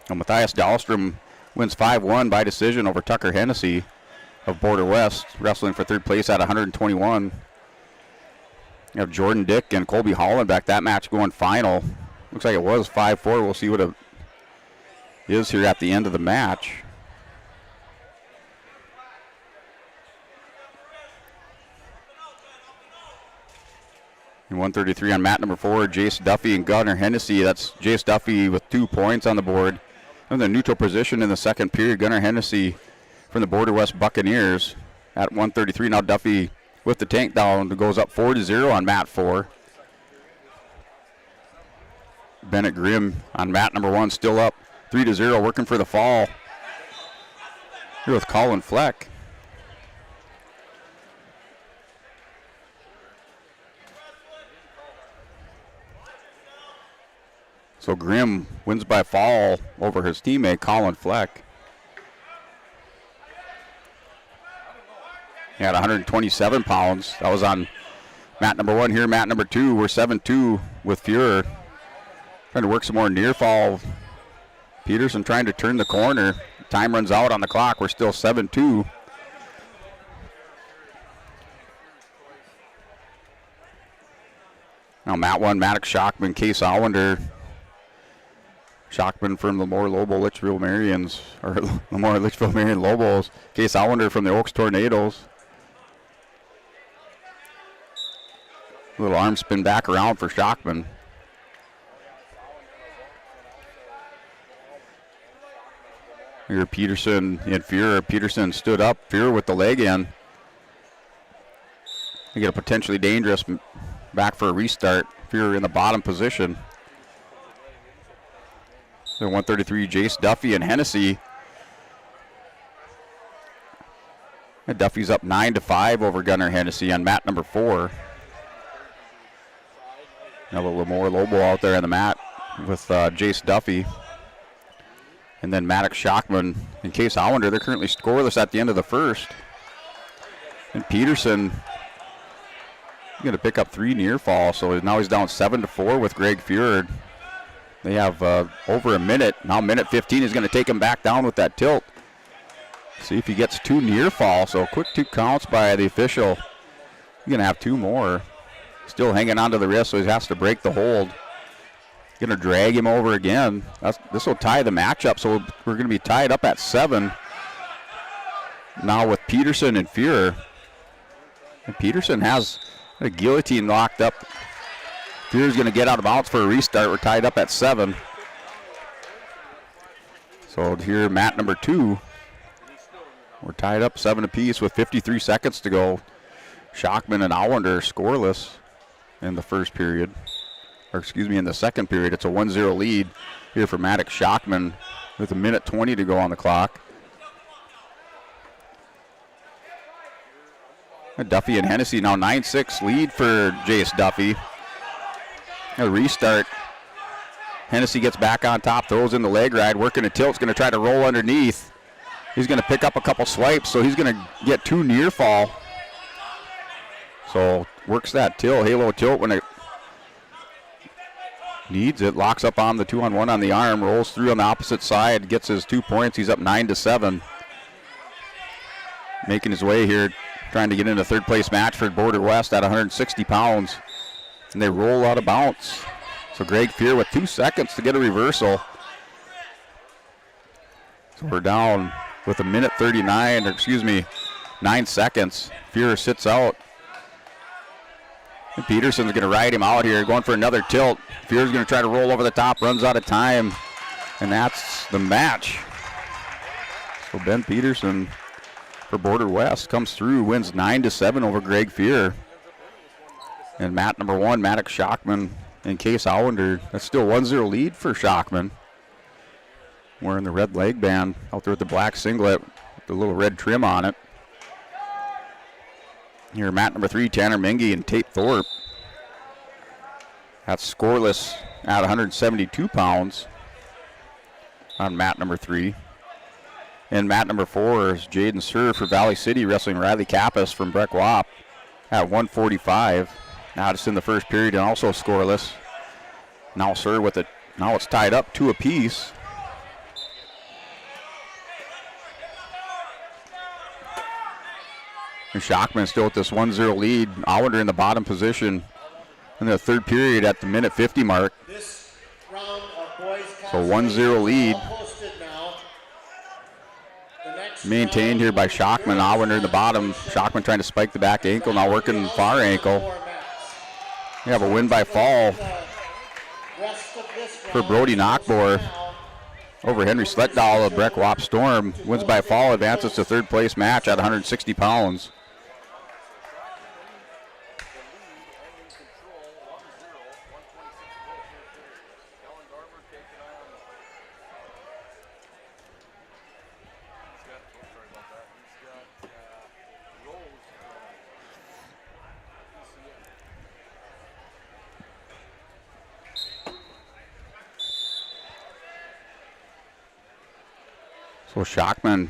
And Matthias Dahlstrom wins 5-1 by decision over Tucker Hennessy of Border West, wrestling for 3rd place at 121. You have Jordan Dick and Colby Holland back. That match going final. Looks like it was 5-4. We'll see what it is here at the end of the match. And 133 on mat number 4, Jace Duffy and Gunnar Hennessy. That's Jace Duffy with 2 points on the board. In the neutral position in the second period, Gunnar Hennessy from the Border West Buccaneers at 133. Now Duffy with the tank down goes up 4-0 on mat 4. Bennett Grimm on mat number 1 still up 3-0, working for the fall. Here with Colin Fleck. So Grimm wins by fall over his teammate Colin Fleck. He had 127 pounds. That was on mat number 1 here. Mat number 2, we're 7-2 with Fuhrer. Trying to work some more near fall. Peterson trying to turn the corner. Time runs out on the clock. We're still 7-2. Now mat 1, Maddox Shockman, Case Allender. Shockman from Lemoore Lobo Litchfield Marians, or Lemoore Litchfield Marian Lobos. Case Allender from the Oaks Tornadoes. Little arm spin back around for Shockman. Here Peterson and Fuhrer. Peterson stood up. Fuhrer with the leg in. They get a potentially dangerous back for a restart. Fuhrer in the bottom position. So 133, Jace Duffy and Hennessy. And Duffy's up 9-5 over Gunnar Hennessy on mat number 4. Now a little more Lobo out there on the mat with Jace Duffy. And then Maddox Shockman and Case Hollander. They're currently scoreless at the end of the first. And Peterson going to pick up 3 near fall. So now he's down 7-4 with Greg Fuhrer. They have over a minute. Now minute 15 is going to take him back down with that tilt. See if he gets 2 near fall. So quick 2 counts by the official. He's going to have 2 more. Still hanging onto the wrist, so he has to break the hold. Going to drag him over again. This will tie the matchup, so we're going to be tied up at 7. Now with Peterson and Fuhrer. And Peterson has a guillotine locked up. Fuhrer's going to get out of bounds for a restart. We're tied up at 7. So here, mat number 2. We're tied up 7 apiece with 53 seconds to go. Shockman and Allender scoreless in the first period. Or excuse me, in the second period. It's a 1-0 lead here for Maddox Shockman with a minute 20 to go on the clock. And Duffy and Hennessy now 9-6 lead for Jace Duffy. A restart. Hennessy gets back on top, throws in the leg ride, working a tilt, going to try to roll underneath. He's going to pick up a couple swipes, so he's going to get 2 near fall. So works that tilt, halo tilt when it needs it, locks up on the 2-on-1 on the arm, rolls through on the opposite side, gets his 2 points. He's up 9-7. Making his way here, trying to get into 3rd place match for Border West at 160 pounds. And they roll out of bounds. So Greg Fuhrer with 2 seconds to get a reversal. So we're down with a minute 39, or excuse me, 9 seconds. Fuhrer sits out. And Peterson's going to ride him out here, going for another tilt. Fuhrer's going to try to roll over the top, runs out of time. And that's the match. So Ben Peterson for Border West comes through, wins 9-7 over Greg Fuhrer. And mat number 1, Maddox Shockman and Case Allender. That's still 1-0 lead for Shockman. Wearing the red leg band out there with the black singlet with the little red trim on it. Here, mat number 3, Tanner Mingy and Tate Thorpe. That's scoreless at 172 pounds on mat number 3. And mat number 4 is Jaden Sir for Valley City wrestling Riley Kappas from Breck Wap at 145. Now just in the first period and also scoreless. Now Sir with it. Now it's tied up 2 apiece. And Shockman still with this 1-0 lead. Allender in the bottom position in the third period at the minute 50 mark. So 1-0 lead. Maintained here by Shockman. Allender in the bottom. Shockman trying to spike the back ankle. Now working far ankle. We have a win by fall for Brody Knockbore over Henry Sletdahl of Breck Wap Storm. Wins by fall, advances to third place match at 160 pounds. So Shockman,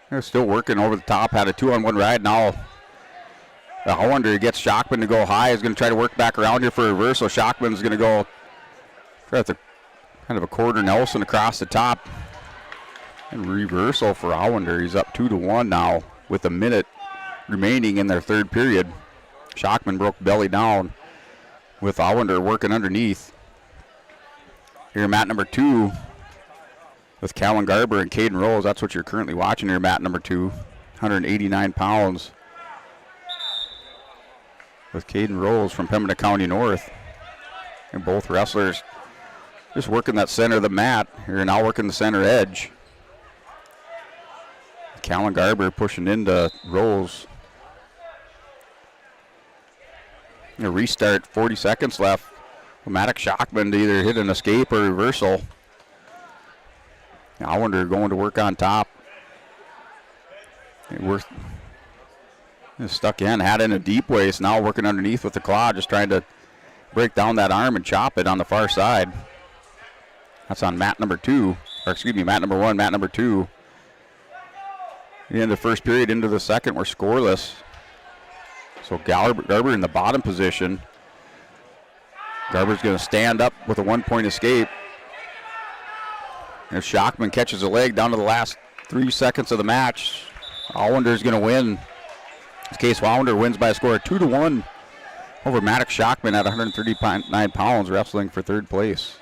they're still working over the top, had a 2-on-1 ride. Now the Hollander gets Shockman to go high, is going to try to work back around here for a reversal. Shockman's going to go try to kind of a quarter Nelson across the top. And reversal for Hollander. He's up 2-1 now with a minute remaining in their third period. Shockman broke belly down with Hollander working underneath. Here mat number 2. With Callan Garber and Caden Rose. That's what you're currently watching here, mat number 2. 189 pounds. With Caden Rose from Pembina County North. And both wrestlers just working that center of the mat. Here now working the center edge. Callan Garber pushing into Rose. A restart, 40 seconds left. Maddox Shockman to either hit an escape or reversal. Allender going to work on top. We're stuck in, had in a deep waist, now working underneath with the claw, just trying to break down that arm and chop it on the far side. That's on mat number 2, or excuse me, mat number 1, mat number 2. In the first period into the second, we're scoreless. So Garber in the bottom position. Garber's going to stand up with a 1-point escape. And Shockman catches a leg down to the last 3 seconds of the match. Allender's going to win. In this case, Allender wins by a score of 2-1 over Maddox Shockman at 139 pounds, wrestling for third place.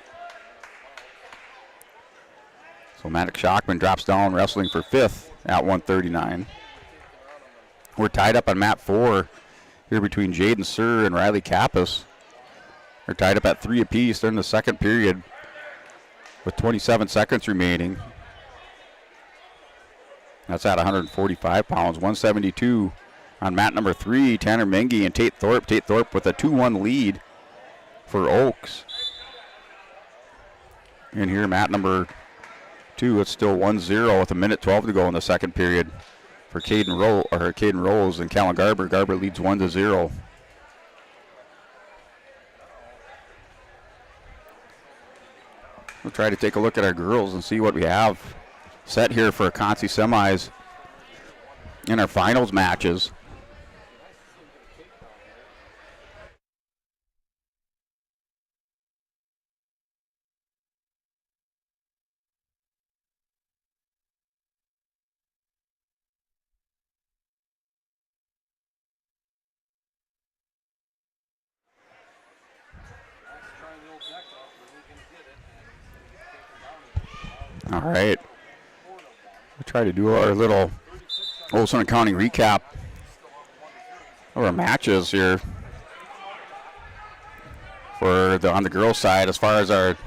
So Maddox Shockman drops down, wrestling for fifth at 139. We're tied up on mat 4 here between Jaden Sir and Riley Kappas. They're tied up at 3 apiece. They're in the second period with 27 seconds remaining. That's at 145 pounds, 172 on mat number 3, Tanner Mengi and Tate Thorpe. Tate Thorpe with a 2-1 lead for Oaks. And here mat number 2, it's still 1-0 with a minute 12 to go in the second period for Caden Rose and Callan Garber. Garber leads 1-0. We'll try to take a look at our girls and see what we have set here for Concy semis in our finals matches. All right. We'll try to do our little Olson County recap of our matches here for on the girls' side. As far as our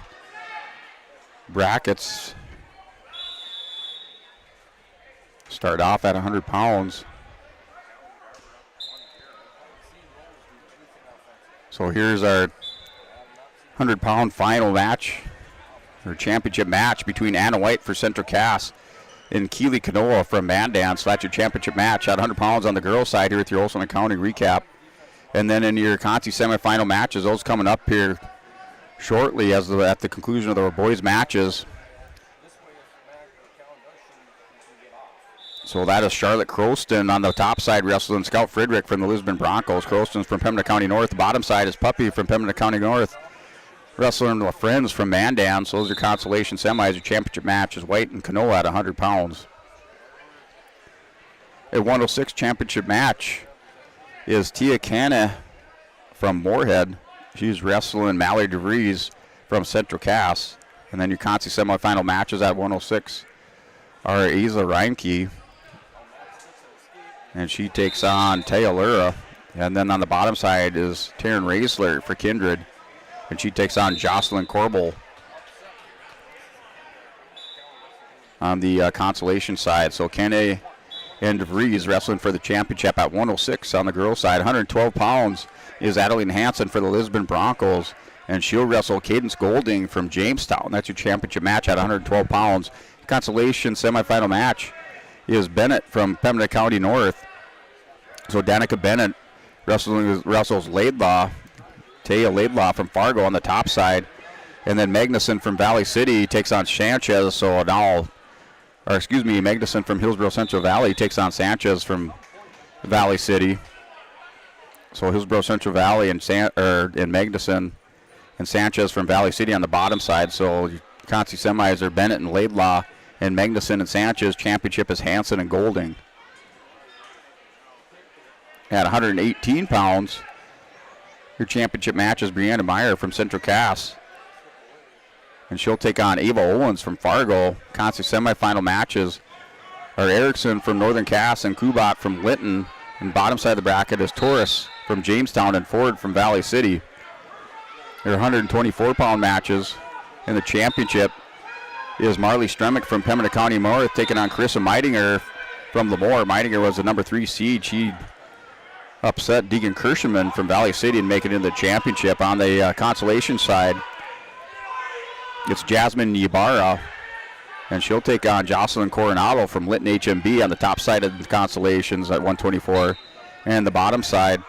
brackets, start off at 100 pounds. So here's our 100-pound final match, or championship match between Anna White for Central Cass and Keely Canoa from Mandan. That's your championship match at 100 pounds on the girls' side here with your Olson County recap. And then in your Concy semifinal matches, those coming up here shortly at the conclusion of the boys' matches. So that is Charlotte Croston on the top side, wrestling Scout Friedrich from the Lisbon Broncos. Croston's from Pembina County North. The bottom side is Puppy from Pembina County North, wrestling La Friends from Mandan. So those are consolation semis. Your championship match is White and Canoa at 100 pounds. A 106 championship match is Tia Canna from Moorhead. She's wrestling Mallory DeVries from Central Cass. And then your consi semifinal matches at 106 are Isa Reinke, and she takes on Taya Lura. And then on the bottom side is Taryn Raisler for Kindred, and she takes on Jocelyn Corbel on the consolation side. So Kenne and DeVries wrestling for the championship at 106 on the girls' side. 112 pounds is Adeline Hansen for the Lisbon Broncos, and she'll wrestle Cadence Golding from Jamestown. That's your championship match at 112 pounds. Consolation semifinal match is Bennett from Pembina County North. So Danica Bennett wrestles Laidlaw, Taya Laidlaw from Fargo on the top side. And then Magnuson from Valley City takes on Sanchez. So now, Magnuson from Hillsborough Central Valley takes on Sanchez from Valley City. So Hillsborough Central Valley and Magnuson and Sanchez from Valley City on the bottom side. So consi semis are Bennett and Laidlaw and Magnuson and Sanchez. Championship is Hansen and Golding. At 118 pounds, your championship match is Brianna Meyer from Central Cass, and she'll take on Ava Owens from Fargo. Consi semifinal matches are Erickson from Northern Cass and Kubat from Linton. And bottom side of the bracket is Torres from Jamestown and Ford from Valley City. There are 124-pound matches, and the championship is Marley Stremick from Pembina County North taking on Carissa Meidinger from Lemoore. Meidinger was the number 3 seed. She upset Deegan Kirschman from Valley City and make it into the championship. On the consolation side, it's Jasmine Ybarra, and she'll take on Jocelyn Coronado from Linton HMB on the top side of the consolations at 124. And the bottom side,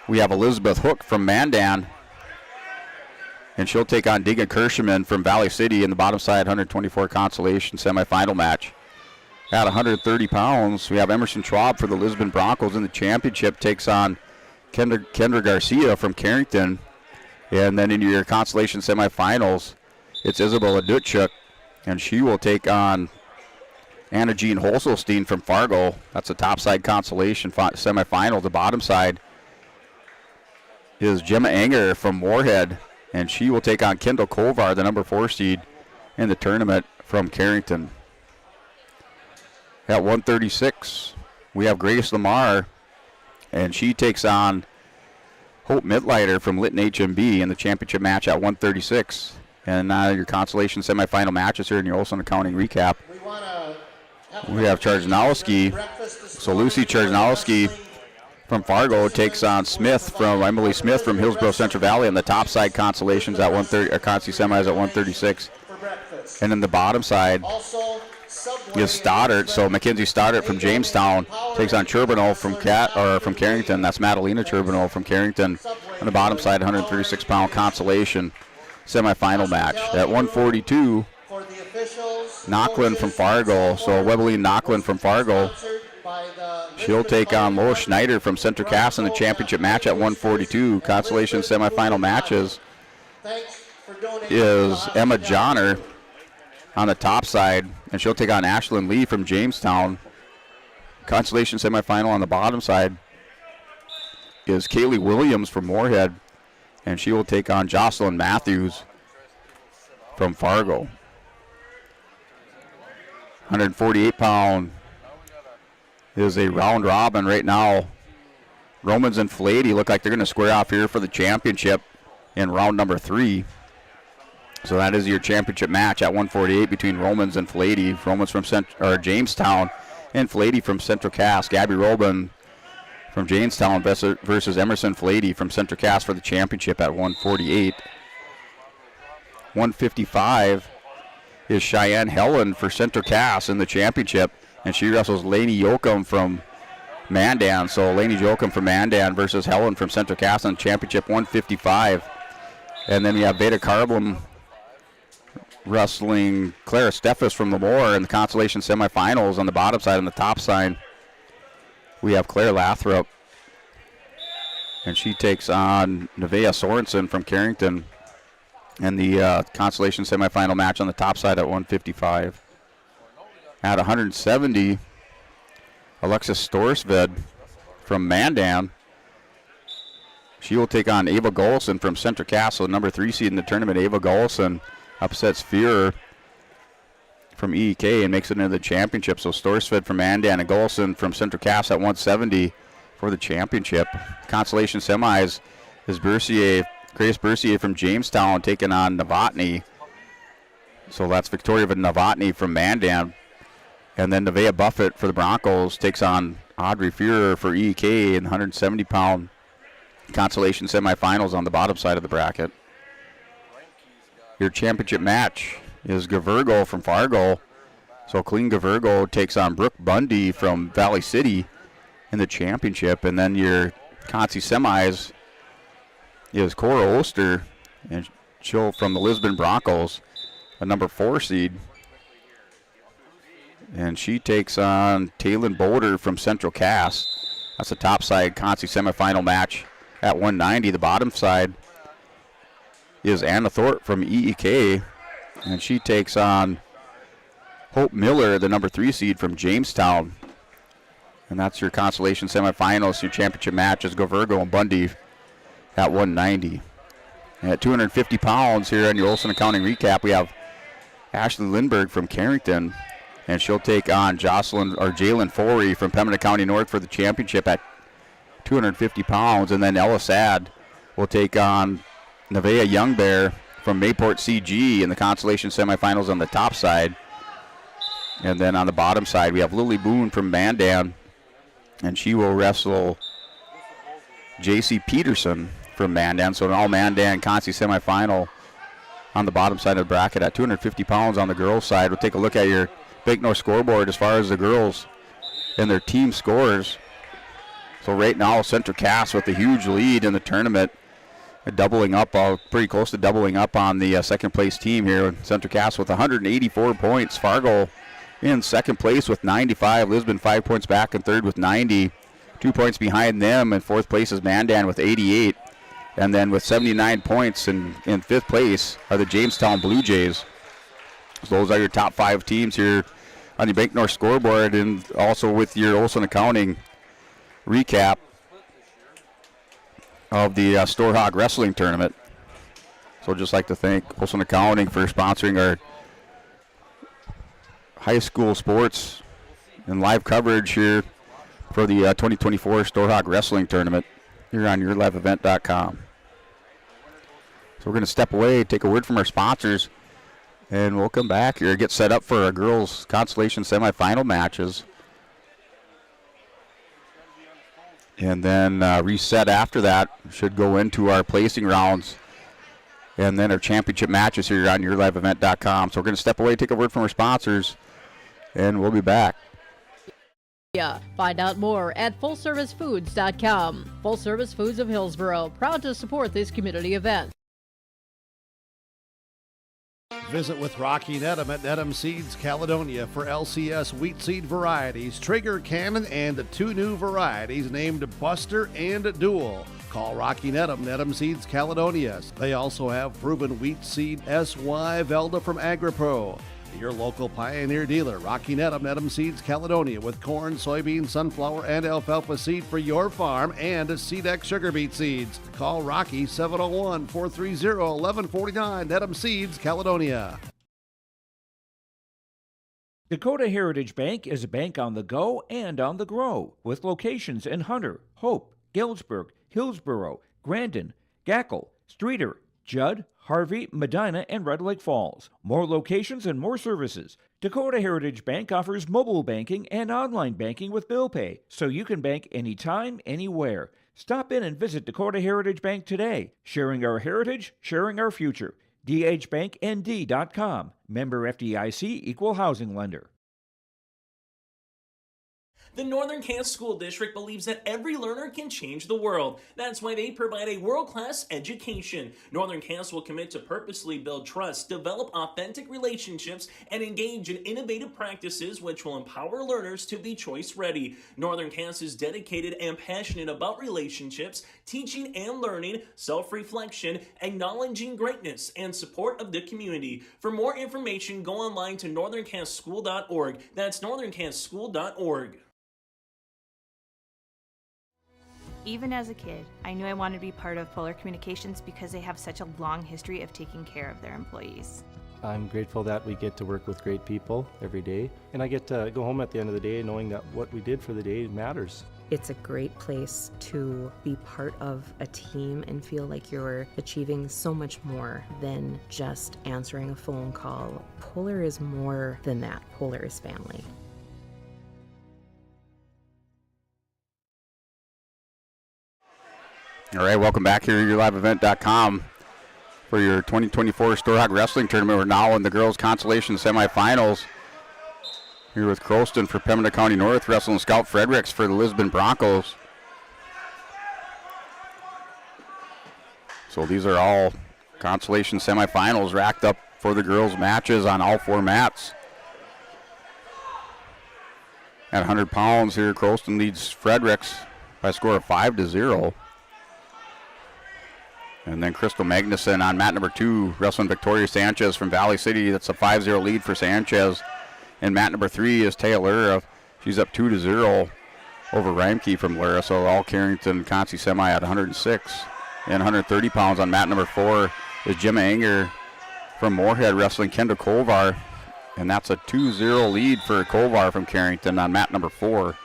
we have Elizabeth Hook from Mandan, and she'll take on Deegan Kirschman from Valley City in the bottom side 124 consolation semifinal match. At 130 pounds, we have Emerson Schwab for the Lisbon Broncos in the championship, takes on Kendra Garcia from Carrington. And then in your consolation semifinals, it's Isabella Dutchuk, and she will take on Anna Jean Holselstein from Fargo. That's a topside consolation semifinal. The bottom side is Gemma Enger from Moorhead, and she will take on Kendall Kovar, the number 4 seed in the tournament from Carrington. At 136, we have Grace Lamar, and she takes on Hope Midlighter from Linton HMB in the championship match at 136. And now your consolation semifinal matches here in your Olson Accounting recap. We have Charjanowski. So Lucy Charjanowski from Fargo takes on Emily Smith from Hillsborough Central Valley in the top side consolations at 130, consi semis at 136. And then the bottom side is Stoddard. So Mackenzie Stoddard from Jamestown takes on Churbanov from Carrington. That's Madalena Churbanov from Carrington. On the bottom side, 136-pound consolation semifinal match. At 142, Knocklin from Fargo. So Webeline Knocklin from Fargo. She'll take on Lois Schneider from Central Cass in the championship match at 142. Consolation semifinal matches is Emma Johnner on the top side, and she'll take on Ashlyn Lee from Jamestown. Consolation semifinal on the bottom side is Kaylee Williams from Moorhead, and she will take on Jocelyn Matthews from Fargo. 148-pound is a round robin right now. Romans and Flady look like they're going to square off here for the championship in round number 3. So that is your championship match at 148 between Romans and Flady. Romans from Jamestown and Flady from Central Cass. Gabby Robin from Jamestown versus Emerson Flady from Central Cass for the championship at 148. 155 is Cheyenne Helen for Central Cass in the championship, and she wrestles Lainey Yoakum from Mandan. So Lainey Yoakum from Mandan versus Helen from Central Cass in the championship, 155. And then we have Beta Carbon wrestling Clara Steffes from Lemoore in the consolation semifinals. On the bottom side. On the top side, we have Claire Lathrop, and she takes on Nevaeh Sorensen from Carrington in the consolation semifinal match on the top side at 155. At 170, Alexis Storsved from Mandan. She will take on Ava Golson from Central Castle, number 3 seed in the tournament. Ava Golson upsets Fearer from EEK and makes it into the championship. So Storsved from Mandan and Golson from Central Castle at 170 for the championship. Consolation semis is Grace Bercier from Jamestown taking on Novotny. So that's Victoria Novotny from Mandan. And then Nevaeh Buffett for the Broncos takes on Audrey Fearer for EEK in the 170-pound consolation semifinals on the bottom side of the bracket. Your championship match is Gavergo from Fargo. So Colleen Gavergo takes on Brooke Bundy from Valley City in the championship. And then your consi semis is Cora Oster, and she'll from the Lisbon Broncos, a number 4 seed. And she takes on Taylin Boulder from Central Cass. That's the top side consi semifinal match at 190. The bottom side is Anna Thorpe from EEK, and she takes on Hope Miller, the number 3 seed from Jamestown. And that's your consolation semifinals. Your championship match is Gavergo and Bundy at 190. And at 250 pounds here on your Olson Accounting Recap, we have Ashley Lindberg from Carrington, and she'll take on Jalen Forey from Pembina County North for the championship at 250 pounds. And then Ella Sad will take on Nevaeh Youngbear from Mayport CG in the consolation semifinals on the top side. And then on the bottom side, we have Lily Boone from Mandan, and she will wrestle J.C. Peterson from Mandan. So an all-Mandan consi semifinal on the bottom side of the bracket at 250 pounds on the girls' side. We'll take a look at your Bank North scoreboard as far as the girls and their team scores. So right now, Central Cass with a huge lead in the tournament, doubling up, pretty close to doubling up on the second place team here. Central Cass with 184 points. Fargo in second place with 95. Lisbon 5 points back in third with 90. 2 points behind them. In fourth place is Mandan with 88. And then with 79 points in fifth place are the Jamestown Blue Jays. So those are your top 5 teams here on the Bank North scoreboard, and also with your Olson Accounting recap of the Storhaug Wrestling Tournament. So just like to thank Olson Accounting for sponsoring our high school sports and live coverage here for the 2024 Storhaug Wrestling Tournament here on yourliveevent.com. So we're going to step away, take a word from our sponsors, and we'll come back here, get set up for our girls' consolation semifinal matches. And then reset after that. Should go into our placing rounds. And then our championship matches here on yourliveevent.com. So we're going to step away, take a word from our sponsors, and we'll be back. Yeah, find out more at FullServiceFoods.com. Full Service Foods of Hillsboro, proud to support this community event. Visit with Rocky Nedham at Nedham Seeds Caledonia for LCS wheat seed varieties, Trigger, Cannon, and the 2 new varieties named Buster and Dual. Call Rocky Nedham, Nedham Seeds Caledonia. They also have proven wheat seed SY Velda from AgriPro. Your local Pioneer dealer, Rocky Nedham, Nedham Seeds Caledonia, with corn, soybean, sunflower, and alfalfa seed for your farm, and Seedex sugar beet seeds. Call Rocky 701-430-1149, Nedham Seeds Caledonia. Dakota Heritage Bank is a bank on the go and on the grow, with locations in Hunter, Hope, Galesburg, Hillsboro, Grandin, Gackle, Streeter, Judd, Harvey, Medina, and Red Lake Falls. More locations and more services. Dakota Heritage Bank offers mobile banking and online banking with bill pay, so you can bank anytime, anywhere. Stop in and visit Dakota Heritage Bank today. Sharing our heritage, sharing our future. dhbanknd.com. Member FDIC, Equal Housing Lender. The Northern Kansas School District believes that every learner can change the world. That's why they provide a world-class education. Northern Kansas will commit to purposely build trust, develop authentic relationships, and engage in innovative practices which will empower learners to be choice-ready. Northern Kansas is dedicated and passionate about relationships, teaching and learning, self-reflection, acknowledging greatness, and support of the community. For more information, go online to northernkansasschool.org. That's northernkansasschool.org. Even as a kid, I knew I wanted to be part of Polar Communications because they have such a long history of taking care of their employees. I'm grateful that we get to work with great people every day, and I get to go home at the end of the day knowing that what we did for the day matters. It's a great place to be part of a team and feel like you're achieving so much more than just answering a phone call. Polar is more than that. Polar is family. All right, welcome back here at YourLiveEvent.com for your 2024 Storhaug Wrestling Tournament. We're now in the girls' consolation semifinals. Here with Croston for Pembina County North, wrestling Scout Fredericks for the Lisbon Broncos. So these are all consolation semifinals racked up for the girls' matches on all four mats. At 100 pounds here, Croston leads Fredericks by a score of 5-0. And then Crystal Magnuson on mat number 2, wrestling Victoria Sanchez from Valley City. That's a 5-0 lead for Sanchez. And mat number 3 is Taylor. She's up 2-0 over Reimke from Lura. So all Carrington Consi semi at 106. And 130 pounds on mat number 4 is Gemma Anger from Moorhead, wrestling Kendall Kovar. And that's a 2-0 lead for Kovar from Carrington on mat number 4.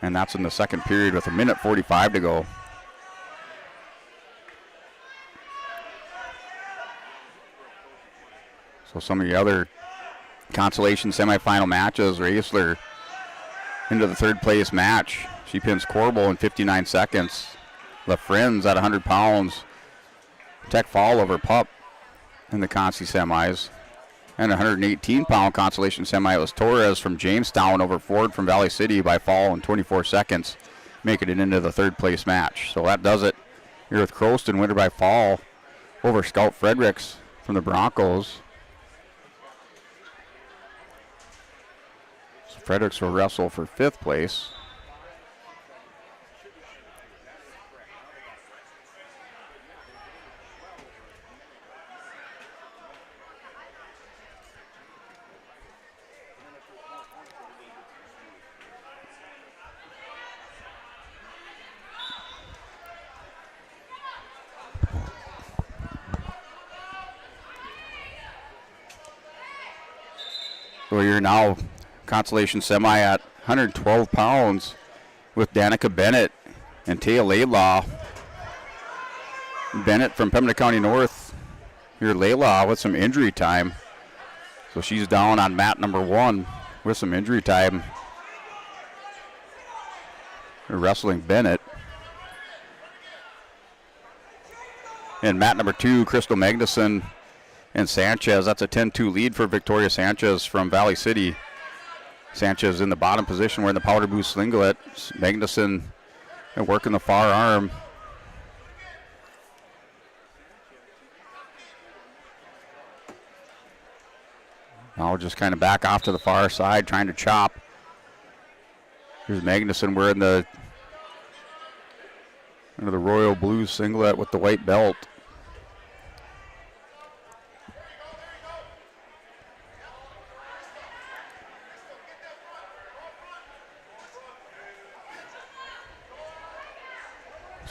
And that's in the second period with 1:45 to go. So some of the other consolation semifinal matches, Raisler into the third place match. She pins Corbel in 59 seconds. LaFrenz at 100 pounds. Tech fall over Pup in the Consi semis. And 118-pound consolation semi, it was Torres from Jamestown over Ford from Valley City by fall in 24 seconds, making it into the third place match. So that does it here with Croston, winner by fall over Scout Fredericks from the Broncos. Fredericks will wrestle for 5th place. So you're now consolation semi at 112 pounds with Danica Bennett and Taya Laylaw. Bennett from Pembina County North. Here Laylaw with some injury time. So she's down on mat number 1 with some injury time. They're wrestling Bennett. And mat number 2, Crystal Magnuson and Sanchez. That's a 10-2 lead for Victoria Sanchez from Valley City. Sanchez in the bottom position wearing the powder blue singlet. Magnuson working the far arm. Now just kind of back off to the far side, trying to chop. Here's Magnuson wearing the royal blue singlet with the white belt.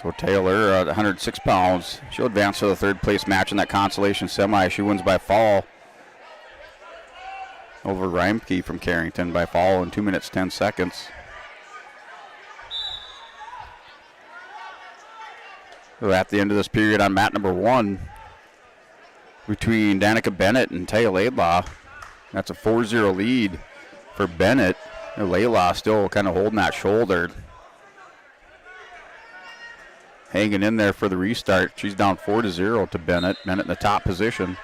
So Taylor at 106 pounds. She'll advance to the third place match in that consolation semi. She wins by fall over Reimke from Carrington by fall in 2 minutes 10 seconds. So at the end of this period on mat number 1 between Danica Bennett and Taya Laidlaw. That's a 4-0 lead for Bennett. Laidlaw still kind of holding that shoulder. Hanging in there for the restart. She's down 4-0 to Bennett. Bennett in the top position.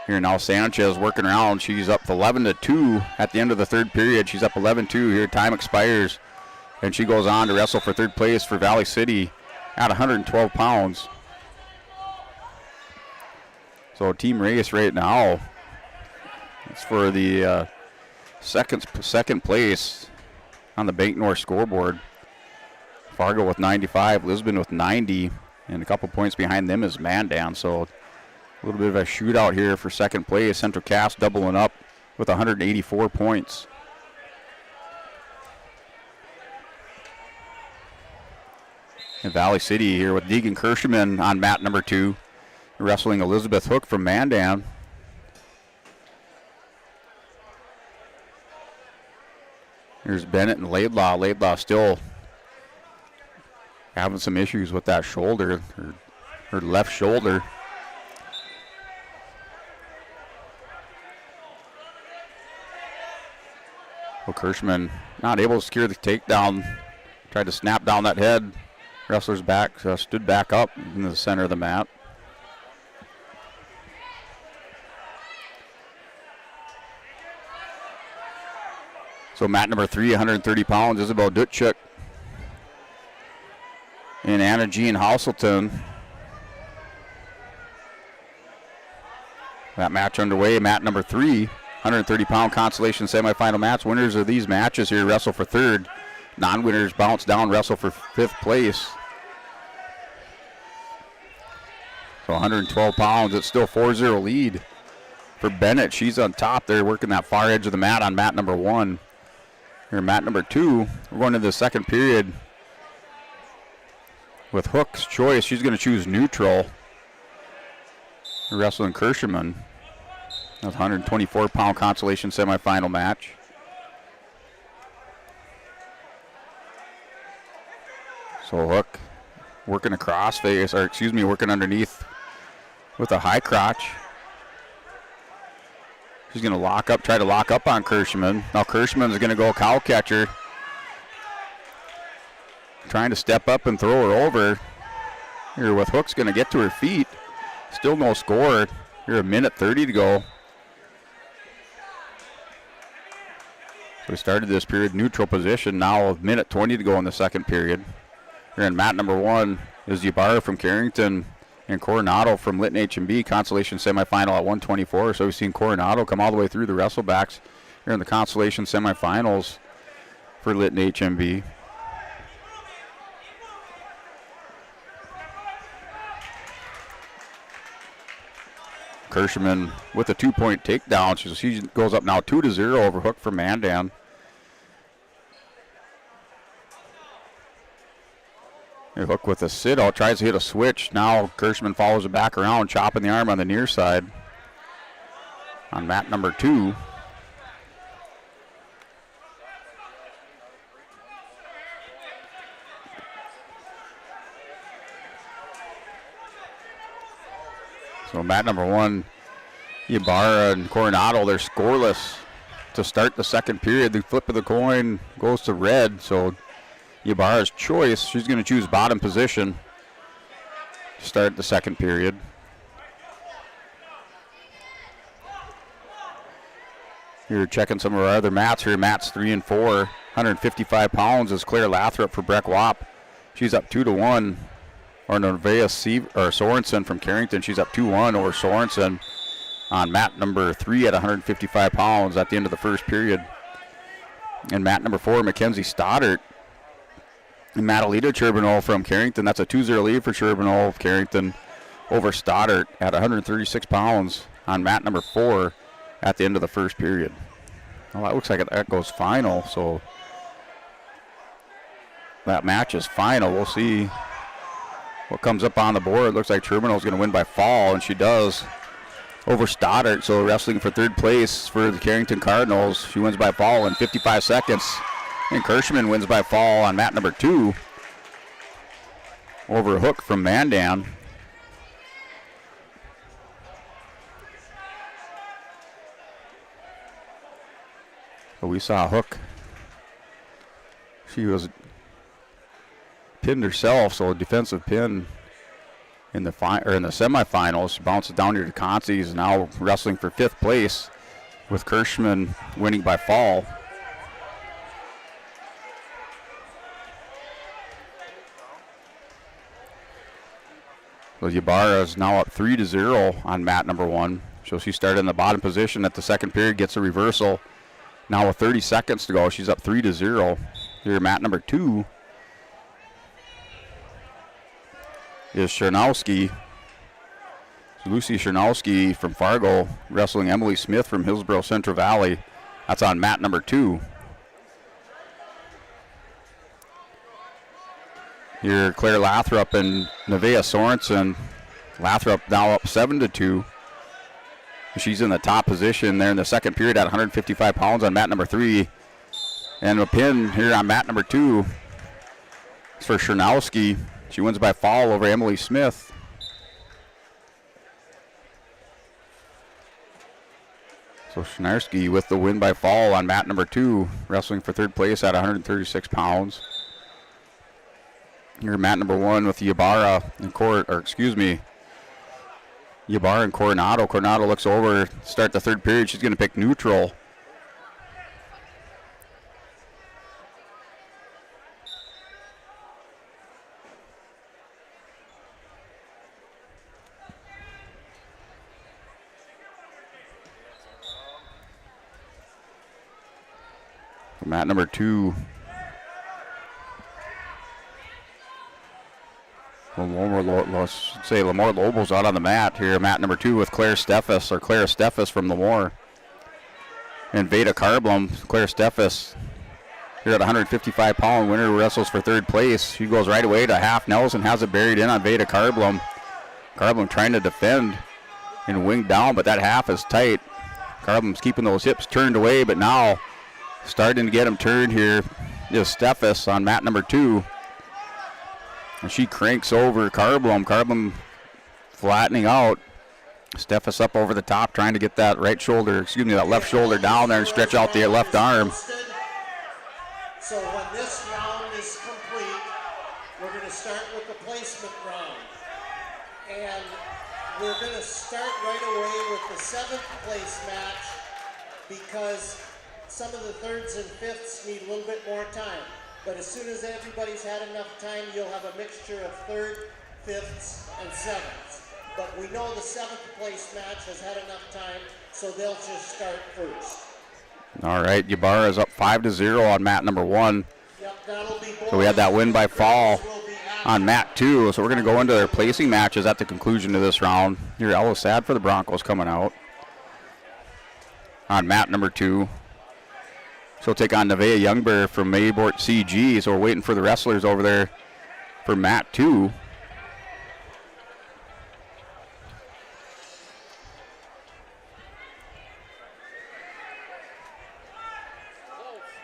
Here now Sanchez working around. She's up 11-2 at the end of the third period. She's up 11-2 here. Time expires. And she goes on to wrestle for third place for Valley City at 112 pounds. So team race right now. It's for the second place on the Bank North scoreboard. Fargo with 95, Lisbon with 90, and a couple points behind them is Mandan. So a little bit of a shootout here for second place. Central Cass doubling up with 184 points. And Valley City here with Deegan Kirschman on mat number 2, wrestling Elizabeth Hook from Mandan. Here's Bennett and Laidlaw. Laidlaw still having some issues with that shoulder, her left shoulder. Well, Kirschman not able to secure the takedown. Tried to snap down that head. Wrestler's back, stood back up in the center of the mat. So mat number 3, 130 pounds, Isabel Dutchuk and Anna Jean Houselton. That match underway, mat number 3, 130-pound consolation semifinal match. Winners of these matches here wrestle for third. Non-winners bounce down, wrestle for fifth place. So 112 pounds, it's still 4-0 lead for Bennett. She's on top there working that far edge of the mat on mat number 1. Here, mat number 2, we're going to the second period with Hook's choice. She's going to choose neutral. Wrestling Kirschman. That's a 124-pound consolation semifinal match. So Hook working a crossface, or excuse me, working underneath with a high crotch. She's going to lock up, try to lock up on Kirschman. Now Kirschman's going to go cow catcher. Trying to step up and throw her over. Here with Hook's going to get to her feet. Still no score. Here, a minute 30 to go. So we started this period neutral position. Now a minute 20 to go in the second period. Here in mat number 1 is Ybarra from Carrington and Coronado from Lytton H&B. Consolation semifinal at 124. So we've seen Coronado come all the way through the wrestlebacks here in the consolation semifinals for Lytton H&B. Kirschman with a 2-point takedown. She goes up now 2-0 over Hook from Mandan. Here, Hook with a sit-out, tries to hit a switch. Now Kirschman follows it back around, chopping the arm on the near side on mat number 2. So mat number 1, Ybarra and Coronado, they're scoreless to start the second period. The flip of the coin goes to red, so Ybarra's choice, she's going to choose bottom position to start the second period. Here checking some of our other mats here. Mats 3 and 4, 155 pounds is Claire Lathrop for Breck Wap. She's up 2-1. Or Norvea Sorensen from Carrington. She's up 2-1 over Sorensen on mat number 3 at 155 pounds at the end of the first period. And mat number 4, Mackenzie Stoddart and Madalita Charbonneau from Carrington. That's a 2-0 lead for Charbonneau of Carrington over Stoddart at 136 pounds on mat number 4 at the end of the first period. Well, that looks like that goes final, so that match is final. We'll see what comes up on the board. Looks like Charbonneau is going to win by fall, and she does over Stoddart. So wrestling for third place for the Carrington Cardinals. She wins by fall in 55 seconds. And Kirschman wins by fall on mat number 2 over Hook from Mandan. So we saw Hook. She was pinned herself, so a defensive pin in the semifinals. She bounces down here to Concy. Is now wrestling for 5th place, with Kirschman winning by fall. So Ybarra is now up 3-0 on mat number 1. So she started in the bottom position at the second period, gets a reversal. Now with 30 seconds to go, she's up 3-0. Here, mat number 2 is Chernowski. Lucy Chernowski from Fargo wrestling Emily Smith from Hillsborough Central Valley. That's on mat number 2. Here, Claire Lathrop and Nevaeh Sorensen. Lathrop now up 7-2. She's in the top position there in the second period at 155 pounds on mat number 3. And a pin here on mat number 2 is for Chernowski. She wins by fall over Emily Smith. So Chernowski with the win by fall on mat number 2, wrestling for 3rd place at 136 pounds. Here, mat number 1 with Ybarra and Ybarra and Coronado. Coronado looks over, start the 3rd period. She's going to pick neutral. Mat number 2. Lamore Lobel's out on the mat here. Mat number 2 with Clara Steffes from Lamore. And Veda Carblum. Claire Steffes here at 155-pound winner, wrestles for 3rd place. She goes right away to half Nelson, has it buried in on Veda Carblum. Carblum trying to defend and wing down, but that half is tight. Carblum's keeping those hips turned away, but now starting to get him turned here is Steffes on mat number 2. And she cranks over Carblum. Carblum flattening out. Steffes up over the top, trying to get that that left shoulder down there and stretch out the left arm. So when this round is complete, we're going to start with the placement round. And we're going to start right away with the 7th place match because some of the 3rds and 5ths need a little bit more time. But as soon as everybody's had enough time, you'll have a mixture of 3rd, 5ths, and 7ths. But we know the 7th place match has had enough time, so they'll just start first. All right, Ybarra is up 5-0 on mat number 1. Yep, that'll be so we had that win by fall on mat 2. So we're going to go into their placing matches at the conclusion of this round. Here, Ella Sad for the Broncos coming out on mat number 2. She'll take on Nevaeh Youngbear from Maybort CG. So we're waiting for the wrestlers over there for mat 2.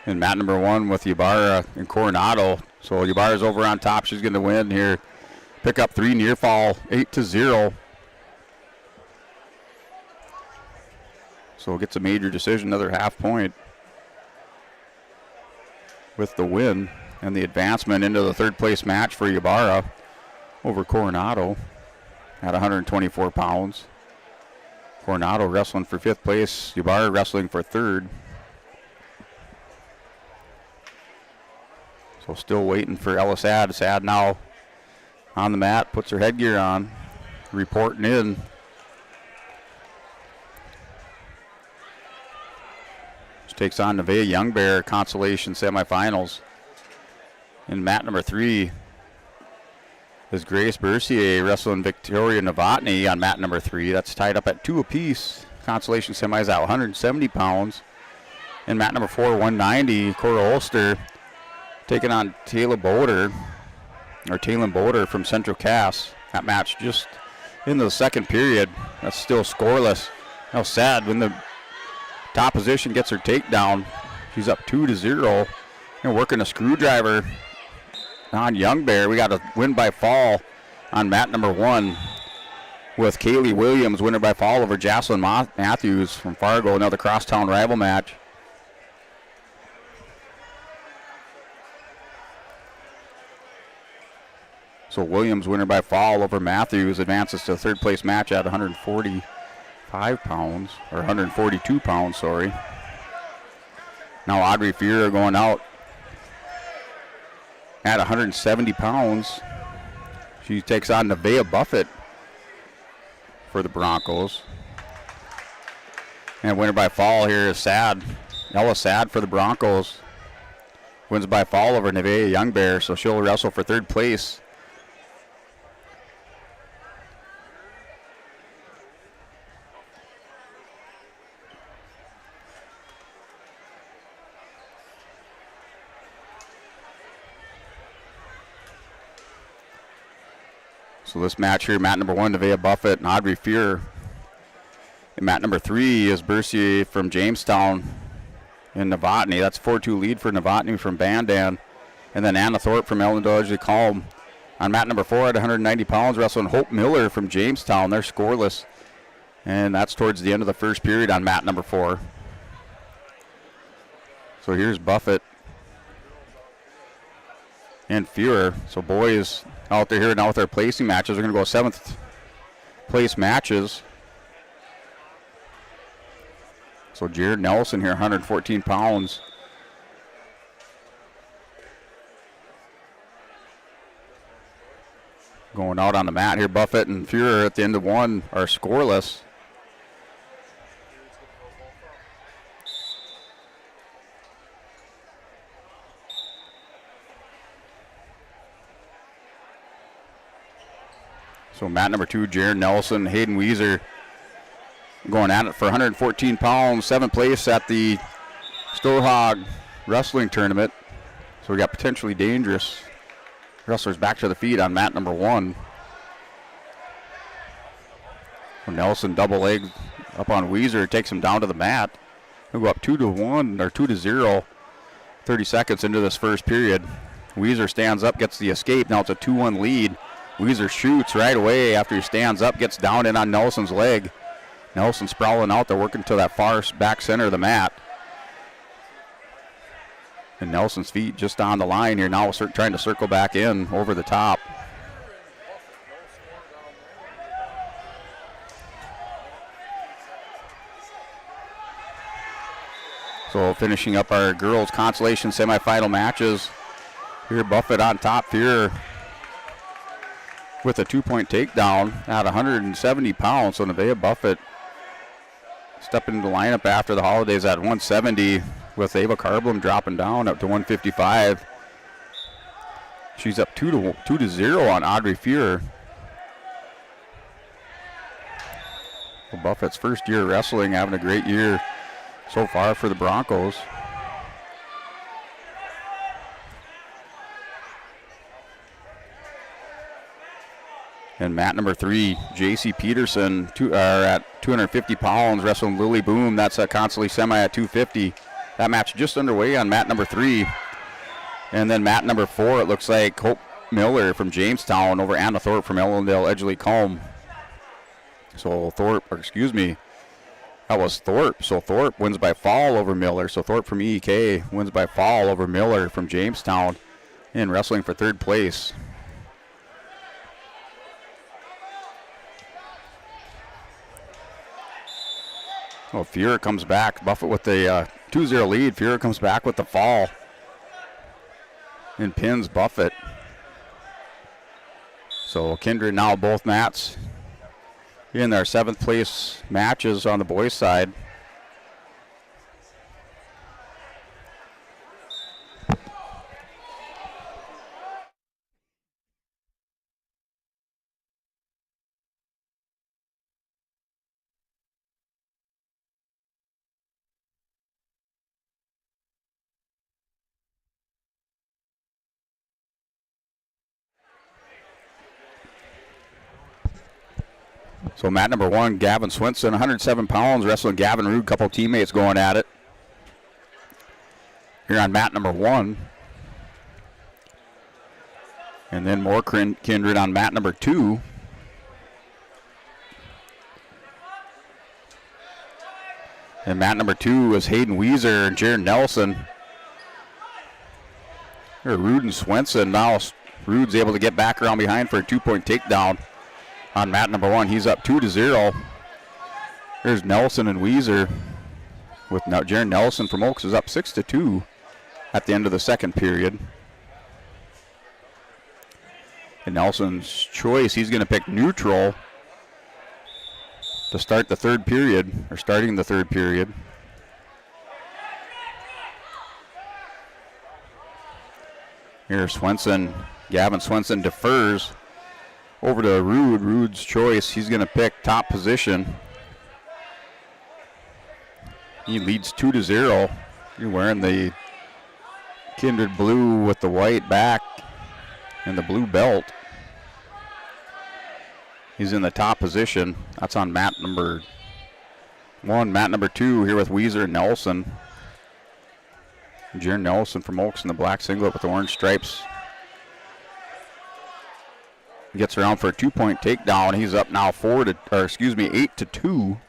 And mat number 1 with Ybarra and Coronado. So Ybarra's over on top. She's going to win here. Pick up 3 near fall, 8-0. So gets a major decision, another half point with the win and the advancement into the 3rd place match for Ybarra over Coronado at 124 pounds. Coronado wrestling for 5th place, Ybarra wrestling for 3rd. So still waiting for Ella Sad. Sad now on the mat, puts her headgear on, reporting in. She takes on Nevaeh Youngbear, consolation semifinals. In mat number 3 is Grace Bercier wrestling Victoria Novotny on mat number 3. That's tied up at 2 apiece. Consolation semis at 170 pounds. In mat number 4, 190, Cora Ulster taking on Taylor Boder from Central Cass. That match just into the 2nd period. That's still scoreless. How sad when the top position gets her takedown. She's up 2-0. And working a screwdriver on Youngbear. We got a win by fall on mat number 1 with Kaylee Williams, winner by fall over Jocelyn Matthews from Fargo. Another crosstown rival match. So Williams, winner by fall over Matthews, advances to the third place match at 145 pounds, or 142 pounds, sorry. Now Audrey Fear going out at 170 pounds. She takes on Nevaeh Buffett for the Broncos. And winner by fall here is Ella Sad for the Broncos. Wins by fall over Nevaeh Youngbear, so she'll wrestle for third place. So this match here, mat number 1, Nevaeh Buffett and Audrey Fear. And mat number 3 is Bercier from Jamestown and Novotny. That's 4-2 lead for Novotny from Bandan. And then Anna Thorpe from Ellendale Calm. On mat number 4 at 190 pounds, wrestling Hope Miller from Jamestown. They're scoreless. And that's towards the end of the first period on mat number 4. So here's Buffett and Fear. So boys out there here now with their placing matches. They're going to go 7th place matches. So Jared Nelson here, 114 pounds. Going out on the mat here. Buffett and Fear at the end of 1 are scoreless. So mat number 2, Jared Nelson, Hayden Weiser going at it for 114 pounds, 7th place at the Storhaug Wrestling Tournament. So we got potentially dangerous wrestlers back to the feet on mat number 1. Nelson double leg up on Weiser, takes him down to the mat. He'll go up 2-1 or 2-0, 30 seconds into this first period. Weiser stands up, gets the escape. Now it's a 2-1 lead. Weiser shoots right away after he stands up, gets down in on Nelson's leg. Nelson sprawling out there, working to that far back center of the mat. And Nelson's feet just on the line here now, trying to circle back in over the top. So finishing up our girls consolation semifinal matches. Here Buffett on top here with a 2-point takedown at 170 pounds. So Nevaeh Buffett stepping into the lineup after the holidays at 170, with Ava Carblum dropping down up to 155. She's up 2-0 on Audrey Fear. Well, Buffett's first year wrestling, having a great year so far for the Broncos. And mat number 3, J.C. Peterson, at 250 pounds, wrestling Lily Boom. That's a constantly semi at 250. That match just underway on mat number 3. And then mat number 4, it looks like Hope Miller from Jamestown over Anna Thorpe from Ellendale Edgeley Calm. So that was Thorpe. So Thorpe wins by fall over Miller. So Thorpe from EEK wins by fall over Miller from Jamestown in wrestling for third place. Well, Fear comes back. Buffett with the 2-0 lead. Fear comes back with the fall and pins Buffett. So Kindred now both mats in their 7th place matches on the boys' side. So mat number 1, Gavin Swinson, 107 pounds, wrestling Gavin Rude, couple teammates going at it. Here on mat number 1. And then more Kindred on mat number 2. And mat number 2 is Hayden Weiser and Jared Nelson. Here, Rude and Swenson now Rude's able to get back around behind for a 2-point takedown on mat number 1. He's up 2-0. There's Nelson and Weiser. With Jaron Nelson from Oaks is up 6-2 at the end of the second period. And Nelson's choice, he's going to pick neutral to start the third period, or starting the third period. Here Swenson, Gavin Swenson defers over to Rude. Rude's choice, he's going to pick top position. He leads 2-0. You're wearing the kindred blue with the white back and the blue belt. He's in the top position. That's on mat number 1. Mat number 2 here with Weiser and Nelson. Jaron Nelson from Oaks in the black singlet with the orange stripes. Gets around for a 2-point takedown. He's up now 8-2.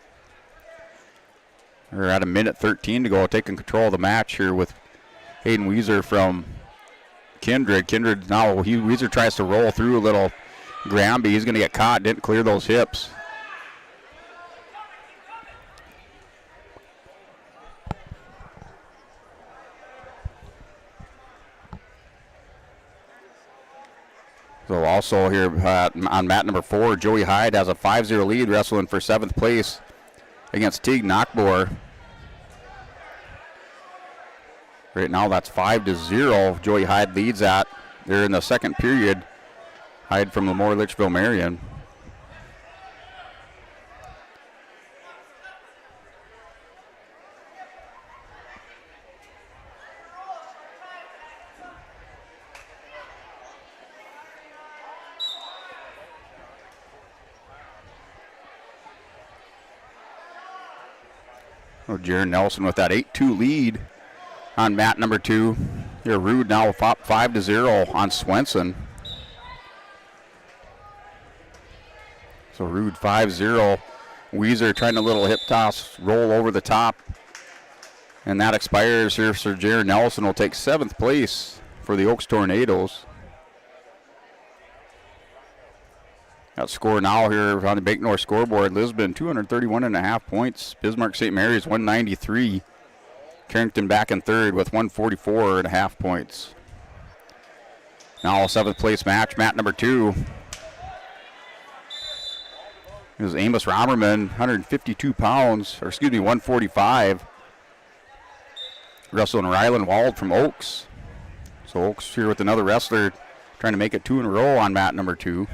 We're at a minute 13 to go, taking control of the match here with Hayden Weiser from Kindred. Kindred now, Weiser tries to roll through a little Granby. He's going to get caught, didn't clear those hips. So also here on mat number 4, Joey Hyde has a 5-0 lead, wrestling for 7th place against Teague Knockbor. Right now that's 5-0. Joey Hyde leads that. They're in the second period. Hyde from Lemoore Litchfield Marion. Jaron Nelson with that 8-2 lead on mat number 2. Here Rude now up 5-0 on Swenson. So Rude 5-0. Weiser trying a little hip toss roll over the top. And that expires here. So Jaron Nelson will take 7th place for the Oaks Tornadoes. That score now here on the Bank North scoreboard. Lisbon 231.5 points. Bismarck St. Mary's 193. Carrington back in third with 144.5 points. Now a 7th place match, mat number 2. It was Amos Romerman, 152 pounds, 145. Wrestling Rylan Wald from Oaks. So Oaks here with another wrestler trying to make it 2 in a row on mat number 2.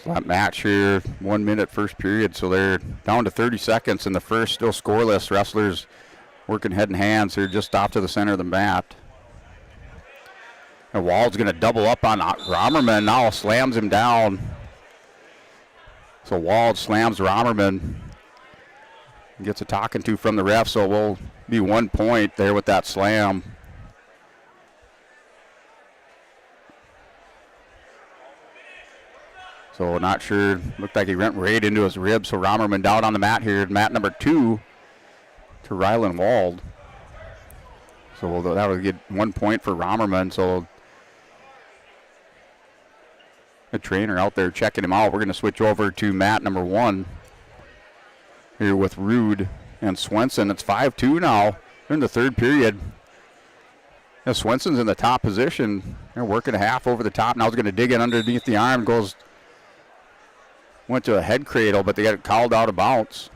That match here, 1 minute first period, so they're down to 30 seconds in the first, still scoreless. Wrestlers working head and hands here just off to the center of the mat. And Wald's going to double up on Romerman, now slams him down. So Wald slams Romerman. Gets a talking to from the ref, so it will be 1 point there with that slam. So not sure, looked like he went right into his ribs. So Romerman down on the mat here, mat number 2 to Rylan Wald. So that will get 1 point for Romerman. So the trainer out there checking him out. We're going to switch over to mat number 1 here with Rude and Swenson. It's 5-2 now. They're in the third period. Now Swenson's in the top position. They're working a half over the top. Now he's going to dig in underneath the arm. Went to a head cradle, but they got it called out of bounds.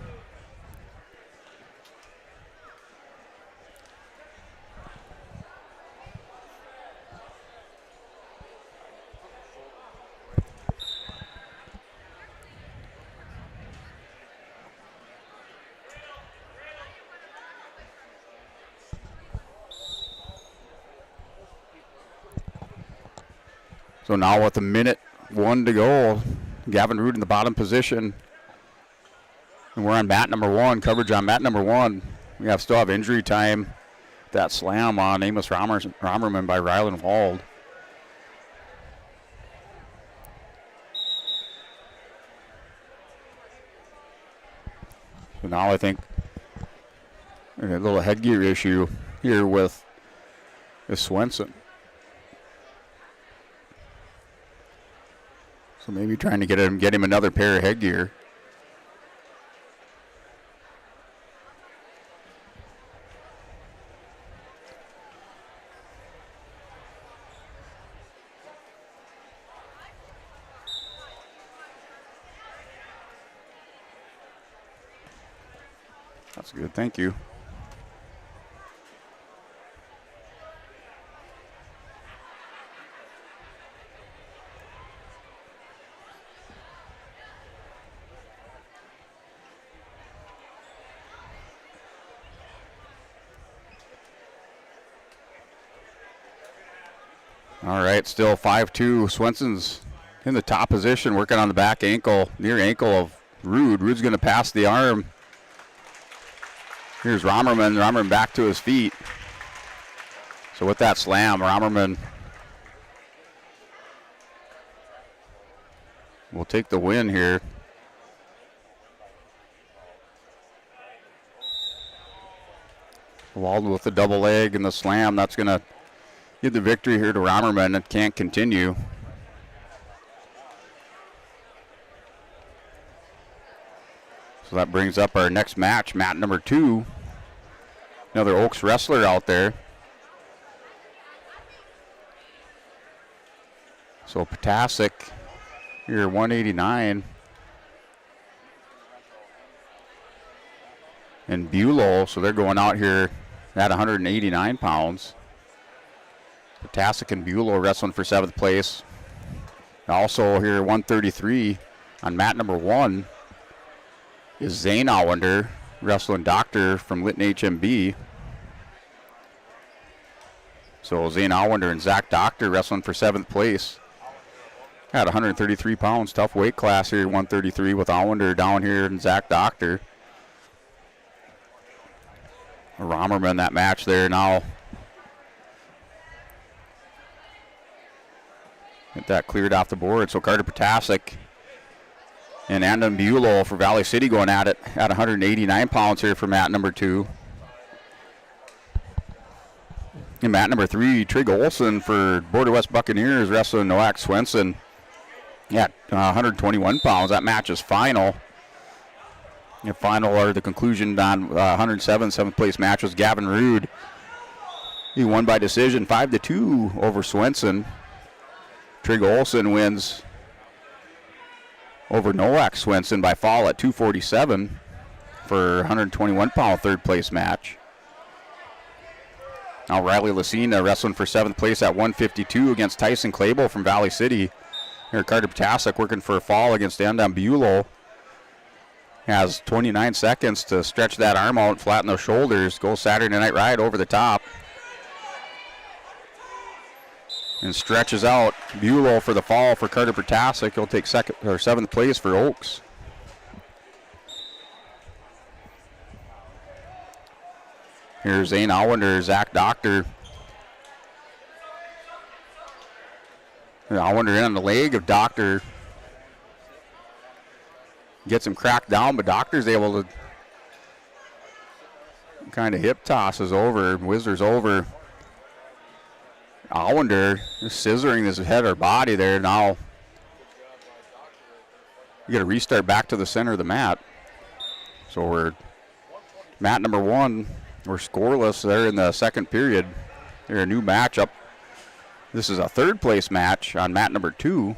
So now with a minute 1 to go, Gavin Rude in the bottom position. And we're on mat number 1, coverage on mat number 1. We still have injury time. That slam on Amos Romerman by Rylan Wald. So now I think a little headgear issue here with Swenson. So maybe trying to get him another pair of headgear. That's good, thank you. All right, still 5-2. Swenson's in the top position, working on the back ankle, near ankle of Rude. Rude's going to pass the arm. Here's Romerman. Romerman back to his feet. So with that slam, Romerman will take the win here. Walden with the double leg and the slam. That's going to give the victory here to Romerman. It can't continue. So that brings up our next match, mat number 2. Another Oaks wrestler out there. So Ptacek here, 189. And Bulow, so they're going out here at 189 pounds. Ptacek and Bulow wrestling for 7th place. Also here, 133 on mat number 1 is Zane Allender, wrestling Doctor from Lytton HMB. So Zane Allender and Zach Doctor wrestling for 7th place at 133 pounds. Tough weight class here, 133 with Allender down here and Zach Doctor. Romerman that match there now. Get that cleared off the board. So Carter Ptacek and Andon Bulow for Valley City going at it at 189 pounds here for mat number 2. And mat number 3, Trig Olson for Border West Buccaneers wrestling Noak Swenson at 121 pounds. That match is final. The final, or the conclusion on 107, 7th place match was Gavin Rude. He won by decision 5-2 over Swenson. Trig Olson wins over Noak Swenson by fall at 247 for 121 pound 3rd place match. Now Riley Lucina wrestling for 7th place at 152 against Tyson Clable from Valley City. Here Carter Ptacek working for a fall against Andon Bulow. Has 29 seconds to stretch that arm out, flatten those shoulders, go Saturday Night Ride over the top. And stretches out. Bulow for the fall for Carter Ptacek. He'll take 7th place for Oaks. Here's Zane Allender, Zach Doctor. Allender in on the leg of Doctor. Gets him cracked down, but Doctor's able to kind of hip tosses over, whizzers over. Allender just scissoring his head or body there. Now you got to restart back to the center of the mat. So we're mat number 1. We're scoreless there in the 2nd period. Here a new matchup. This is a 3rd place match on mat number 2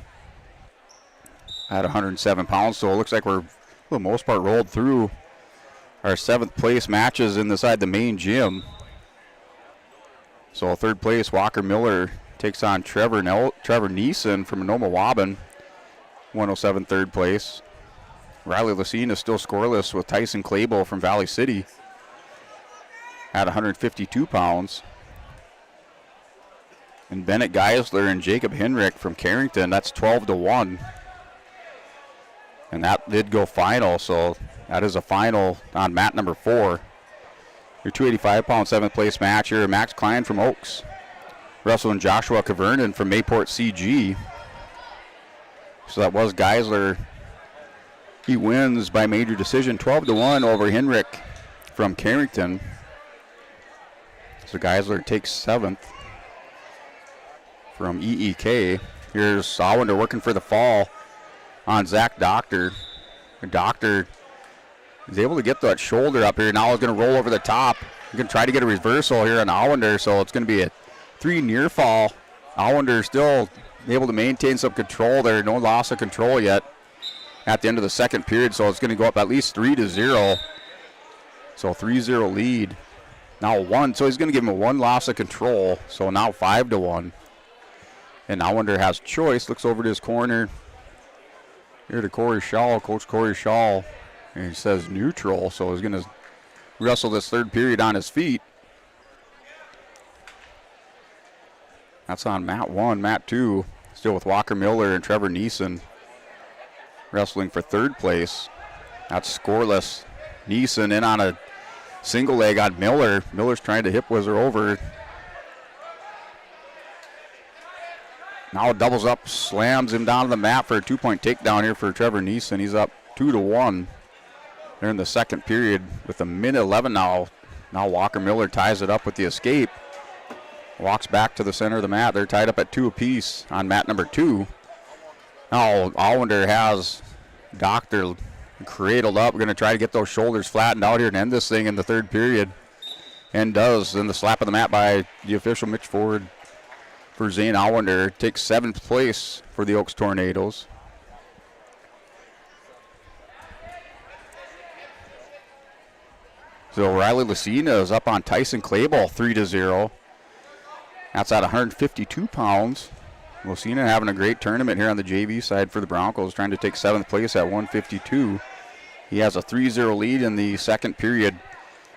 at 107 pounds. So it looks like we're, for the most part, rolled through our 7th place matches inside the main gym. So 3rd place, Walker Miller takes on Trevor Neeson from Noma Waban, 107 3rd place. Riley Lucina is still scoreless with Tyson Clable from Valley City at 152 pounds. And Bennett Geisler and Jacob Henrik from Carrington, that's 12-1. And that did go final, so that is a final on mat number 4. Your 285-pound 7th place match here, Max Klein from Oaks wrestling Joshua Cavernan from Mayport CG. So that was Geisler He wins by major decision 12-1 over Henrik from Carrington. So Geisler takes 7th from EEK. Here's Sawender working for the fall on Zach Doctor. Doctor is able to get that shoulder up here. Now he's going to roll over the top. He's going to try to get a reversal here on Allender, so it's going to be a 3 near fall. Allender still able to maintain some control there. No loss of control yet at the end of the second period, so it's going to go up at least 3-0. So 3-0 lead. Now 1, so he's going to give him a 1 loss of control, so now 5-1. And Allender has choice, looks over to his corner. Here to Corey Shaw, Coach Corey Shaw, and he says neutral, so he's going to wrestle this third period on his feet. That's on mat 1, mat 2, still with Walker Miller and Trevor Neeson wrestling for third place. That's scoreless. Neeson in on a single leg on Miller. Miller's trying to hip whizzer over. Now doubles up, slams him down to the mat for a 2-point takedown here for Trevor Neeson. He's up 2-1. They're in the second period with a minute 11 now. Now Walker Miller ties it up with the escape. Walks back to the center of the mat. They're tied up at 2 apiece on mat number 2. Now Allender has Doctor cradled up. We're going to try to get those shoulders flattened out here and end this thing in the third period. And does. Then the slap of the mat by the official Mitch Ford for Zane Allender. Takes 7th place for the Oaks Tornadoes. So Riley Lucina is up on Tyson Clayball 3-0. That's at 152 pounds. Lucina having a great tournament here on the JV side for the Broncos, trying to take 7th place at 152. He has a 3-0 lead in the second period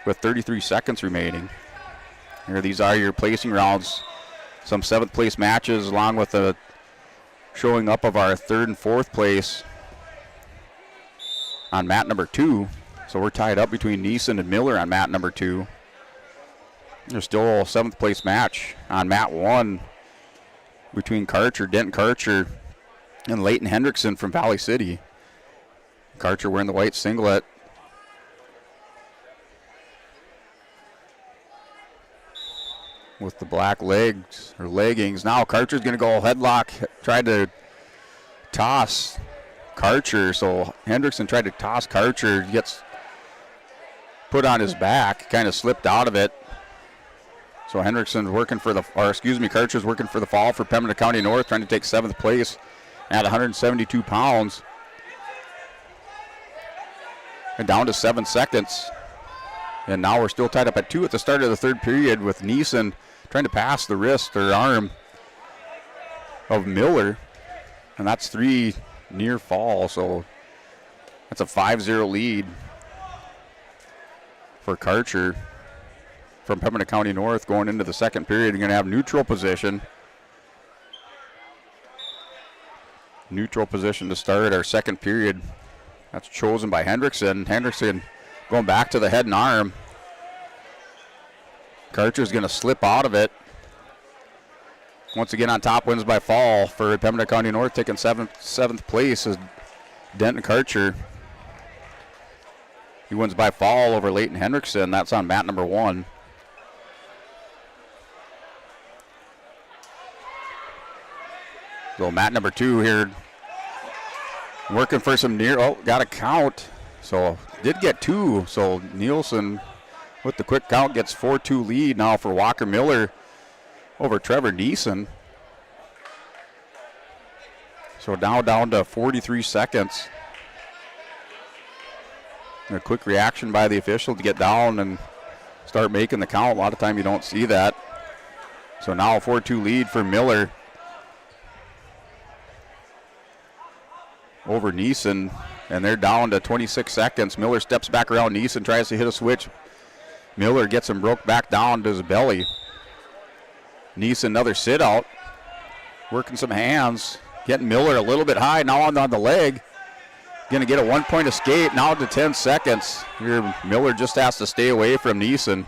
with 33 seconds remaining. Here, these are your placing rounds. Some 7th place matches along with the showing up of our 3rd and 4th place on mat number 2. So we're tied up between Neeson and Miller on mat number 2. There's still a 7th place match on mat 1 between Denton Karcher, and Leighton Hendrickson from Valley City. Karcher wearing the white singlet. With the black legs or leggings. Now Karcher's going to go headlock, tried to toss Karcher. So Hendrickson tried to toss Karcher, gets put on his back, kind of slipped out of it. So Hendrickson's working for Karcher's working for the fall for Pembina County North, trying to take 7th place at 172 pounds. And down to 7 seconds. And now we're still tied up at 2 at the start of the third period with Neeson trying to pass the wrist or arm of Miller. And that's 3 near fall, so that's a 5-0 lead for Karcher from Pembina County North going into the second period. You're going to have neutral position. Neutral position to start our second period. That's chosen by Hendrickson. Hendrickson going back to the head and arm. Karcher's going to slip out of it. Once again on top, wins by fall for Pembina County North, taking 7th place is Denton Karcher. He wins by fall over Leighton Hendrickson. That's on mat number 1. So mat number 2 here. Working for some got a count. So did get 2. So Nielsen with the quick count gets 4-2 lead now for Walker Miller over Trevor Neeson. So now down to 43 seconds. A quick reaction by the official to get down and start making the count. A lot of time you don't see that. So now a 4-2 lead for Miller over Neeson, and they're down to 26 seconds. Miller steps back around Neeson, tries to hit a switch. Miller gets him broke back down to his belly. Neeson another sit out, working some hands, getting Miller a little bit high now on the leg. Going to get a 1-point escape now to 10 seconds. Here Miller just has to stay away from Neeson.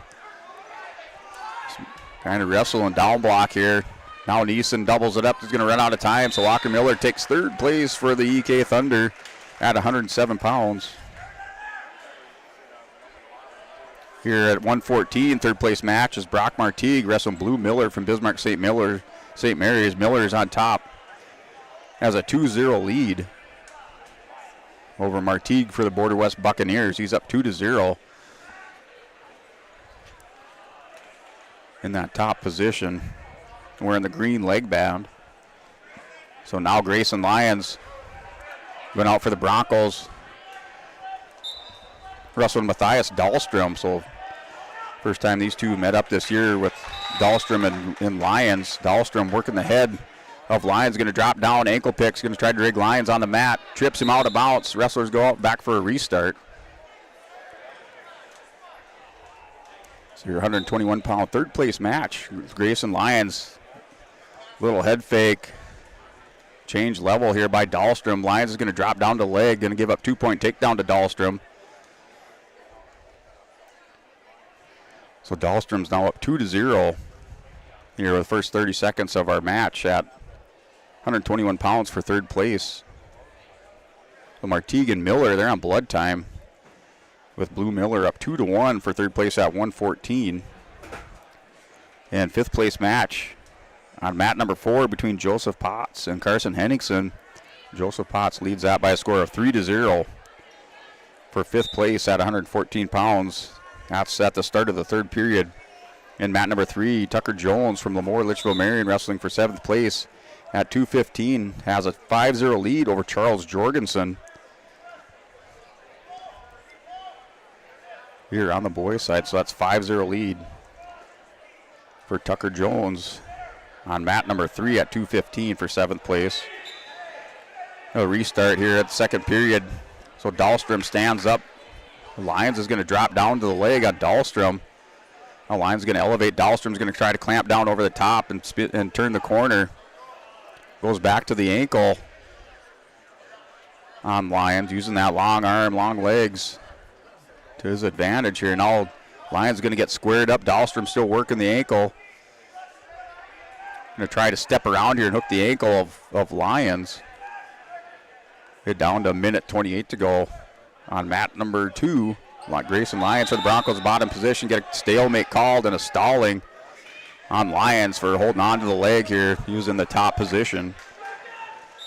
Kind of wrestling down block here. Now Neeson doubles it up. He's going to run out of time, so Walker Miller takes 3rd place for the EK Thunder at 107 pounds. Here at 114, third place match is Brock Martigue wrestling Blue Miller from Bismarck St. Mary's. Miller is on top. Has a 2-0 lead over Martigue for the Border West Buccaneers. He's up 2-0 in that top position. We're in the green leg band. So now Grayson Lyons went out for the Broncos, wrestling Matthias Dahlstrom. So first time these two met up this year with Dahlstrom and Lyons. Dahlstrom working the head of Lyons, going to drop down, ankle picks, going to try to drag Lyons on the mat, trips him out of bounds. Wrestlers go out back for a restart. So your 121-pound third place match. Grayson Lyons, little head fake. Change level here by Dahlstrom. Lyons is going to drop down to leg, going to give up 2-point takedown to Dahlstrom. So Dahlstrom's now up 2-0 here with the first 30 seconds of our match at 121 pounds for third place. So Martigue and Miller, they're on blood time, with Blue Miller up 2-1 for third place at 114. And fifth place match on mat number 4 between Joseph Potts and Carson Henningsen. Joseph Potts leads that by a score of 3-0 for fifth place at 114 pounds. That's at the start of the third period. In mat number 3, Tucker Jones from Lemoore Litchfield Marion wrestling for 7th place at 2:15 has a 5-0 lead over Charles Jorgensen. Here on the boys' side, so that's 5-0 lead for Tucker Jones on mat number 3 at 2:15 for 7th place. A restart here at the second period. So Dahlstrom stands up. Lyons is going to drop down to the leg on Dahlstrom. Now Lyons is going to elevate. Dahlstrom's going to try to clamp down over the top and turn the corner. Goes back to the ankle on Lyons, using that long arm, long legs to his advantage here. Now Lyons is going to get squared up. Dahlstrom still working the ankle. Going to try to step around here and hook the ankle of Lyons. Get down to a minute 28 to go on mat number 2. Grayson Lyons for the Broncos bottom position. Get a stalemate called and a stalling on Lyons for holding on to the leg here, using the top position.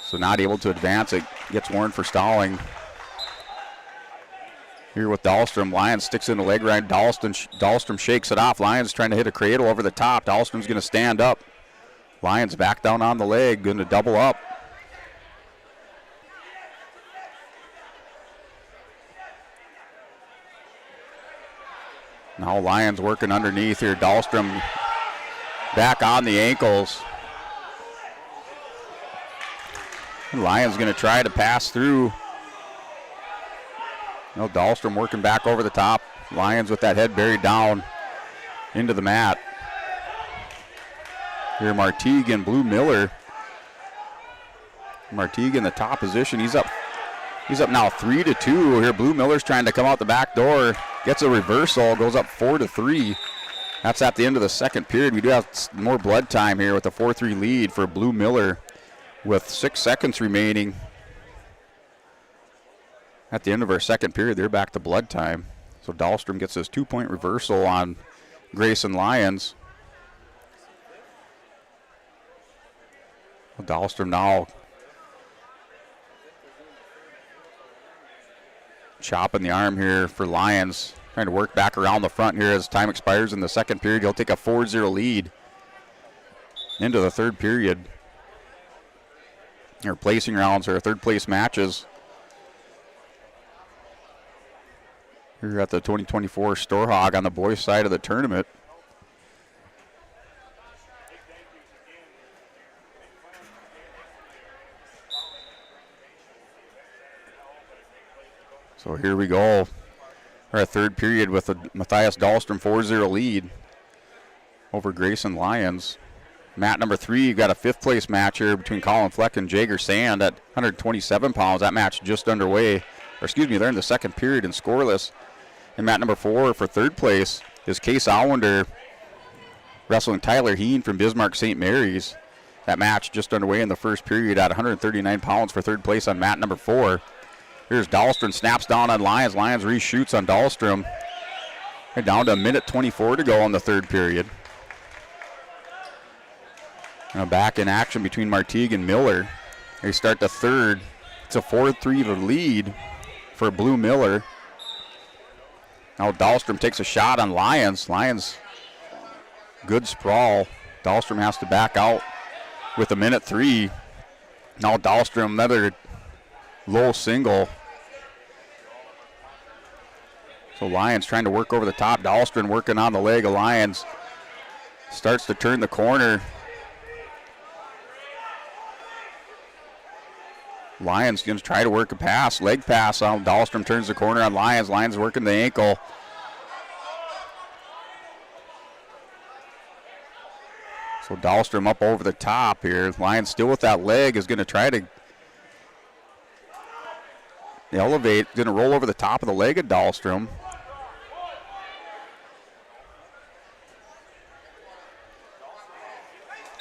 So not able to advance. It gets warned for stalling. Here with Dahlstrom. Lyons sticks in the leg right. Dahlstrom shakes it off. Lyons trying to hit a cradle over the top. Dahlstrom's going to stand up. Lyons back down on the leg, going to double up. Now Lyons working underneath here. Dahlstrom back on the ankles. Lyons going to try to pass through. No, Dahlstrom working back over the top. Lyons with that head buried down into the mat. Here Martigue and Blue Miller. Martigue in the top position. He's up now 3-2. Here Blue Miller's trying to come out the back door. Gets a reversal, goes up 4-3. That's at the end of the second period. We do have more blood time here with a 4-3 lead for Blue Miller with 6 seconds remaining. At the end of our second period, they're back to blood time. So Dahlstrom gets his 2-point reversal on Grayson Lyons. Dahlstrom now chopping the arm here for Lyons. Trying to work back around the front here as time expires in the second period. He'll take a 4-0 lead into the third period. Our placing rounds are third place matches. Here at the 2024 Storhaug on the boys' side of the tournament. So here we go. Our third period with a Matthias Dahlstrom 4-0 lead over Grayson Lyons. Mat number 3, you've got a fifth place match here between Colin Fleck and Jager Sand at 127 pounds. That match just underway. Or excuse me, they're in the second period and scoreless. And mat number 4 for third place is Case Allender wrestling Tyler Heen from Bismarck St. Mary's. That match just underway in the first period at 139 pounds for third place on mat number 4. Here's Dahlstrom, snaps down on Lyons. Lyons reshoots on Dahlstrom. They're down to 1:24 to go in the third period. Now back in action between Martigue and Miller. They start the third. It's a 4-3 lead for Blue Miller. Now Dahlstrom takes a shot on Lyons. Lyons, good sprawl. Dahlstrom has to back out with 1:03. Now Dahlstrom, another low single. So Lyons trying to work over the top. Dahlstrom working on the leg of Lyons. Starts to turn the corner. Lyons going to try to work a pass, leg pass. Dahlstrom turns the corner on Lyons. Lyons working the ankle. So Dahlstrom up over the top here. Lyons still with that leg is going to try to elevate, going to roll over the top of the leg of Dahlstrom.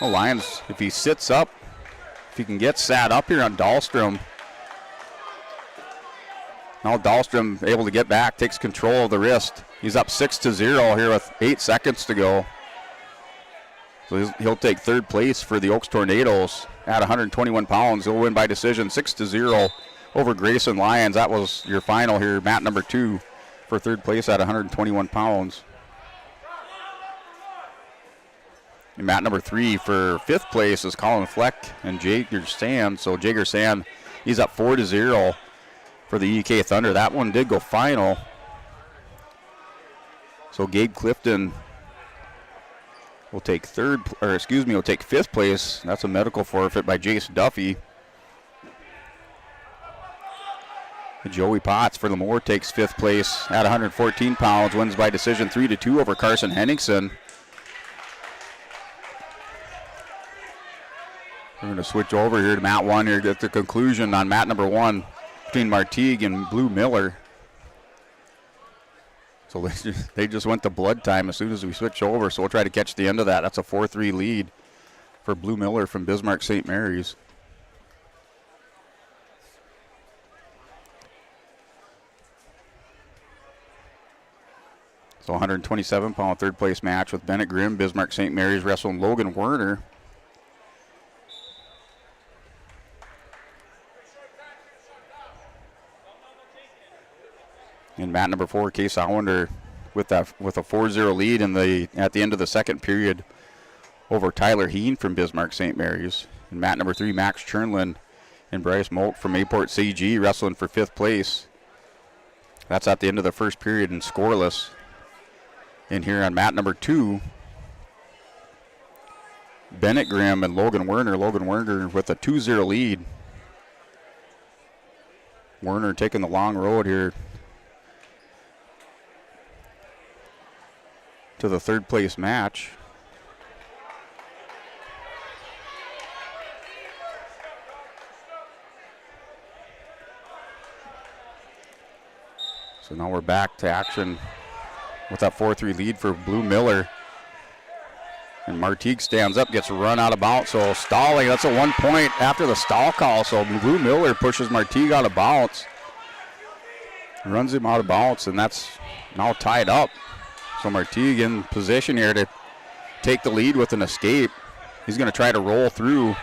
Well, Lyons, if he sits up, if he can get sat up here on Dahlstrom. Now Dahlstrom able to get back, takes control of the wrist. He's up 6-0 here with 8 seconds to go. So he'll take third place for the Oaks Tornadoes at 121 pounds. He'll win by decision 6-0 over Grayson Lyons. That was your final here, mat number 2 for third place at 121 pounds. And mat number 3 for fifth place is Colin Fleck and Jager Sand. So Jager Sand, he's up 4-0 for the EK Thunder. That one did go final. So Gabe Clifton will take will take fifth place. That's a medical forfeit by Jace Duffy. Joey Potts for Lemoore takes fifth place at 114 pounds, wins by decision 3-2 over Carson Henningsen. We're going to switch over here to mat 1 here, get the conclusion on mat number 1 between Martigue and Blue Miller. So they just went to blood time as soon as we switch over, so we'll try to catch the end of that. That's a 4-3 lead for Blue Miller from Bismarck St. Mary's. So 127-pound third place match with Bennett Grimm, Bismarck St. Mary's wrestling Logan Werner. In mat number 4, Case Allender with a 4-0 lead at the end of the second period over Tyler Heen from Bismarck St. Mary's. In mat number 3, Max Chernlin and Bryce Moak from Mayport CG wrestling for fifth place. That's at the end of the first period and scoreless. In here on mat number 2, Bennett Grimm and Logan Werner. Logan Werner with a 2-0 lead. Werner taking the long road here to the third place match. So now we're back to action with that 4-3 lead for Blue Miller. And Martigue stands up, gets run out of bounds. So stalling, that's a 1 point after the stall call. So Blue Miller pushes Martigue out of bounds. Runs him out of bounds, and that's now tied up. So Martigue in position here to take the lead with an escape. He's going to try to roll through.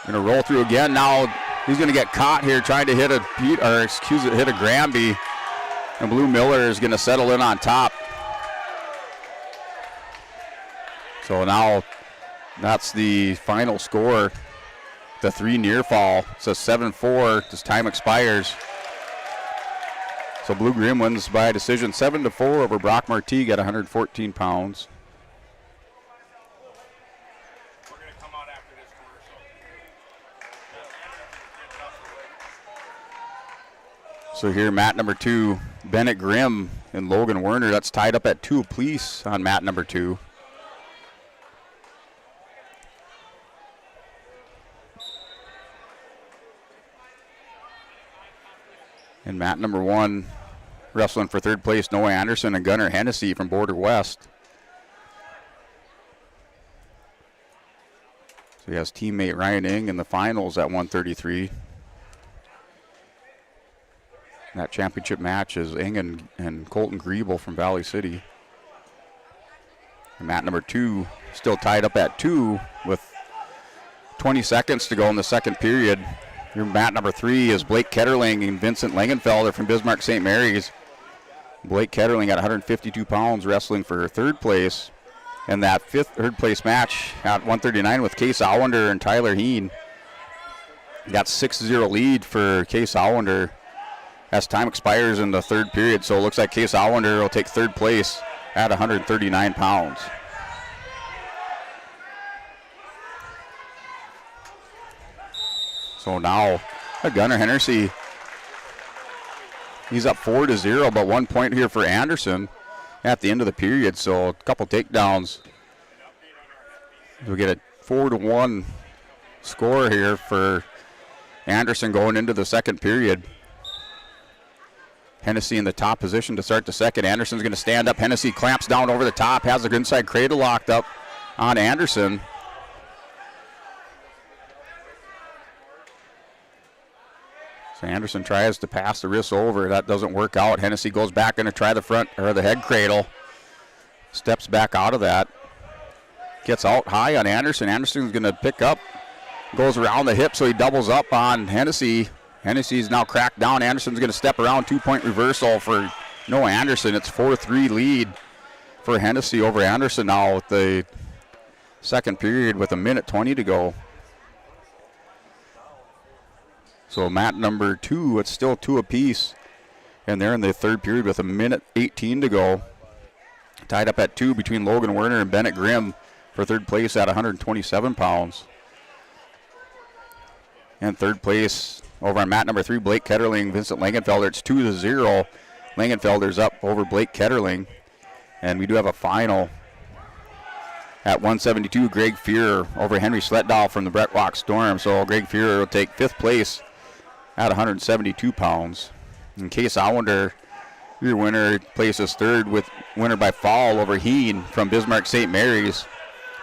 Going to roll through again. Now he's going to get caught here trying to hit a Granby. And Blue Miller is going to settle in on top. So now that's the final score. The 3 near fall. It's a 7-4 as time expires. So Blue Grimm wins by decision 7-4 over Brock Martigue at 114 pounds. So here, mat number 2, Bennett Grimm and Logan Werner. That's tied up at 2 apiece on mat number 2. And mat number 1, wrestling for third place, Noah Anderson and Gunnar Hennessy from Border West. So he has teammate Ryan Ing in the finals at 133. that championship match is Ing and Colton Griebel from Valley City. And mat number 2 still tied up at 2 with 20 seconds to go in the second period. Your mat number 3 is Blake Ketterling and Vincent Langenfelder from Bismarck St. Mary's. Blake Ketterling at 152 pounds wrestling for third place. And that third place match at 139 with Case Allender and Tyler Heen. Got 6-0 lead for Case Allender as time expires in the third period. So it looks like Case Allender will take third place at 139 pounds. So now Gunnar Hennessy, he's up 4-0, but 1 point here for Anderson at the end of the period. So a couple takedowns. We get a 4-1 score here for Anderson going into the second period. Hennessy in the top position to start the second. Anderson's going to stand up. Hennessy clamps down over the top, has the inside cradle locked up on Anderson. So Anderson tries to pass the wrist over. That doesn't work out. Hennessy goes back, going to try the front or the head cradle. Steps back out of that. Gets out high on Anderson. Anderson's going to pick up. Goes around the hip, so he doubles up on Hennessy. Hennessy's now cracked down. Anderson's going to step around. 2-point reversal for Noah Anderson. It's 4-3 lead for Hennessy over Anderson now with the second period with 1:20 to go. So mat number 2, it's still 2 apiece. And they're in the third period with 1:18 to go. Tied up at 2 between Logan Werner and Bennett Grimm for third place at 127 pounds. And third place over on mat number 3, Blake Ketterling, Vincent Langenfelder. It's 2-0. Langenfelder's up over Blake Ketterling. And we do have a final at 172, Greg Fear over Henry Sletdahl from the Brett Walk Storm. So Greg Fear will take 5th place at 172 pounds. And Case Allender, your winner, places third with winner by fall over Heen from Bismarck St. Mary's.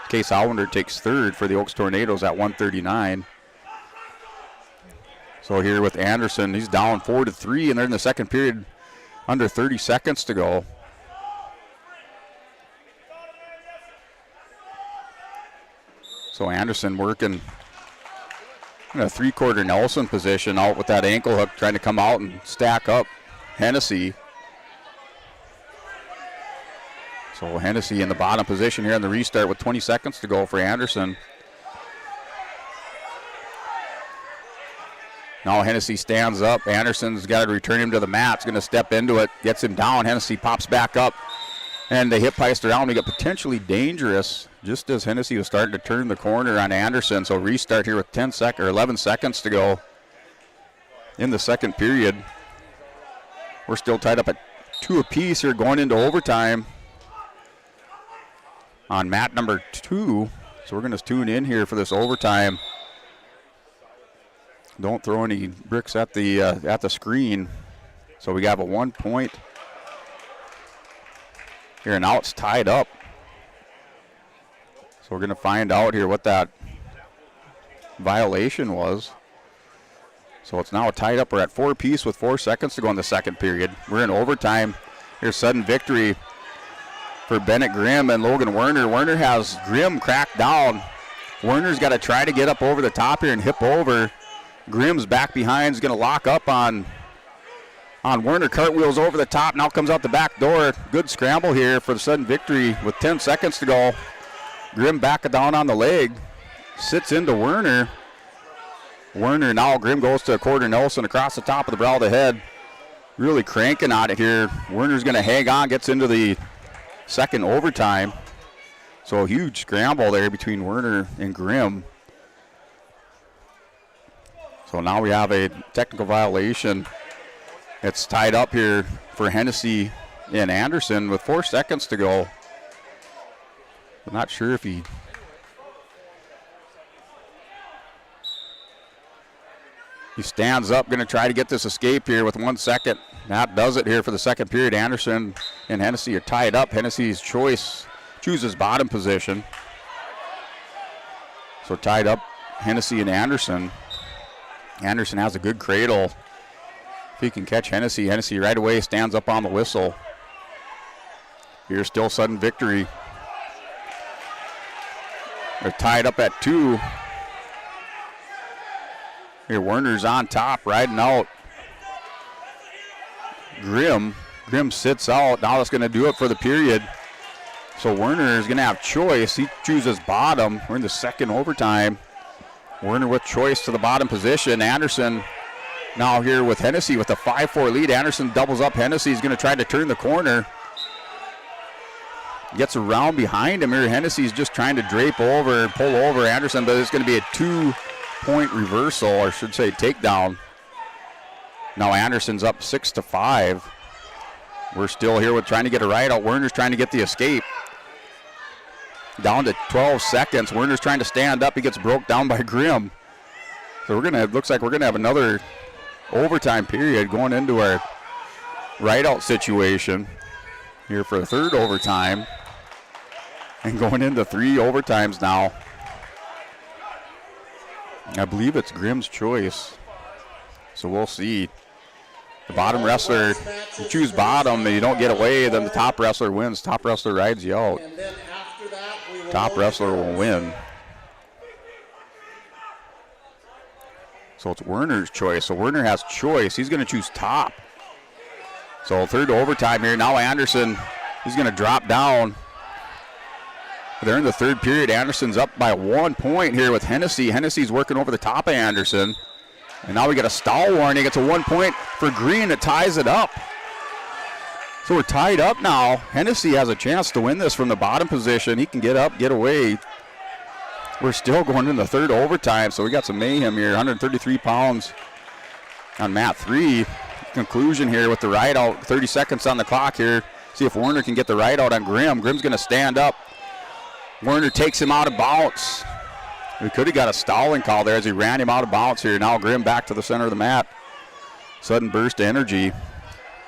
Case Allender takes third for the Oaks Tornadoes at 139. So here with Anderson, he's down 4-3, and they're in the second period, under 30 seconds to go. So Anderson working in a 3-quarter Nelson position out with that ankle hook, trying to come out and stack up Hennessy. So Hennessy in the bottom position here in the restart with 20 seconds to go for Anderson. Now Hennessy stands up. Anderson's got to return him to the mat. He's going to step into it, gets him down. Hennessy pops back up, and the hip heist around. We got potentially dangerous just as Hennessy was starting to turn the corner on Anderson. So restart here with 11 seconds to go in the second period. We're still tied up at 2 apiece here going into overtime on mat number 2. So we're going to tune in here for this overtime. Don't throw any bricks at the screen. So we have a 1 point here, and now it's tied up. So we're going to find out here what that violation was. So it's now tied up. We're at 4 apiece with 4 seconds to go in the second period. We're in overtime. Here's sudden victory for Bennett Grimm and Logan Werner. Werner has Grimm cracked down. Werner's got to try to get up over the top here and hip over. Grimm's back behind is going to lock up on Werner. Cartwheels over the top. Now comes out the back door. Good scramble here for the sudden victory with 10 seconds to go. Grimm back down on the leg. Sits into Werner. Werner now. Grimm goes to a quarter Nelson across the top of the brow of the head. Really cranking on it here. Werner's going to hang on. Gets into the second overtime. So a huge scramble there between Werner and Grimm. So now we have a technical violation. It's tied up here for Hennessy and Anderson with 4 seconds to go. I'm not sure if he stands up, going to try to get this escape here with 1 second. That does it here for the second period. Anderson and Hennessy are tied up. Hennessy's chooses bottom position. So tied up, Hennessy and Anderson. Anderson has a good cradle. If he can catch Hennessy. Hennessy right away stands up on the whistle. Here's still sudden victory. They're tied up at 2. Here, Werner's on top, riding out. Grimm sits out. Now that's going to do it for the period. So Werner is going to have choice. He chooses bottom. We're in the second overtime. Werner with choice to the bottom position. Anderson now here with Hennessy with a 5-4 lead. Anderson doubles up Hennessy. He's going to try to turn the corner. Gets around behind him here. Hennessy's just trying to drape over, pull over Anderson, but it's going to be a 2-point reversal, or I should say takedown. Now Anderson's up 6-5. We're still here with trying to get a right out. Werner's trying to get the escape. Down to 12 seconds. Werner's trying to stand up. He gets broke down by Grimm. So looks like we're gonna have another overtime period going into our right out situation here for a third overtime. And going into 3 overtimes now. I believe it's Grimm's choice. So we'll see. The bottom wrestler, you choose bottom and you don't get away, then the top wrestler wins. Top wrestler rides you out. Top wrestler will win. So it's Werner's choice. So Werner has choice. He's going to choose top. So third overtime here. Now Anderson, he's going to drop down. They're in the third period. Anderson's up by 1 point here with Hennessy. Hennessy's working over the top of Anderson. And now we got a stall warning. It's a 1 point for Green that ties it up. So we're tied up now. Hennessy has a chance to win this from the bottom position. He can get up, get away. We're still going in the third overtime, so we got some mayhem here. 133 pounds on mat 3. Conclusion here with the ride out. 30 seconds on the clock here. See if Werner can get the ride out on Grimm. Grimm's going to stand up. Werner takes him out of bounds. We could have got a stalling call there as he ran him out of bounds here. Now Grimm back to the center of the mat. Sudden burst of energy.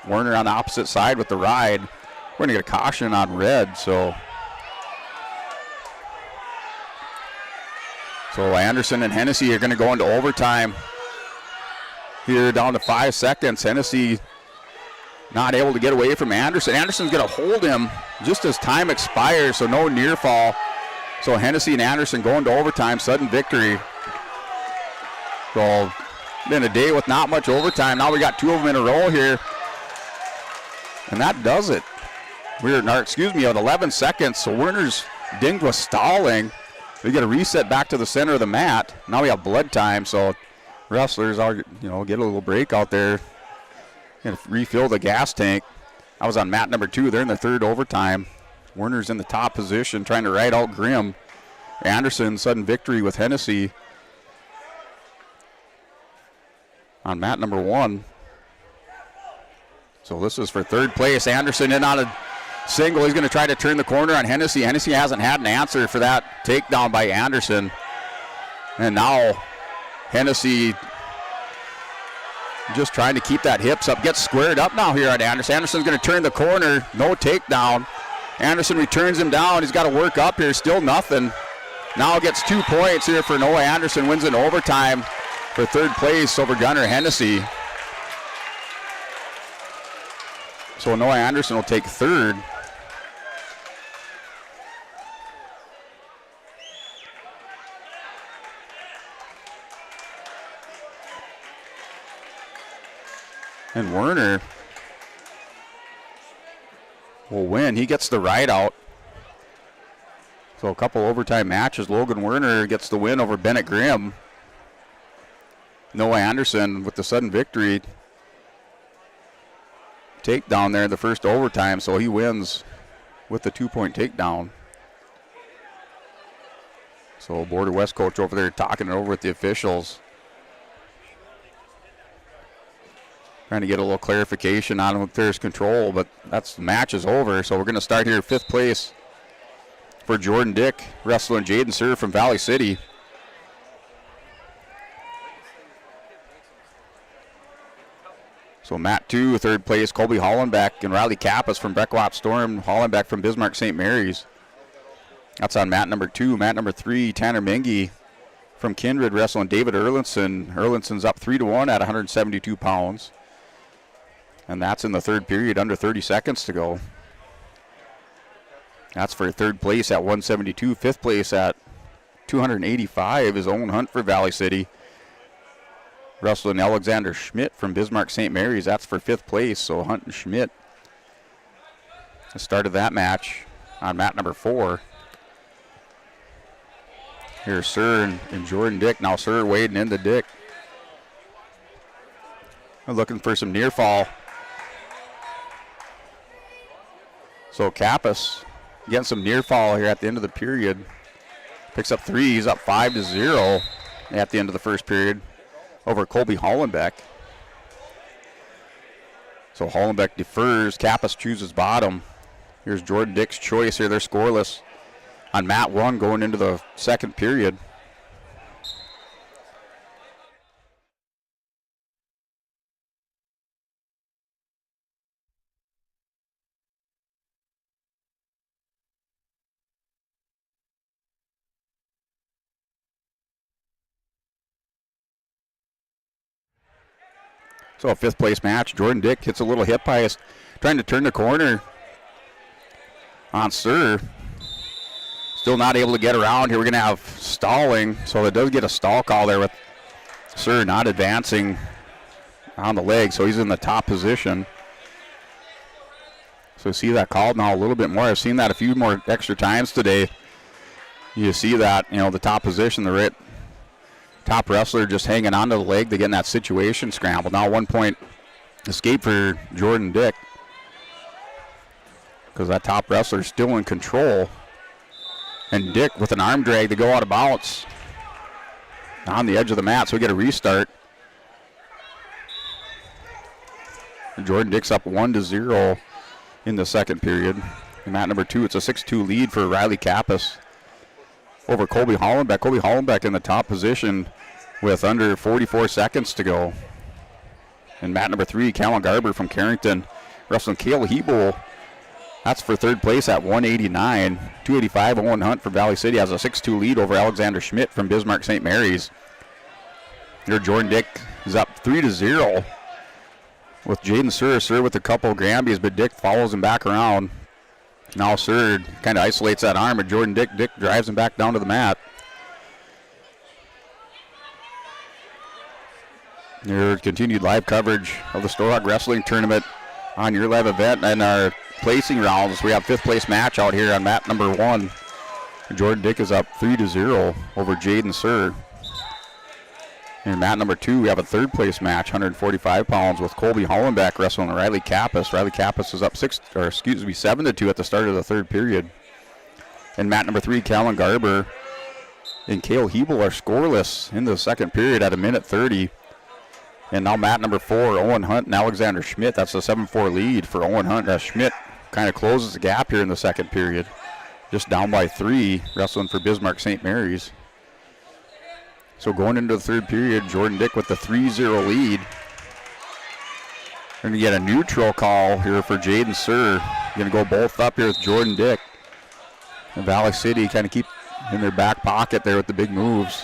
Werner on the opposite side with the ride. We're going to get a caution on red, so Anderson and Hennessy are going to go into overtime here down to 5 seconds. Hennessy not able to get away from Anderson. Anderson's going to hold him just as time expires, so no near fall. So Hennessy and Anderson going to overtime, sudden victory. So been a day with not much overtime. Now we got 2 of them in a row here. And that does it. We're at 11 seconds. So Werner's dinged with stalling. We get a reset back to the center of the mat. Now we have blood time, so wrestlers are, get a little break out there and refill the gas tank. I was on mat number 2. They're in the third overtime. Werner's in the top position trying to ride out Grimm. Anderson, sudden victory with Hennessy on mat number 1. So this is for third place. Anderson in on a single. He's going to try to turn the corner on Hennessy. Hennessy hasn't had an answer for that takedown by Anderson. And now Hennessy just trying to keep that hips up. Gets squared up now here on Anderson. Anderson's going to turn the corner. No takedown. Anderson returns him down. He's got to work up here. Still nothing. Now gets 2 points here for Noah Anderson. Wins in overtime for third place over Gunnar Hennessy. So Noah Anderson will take third. And Werner will win. He gets the ride out. So a couple overtime matches. Logan Werner gets the win over Bennett Grimm. Noah Anderson with the sudden victory. Takedown there in the first overtime, so he wins with the 2-point takedown. So Border West coach over there talking it over with the officials. Trying to get a little clarification on if there's control, but the match is over. So we're going to start here 5th place for Jordan Dick, wrestling Jaden Sir from Valley City. So mat 2, 3rd place, Colby Hollenbeck and Riley Kappas from Breckwap Storm. Hollenbeck from Bismarck St. Mary's. That's on mat number 2. Mat number 3, Tanner Mingy from Kindred wrestling David Erlinson. Erlinson's up 3-1 at 172 pounds. And that's in the third period, under 30 seconds to go. That's for third place at 172. Fifth place at 285 is Owen Hunt for Valley City. Wrestling Alexander Schmidt from Bismarck St. Mary's. That's for fifth place, so Hunt and Schmidt started that match on mat number 4. Here's Sir and Jordan Dick. Now Sir wading into Dick. Looking for some near fall. So Kappas getting some near fall here at the end of the period. Picks up 3. He's up 5-0 at the end of the first period over Colby Hollenbeck. So Hollenbeck defers. Kappas chooses bottom. Here's Jordan Dick's choice here. They're scoreless on mat 1 going into the second period. So a fifth place match. Jordan Dick hits a little hip bias, trying to turn the corner on Sir. Still not able to get around here. We're going to have stalling, so it does get a stall call there with Sir not advancing on the leg, so he's in the top position. So see that called now a little bit more. I've seen that a few more extra times today. You see that, the top position, the right top wrestler just hanging onto the leg to get in that situation scramble. Now 1 point escape for Jordan Dick because that top wrestler is still in control. And Dick with an arm drag to go out of bounds on the edge of the mat, so we get a restart. And Jordan Dick's up 1-0 in the second period. In mat number 2, it's a 6-2 lead for Riley Kappas over Colby Hollenbeck. Colby Hollenbeck in the top position with under 44 seconds to go. And mat number 3, Callan Garber from Carrington wrestling Cale Hebel. That's for third place at 189. 285, Owen Hunt from Valley City has a 6-2 lead over Alexander Schmidt from Bismarck St. Mary's. Here Jordan Dick is up 3-0 with Jaden Sir with a couple of Grambies, but Dick follows him back around. Now Sir kind of isolates that arm, but Jordan Dick drives him back down to the mat. Your continued live coverage of the Storhaug Wrestling Tournament on your live event and our placing rounds. We have fifth place match out here on mat number 1. Jordan Dick is up 3-0 over Jaden Sir. In mat number 2, we have a third place match, 145 pounds, with Colby Hollenbeck wrestling Riley Kappas. Riley Kappas is up 7-2 at the start of the third period. In mat number 3, Callan Garber and Cale Hebel are scoreless in the second period at 1:30. And now mat number 4, Owen Hunt and Alexander Schmidt. That's a 7-4 lead for Owen Hunt. Schmidt kind of closes the gap here in the second period. Just down by 3, wrestling for Bismarck St. Mary's. So going into the third period, Jordan Dick with the 3-0 lead. We're going to get a neutral call here for Jaden Sir. Going to go both up here with Jordan Dick. And Valley City kind of keep in their back pocket there with the big moves.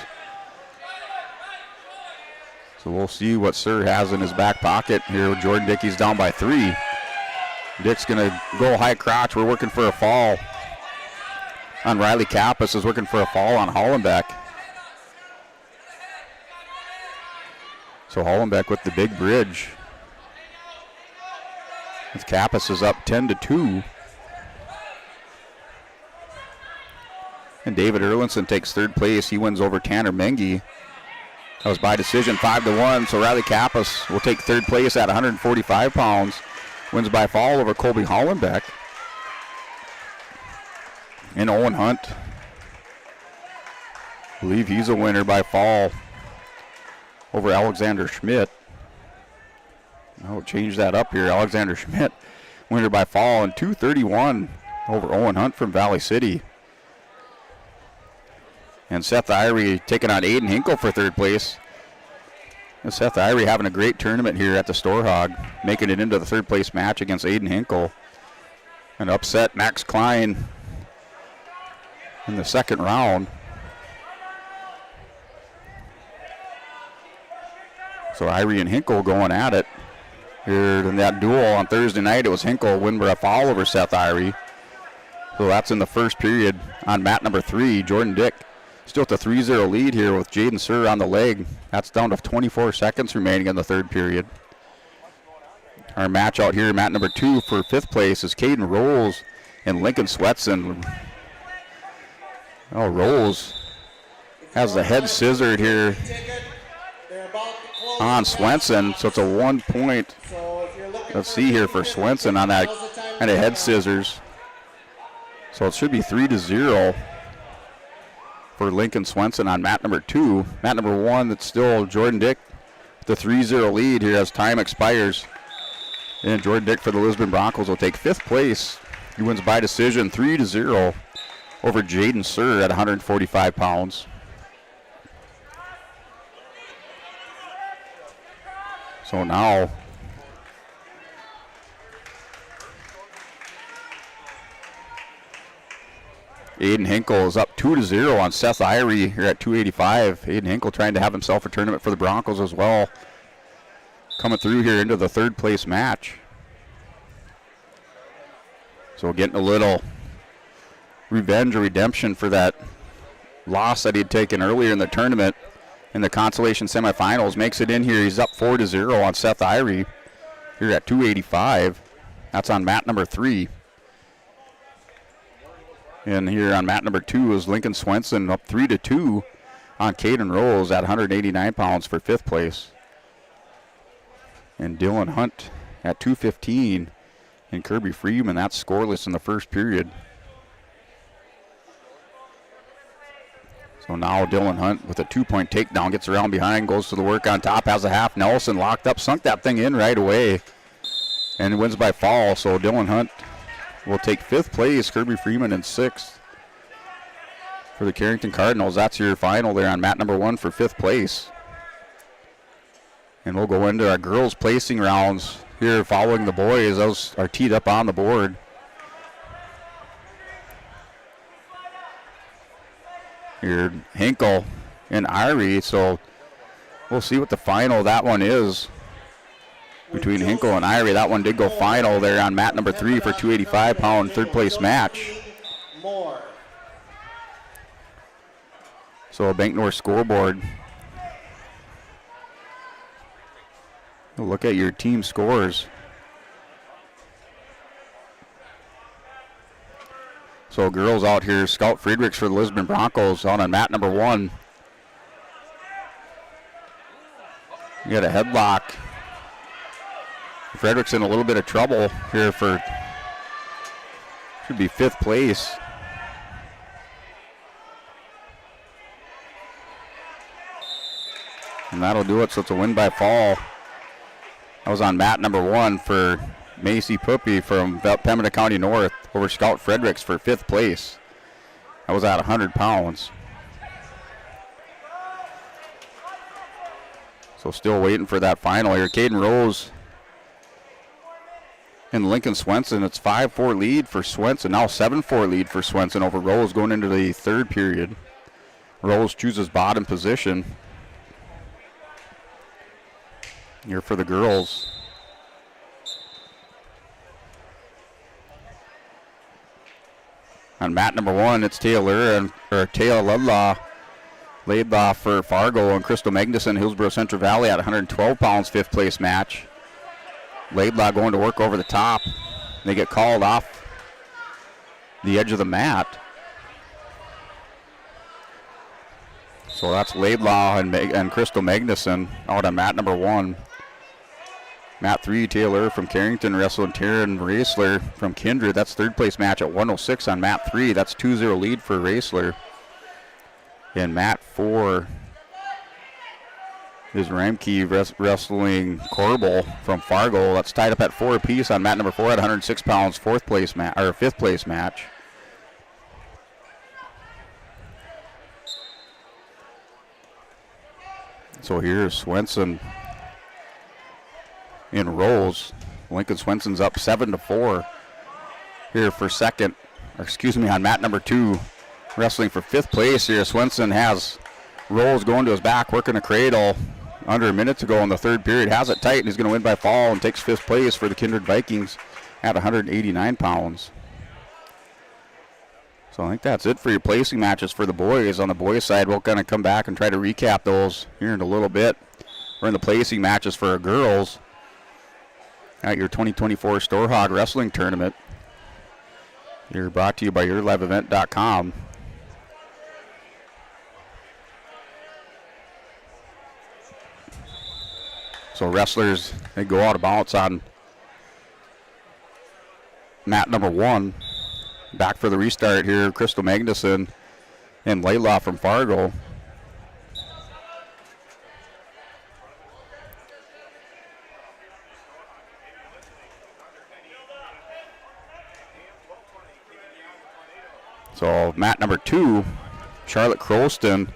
So we'll see what Sir has in his back pocket here with Jordan Dick. He's down by 3. Dick's going to go high crotch. We're working for a fall on Riley Kappas. Is working for a fall on Hollenbeck. So Hollenbeck with the big bridge. As Kappas is up 10-2. And David Erlinson takes third place. He wins over Tanner Mengi. That was by decision, 5-1. So Riley Kappas will take third place at 145 pounds. Wins by fall over Colby Hollenbeck. And Owen Hunt, I believe he's a winner by fall over Alexander Schmidt. I'll change that up here. Alexander Schmidt, winner by fall, and 231 over Owen Hunt from Valley City. And Seth Irie taking on Aiden Hinkle for third place. And Seth Irie having a great tournament here at the Storhaug, making it into the third place match against Aiden Hinkle. And upset Max Klein in the second round. So Irie and Hinkle going at it. Here in that duel on Thursday night, it was Hinkle win by a foul over Seth Irie. So that's in the first period on mat number 3. Jordan Dick still at the 3-0 lead here with Jaden Sir on the leg. That's down to 24 seconds remaining in the third period. Our match out here, mat number 2 for 5th place is Caden Rolls and Lincoln Swetson. Oh, Rolls has the head scissored here on Swenson, so it's a 1 point. Let's see here for Swenson on that kind of head scissors. So it should be 3-0 for Lincoln Swenson on mat number 2. Mat number 1, it's still Jordan Dick with the 3-0 lead here as time expires. And Jordan Dick for the Lisbon Broncos will take 5th place. He wins by decision 3-0 over Jaden Sir at 145 pounds. So now Aiden Hinkle is up 2-0 on Seth Irie here at 285. Aiden Hinkle trying to have himself a tournament for the Broncos as well. Coming through here into the 3rd place match. So getting a little revenge or redemption for that loss that he'd taken earlier in the tournament in the consolation semifinals. Makes it in here. He's up 4-0 on Seth Irie here at 285. That's on mat number 3. And here on mat number 2 is Lincoln Swenson up 3-2 on Caden Rolls at 189 pounds for 5th place. And Dylan Hunt at 215. And Kirby Freeman, that's scoreless in the first period. So now Dylan Hunt with a 2-point takedown, gets around behind, goes to the work on top, has a half. Nelson locked up, sunk that thing in right away, and wins by fall. So Dylan Hunt will take 5th place, Kirby Freeman in 6th. For the Carrington Cardinals, that's your final there on mat number 1 for 5th place. And we'll go into our girls' placing rounds here following the boys. Those are teed up on the board. Here, Hinkle and Irie, so we'll see what the final of that one is between Hinkle and Irie. That one did go final there on mat number 3 for 285-pound 3rd place match. So a Bank North scoreboard. Look at your team scores. So girls out here, Scout Friedrichs for the Lisbon Broncos out on mat number 1. You got a headlock. Friedrichs in a little bit of trouble here for, should be 5th place. And that'll do it, so it's a win by fall. That was on mat number 1 for Macy Puppy from Pembina County North over Scout Fredericks for 5th place. That was at 100 pounds. So still waiting for that final here. Caden Rose and Lincoln Swenson. It's 5-4 lead for Swenson. Now 7-4 lead for Swenson over Rose going into the 3rd period. Rose chooses bottom position. Here for the girls. On mat number 1, it's Taylor Laidlaw for Fargo and Crystal Magnuson, Hillsborough Central Valley at 112 pounds, 5th place match. Laidlaw going to work over the top. They get called off the edge of the mat. So that's Laidlaw and Crystal Magnuson out on mat number 1. Mat 3, Taylor from Carrington wrestling Taryn Raisler from Kindred. That's 3rd place match at 106 on mat 3. That's 2-0 lead for Raisler. And mat 4 is Ramke wrestling Corbel from Fargo. That's tied up at 4 apiece on mat number 4 at 106 pounds, 5th place match. So here's Swenson in Rolls. Lincoln Swenson's up 7-4 here for on mat number 2. Wrestling for 5th place here. Swenson has Rolls going to his back, working a cradle. under a minute to go in the third period. Has it tight and is going to win by fall and takes 5th place for the Kindred Vikings at 189 pounds. So I think that's it for your placing matches for the boys. On the boys' side, we'll kind of come back and try to recap those here in a little bit. We're in the placing matches for our girls at your 2024 Storhaug Wrestling Tournament. You're brought to you by YourLiveEvent.com. So wrestlers, they go out of bounds on mat number 1. Back for the restart here, Crystal Magnuson and Layla from Fargo. So mat number 2, Charlotte Croston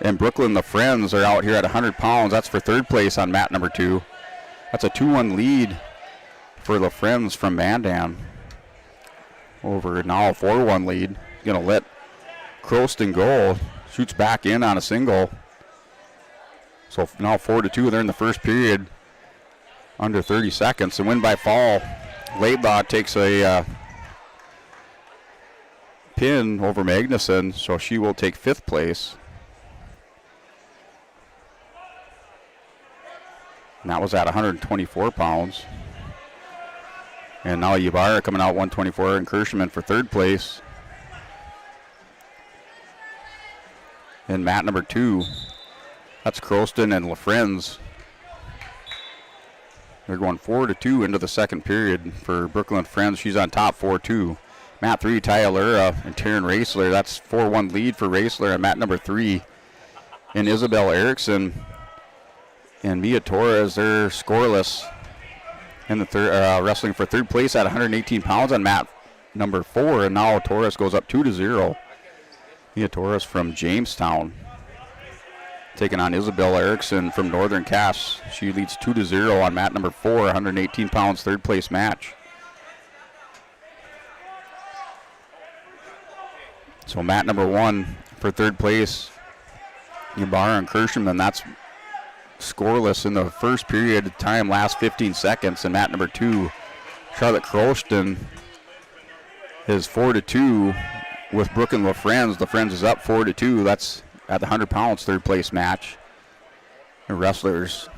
and Brooklyn the Friends are out here at 100 pounds. That's for 3rd place on mat number 2. That's a 2-1 lead for the Friends from Mandan. Over now a 4-1 lead. Going to let Croston go. Shoots back in on a single. So now 4-2. They're in the first period. Under 30 seconds. And win by fall. Laidlaw takes a pin over Magnuson, so she will take 5th place. And that was at 124 pounds. And now Ybarra coming out 124, and Kirschman for 3rd place. And mat number 2, that's Croston and LaFrenz. They're going 4-2 into the second period for Brooklyn Friends. She's on top 4-2. Mat 3, Taya Lura and Taryn Raisler. That's 4-1 lead for Raisler on mat number 3. And Isabel Erickson and Mia Torres, they're scoreless in the wrestling for 3rd place at 118 pounds on mat number 4. And now Torres goes up 2-0. Mia Torres from Jamestown taking on Isabel Erickson from Northern Cass. She leads 2-0 on mat number 4, 118 pounds, 3rd place match. So mat number 1 for 3rd place, Ybarra and Kirschman, that's scoreless in the first period. Time last 15 seconds. And mat number 2, Charlotte Croston is 4-2 with Brooke and LaFrenz. LaFrenz is up 4-2. That's at the 100 pounds 3rd place match. The wrestlers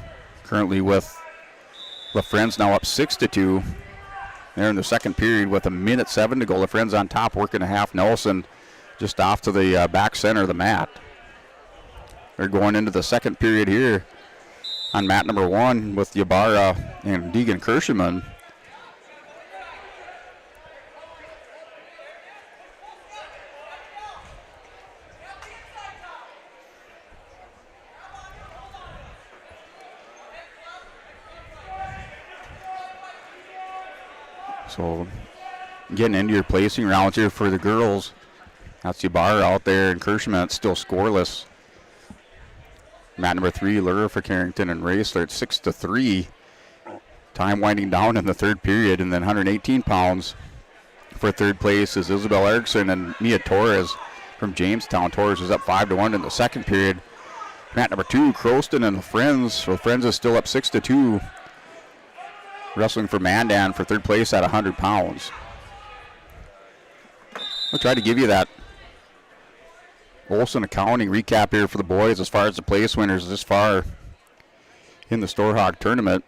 currently with LaFrenz now up 6-2. They're in the second period with 1:07 to go. LaFrenz on top, working a half Nelson just off to the back center of the mat. They're going into the second period here on mat number 1 with Ybarra and Deegan Kirschman. So getting into your placing rounds here for the girls. That's Ybarra out there, and Kirschman still scoreless. Mat number 3, Lura for Carrington and Raisler at 6-3. Time winding down in the third period, and then 118 pounds for 3rd place is Isabel Erickson and Mia Torres from Jamestown. Torres is up 5-1 in the second period. Mat number 2, Croston and LaFrenz. So LaFrenz is still up 6-2. Wrestling for Mandan for 3rd place at 100 pounds. We'll try to give you that Olson Accounting recap here for the boys as far as the place winners this far in the Storhaug tournament.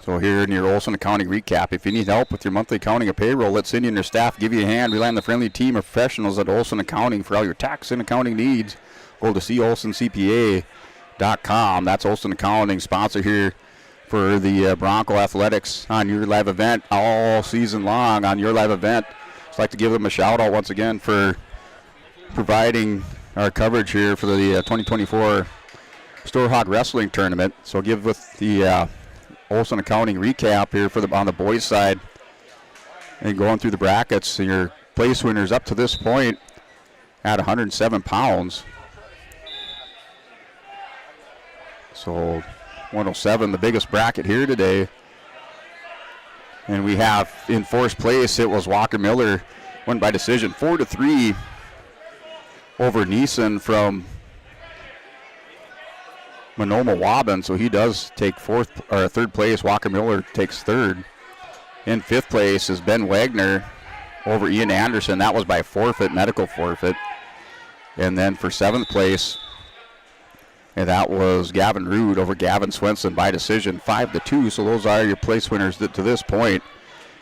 So here in your Olson Accounting recap, if you need help with your monthly accounting or payroll, let Cindy and her staff give you a hand. Rely on the friendly team of professionals at Olson Accounting for all your tax and accounting needs. Go to colsoncpa.com. That's Olson Accounting, sponsor here for the Bronco Athletics on Your Live Event all season long on Your Live Event. Just like to give them a shout out once again for providing our coverage here for the 2024 Storhaug Wrestling Tournament. So give with the Olson Accounting recap here for on the boys side and going through the brackets. And your place winners up to this point at 107 pounds. So 107, the biggest bracket here today. And we have in fourth place, it was Walker Miller, won by decision 4-3 over Neeson from Monoma Wabin, so he does take third place. Walker Miller takes third. In fifth place is Ben Wagner over Ian Anderson. That was by forfeit, medical forfeit. And then for seventh place, and that was Gavin Rude over Gavin Swenson by decision, 5-2. So those are your place winners to this point.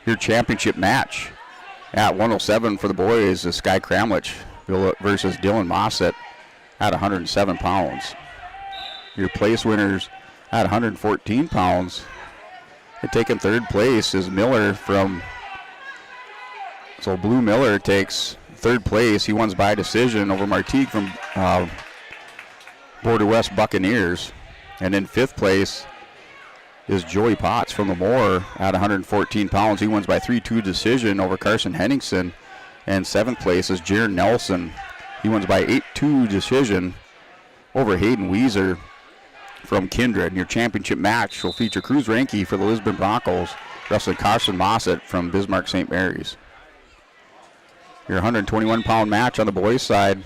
Your championship match at 107 for the boys is Sky Kramlich versus Dylan Mossett at 107 pounds. Your place winners at 114 pounds. And taking third place is Miller so Blue Miller takes third place. He wins by decision over Martique from Border West Buccaneers. And in fifth place is Joey Potts from Lemoore at 114 pounds. He wins by 3-2 decision over Carson Henningsen. And seventh place is Jaron Nelson. He wins by 8-2 decision over Hayden Weiser from Kindred. And your championship match will feature Cruz Ranke for the Lisbon Broncos, wrestling Carson Mossett from Bismarck St. Mary's. Your 121-pound match on the boys' side.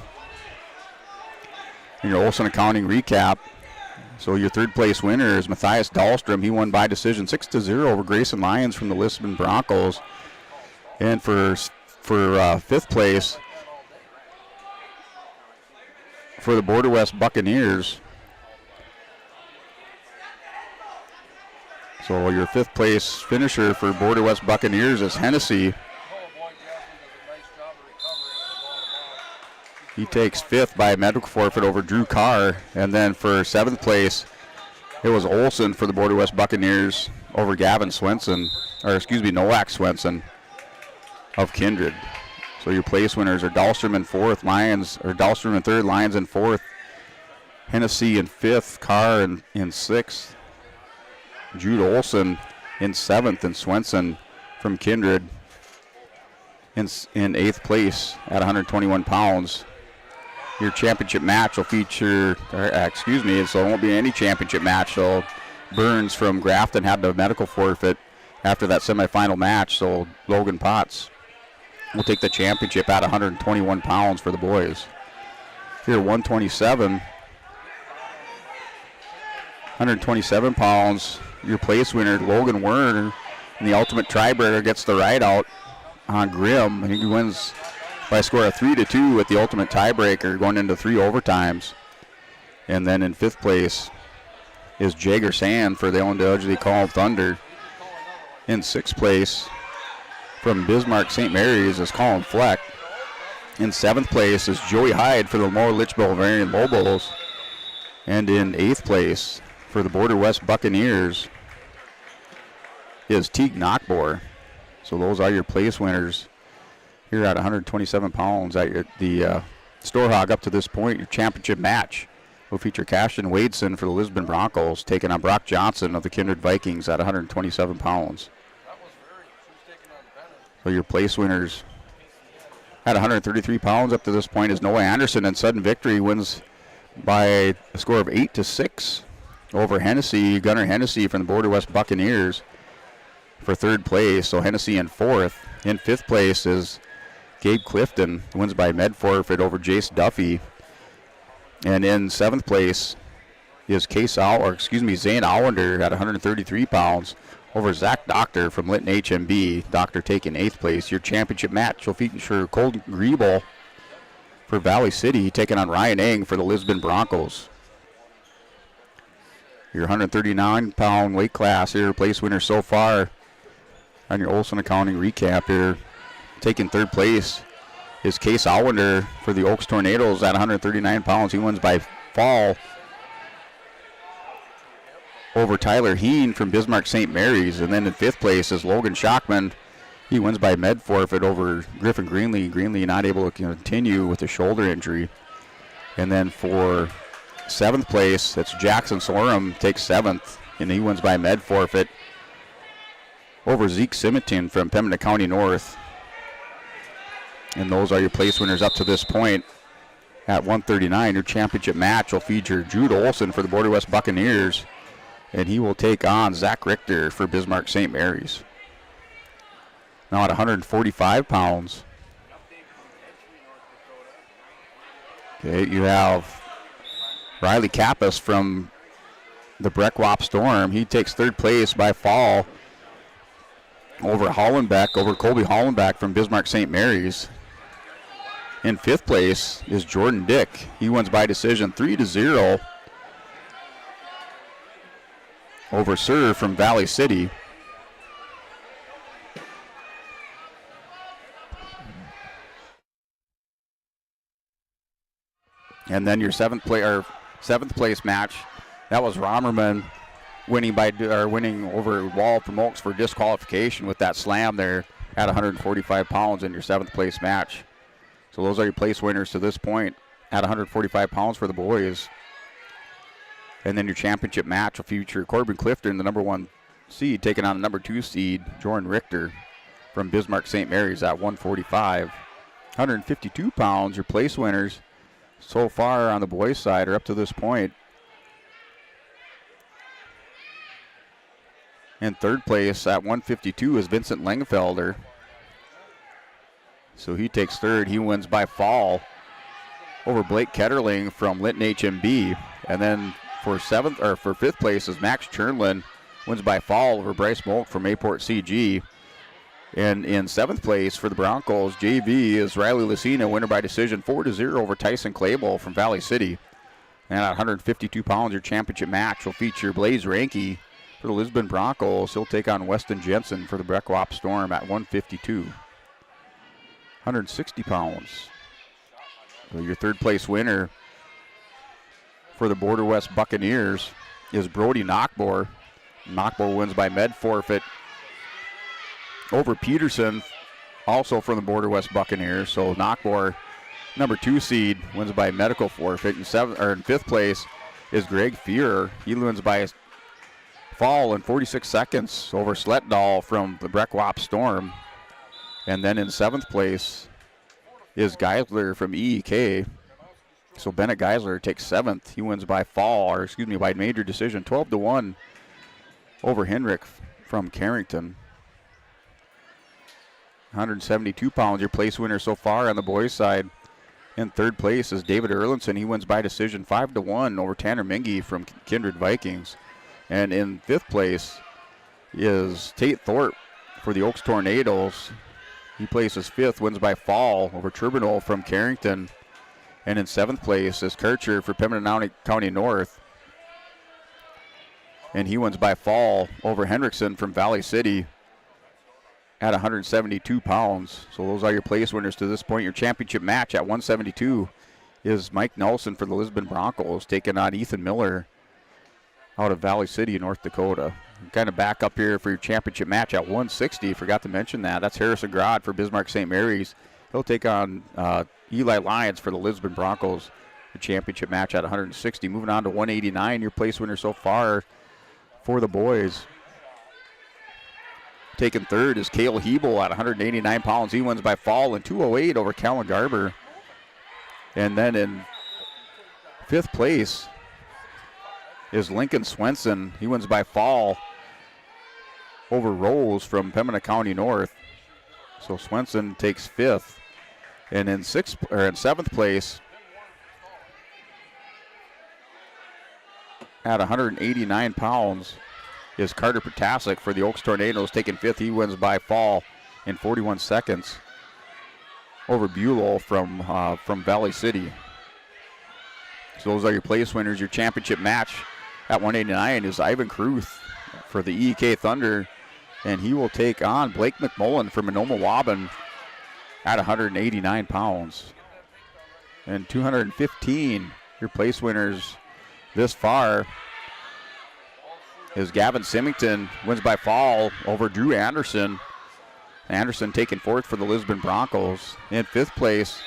And your Olson Accounting recap. So your third place winner is Matthias Dahlstrom. He won by decision 6-0 over Grayson Lyons from the Lisbon Broncos. And for fifth place for the Border West Buccaneers. So your fifth place finisher for Border West Buccaneers is Hennessy. He takes fifth by a medical forfeit over Drew Carr. And then for seventh place, it was Olson for the Border West Buccaneers over Gavin Swenson, Nowak Swenson of Kindred. So your place winners are Dahlstrom in fourth, Dahlstrom in third, Lyons in fourth, Hennessy in fifth, Carr in sixth, Jude Olson in seventh, and Swenson from Kindred in eighth place at 121 pounds. Your championship match will feature, so it won't be any championship match. So Burns from Grafton had the medical forfeit after that semifinal match. So Logan Potts will take the championship at 121 pounds for the boys. Here, 127 pounds. Your place winner, Logan Werner, in the ultimate tiebreaker, gets the ride out on Grimm. He wins by a score of 3-2 with the ultimate tiebreaker going into 3 overtimes. And then in fifth place is Jagger Sand for the Ellendale Call Thunder. In sixth place from Bismarck St. Mary's is Colin Fleck. In seventh place is Joey Hyde for the Lemoore Litchfield Bavarian Lobos. And in eighth place for the Border West Buccaneers is Teague Knockbor. So those are your place winners here at 127 pounds at the Storhaug up to this point. Your championship match will feature Cashton Wadeson for the Lisbon Broncos taking on Brock Johnson of the Kindred Vikings at 127 pounds. So your place winners at 133 pounds up to this point is Noah Anderson, and sudden victory wins by a score of 8-6 over Gunnar Hennessy from the Border West Buccaneers for third place. So Hennessy in fourth. In fifth place is Gabe Clifton, wins by med forfeit over Jace Duffy. And in seventh place is Zane Allender at 133 pounds over Zach Doctor from Lytton HMB. Doctor taking eighth place. Your championship match will feature Colton Griebel for Valley City taking on Ryan Eng for the Lisbon Broncos. Your 139-pound weight class here, place winner so far on your Olson Accounting recap here. Taking third place is Case Allender for the Oaks Tornadoes at 139 pounds. He wins by fall over Tyler Heen from Bismarck St. Mary's. And then in fifth place is Logan Schockman. He wins by med forfeit over Griffin Greenlee. Greenlee not able to continue with a shoulder injury. And then for seventh place, that's Jackson Sorum, takes seventh, and he wins by med forfeit over Zeke Simitin from Pembina County North. And those are your place winners up to this point. At 139, your championship match will feature Jude Olson for the Border West Buccaneers, and he will take on Zach Richter for Bismarck St. Mary's. Now at 145 pounds, Okay, you have Riley Kappas from the Breckwop Storm. He takes third place by fall over Colby Hollenbeck from Bismarck St. Mary's. In fifth place is Jordan Dick. He wins by decision 3-0 over Sir from Valley City. And then your seventh place match, that was Romerman winning over Wall from Oaks for disqualification with that slam there at 145 pounds in your seventh place match. So those are your place winners to this point at 145 pounds for the boys. And then your championship match will feature Corbin Clifton, the number 1 seed, taking on the number 2 seed, Jordan Richter from Bismarck St. Mary's at 145. 152 pounds, your place winners so far on the boys' side are up to this point. In third place at 152 is Vincent Langfelder. So he takes third. He wins by fall over Blake Ketterling from Linton HMB. And then for fifth place is Max Chernlin, wins by fall over Bryce Molk from Mayport CG. And in seventh place for the Broncos, JV, is Riley Lucina, winner by decision 4-0 over Tyson Clayball from Valley City. And at 152 pounds, your championship match will feature Blaze Ranke for the Lisbon Broncos. He'll take on Weston Jensen for the Breckwop Storm at 152. 160 pounds. So your third place winner for the Border West Buccaneers is Brody Knockbor. Knockbor wins by med forfeit over Peterson, also from the Border West Buccaneers. So Knockbor, number 2 seed, wins by medical forfeit. In fifth place is Greg Fear. He wins by fall in 46 seconds over Sletdahl from the Breckwop Storm. And then in seventh place is Geisler from EEK. So Bennett Geisler takes seventh. He wins by by major decision, 12-1 over Henrik from Carrington. 172 pounds, your place winner so far on the boys' side. In third place is David Erlinson. He wins by decision 5-1 over Tanner Mingy from Kindred Vikings. And in fifth place is Tate Thorpe for the Oaks Tornadoes. He places fifth, wins by fall over Turbinol from Carrington. And in seventh place is Kircher for Pembina County North. And he wins by fall over Hendrickson from Valley City at 172 pounds. So those are your place winners to this point. Your championship match at 172 is Mike Nelson for the Lisbon Broncos, taking on Ethan Miller out of Valley City, North Dakota. Kind of back up here for your championship match at 160. Forgot to mention that. That's Harrison Grod for Bismarck St. Mary's. He'll take on Eli Lyons for the Lisbon Broncos. The championship match at 160. Moving on to 189. Your place winner so far for the boys. Taking third is Cale Hebel at 189 pounds. He wins by fall in 208 over Callan Garber. And then in fifth place is Lincoln Swenson. He wins by fall over Rose from Pembina County North. So Swenson takes fifth. And in seventh place at 189 pounds is Carter Potasic for the Oaks Tornadoes, taking fifth. He wins by fall in 41 seconds over Buell from Valley City. So those are your place winners. Your championship match at 189 is Ivan Kruth for the EK Thunder, and he will take on Blake McMullen from Monoma Waban at 189 pounds. And 215, your place winners this far is Gavin Symington, wins by fall over Drew Anderson. Anderson taking fourth for the Lisbon Broncos. In fifth place,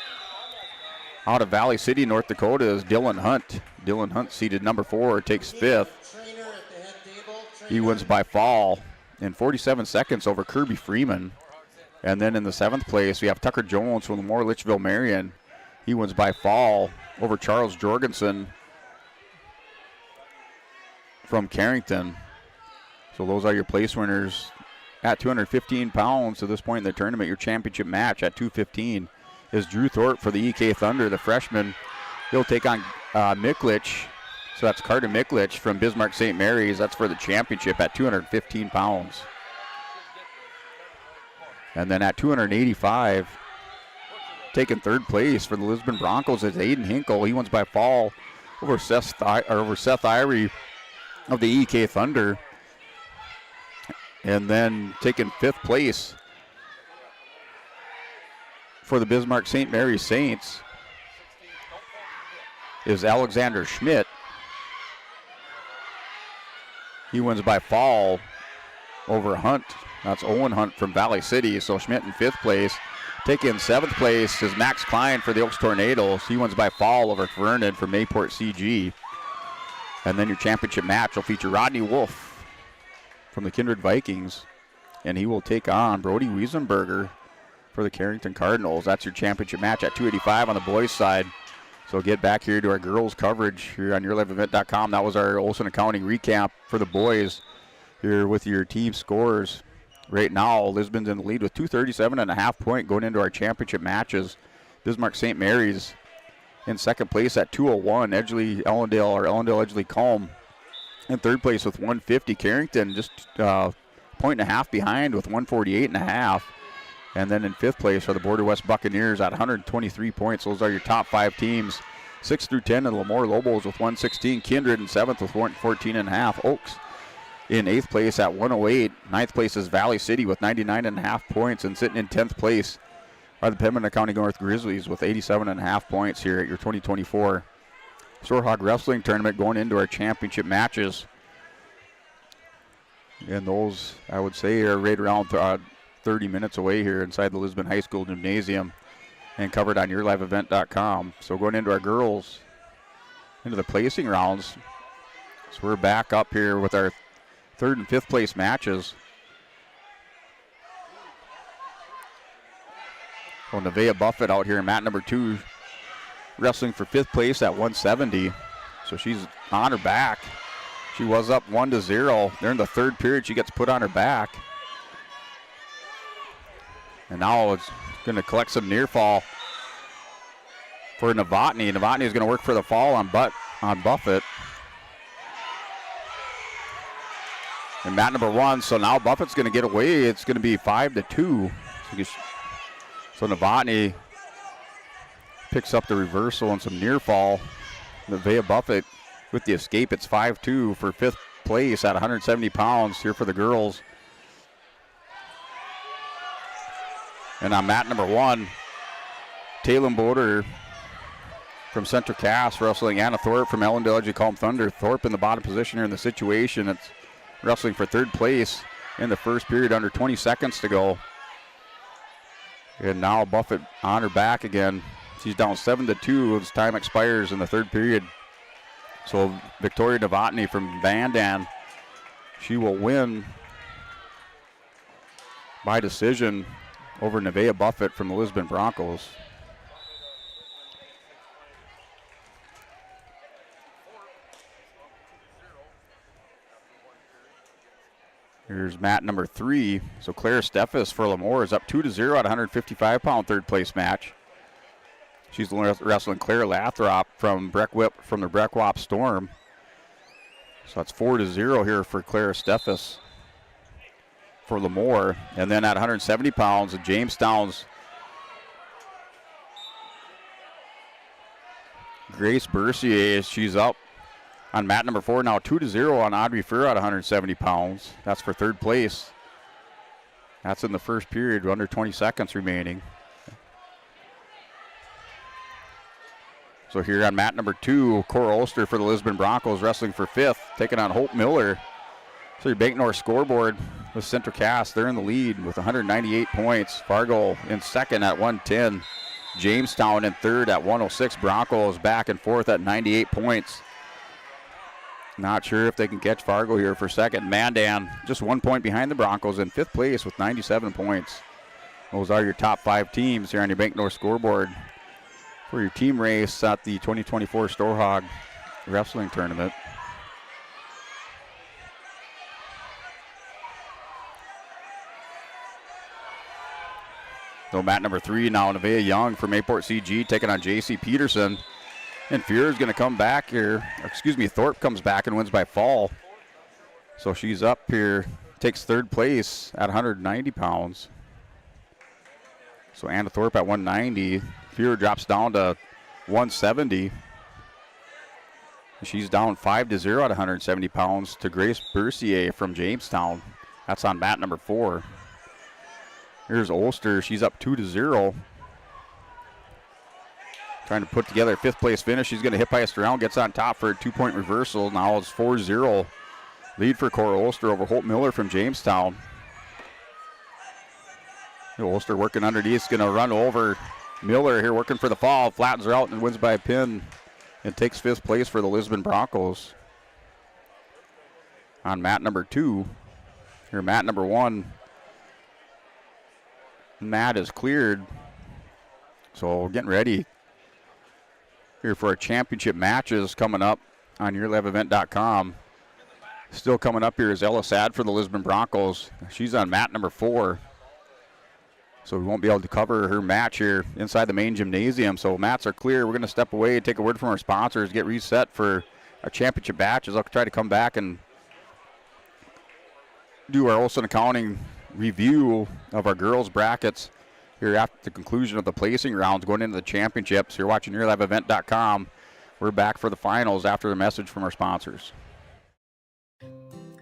out of Valley City, North Dakota, is Dylan Hunt. Dylan Hunt, seated number 4, takes fifth. He wins by fall in 47 seconds over Kirby Freeman. And then in the seventh place, we have Tucker Jones from the Moore Litchville Marion. He wins by fall over Charles Jorgensen from Carrington. So those are your place winners at 215 pounds to this point in the tournament. Your championship match at 215 is Drew Thorpe for the EK Thunder, the freshman He'll take on Miklich. So that's Carter Miklich from Bismarck St. Mary's. That's for the championship at 215 pounds. And then at 285, taking third place for the Lisbon Broncos is Aiden Hinkle. He wins by fall over Seth Irie of the EK Thunder. And then taking fifth place for the Bismarck St. Mary's Saints is Alexander Schmidt. He wins by fall over Hunt. That's Owen Hunt from Valley City. So Schmidt in fifth place. Taking seventh place is Max Klein for the Oaks Tornadoes. He wins by fall over Vernon from Mayport CG. And then your championship match will feature Rodney Wolf from the Kindred Vikings. And he will take on Brody Wiesenberger for the Carrington Cardinals. That's your championship match at 285 on the boys' side. So get back here to our girls' coverage here on YourLiveEvent.com. That was our Olson Accounting recap for the boys here with your team scores. Right now, Lisbon's in the lead with 237.5 points going into our championship matches. Bismarck St. Mary's in second place at 201. Ellendale Edgeley Calm in third place with 150. Carrington just a point and a half behind with 148.5. And then in fifth place are the Border West Buccaneers at 123 points. Those are your top five teams. 6 through 10 and Lemoore Lobos with 116. Kindred in seventh with 114.5. Oaks in eighth place at 108. Ninth place is Valley City with 99.5 points. And sitting in 10th place are the Pembina County North Grizzlies with 87.5 points here at your 2024 Storhaug Wrestling Tournament going into our championship matches. And those, I would say, are right around 30 minutes away here inside the Lisbon High School Gymnasium and covered on YourLiveEvent.com. So going into our girls, into the placing rounds. So we're back up here with our third and fifth place matches. Well, Nevaeh Buffett out here in mat number 2, wrestling for fifth place at 170. So she's on her back. She was up 1-0. They're in the third period. She gets put on her back. And now it's going to collect some near fall for Novotny. Novotny is going to work for the fall on Buffett. And mat number 1, so now Buffett's going to get away. It's going to be 5-2. So Novotny picks up the reversal and some near fall. Nevaeh Buffett with the escape. It's 5-2 for fifth place at 170 pounds here for the girls. And on mat number 1, Taylor Boder from Central Cass wrestling Anna Thorpe from Ellendale Edgeley Calm Thunder. Thorpe in the bottom position here in the situation. It's wrestling for third place in the first period, under 20 seconds to go. And now Buffett on her back again. She's down 7-2 as time expires in the third period. So Victoria Novotny from Bandan, she will win by decision over Nevaeh Buffett from the Lisbon Broncos. Here's mat number 3. So Claire Steffes for Lemoore is up 2-0 at 155-pound third place match. She's wrestling Claire Lathrop from the Breckwop Storm. So that's 4-0 here for Claire Steffes for Lemoore. And then at 170 pounds, Jamestown's Grace Bercier, she's up on mat number 4 now, 2-0 on Audrey Furr at 170 pounds. That's for third place. That's in the first period, under 20 seconds remaining. So here on mat number 2, Cora Ulster for the Lisbon Broncos wrestling for fifth, taking on Hope Miller. So your Bank North scoreboard with Central Cass, they're in the lead with 198 points. Fargo in second at 110. Jamestown in third at 106. Broncos back and forth at 98 points. Not sure if they can catch Fargo here for second. Mandan just 1 point behind the Broncos in fifth place with 97 points. Those are your top 5 teams here on your Bank North scoreboard for your team race at the 2024 Storhaug Wrestling Tournament. So mat number 3 now, Nevaeh Young from Mayport CG taking on J.C. Peterson. And Fuhrer's going to come back here. Thorpe comes back and wins by fall. So she's up here, takes third place at 190 pounds. So Anna Thorpe at 190. Fuhrer drops down to 170. She's down 5-0 at 170 pounds to Grace Bercier from Jamestown. That's on mat number 4. Here's Ulster. She's up 2-0. Trying to put together a 5th place finish. She's going to hit highest round, gets on top for a 2-point reversal. Now it's 4-0 lead for Cora Ulster over Holt Miller from Jamestown. Ulster working underneath, going to run over Miller here, working for the fall. Flattens her out and wins by a pin and takes 5th place for the Lisbon Broncos. On mat number 2, here mat number 1. Mat is cleared. So getting ready here for our championship matches coming up on YourLiveEvent.com. Still coming up here is Ella Sad for the Lisbon Broncos. She's on mat number 4. So we won't be able to cover her match here inside the main gymnasium. So mats are clear. We're going to step away and take a word from our sponsors, get reset for our championship matches. I'll try to come back and do our Olson Accounting review of our girls' brackets here after the conclusion of the placing rounds going into the championships. You're watching YourLiveEvent.com. We're back for the finals after the message from our sponsors.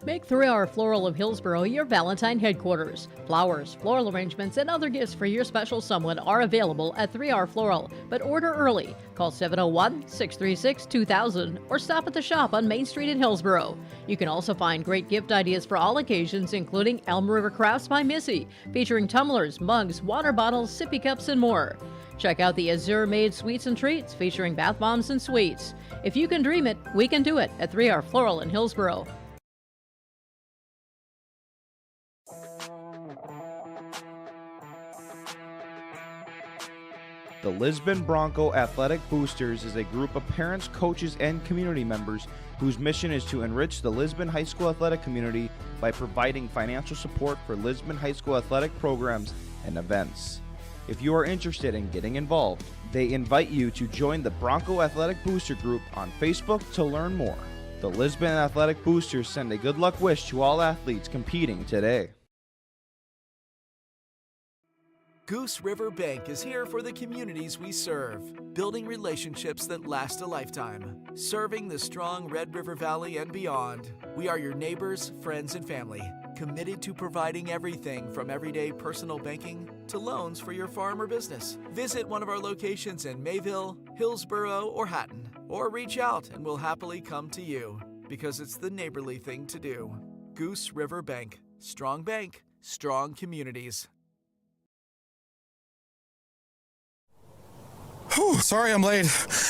Make 3R Floral of Hillsboro your Valentine headquarters. Flowers, floral arrangements, and other gifts for your special someone are available at 3R Floral, but order early. Call 701-636-2000 or stop at the shop on Main Street in Hillsboro. You can also find great gift ideas for all occasions, including Elm River Crafts by Missy, featuring tumblers, mugs, water bottles, sippy cups, and more. Check out the Azure Made Sweets and Treats, featuring bath bombs and sweets. If you can dream it, we can do it at 3R Floral in Hillsboro. The Lisbon Bronco Athletic Boosters is a group of parents, coaches, and community members whose mission is to enrich the Lisbon High School athletic community by providing financial support for Lisbon High School athletic programs and events. If you are interested in getting involved, they invite you to join the Bronco Athletic Booster Group on Facebook to learn more. The Lisbon Athletic Boosters send a good luck wish to all athletes competing today. Goose River Bank is here for the communities we serve, building relationships that last a lifetime. Serving the strong Red River Valley and beyond, we are your neighbors, friends, and family, committed to providing everything from everyday personal banking to loans for your farm or business. Visit one of our locations in Mayville, Hillsboro, or Hatton, or reach out and we'll happily come to you, because it's the neighborly thing to do. Goose River Bank. Strong bank, strong communities. Whew, sorry I'm late.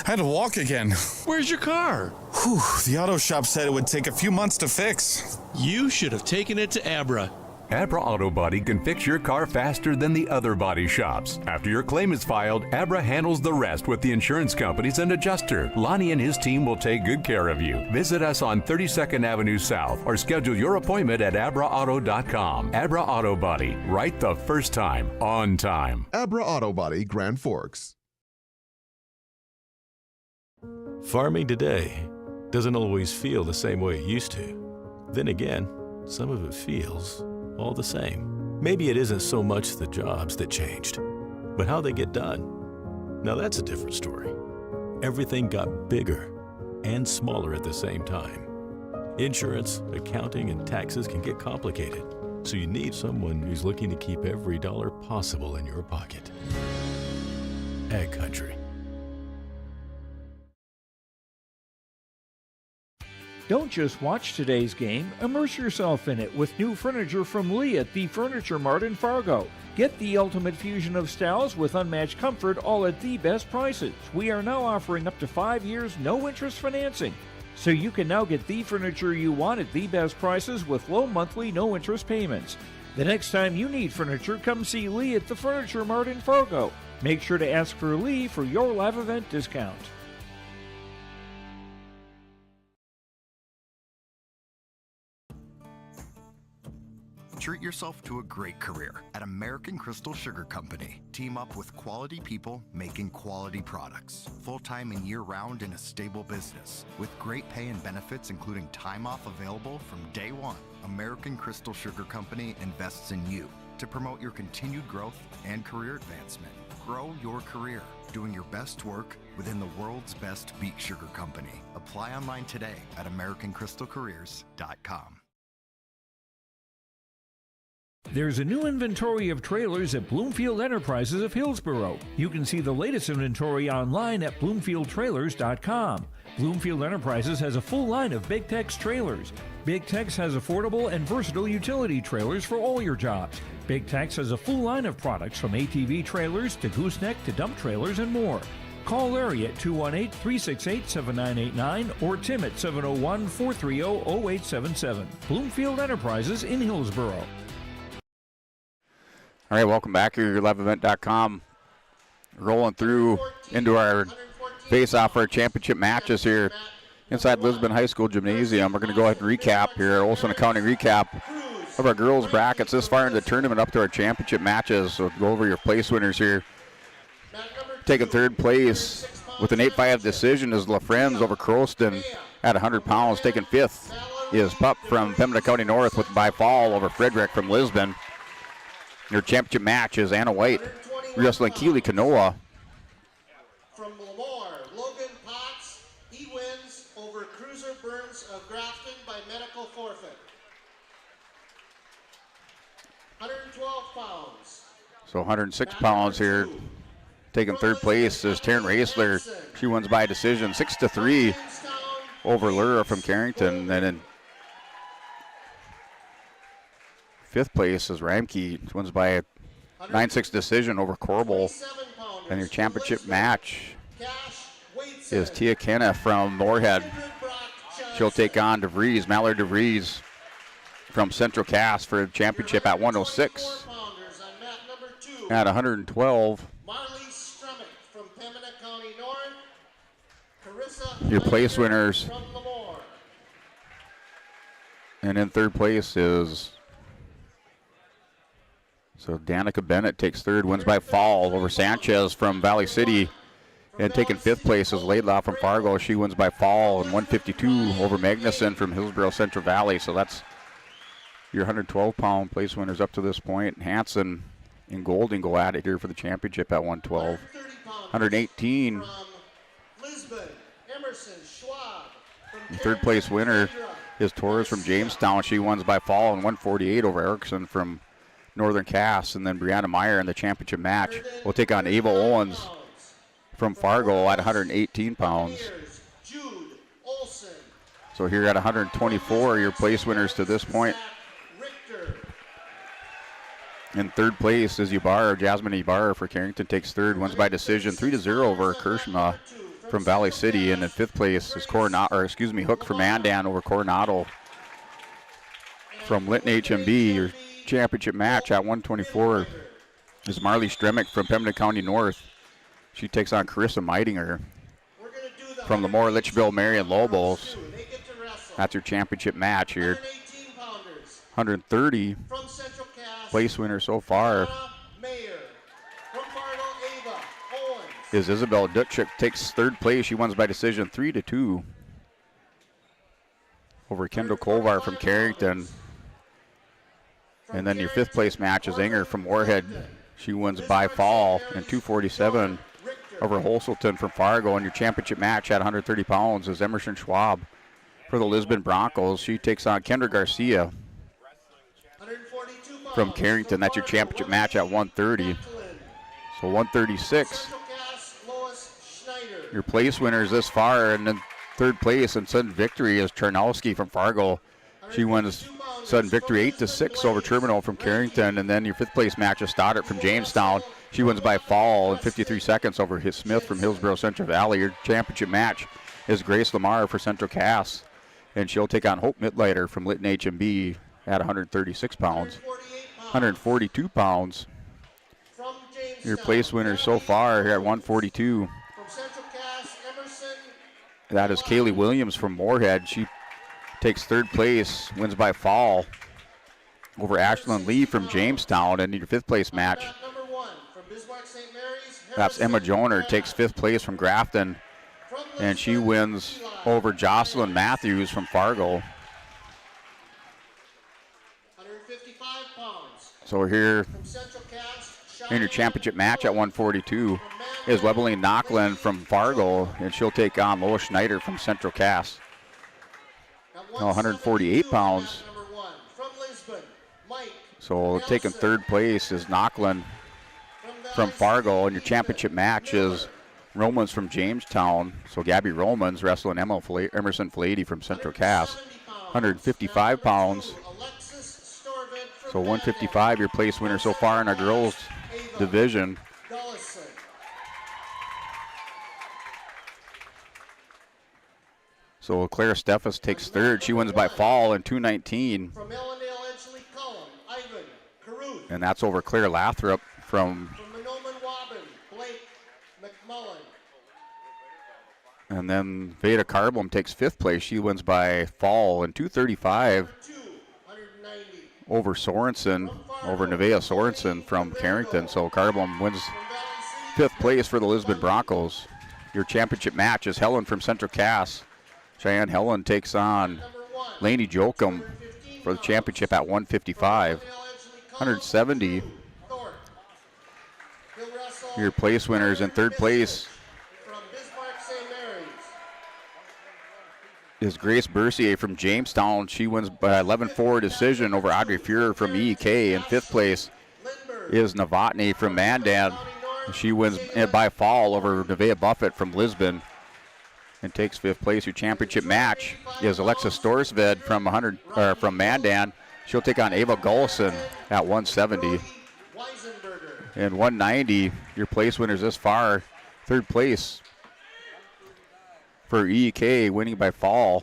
I had to walk again. Where's your car? Whew, the auto shop said it would take a few months to fix. You should have taken it to Abra. Abra Auto Body can fix your car faster than the other body shops. After your claim is filed, Abra handles the rest with the insurance companies and adjuster. Lonnie and his team will take good care of you. Visit us on 32nd Avenue South or schedule your appointment at abraauto.com. Abra Auto Body, right the first time, on time. Abra Auto Body, Grand Forks. Farming today doesn't always feel the same way it used to. Then again, some of it feels all the same. Maybe it isn't so much the jobs that changed, but how they get done. Now that's a different story. Everything got bigger and smaller at the same time. Insurance, accounting, and taxes can get complicated, so you need someone who's looking to keep every dollar possible in your pocket. Ag Country. Don't just watch today's game, immerse yourself in it with new furniture from Lee at the Furniture Mart in Fargo. Get the ultimate fusion of styles with unmatched comfort, all at the best prices. We are now offering up to 5 years no-interest financing. So you can now get the furniture you want at the best prices with low monthly no-interest payments. The next time you need furniture, come see Lee at the Furniture Mart in Fargo. Make sure to ask for Lee for your live event discount. Treat yourself to a great career at American Crystal Sugar Company. Team up with quality people making quality products. Full-time and year-round in a stable business. With great pay and benefits including time off available from day one. American Crystal Sugar Company invests in you to promote your continued growth and career advancement. Grow your career, doing your best work within the world's best beet sugar company. Apply online today at AmericanCrystalCareers.com. There's a new inventory of trailers at Bloomfield Enterprises of Hillsborough. You can see the latest inventory online at BloomfieldTrailers.com. Bloomfield Enterprises has a full line of Big Tex trailers. Big Tex has affordable and versatile utility trailers for all your jobs. Big Tex has a full line of products from ATV trailers to gooseneck to dump trailers and more. Call Larry at 218-368-7989 or Tim at 701-430-0877. Bloomfield Enterprises in Hillsborough. All right, welcome back here. LiveEvent.com rolling through into our face-off for our championship matches here inside Lisbon High School Gymnasium. We're going to go ahead and recap here, Olson Accounting recap of our girls' brackets this far in the tournament up to our championship matches. So go over your place winners here. Taking third place with an 8-5 decision is LaFrenz over Croston at 100 pounds. Taking fifth is Pup from Pembina County North with by fall over Frederick from Lisbon. Your championship match is Anna White wrestling Keeley Kanoa. From Lemoore, Logan Potts, he wins over Cruiser Burns of Grafton by medical forfeit. 112 pounds. So 106 pounds here. Taking third place is Taryn Raisler. She wins by decision 6-3 over Lura from Carrington. And in fifth place is Ramke. She wins by a 9-6 decision over Corbel. And your championship match is Tia Kenna from Moorhead. She'll take on DeVries, Mallard DeVries from Central Cass for a championship at 106. At 112. Your place winners. And in third place is, so Danica Bennett takes third, wins by fall over Sanchez from Valley City. And taking fifth place is Laidlaw from Fargo. She wins by fall and 152 over Magnuson from Hillsborough Central Valley. So that's your 112-pound place winners up to this point. Hanson and Golding go at it here for the championship at 112. 118. The third place winner is Torres from Jamestown. She wins by fall and 148 over Erickson from Northern Cass. And then Brianna Meyer in the championship match will take on Ava Owens from Fargo at 118 pounds. So here at 124, your place winners to this point. In third place is Jasmine Ibarra for Carrington takes third, wins by decision 3-0 over Kirshma from Valley City. And in fifth place is Hook from Mandan over Coronado from Linton HMB. Your championship match at 124 is Marley Stremick from Pembina County North. She takes on Carissa Meidinger from Lemoore, Litchville, Marion Lobos. That's your championship match here. 130 place winner so far is Isabel Dutchik, takes third place. She wins by decision 3-2 over Kendall Kovar from Carrington. And then your fifth place match is Inger from Warhead. She wins by fall and 247 over Holselton from Fargo. And your championship match at 130 pounds is Emerson Schwab for the Lisbon Broncos. She takes on Kendra Garcia from Carrington. That's your championship match at 130. So 136. Your place winners this far, and then third place and sudden victory is Charnowski from Fargo. She wins sudden victory 8-6 over Terminal from Carrington. And then your fifth place match is Stoddart from Jamestown. She wins by fall in 53 seconds over Smith from Hillsborough Central Valley. Your championship match is Grace Lamar for Central Cass, and she'll take on Hope Mitleiter from Lytton HMB at 136 pounds. 142 pounds. Your place winners so far here at 142. That is Kaylee Williams from Moorhead. She takes third place, wins by fall over Ashlyn Lee from Jamestown in your 5th place match. That's Emma Joner, takes 5th place from Grafton, and she wins over Jocelyn Matthews from Fargo. So we're here in your championship match at 142 is Webeline Knocklin from Fargo, and she'll take on Lois Schneider from Central Cass. Now 148 pounds. So taking 3rd place is Knocklin from Fargo, and your championship match is Romans from Jamestown. So Gabby Romans wrestling Emerson Flady from Central Cass. 155 pounds. So 155, your place winner so far in our girls division. So Claire Steffes takes 3rd. She wins by fall in 219. And that's over Claire Lathrop from. And then Veda Carbom takes 5th place. She wins by fall in 235 over Sorensen, over Nevaeh Sorensen from Carrington. So Carbom wins 5th place for the Lisbon Broncos. Your championship match is Helen from Central Cass. Cheyenne Helen takes on Lainey Jokum for the championship at 155. 170. Your place winners in 3rd place is Grace Bercier from Jamestown. She wins by 11-4 decision over Audrey Fuhrer from EEK. In 5th place is Novotny from Mandan. She wins by fall over Nevaeh Buffett from Lisbon and takes 5th place. Your championship match is Alexis Storsved from Mandan. She'll take on Ava Gullison at 170. And 190, your place winners this far. 3rd place for EK, winning by fall,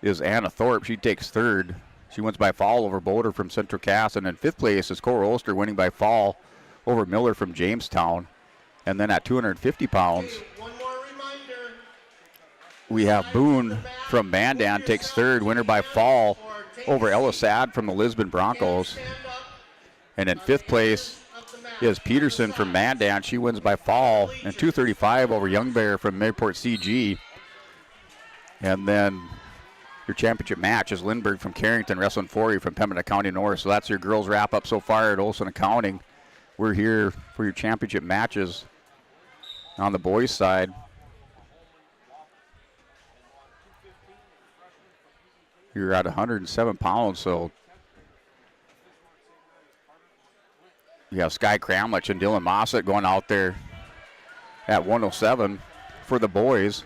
is Anna Thorpe. She takes 3rd. She wins by fall over Boulder from Central Cass. And in 5th place is Cora Ulster, winning by fall over Miller from Jamestown. And then at 250 pounds, we have Boone from Mandan, takes 3rd, winner by fall over Ella Sad from the Lisbon Broncos. And in 5th place is Peterson from Mandan. She wins by fall and 235 over Young Bear from Mayport CG. And then your championship match is Lindbergh from Carrington, wrestling Forey from Pembina County North. So that's your girls wrap up so far at Olson Accounting. We're here for your championship matches on the boys' side. You're at 107 pounds, so you have Sky Kramlich and Dylan Mossett going out there at 107 for the boys.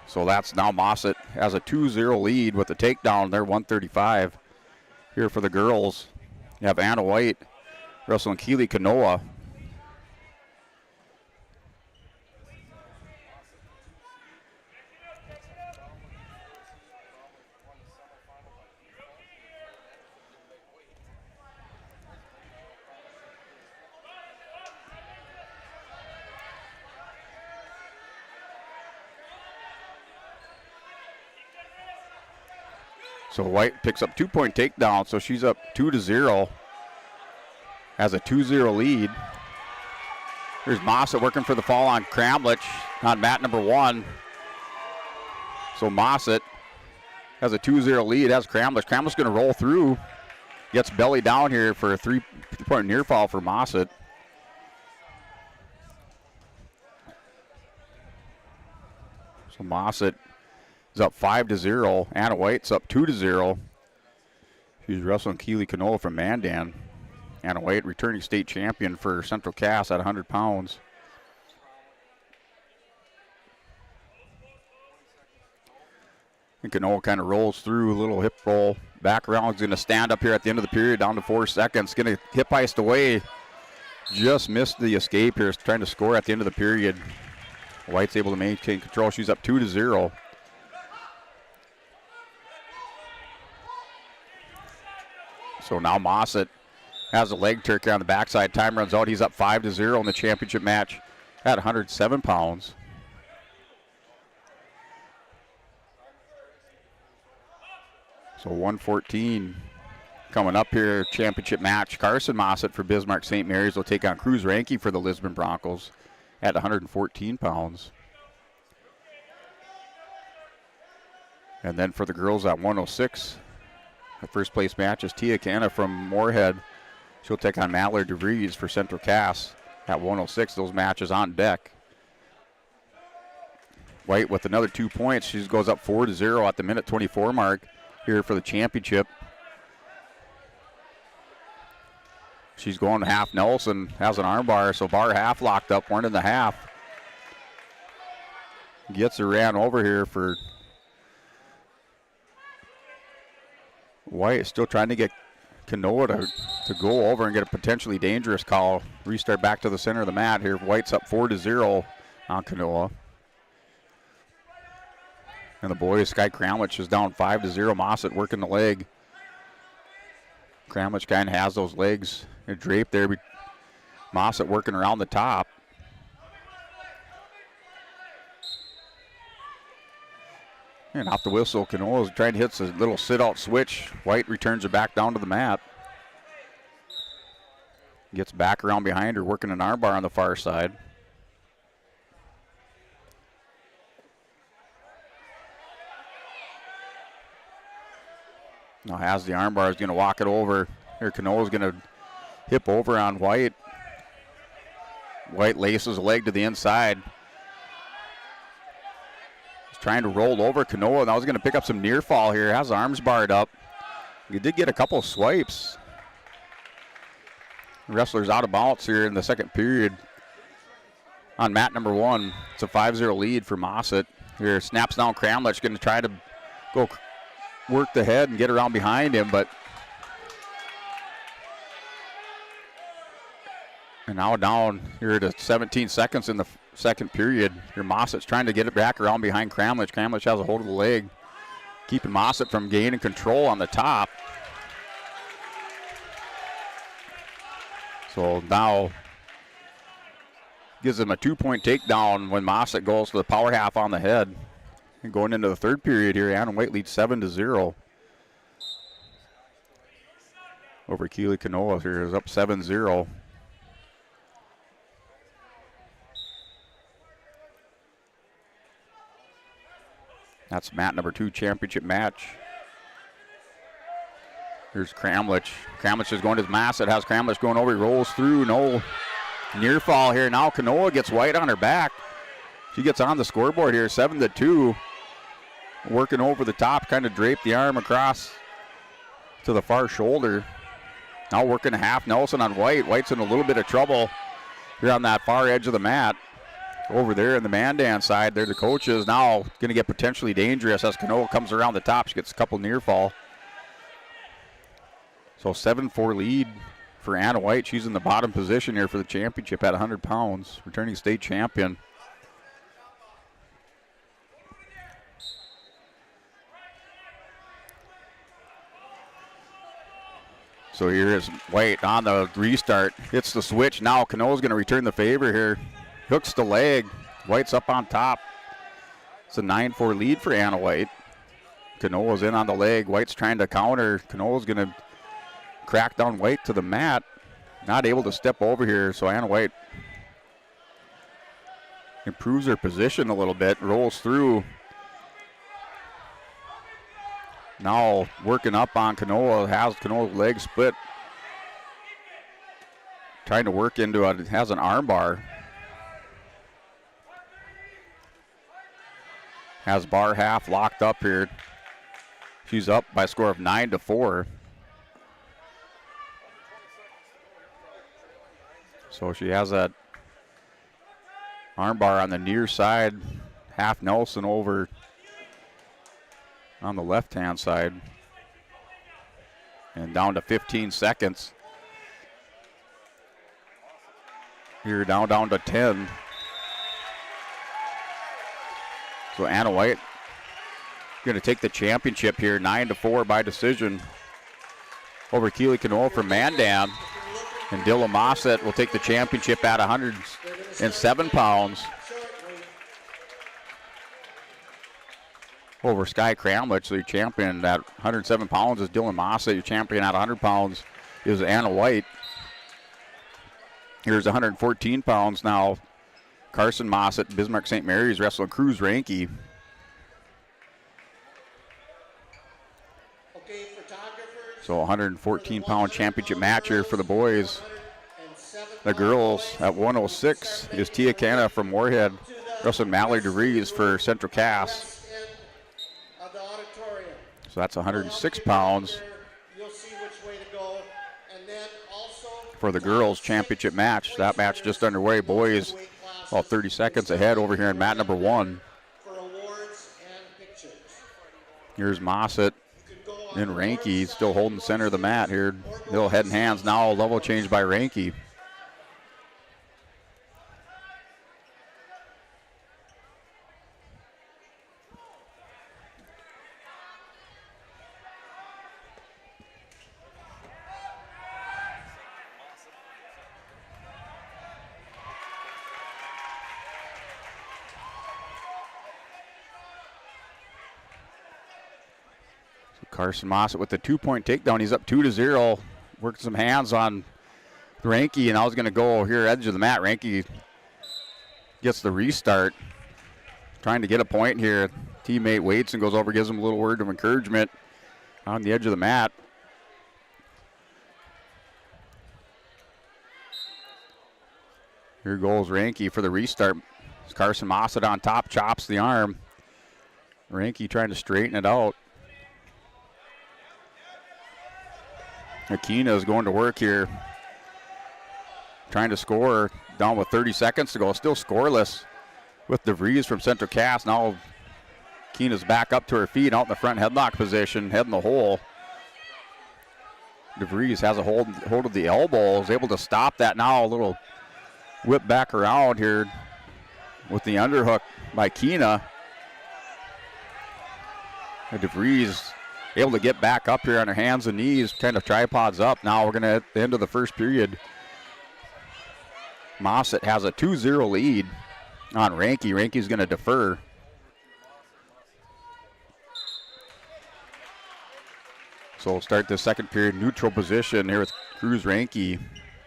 So that's now Mossett has a 2-0 lead with the takedown. They're 135. Here for the girls, you have Anna White wrestling Keely Kanoa. So White picks up 2-point takedown, so she's up 2-0. Has a 2-0 lead. Here's Mossett working for the fall on Kramlich on mat number 1. So Mossett has a 2-0 lead, has Kramlich. Kramlich's going to roll through. Gets belly down here for a 3-point near fall for Mossett. So Mossett is up 5-0. Anna White's up 2-0. She's wrestling Keely Kanoa from Mandan. Anna White, returning state champion for Central Cass at 100 pounds. And Kanoa kind of rolls through, a little hip roll. Back around, is going to stand up here at the end of the period, down to 4 seconds. Going to hip heist away. Just missed the escape here, trying to score at the end of the period. White's able to maintain control. She's up 2-0. So now Mossett has a leg turkey on the backside. Time runs out. He's up 5-0 in the championship match at 107 pounds. So 114 coming up here, championship match. Carson Mossett for Bismarck St. Mary's will take on Cruz Ranke for the Lisbon Broncos at 114 pounds. And then for the girls at 106, the first place match is Tia Canna from Moorhead. She'll take on Mallard DeVries for Central Cass at 106. Those matches on deck. White with another 2 points. She goes up 4-0 at the minute 24 mark here for the championship. She's going half Nelson, has an arm bar, so bar half locked up, 1.5. Gets her ran over here for White. Still trying to get Kanoa to go over and get a potentially dangerous call. Restart back to the center of the mat here. White's up 4-0 on Kanoa. And the boys, Sky Kramlich is down 5-0. Mossett working the leg. Kramlich kind of has those legs draped there. Mossett working around the top. And off the whistle, Kanoa is trying to hit a little sit-out switch. White returns her back down to the mat. Gets back around behind her, working an armbar on the far side. Now has the armbar, is going to walk it over. Here Kanoa is going to hip over on White. White laces a leg to the inside. He's trying to roll over Kanoa. Now he's going to pick up some near fall here. Has arms barred up. He did get a couple of swipes. The wrestler's out of bounds here in the second period. On mat number 1, it's a 5-0 lead for Mossett. Here snaps down Kramlich, going to try to go work the head and get around behind him, but and now down here to 17 seconds in the second period. Here Mossett's trying to get it back around behind Kramlich. Kramlich has a hold of the leg, keeping Mossett from gaining control on the top. So now gives him a 2-point takedown when Mossett goes to the power half on the head. And going into the third period here, Anna White leads 7-0. Over Keely Kanoa here is up 7-0. That's mat number 2 championship match. Here's Kramlich. Kramlich is going to Mossett. Has Kramlich going over. He rolls through. No near fall here. Now Kanoa gets White on her back. She gets on the scoreboard here, 7-2. Working over the top, kind of draped the arm across to the far shoulder. Now working a half Nelson on White. White's in a little bit of trouble here on that far edge of the mat. Over there in the Mandan side, there the coach is now going to get potentially dangerous as Kanoa comes around the top. She gets a couple near fall. So 7-4 lead for Anna White. She's in the bottom position here for the championship at 100 pounds, returning state champion. So here is White on the restart. Hits the switch. Now Kanoa's going to return the favor here. Hooks the leg. White's up on top. It's a 9-4 lead for Anna White. Kanoa's in on the leg. White's trying to counter. Kanoa's going to crack down White to the mat. Not able to step over here, so Anna White improves her position a little bit. Rolls through. Now working up on Kanoa, has Kanoa's leg split. Trying to work into it, has an arm bar. Has bar half locked up here. She's up by a score of 9-4. So she has that arm bar on the near side, half Nelson over on the left-hand side. And down to 15 seconds. Here down to 10. So Anna White going to take the championship here, 9-4 by decision over Keely Kanoa from Mandan. And Dilla Mossett will take the championship at 107 pounds. over Sky Cramlich. So your champion at 107 pounds is Dylan Mossett. Your champion at 100 pounds is Anna White. Here's 114 pounds now. Carson Mossett, Bismarck St. Mary's wrestling Cruz Ranke. So 114-pound championship match here for the boys. The girls at 106 is Tia Canna from Moorhead, wrestling Mallory DeVries for Central Cass. So that's 106 pounds for the girls championship match. That match just underway. Boys about 30 seconds ahead over here in mat number 1. Here's Mossett and Ranke still holding center of the mat here. Little head and hands now, level change by Ranke. Carson Mossett with the 2-point takedown. He's up 2-0. Working some hands on Ranke, and I was going to go here edge of the mat. Ranke gets the restart. Trying to get a point here. Teammate waits and goes over, gives him a little word of encouragement on the edge of the mat. Here goes Ranke for the restart. Carson Mossett on top, chops the arm. Ranke trying to straighten it out. Akina is going to work here. Trying to score, down with 30 seconds to go. Still scoreless with DeVries from Central Cass. Now Akina's back up to her feet, out in the front headlock position, head in the hole. DeVries has a hold of the elbow, is able to stop that now. A little whip back around here with the underhook by Kina. DeVries able to get back up here on her hands and knees, kind of tripods up. Now we're going to at the end of the first period. Mossett has a 2-0 lead on Ranke. Ranke's going to defer. So we'll start the second period neutral position here with Cruz Ranke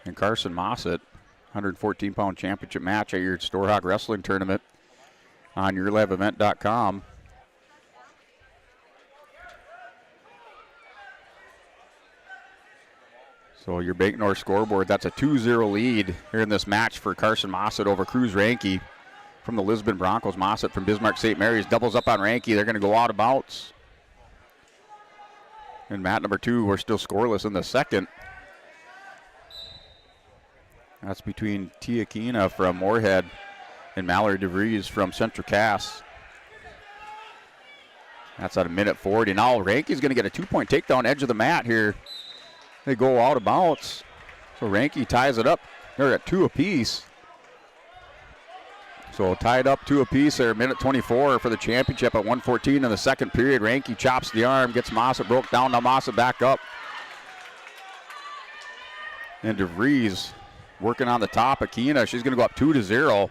and Carson Mossett. 114-pound championship match at your Storhaug Wrestling Tournament on YourLiveEvent.com. So your Bank North scoreboard, that's a 2-0 lead here in this match for Carson Mossett over Cruz Ranke from the Lisbon Broncos. Mossett from Bismarck St. Mary's doubles up on Ranke. They're going to go out of bounds. In mat number 2, we're still scoreless in the second. That's between Tia Kina from Moorhead and Mallory DeVries from Central Cass. That's at a minute 40. Now Ranke's going to get a 2-point takedown edge of the mat here. They go out of bounds. So Ranke ties it up. They're at 2 apiece. So tied up 2 apiece there, minute 24 for the championship at 1:14 in the second period. Ranke chops the arm, gets Mossett broke down. Now Mossett back up. And DeVries working on the top. Akina, she's going to go up 2-0.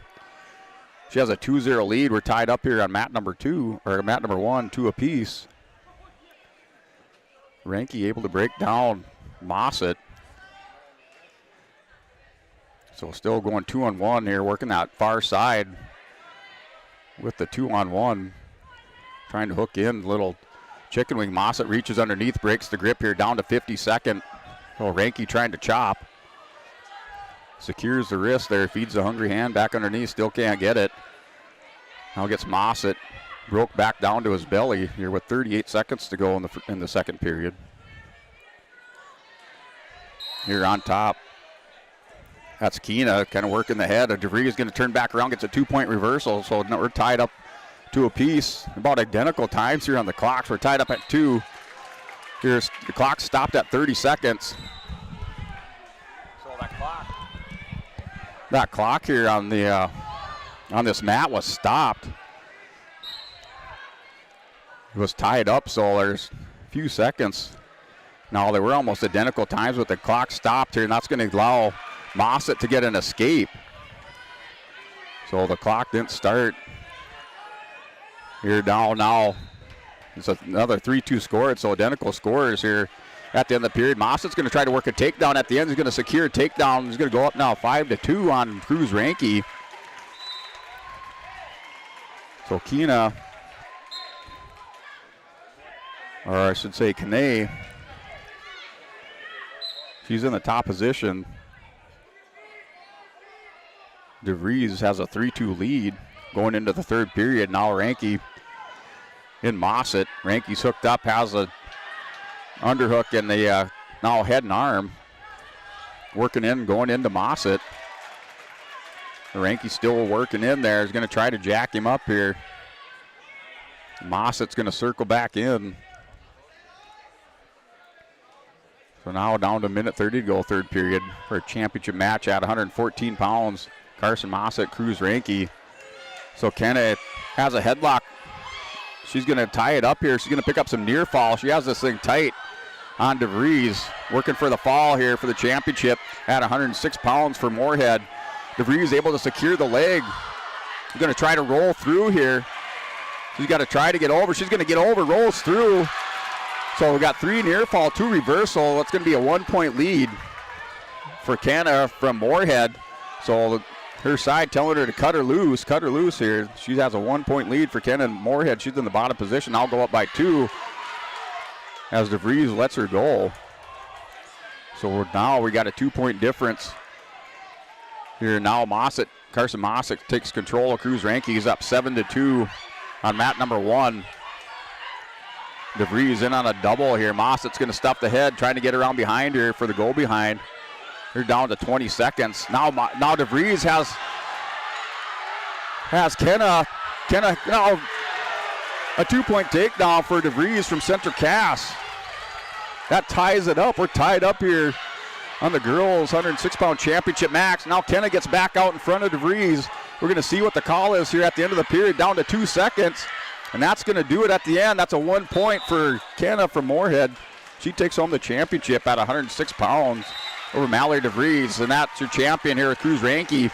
She has a 2-0 lead. We're tied up here on mat number 2, or mat number 1, 2 apiece. Ranke able to break down Mossett. So still going 2-on-1 here, working that far side with the 2-on-1. Trying to hook in, little chicken wing. Mossett reaches underneath, breaks the grip here, down to 52nd. Oh, Ranke trying to chop. Secures the wrist there, feeds the hungry hand back underneath, still can't get it. Now gets Mossett, broke back down to his belly here with 38 seconds to go in the second period. Here on top, that's Kina kind of working the head. DeVries is going to turn back around, gets a 2-point reversal. So we're tied up 2 apiece. About identical times here on the clocks. We're tied up at 2. Here's the clock stopped at 30 seconds. So that clock here on the on this mat was stopped. It was tied up, so there's a few seconds. Now they were almost identical times, but the clock stopped here, and that's going to allow Mossett to get an escape. So the clock didn't start. Here down now It's another 3-2 score. It's identical scores here at the end of the period. Mossett's going to try to work a takedown at the end. He's going to secure a takedown. He's going to go up now 5-2 on Cruz Ranke. So Kina, or I should say Kane, she's in the top position. DeVries has a 3-2 lead going into the third period. Now Ranke in Mossett. Ranke's hooked up, has a underhook in the now head and arm. Working in, going into Mossett. Ranke's still working in there. He's going to try to jack him up here. Mossett's going to circle back in. So now down to a minute 30 to go, third period, for a championship match at 114 pounds. Carson Mossett, Cruz Ranke. So Kenna has a headlock. She's going to tie it up here. She's going to pick up some near fall. She has this thing tight on DeVries. Working for the fall here for the championship at 106 pounds for Moorhead. DeVries able to secure the leg. She's going to try to roll through here. She's got to try to get over. She's going to get over, rolls through. So we got 3 near fall, 2 reversal. It's going to be a 1-point lead for Kenna from Moorhead. So her side telling her to cut her loose here. She has a 1-point lead for Kenna Moorhead. She's in the bottom position. I'll go up by 2 as DeVries lets her go. So now we got a 2-point difference here. Now Carson Mossett takes control of Cruz Ranke. He's up 7-2 on mat number 1. DeVries in on a double here. Mossett's going to stuff the head, trying to get around behind her for the go behind. They're down to 20 seconds. Now DeVries has Kenna now a 2-point takedown for DeVries from Center Cass. That ties it up. We're tied up here on the girls' 106-pound championship match. Now Kenna gets back out in front of DeVries. We're going to see what the call is here at the end of the period, down to 2 seconds. And that's going to do it at the end. That's a 1 point for Kenna from Moorhead. She takes home the championship at 106 pounds over Mallory DeVries. And that's your champion here at Cruz Ranke.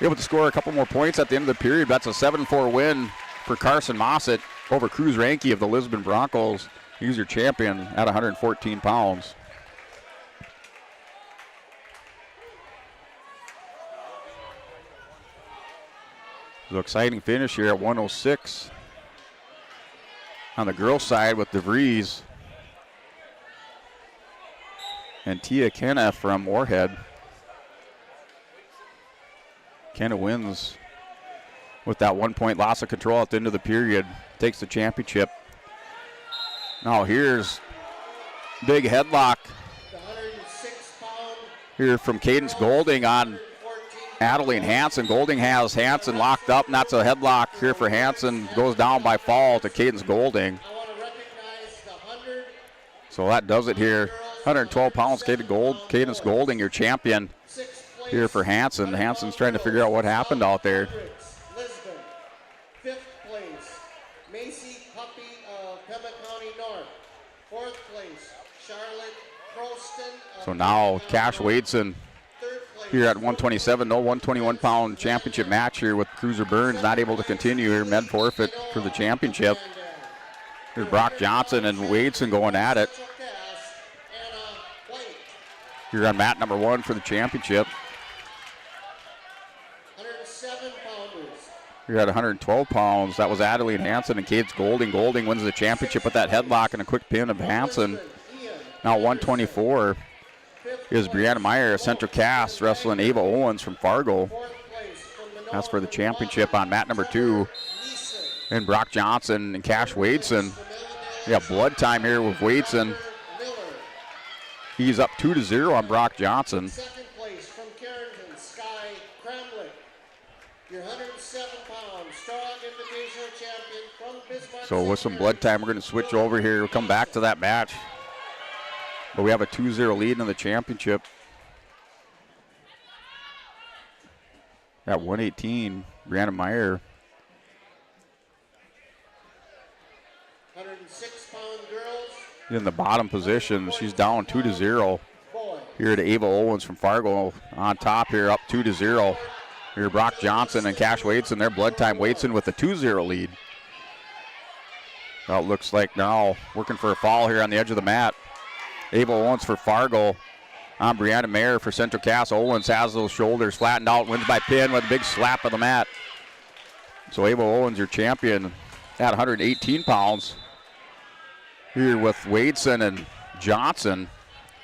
Able to score a couple more points at the end of the period. That's a 7-4 win for Carson Mossett over Cruz Ranke of the Lisbon Broncos. He's your champion at 114 pounds. So exciting finish here at 106 on the girls' side with DeVries and Tia Kenna from Moorhead. Kenna wins with that 1-point loss of control at the end of the period. Takes the championship. Now here's big headlock here from Cadence Golding on Adeline Hansen. Golding has Hansen locked up, and that's a headlock here for Hansen. Goes down by fall to Cadence Golding. So that does it here. 112 pounds, Cadence Golding, your champion here for Hansen. Hansen's trying to figure out what happened out there. Lisbon, 5th place, Macy Puppy of Pembroke County North. 4th place, Charlotte Croston. So now Cash Wadeson here at 127, no 121-pound championship match here with Cruiser Burns not able to continue here. Med forfeit for the championship. Here's Brock Johnson and Wadeson going at it. Here on mat number 1 for the championship. 107 pounders. Here at 112 pounds, that was Adeline Hansen and Cadence Golding. Golding wins the championship with that headlock and a quick pin of Hansen. Now 124 is Brianna Meyer, Central Cass, wrestling Ava Owens from Fargo. That's for the championship on mat number 2. And Brock Johnson and Cash Wadeson. We got blood time here with Wadeson. He's up 2-0 on Brock Johnson. 2nd place from Carrington, Sky Kramlich. Your 107-pound Storhaug Invitational champion from Bismarck. So with some blood time, we're going to switch over here. We'll come back to that match. But we have a 2-0 lead in the championship. At 118, Brianna Meyer. 106-pound girls. In the bottom position, she's down 2-0. Here to Ava Owens from Fargo on top here, up 2-0. Here Brock Johnson and Cash Wadeson, their blood time. Wadeson with a 2-0 lead. Well, it looks like now working for a foul here on the edge of the mat. Ava Owens for Fargo. On Brianna Mayer for Central Cass. Owens has those shoulders flattened out, wins by pin with a big slap of the mat. So Ava Owens, your champion at 118 pounds. Here with Wadeson and Johnson.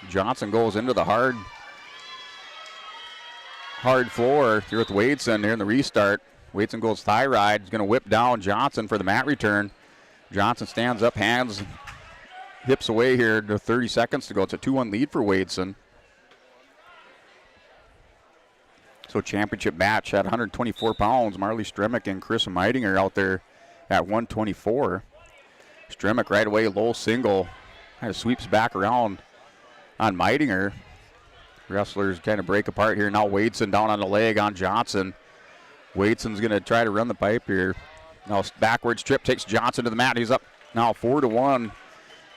Johnson goes into the hard floor here with Wadeson here in the restart. Wadeson goes thigh ride. He's going to whip down Johnson for the mat return. Johnson stands up, hands, hips away here to 30 seconds to go. It's a 2-1 lead for Wadeson. So championship match at 124 pounds. Marley Stremick and Chris Meidinger out there at 124. Stremick right away, low single. Kind of sweeps back around on Meidinger. Wrestlers kind of break apart here. Now Wadeson down on the leg on Johnson. Wadeson's going to try to run the pipe here. Now backwards trip takes Johnson to the mat. He's up now 4-1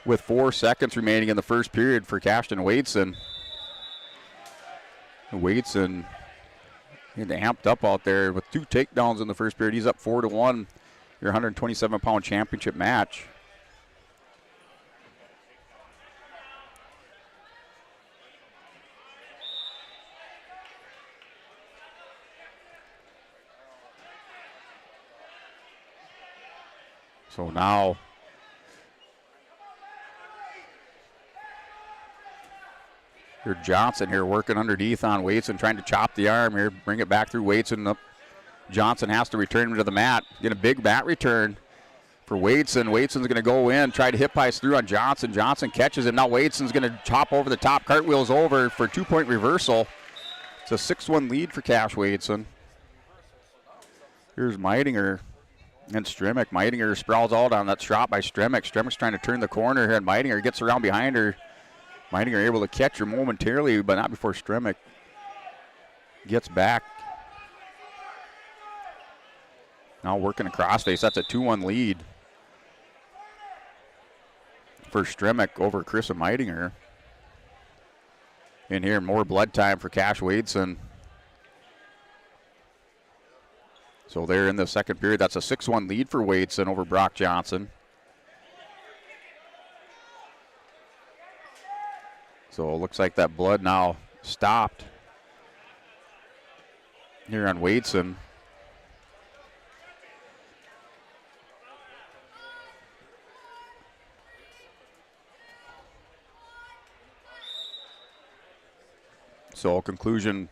with 4 seconds remaining in the first period for Cashton Wadeson. Wadeson getting amped up out there with 2 takedowns in the first period. He's up 4-1. Your 127-pound championship match. So now here Johnson here working underneath on Wadeson, trying to chop the arm here, bring it back through Wadeson. Up. Johnson has to return him to the mat. Get a big mat return for Wadeson. Wadeson's going to go in, try to hip ice through on Johnson. Johnson catches it. Now Wadeson's going to chop over the top, cartwheels over for a 2-point reversal. It's a 6-1 lead for Cash Wadeson. Here's Meidinger and Stremick. Meidinger sprawls out on that shot by Stremick. Stremick's trying to turn the corner here, and Meidinger gets around behind her. Meidinger able to catch her momentarily, but not before Stremick gets back. Now working a crossface. That's a 2-1 lead for Stremick over Chris and Meidinger. And here, more blood time for Cash Wadeson. So they're in the second period. That's a 6-1 lead for Wadeson over Brock Johnson. So it looks like that blood now stopped here on Wadeson. So conclusion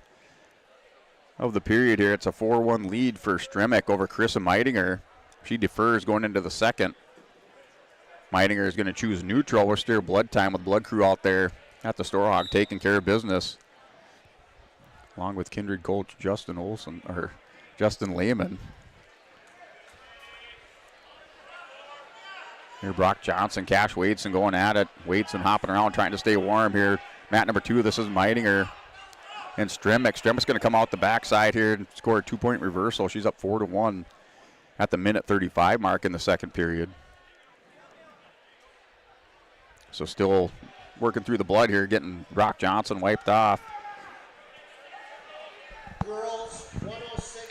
of the period here, it's a 4-1 lead for Stremick over Chris Meidinger. She defers going into the second. Meidinger is going to choose neutral. We're still blood time with Blood Crew out there at the Storhaug taking care of business. Along with kindred coach Justin Lehman. Here Brock Johnson, Cash Wadeson going at it. Wadeson hopping around trying to stay warm here. Mat number 2, this is Meidinger. And Stremick. Stremick's going to come out the backside here and score a 2-point reversal. She's up 4-1 at the minute 35 mark in the second period. So still working through the blood here, getting Brock Johnson wiped off.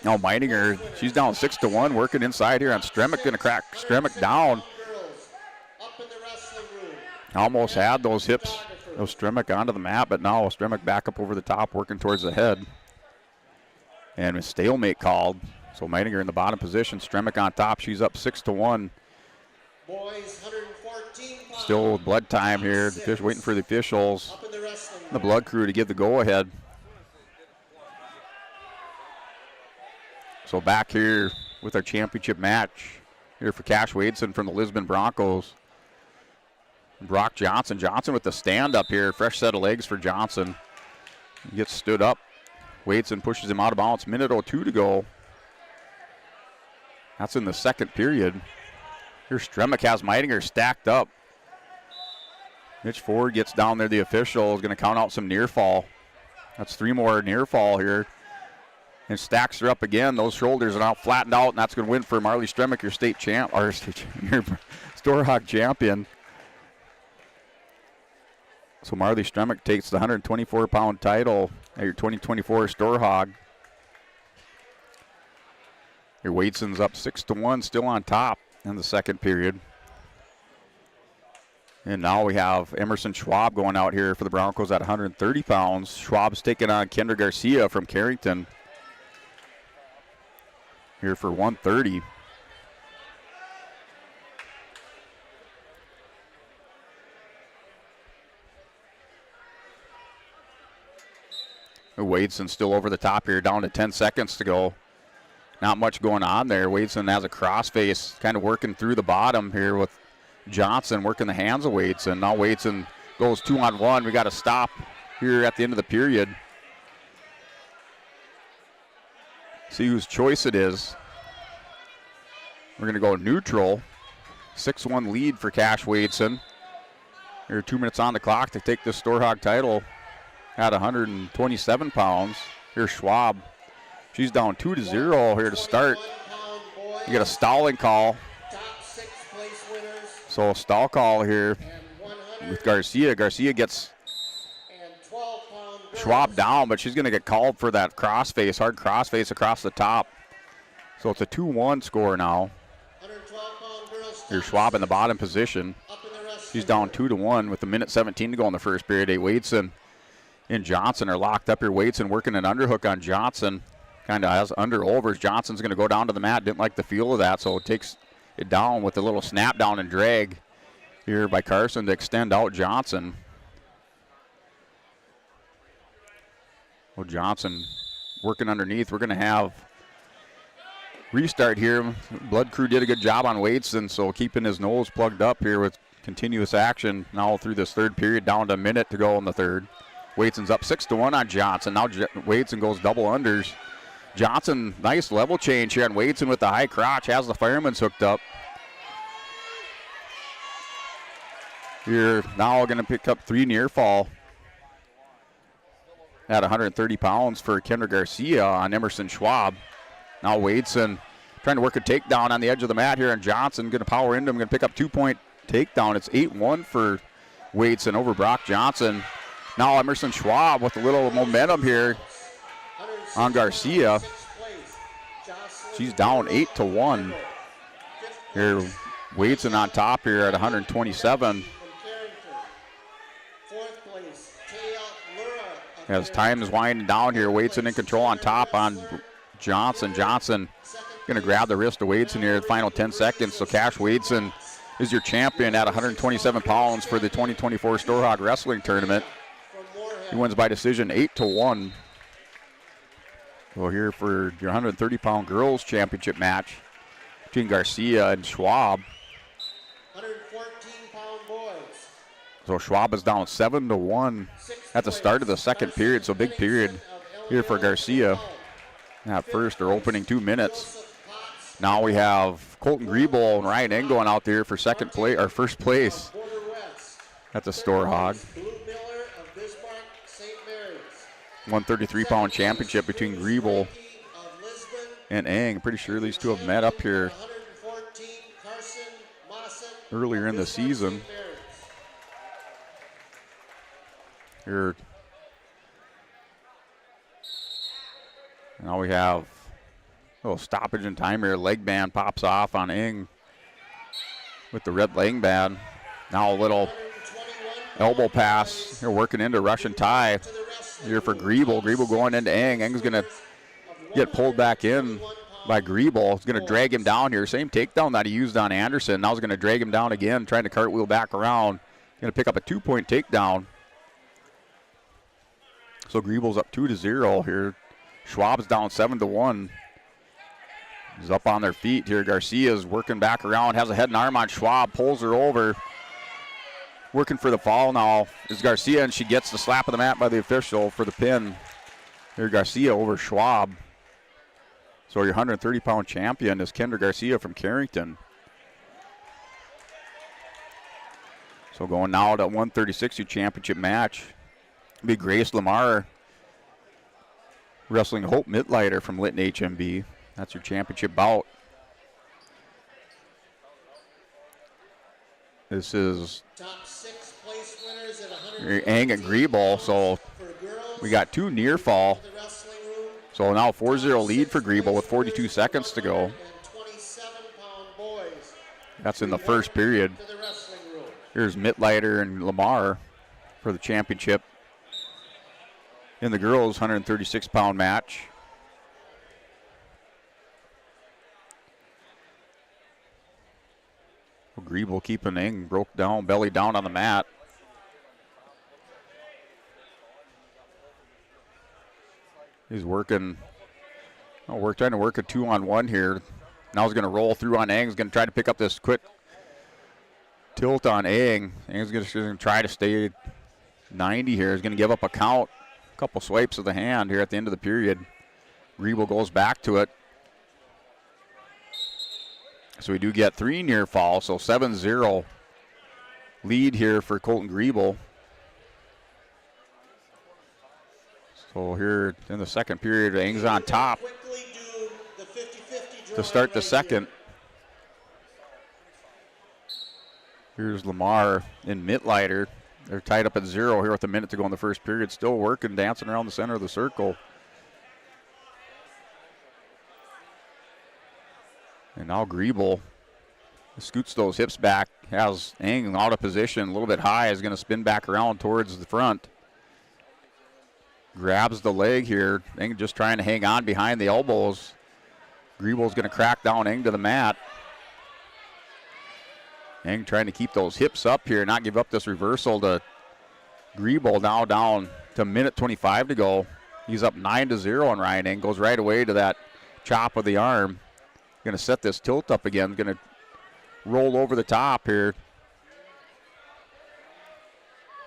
Now Meidinger, she's down 6-1, working inside here on Stremick. Going to crack Stremick down. Almost had those hips of Stremick onto the mat, but now Stremick back up over the top, working towards the head. And a stalemate called. So Meidinger in the bottom position, Stremick on top. She's up 6-1. Boys, 114 pounds. Still blood time here. Waiting for the officials, the Blood Crew to give the go-ahead. So back here with our championship match here for Cash Wadeson from the Lisbon Broncos. Brock Johnson. Johnson with the stand-up here. Fresh set of legs for Johnson. He gets stood up. Wadeson pushes him out of bounds. Minute 02 to go. That's in the second period. Here Stremick has Meidinger stacked up. Mitch Ford gets down there. The official is going to count out some near fall. That's 3 more near fall here. And stacks her up again. Those shoulders are now flattened out, and that's going to win for Marley Stremick, your state champ, or your Storhaug champion. So Marley Stremick takes the 124-pound title at your 2024 Storhaug. Your Wadeson's up 6-1, still on top in the second period. And now we have Emerson Schwab going out here for the Broncos at 130 pounds. Schwab's taking on Kendra Garcia from Carrington here for 130. Wadeson still over the top here, down to 10 seconds to go. Not much going on there. Wadeson has a crossface, kind of working through the bottom here with Johnson working the hands of Wadeson. Now Wadeson goes 2-on-1. We got to stop here at the end of the period. See whose choice it is. We're going to go neutral. 6-1 lead for Cash Wadeson. Here 2 minutes on the clock to take this Storhaug title at 127 pounds. Here's Schwab. She's down 2-0 here to start. You get a stalling call. So a stall call here with Garcia. Garcia gets Schwab down, but she's going to get called for that crossface, hard crossface across the top. So it's a 2-1 score now. Here's Schwab in the bottom position. She's down 2-1 with a minute 17 to go in the first period. Wadeson and Johnson are locked up here. Wadeson working an underhook on Johnson. Kind of has under overs. Johnson's going to go down to the mat. Didn't like the feel of that, so it takes it down with a little snap down and drag here by Carson to extend out Johnson. Well, Johnson working underneath. We're going to have restart here. Blood Crew did a good job on Wadeson, so keeping his nose plugged up here with continuous action now through this third period, down to a minute to go in the third. Wadeson's up 6-1 on Johnson. Now Wadeson goes double unders. Johnson, nice level change here on Wadeson with the high crotch, has the fireman's hooked up. Here now going to pick up 3 near fall at 130 pounds for Kendra Garcia on Emerson Schwab. Now Wadeson trying to work a takedown on the edge of the mat here, and Johnson going to power into him, going to pick up 2-point takedown. It's 8-1 for Wadeson over Brock Johnson. Now Emerson Schwab with a little momentum here on Garcia. She's down 8-1. Here, Wadeson on top here at 127. As time is winding down here, Wadeson in control on top on Johnson. Johnson going to grab the wrist of Wadeson here in the final 10 seconds. So Cash Wadeson is your champion at 127 pounds for the 2024 Storhaug Wrestling Tournament. He wins by decision 8-1. So here for your 130-pound girls championship match between Garcia and Schwab. 114-pound boys. So Schwab is down 7-1 at the start of the second period. So big period here for Garcia. At first, their opening 2 minutes. Now we have Colton Griebel and Ryan Eng going out there for first place at the Storhaug. 133-pound championship between Griebel and Eng. Pretty sure these two have met up here earlier in the season. Here. Now we have a little stoppage in time here. Leg band pops off on Eng with the red leg band. Now a little elbow pass. They're working into Russian tie here for Griebel. Griebel going into Eng. Eng's going to get pulled back in by Griebel. He's going to drag him down here. Same takedown that he used on Anderson. Now he's going to drag him down again, trying to cartwheel back around. Going to pick up a 2-point takedown. So Griebel's up 2-0 here. Schwab's down 7-1. He's up on their feet here. Garcia's working back around, has a head and arm on Schwab, pulls her over. Working for the fall now is Garcia, and she gets the slap of the mat by the official for the pin. Here Garcia over Schwab. So your 130-pound champion is Kendra Garcia from Carrington. So going now to 136, your championship match. Be Grace Lamar wrestling Hope Mitlighter from Lytton HMB. That's your championship bout. This is Top 6 place winners at Eng and Griebel, so we got 2 near fall. So now 4-0 lead for Griebel with 42 seconds to go. That's in the first period. Here's Mittleiter and Lamar for the championship in the girls' 136-pound match. Griebel keeping Eng broke down, belly down on the mat. He's working. Oh, we're trying to work a 2-on-1 here. Now he's going to roll through on Eng. He's going to try to pick up this quick tilt on Eng. Eng's going to try to stay 90 here. He's going to give up a count. A couple swipes of the hand here at the end of the period. Griebel goes back to it. So we do get 3 near fall. So 7-0 lead here for Colton Griebel. So here in the second period, Eng's on top to start the second. Here's Lamar and Mittleiter. They're tied up at 0 here with a minute to go in the first period. Still working, dancing around the center of the circle. And now Griebel scoots those hips back, has Eng out of position, a little bit high, is going to spin back around towards the front. Grabs the leg here. Eng just trying to hang on behind the elbows. Griebel's going to crack down Eng to the mat. Eng trying to keep those hips up here, not give up this reversal to Griebel. Now down to minute 25 to go. He's up 9-0 on Ryan Eng. Goes right away to that chop of the arm. Going to set this tilt up again. Going to roll over the top here.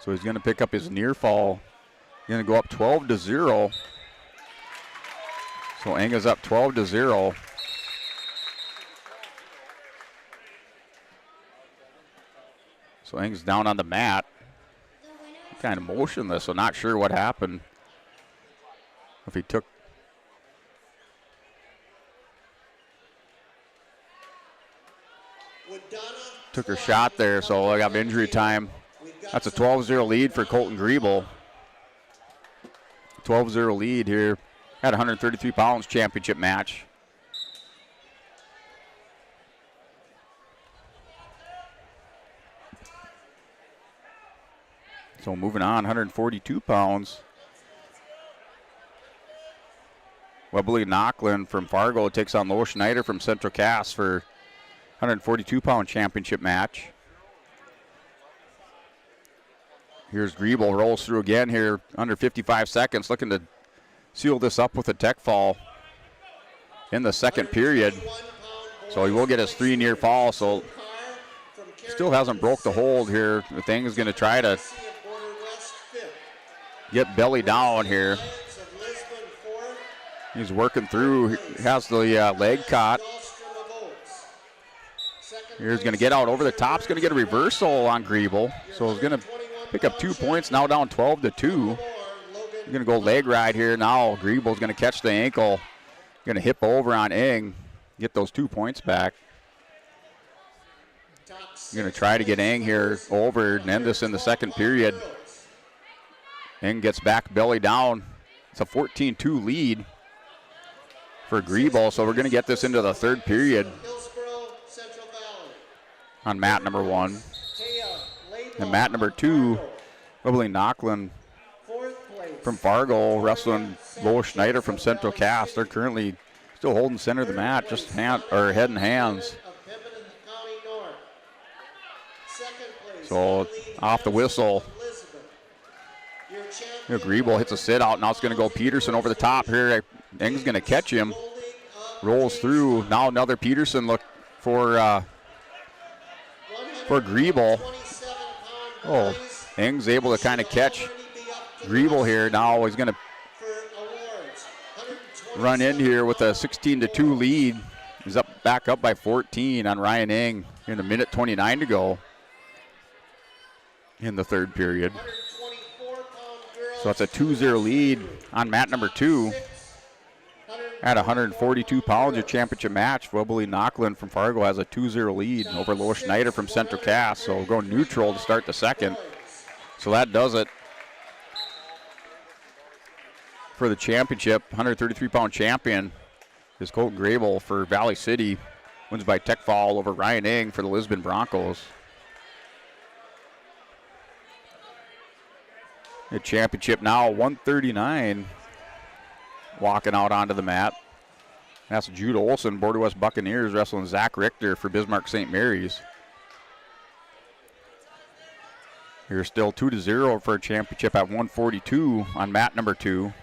So he's going to pick up his near fall. Going to go up 12-0. So Eng is up 12-0. So Eng's down on the mat. Kind of motionless, so not sure what happened. If he took her shot there, so I got injury time. That's a 12-0 lead for Colton Griebel. 12-0 lead here at 133 pounds championship match. So moving on, 142 pounds. Webley Knocklin from Fargo takes on Lois Schneider from Central Cass for 142-pound championship match. Here's Griebel, rolls through again here, under 55 seconds, looking to seal this up with a tech fall in the second period. So he will get his 3 near fall, so still hasn't broke the hold here. The thing is going to try to get belly down here. He's working through, he has the leg caught. Here's going to get out over the top. He's going to get a reversal on Griebel. So he's going to pick up 2 points, now down 12-2. He's going to go leg ride here. Now Griebel's going to catch the ankle. Going to hip over on Eng, get those 2 points back. Going to try to get Eng here over and end this in the second period. Eng gets back belly down. It's a 14-2 lead for Griebel, so we're going to get this into the third period on mat number 1. And mat number 2, Webley Knocklin from Fargo wrestling Lois Schneider from Central Cass. They're currently still holding center of the mat, just head and hands. So off the whistle, Griebel hits a sit out. Now it's going to go Peterson over the top here. Eng's going to catch him. Rolls through. Now another Peterson look for Griebel. Oh, Eng's able to kind of catch Griebel here. Now he's going to run in here with a 16-2 lead. He's back up by 14 on Ryan Eng in a minute 29 to go in the third period. So it's a 2-0 lead on mat number 2 at 142 pounds, a championship match. Webley Knocklin from Fargo has a 2-0 lead over Lois Schneider from Central Cass. So we'll go neutral to start the second. So that does it for the championship. 133-pound champion is Colton Griebel for Valley City. Wins by tech fall over Ryan Eng for the Lisbon Broncos. The championship now, 139. Walking out onto the mat. That's Jude Olson, Border West Buccaneers, wrestling Zach Richter for Bismarck St. Mary's. Here's still 2-0 for a championship at 142 on mat number 2.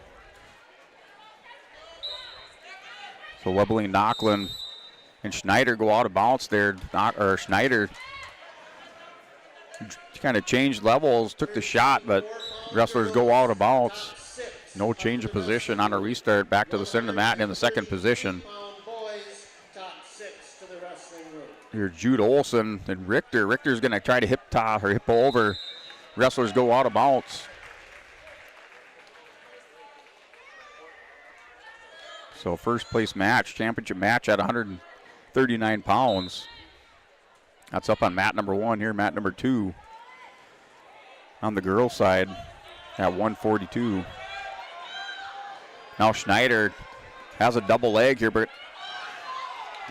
So Leveling, Knocklin, and Schneider go out of bounds there. Schneider kind of changed levels, took the shot, but wrestlers go out of bounds. No change of position on a restart. Back to the center of the mat and in the second position. Here's Jude Olson and Richter. Richter's going to try to hip toss or hip over. Wrestlers go out of bounds. So first place match, championship match at 139 pounds. That's up on mat number 1 here, mat number 2. On the girls' side at 142. Now Schneider has a double leg here, but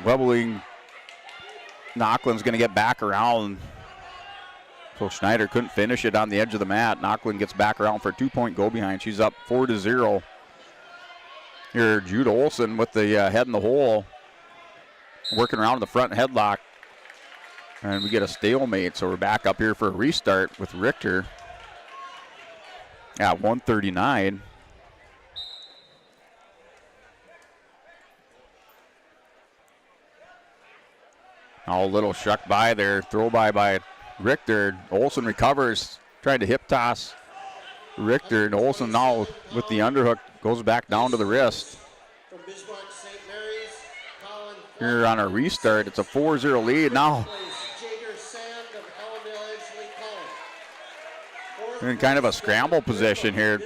Leveling, Knocklin's going to get back around. So Schneider couldn't finish it on the edge of the mat. Knocklin gets back around for a 2-point go behind. She's up 4-0. Here, Jude Olson with the head in the hole, working around the front headlock. And we get a stalemate, so we're back up here for a restart with Richter at 139. Now a little shuck by there, throw by Richter. Olson recovers, trying to hip toss Richter, and Olson now with the underhook goes back down to the wrist. Here on a restart, it's a 4-0 lead now. We're in kind of a scramble position here.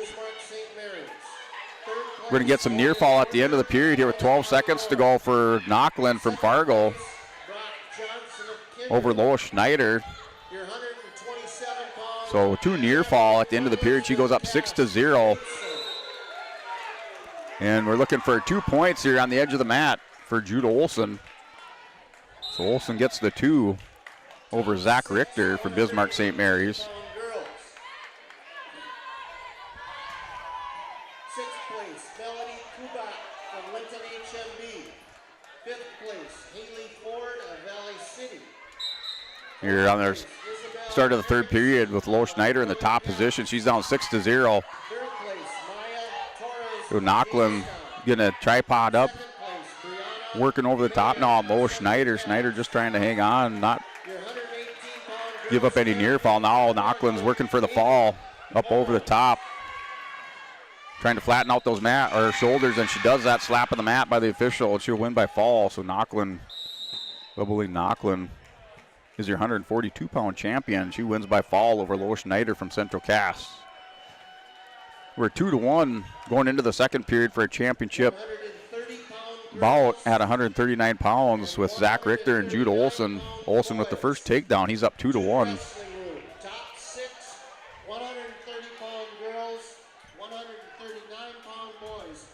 We're going to get some near fall at the end of the period here with 12 seconds to go for Knocklin from Fargo. Over Lois Schneider. So 2 near fall at the end of the period. She goes up 6-0. And we're looking for 2 points here on the edge of the mat for Jude Olson. So Olson gets the 2 over Zach Richter for Bismarck St. Mary's. 6th place, Melody Kubak from Linton HMB. 5th place, Haley Ford of Valley City. Here on the start of the third period with Lois Schneider in the top position. She's down 6-0. So Knocklin getting a tripod up, working over the top now on Lois Schneider. Schneider just trying to hang on, not give up any near fall. Now Knocklin's working for the fall up over the top, trying to flatten out those shoulders, and she does that. Slap on the mat by the official, and she'll win by fall. So Knocklin, Leveling Knocklin, is your 142-pound champion. She wins by fall over Lois Schneider from Central Cass. We're 2-1 going into the second period for a championship bout at 139 pounds with Zach Richter and Jude Olson. Olson with the first takedown. He's up 2-1. Top 6, 130-pound girls, 139-pound boys.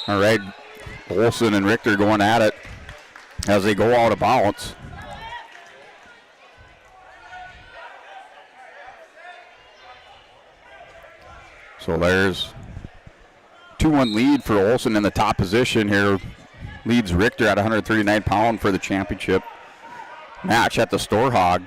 All right, Olson and Richter going at it as they go out of bounds. So there's 2-1 lead for Olson in the top position here. Leads Richter at 139 pound for the championship match at the Storhaug.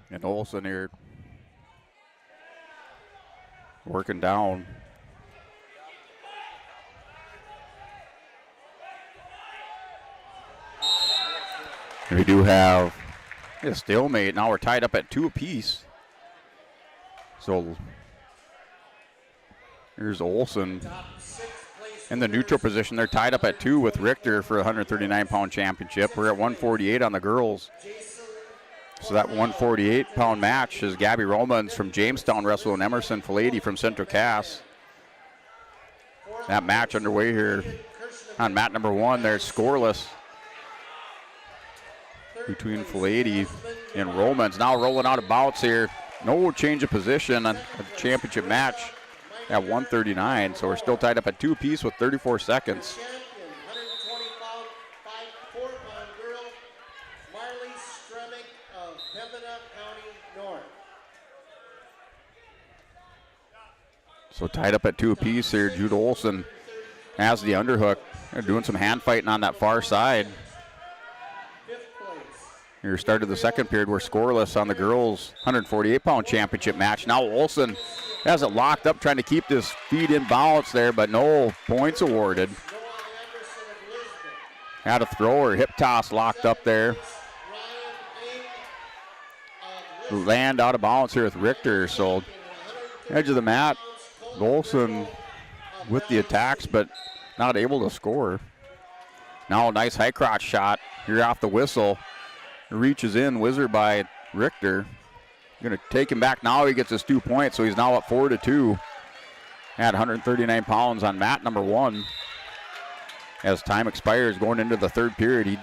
And Olson here working down. We do have a stalemate. Now we're tied up at 2 apiece. So here's Olsen in the neutral position. They're tied up at 2 with Richter for a 139-pound championship. We're at 148 on the girls. So that 148-pound match is Gabby Romans from Jamestown wrestling Emerson Filady from Central Cass. That match underway here on mat number 1. They're scoreless between Filady and Romans. Now rolling out of bounds here. No change of position on the championship match at 139. So we're still tied up at 2 apiece with 34 seconds. So tied up at 2 apiece here. Jude Olsen has the underhook. They're doing some hand fighting on that far side. Here, start of the second period, we're scoreless on the girls' 148-pound championship match. Now Olsen has it locked up, trying to keep this feet in balance there, but no points awarded. Had a throw or hip toss locked up there. Land out of balance here with Richter, so edge of the mat. Olsen with the attacks, but not able to score. Now a nice high crotch shot here off the whistle. Reaches in, whizzer by Richter. Going to take him back now. He gets his 2 points, so he's now up 4-2 at 139 pounds on mat number 1. As time expires going into the third period,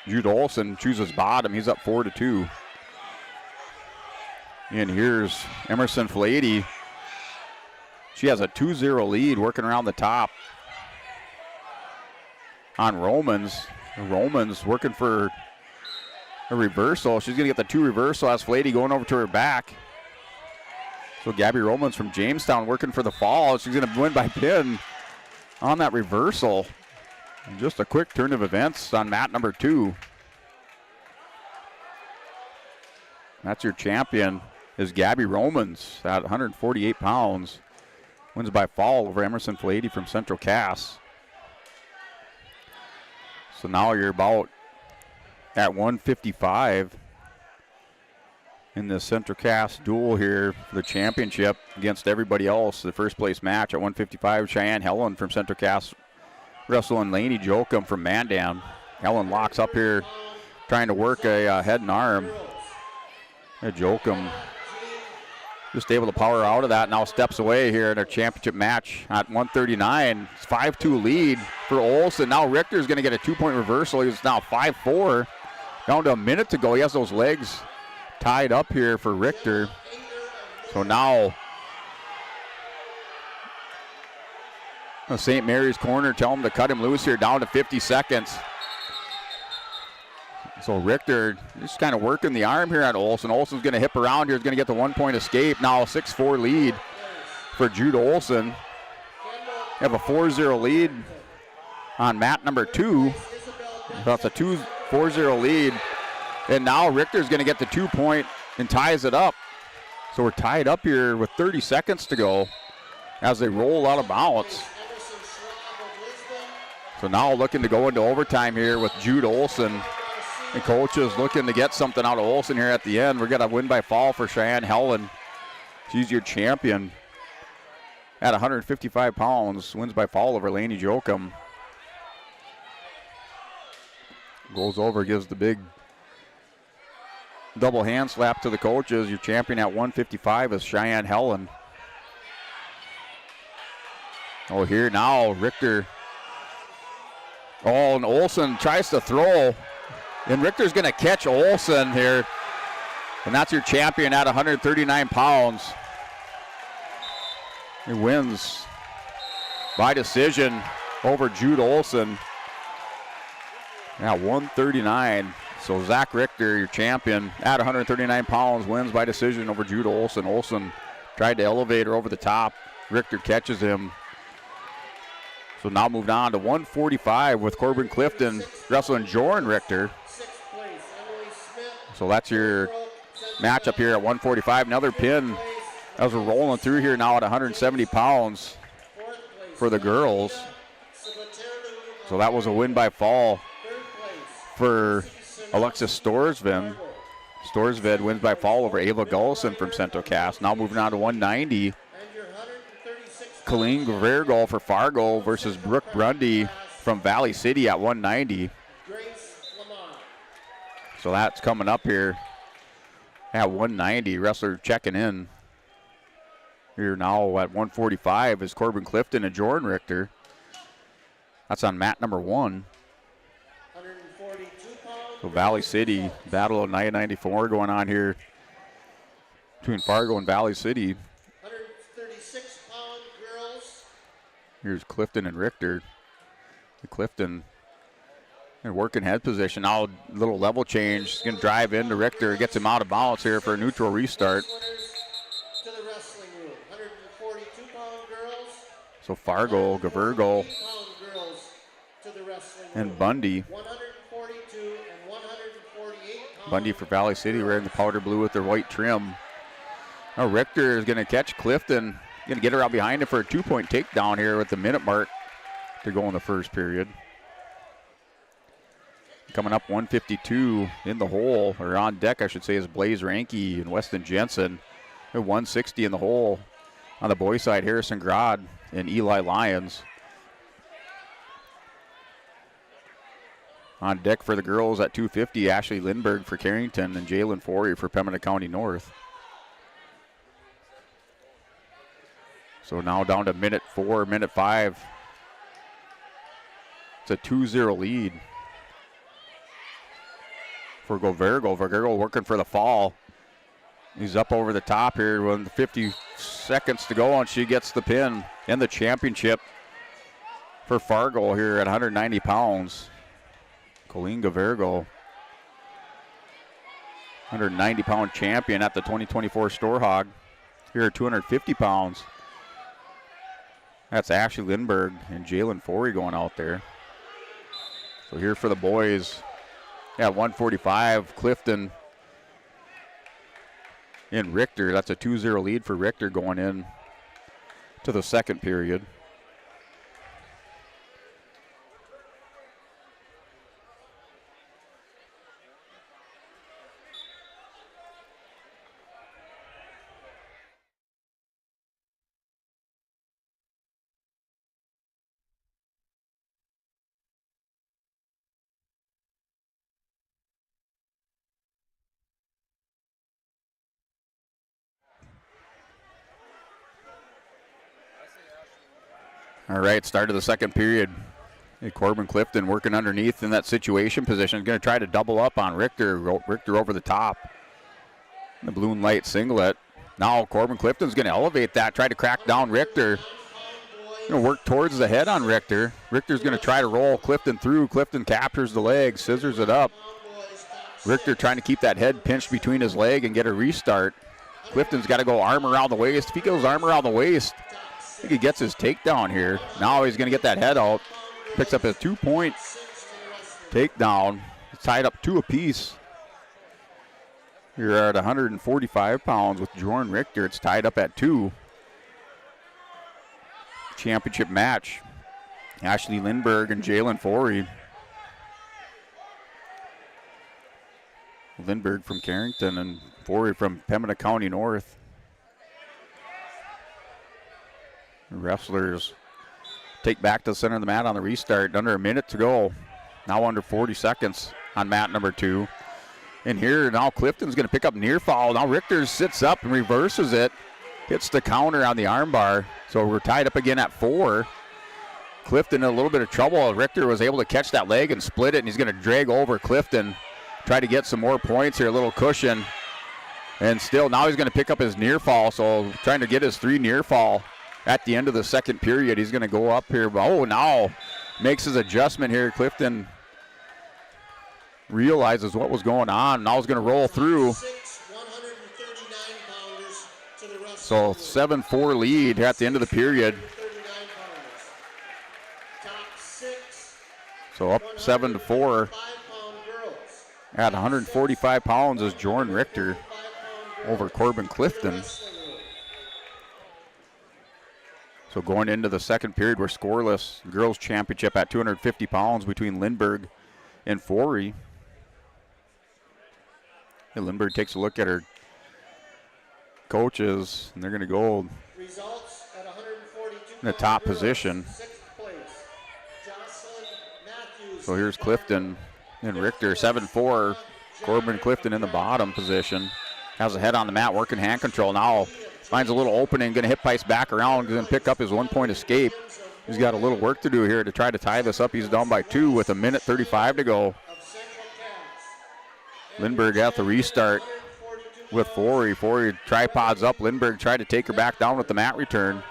Jude Olsen chooses bottom. He's up 4-2. And here's Emerson Filady. She has a 2-0 lead working around the top on Romans. Romans working for a reversal. She's going to get the 2 reversal as Filady going over to her back. So Gabby Romans from Jamestown working for the fall. She's going to win by pin on that reversal. And just a quick turn of events on mat number 2. That's your champion is Gabby Romans at 148 pounds. Wins by fall over Emerson Filady from Central Cass. So now you're about at 155 in the Central Cass duel here for the championship against everybody else. The first place match at 155, Cheyenne Helen from Central Cass wrestling Laney Jokum from Mandan. Helen locks up here trying to work a head and arm. Jokum just able to power out of that, now steps away here in our championship match at 139. It's 5-2 lead for Olsen. Now Richter's going to get a 2-point reversal. He's now 5-4. Down to a minute to go. He has those legs tied up here for Richter. So now St. Mary's corner tell him to cut him loose here down to 50 seconds. So Richter just kind of working the arm here on Olsen. Olsen's going to hip around here. He's going to get the 1-point escape. Now a 6-4 lead for Jude Olsen. You have a 4-0 lead on mat number 2. That's a 4-0 lead. And now Richter's going to get the 2-point and ties it up. So we're tied up here with 30 seconds to go as they roll out of bounds. So now looking to go into overtime here with Jude Olsen. And coaches looking to get something out of Olsen here at the end. We're going to win by fall for Cheyenne Helen. She's your champion at 155 pounds. Wins by fall over Laney Jokum. Goes over, gives the big double hand slap to the coaches. Your champion at 155 is Cheyenne Helen. Oh, here now, Richter. Oh, and Olsen tries to throw. And Richter's going to catch Olsen here. And that's your champion at 139 pounds. He wins by decision over Jude Olsen at 139. So Zach Richter, your champion at 139 pounds, wins by decision over Jude Olsen. Olsen tried to elevate her over the top. Richter catches him. So now moved on to 145 with Corbin Clifton wrestling Joran Richter. So that's your matchup here at 145. Another pin as we're rolling through here now at 170 pounds for the girls. So that was a win by fall for Alexis Storsvin. Storsved wins by fall over Ava Gullison from Central Cass. Now moving on to 190. Colleen Vergol for Fargo versus Brooke Grundy from Valley City at 190. So that's coming up here at 190. Wrestler checking in. Here now at 145 is Corbin Clifton and Jordan Richter. That's on mat number 1. So Valley City, battle of 994 going on here between Fargo and Valley City. 136-pound girls. Here's Clifton and Richter. Clifton in working head position. Now a little level change. He's going to drive into Richter. Gets him out of balance here for a neutral restart. To the wrestling room. 142-pound girls. So Fargo, Gavergo, and Bundy. 142 and 148 pounds. Bundy for Valley City wearing the powder blue with their white trim. Now Richter is going to catch Clifton. Going to get her out behind him for a 2-point takedown here with the minute mark to go in the first period. Coming up 152 in the hole, or on deck I should say, is Blaze Ranke and Weston Jensen. At 160 in the hole. On the boys' side, Harrison Grod and Eli Lyons. On deck for the girls at 250, Ashley Lindberg for Carrington and Jalen Forey for Pembina County North. So now down to minute 4, minute 5. It's a 2-0 lead for Govergo. Vergero working for the fall. He's up over the top here with 50 seconds to go, and she gets the pin and the championship for Fargo here at 190 pounds. Colleen Gavergo, 190-pound champion at the 2024 Storhaug. Here at 250 pounds. That's Ashley Lindberg and Jalen Forey going out there. So here for the boys at 145, Clifton and Richter. That's a 2-0 lead for Richter going in to the second period. All right, start of the second period. Hey, Corbin Clifton working underneath in that situation position. Going to try to double up on Richter. Richter over the top. The blue and light singlet. Now Corbin Clifton's going to elevate that, try to crack down Richter. Going to work towards the head on Richter. Richter's going to try to roll Clifton through. Clifton captures the leg, scissors it up. Richter trying to keep that head pinched between his leg and get a restart. Clifton's got to go arm around the waist. If he goes arm around the waist, I think he gets his takedown here. Now he's going to get that head out. Picks up a 2-point takedown. It's tied up 2 apiece. You're at 145 pounds with Jordan Richter. It's tied up at 2. Championship match. Ashley Lindberg and Jalen Forey. Lindberg from Carrington and Forey from Pembina County North. Wrestlers take back to the center of the mat on the restart. Under a minute to go. Now under 40 seconds on mat number 2. And here now Clifton's going to pick up near fall. Now Richter sits up and reverses it. Hits the counter on the armbar. So we're tied up again at 4. Clifton in a little bit of trouble. Richter was able to catch that leg and split it, and he's going to drag over Clifton. Try to get some more points here, a little cushion. And still now he's going to pick up his near fall. So trying to get his 3 near fall. At the end of the second period, he's going to go up here. Oh, now makes his adjustment here. Clifton realizes what was going on. Now he's going to roll through. So 7-4 lead at the end of the period. So up 7-4. At 145 pounds is Jordan Richter over Corbin Clifton. So going into the second period, we're scoreless. Girls championship at 250 pounds between Lindberg and Forey. Lindbergh takes a look at her coaches, and they're going to go in the top position. So here's Clifton and Richter, 7-4. Corbin Clifton in the bottom position. Has a head on the mat, working hand control. Now finds a little opening, going to hip ice back around, going to pick up his 1-point escape. He's got a little work to do here to try to tie this up. He's down by 2 with 1:35 to go. Lindbergh at the restart with Forey. Forey tripods up. Lindbergh tried to take her back down with the mat return.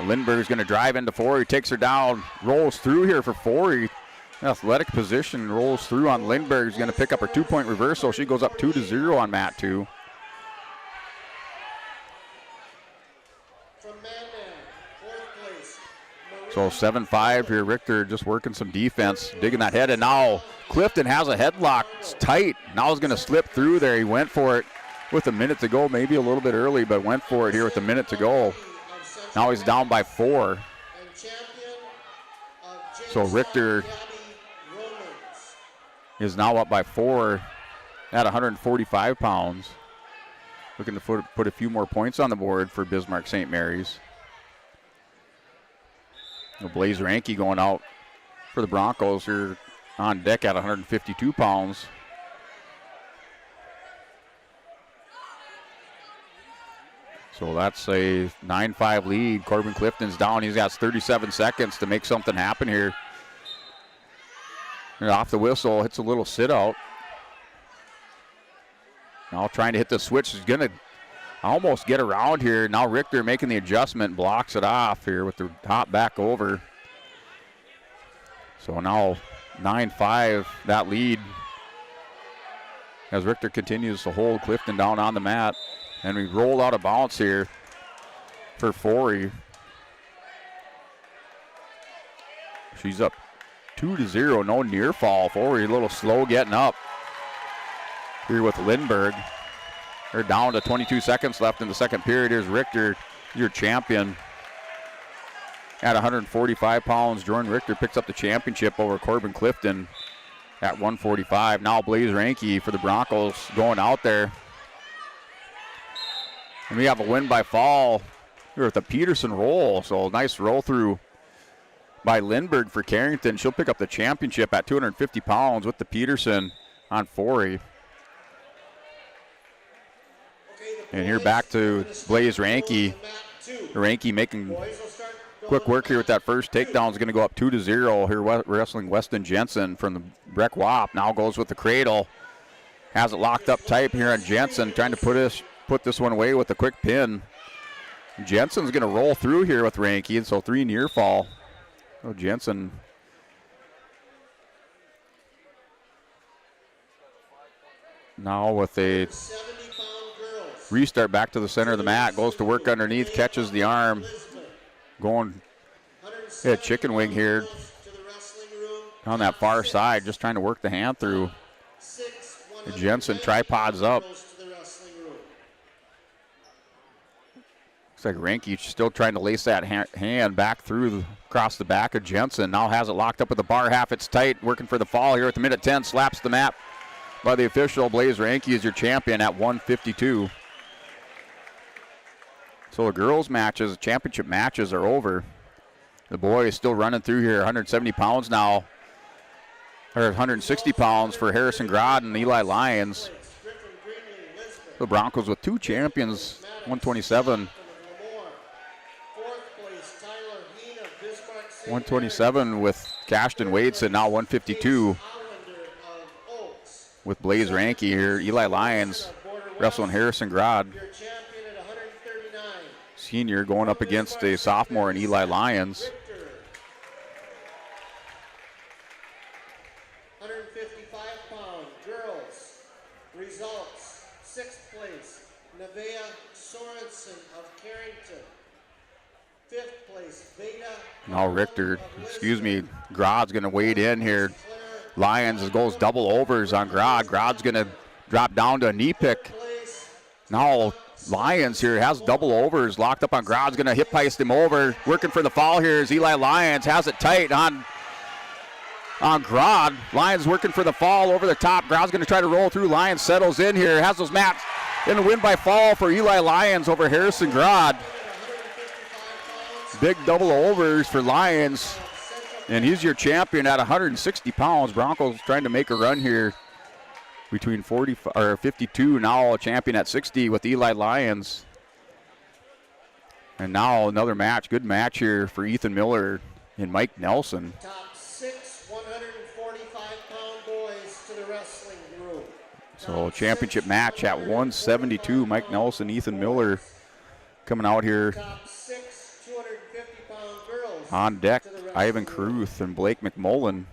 Lindbergh's going to drive into Forey, takes her down, rolls through here for Forey. Athletic position, rolls through on Lindbergh. Is going to pick up her 2-point reversal. She goes up 2-0 on mat 2. So 7-5 here. Richter just working some defense, digging that head, and now Clifton has a headlock. It's tight. Now he's going to slip through there. He went for it with a minute to go, maybe a little bit early, but went for it here with a minute to go. Now he's down by 4. So Richter is now up by 4 at 145 pounds. Looking to put a few more points on the board for Bismarck St. Mary's. Blaze Ranke going out for the Broncos here on deck at 152 pounds. So that's a 9-5 lead. Corbin Clifton's down. He's got 37 seconds to make something happen here. And off the whistle, hits a little sit out. Now trying to hit the switch. He's going to almost get around here. Now Richter making the adjustment, blocks it off here with the hop back over. So now 9-5, that lead, as Richter continues to hold Clifton down on the mat. And we roll out of bounds here for Forey. She's up 2-0, no near fall. Forey a little slow getting up here with Lindbergh. They're down to 22 seconds left in the second period. Here's Richter, your champion. At 145 pounds, Jordan Richter picks up the championship over Corbin Clifton at 145. Now Blaze Ranke for the Broncos going out there. And we have a win by fall here with the Peterson roll. So nice roll through by Lindbergh for Carrington. She'll pick up the championship at 250 pounds with the Peterson on Forey. And here back to Blaze Ranke. Ranke making quick work here with that first takedown. Is going to go up 2-0 here, wrestling Weston Jensen from the Breck Wap. Now goes with the cradle. Has it locked up tight here on Jensen, trying to put this one away with a quick pin. Jensen's going to roll through here with Ranke, and so 3 near fall. Oh, Jensen. Now with a restart back to the center of the mat, goes to work underneath, catches the arm. Going chicken wing here on that far side, just trying to work the hand through. Jensen tripods up. Looks like Ranke still trying to lace that hand back through across the back of Jensen. Now has it locked up with the bar half. It's tight, working for the fall here at the minute 10. Slaps the mat by the official. Blaze Ranke is your champion at 152. So the girls' matches, championship matches are over. The boys still running through here, 170 pounds now, or 160 pounds for Harrison Grodd and Eli Lyons. The Broncos with 2 champions, 127. 127 with Cashton Wadeson, now 152 with Blaze Ranke here. Eli Lyons wrestling Harrison Grodd. Senior going up against a sophomore in Eli Lyons. 155-pound girls. Results: 6th place, Nevaeh Sorensen of Carrington. 5th place, Veda. Now Grodd's going to wade in here. Lyons goes double overs on Grodd. Grodd's going to drop down to a knee pick. Now Lyons here has double overs, locked up on Grodd's going to hip heist him over. Working for the fall here is Eli Lyons, has it tight on on Grod. Lyons working for the fall over the top. Grod's going to try to roll through. Lyons settles in here. Has those mats in the win by fall for Eli Lyons over Harrison Grod. Big double overs for Lyons. And he's your champion at 160 pounds. Broncos trying to make a run here between 52. Now a champion at 60 with Eli Lyons. And now another match. Good match here for Ethan Miller and Mike Nelson. Top 6 145-pound boys to the wrestling group. So championship match at 172. Mike Nelson, Ethan Miller coming out here. Top 6 250-pound girls. On deck, Ivan Kruth and Blake McMullen.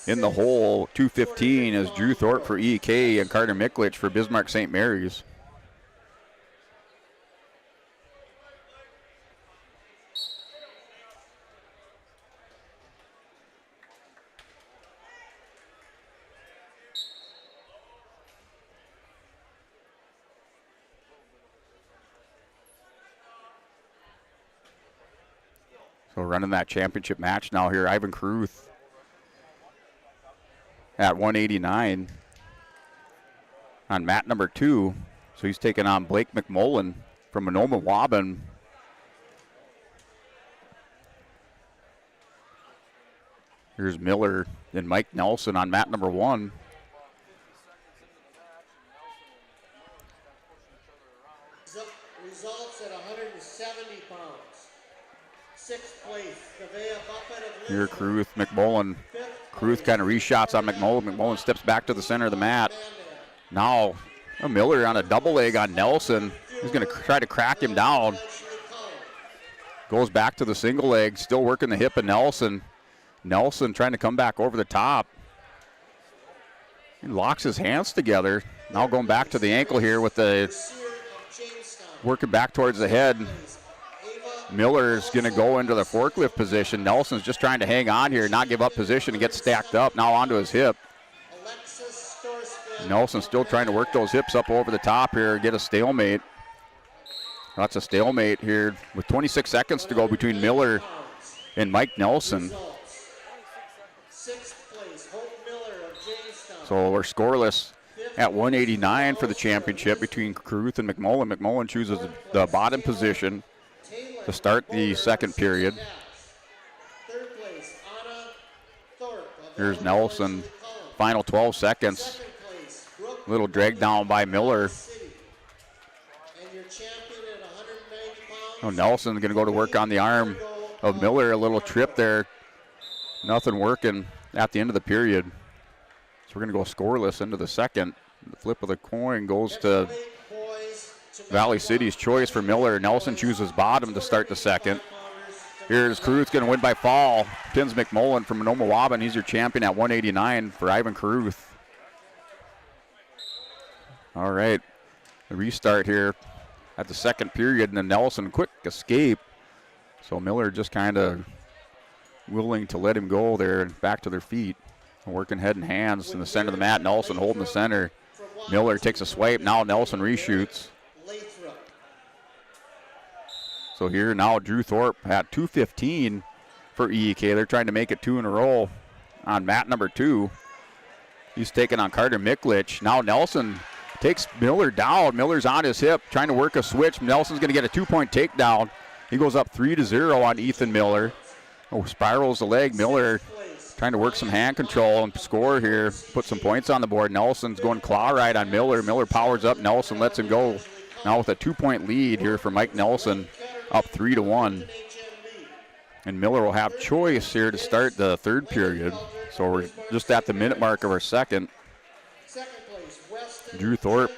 In the hole, 215 is Drew Thorpe for EK and Carter Miklich for Bismarck St. Mary's. So running that championship match now here, Ivan Kruth at 189 on mat number 2. So he's taking on Blake McMullen from Monoma Waban. Here's Miller and Mike Nelson on mat number 1. Results at 170 pounds. 6th place, Nevaeh Buffett of Here, Kruth, McMullen. Kruth kind of reshots on McMullen. McMullen steps back to the center of the mat. Now, Miller on a double leg on Nelson. He's going to try to crack him down. Goes back to the single leg, still working the hip of Nelson. Nelson trying to come back over the top. He locks his hands together. Now going back to the ankle here with the working back towards the head. Miller's going to go into the forklift position. Nelson's just trying to hang on here, not give up position and get stacked up. Now onto his hip. Nelson still trying to work those hips up over the top here, get a stalemate. That's a stalemate here with 26 seconds to go between Miller and Mike Nelson. So we're scoreless at 189 for the championship between Kruth and McMullen. McMullen chooses the bottom position to start the second period. Here's Nelson, final 12 seconds. Little drag down by Miller. Oh, Nelson's going to go to work on the arm of Miller. A little trip there. Nothing working at the end of the period. So we're going to go scoreless into the second. The flip of the coin goes to Valley City's choice for Miller. Nelson chooses bottom to start the second. Here's Kruth going to win by fall. Pins McMullen from Monoma Waban. He's your champion at 189 for Ivan Kruth. All right, the restart here at the second period, and then Nelson quick escape. So Miller just kind of willing to let him go there and back to their feet. Working head and hands in the center of the mat. Nelson holding the center. Miller takes a swipe. Now Nelson reshoots. So here now Drew Thorpe at 215 for EEK. They're trying to make it 2 in a row on mat number 2. He's taking on Carter Miklich. Now Nelson takes Miller down. Miller's on his hip, trying to work a switch. Nelson's going to get a 2-point takedown. He goes up 3-0 on Ethan Miller. Oh, spirals the leg. Miller trying to work some hand control and score here. Put some points on the board. Nelson's going claw right on Miller. Miller powers up. Nelson lets him go. Now with a 2-point lead here for Mike Nelson, up 3-1. And Miller will have choice here to start the third period. So we're just at the minute mark of our second. Drew Thorpe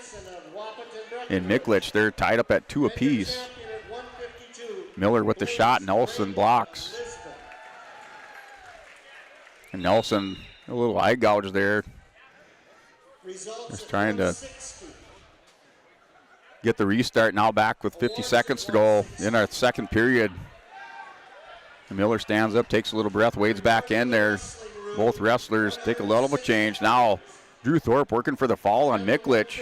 and Miklich, they're tied up at 2 apiece. Miller with the shot. Nelson blocks. And Nelson, a little eye gouge there. Just trying to get the restart now back with 50 seconds to go in our second period. And Miller stands up, takes a little breath, wades back in there. Both wrestlers take a little of a change. Now Drew Thorpe working for the fall on Miklich.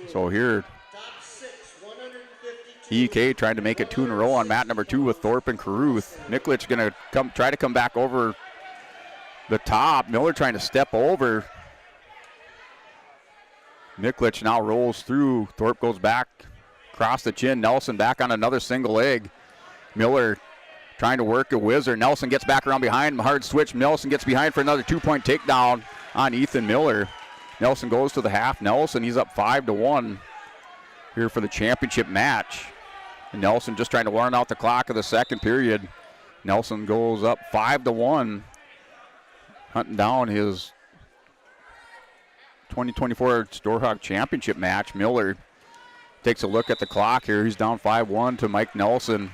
So here, EK trying to make it 2 in a row on mat number 2 with Thorpe and Caruth. Miklich going to try to come back over the top. Miller trying to step over. Miklich now rolls through. Thorpe goes back across the chin. Nelson back on another single leg. Miller trying to work a whizzer. Nelson gets back around behind. Hard switch. Nelson gets behind for another 2-point takedown on Ethan Miller. Nelson goes to the half. Nelson, he's up 5-1 here for the championship match. And Nelson just trying to run out the clock of the second period. Nelson goes up 5-1, hunting down his 2024 Storhaug championship match. Miller takes a look at the clock here. He's down 5-1 to Mike Nelson.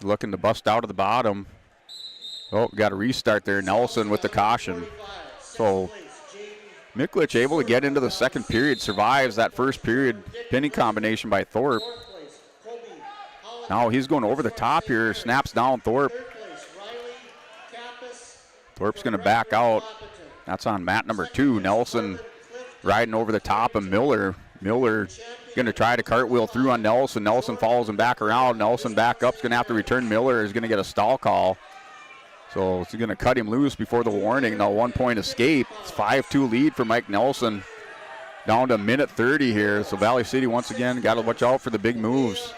Looking to bust out of the bottom. Oh, got a restart there. Nelson with the caution. So Miklich able to get into the second period, survives that first period pinning combination by Thorpe. Now he's going over the top here, snaps down Thorpe. Thorpe's going to back out. That's on mat number 2. Nelson riding over the top of Miller. Miller going to try to cartwheel through on Nelson. Nelson follows him back around. Nelson back up's going to have to return. Miller is going to get a stall call. So it's going to cut him loose before the warning. Now 1-point escape. It's 5-2 lead for Mike Nelson. Down to a minute 30 here. So Valley City once again got to watch out for the big moves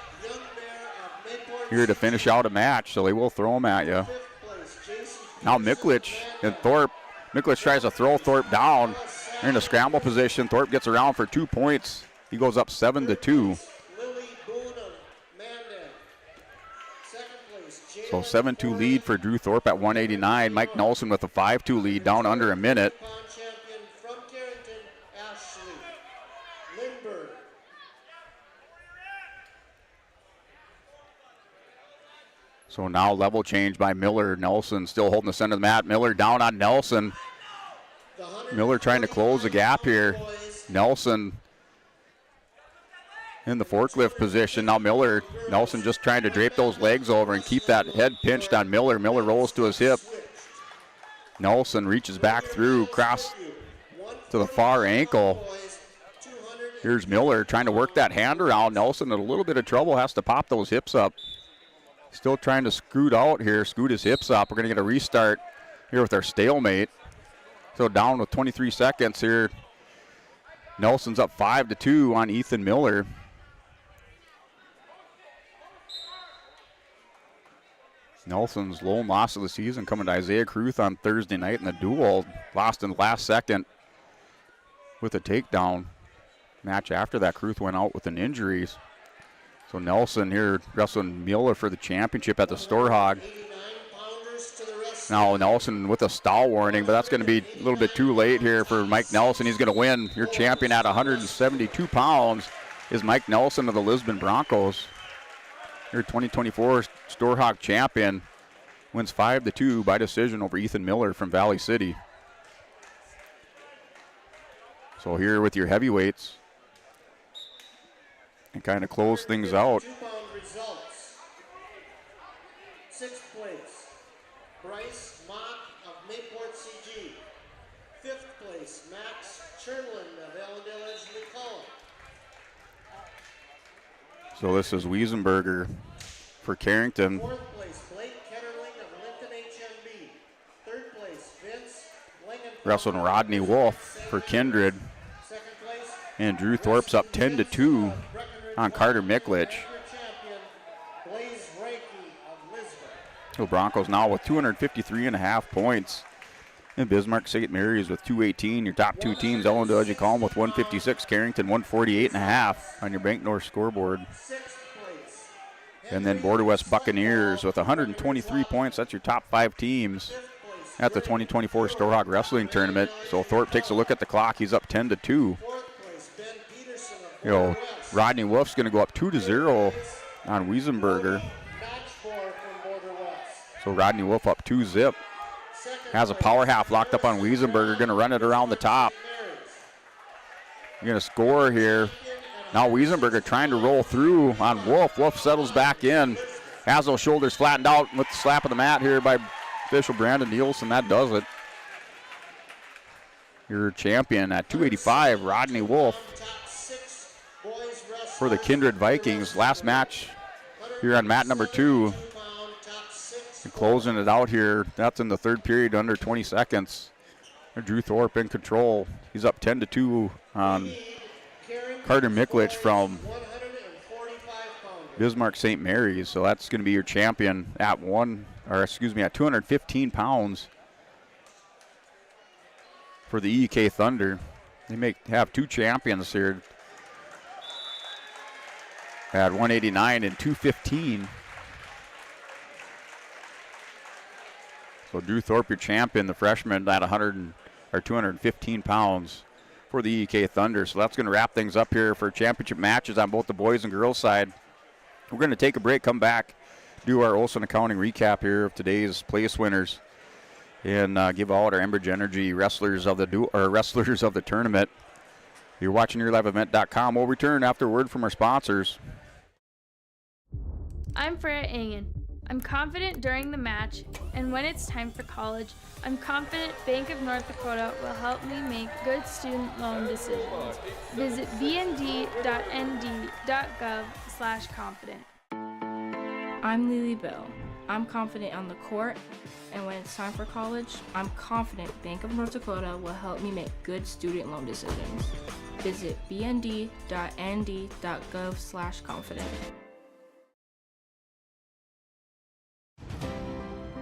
here to finish out a match. So they will throw them at you. Now Miklich and Thorpe. Miklich tries to throw Thorpe down. They're in a scramble position. Thorpe gets around for 2 points. He goes up 7-2. So 7-2 lead for Drew Thorpe at 189. Mike Nelson with a 5-2 lead, down under a minute. So now level change by Miller. Nelson still holding the center of the mat. Miller down on Nelson. Miller trying to close the gap here. Nelson in the forklift position. Now Nelson just trying to drape those legs over and keep that head pinched on Miller. Miller rolls to his hip. Nelson reaches back through, cross to the far ankle. Here's Miller trying to work that hand around. Nelson in a little bit of trouble, has to pop those hips up. Still trying to scoot out here, scoot his hips up. We're going to get a restart here with our stalemate. So down with 23 seconds here. Nelson's up 5-2 on Ethan Miller. Nelson's lone loss of the season coming to Isaiah Caruth on Thursday night in the duel. Lost in the last second with a takedown. Match after that, Caruth went out with an injury. So Nelson here wrestling Miller for the championship at the Storhaug. Now Nelson with a stall warning, but that's going to be a little bit too late here for Mike Nelson. He's going to win. Your champion at 172 pounds is Mike Nelson of the Lisbon Broncos. Your 2024 Storhaug champion wins 5-2 by decision over Ethan Miller from Valley City. So here with your heavyweights, and kind of close things out. 6th place, Bryce Mock of Mayport CG. 5th place, Max Chernlin of Allendale Edgeley College. So this is Wiesenberger for Carrington. 4th place, Blake Ketterling of Lincoln HMB. 3rd place, Vince Langen. Wrestling Rodney Wolf for Kindred. 2nd place, and Drew Thorpe's up 10-2 on Carter Miklich. Blaze Reiki of Lisbon. So Broncos now with 253.5 points. And Bismarck St. Mary's with 218. Your top two teams, Ellendale, you call them, with 156. Carrington 148.5 on your Bank North scoreboard. And then Border West Buccaneers with 123 points. That's your top 5 teams at the 2024 Storhaug Wrestling Tournament. So Thorpe takes a look at the clock. He's up 10-2. Rodney Wolf's going to go up 2-0 on Wiesenberger. So Rodney Wolf up 2-0. Has a power half locked up on Wiesenberger. Going to run it around the top. You're going to score here. Now Wiesenberger trying to roll through on Wolf. Wolf settles back in. Has those shoulders flattened out with the slap of the mat here by official Brandon Nielsen. That does it. Your champion at 285, Rodney Wolf. for the Kindred Vikings. Last match here on mat number 2. And closing it out here. That's in the third period, under 20 seconds. Drew Thorpe in control. He's up 10-2 on Carter Miklich from Bismarck St. Mary's. So that's going to be your champion at 215 pounds for the EK Thunder. They may have 2 champions here at 189 and 215. So Drew Thorpe, your champion, the freshman, at 215 pounds for the EK Thunder. So that's going to wrap things up here for championship matches on both the boys and girls side. We're going to take a break, come back, do our Olson Accounting recap here of today's place winners, and give all our Enbridge Energy wrestlers of the tournament. You're watching YourLiveEvent.com. We'll return after a word from our sponsors. I'm Freya Engen. I'm confident during the match, and when it's time for college, I'm confident Bank of North Dakota will help me make good student loan decisions. Visit bnd.nd.gov/confident. I'm Lily Bell. I'm confident on the court, and when it's time for college, I'm confident Bank of North Dakota will help me make good student loan decisions. Visit bnd.nd.gov/confident.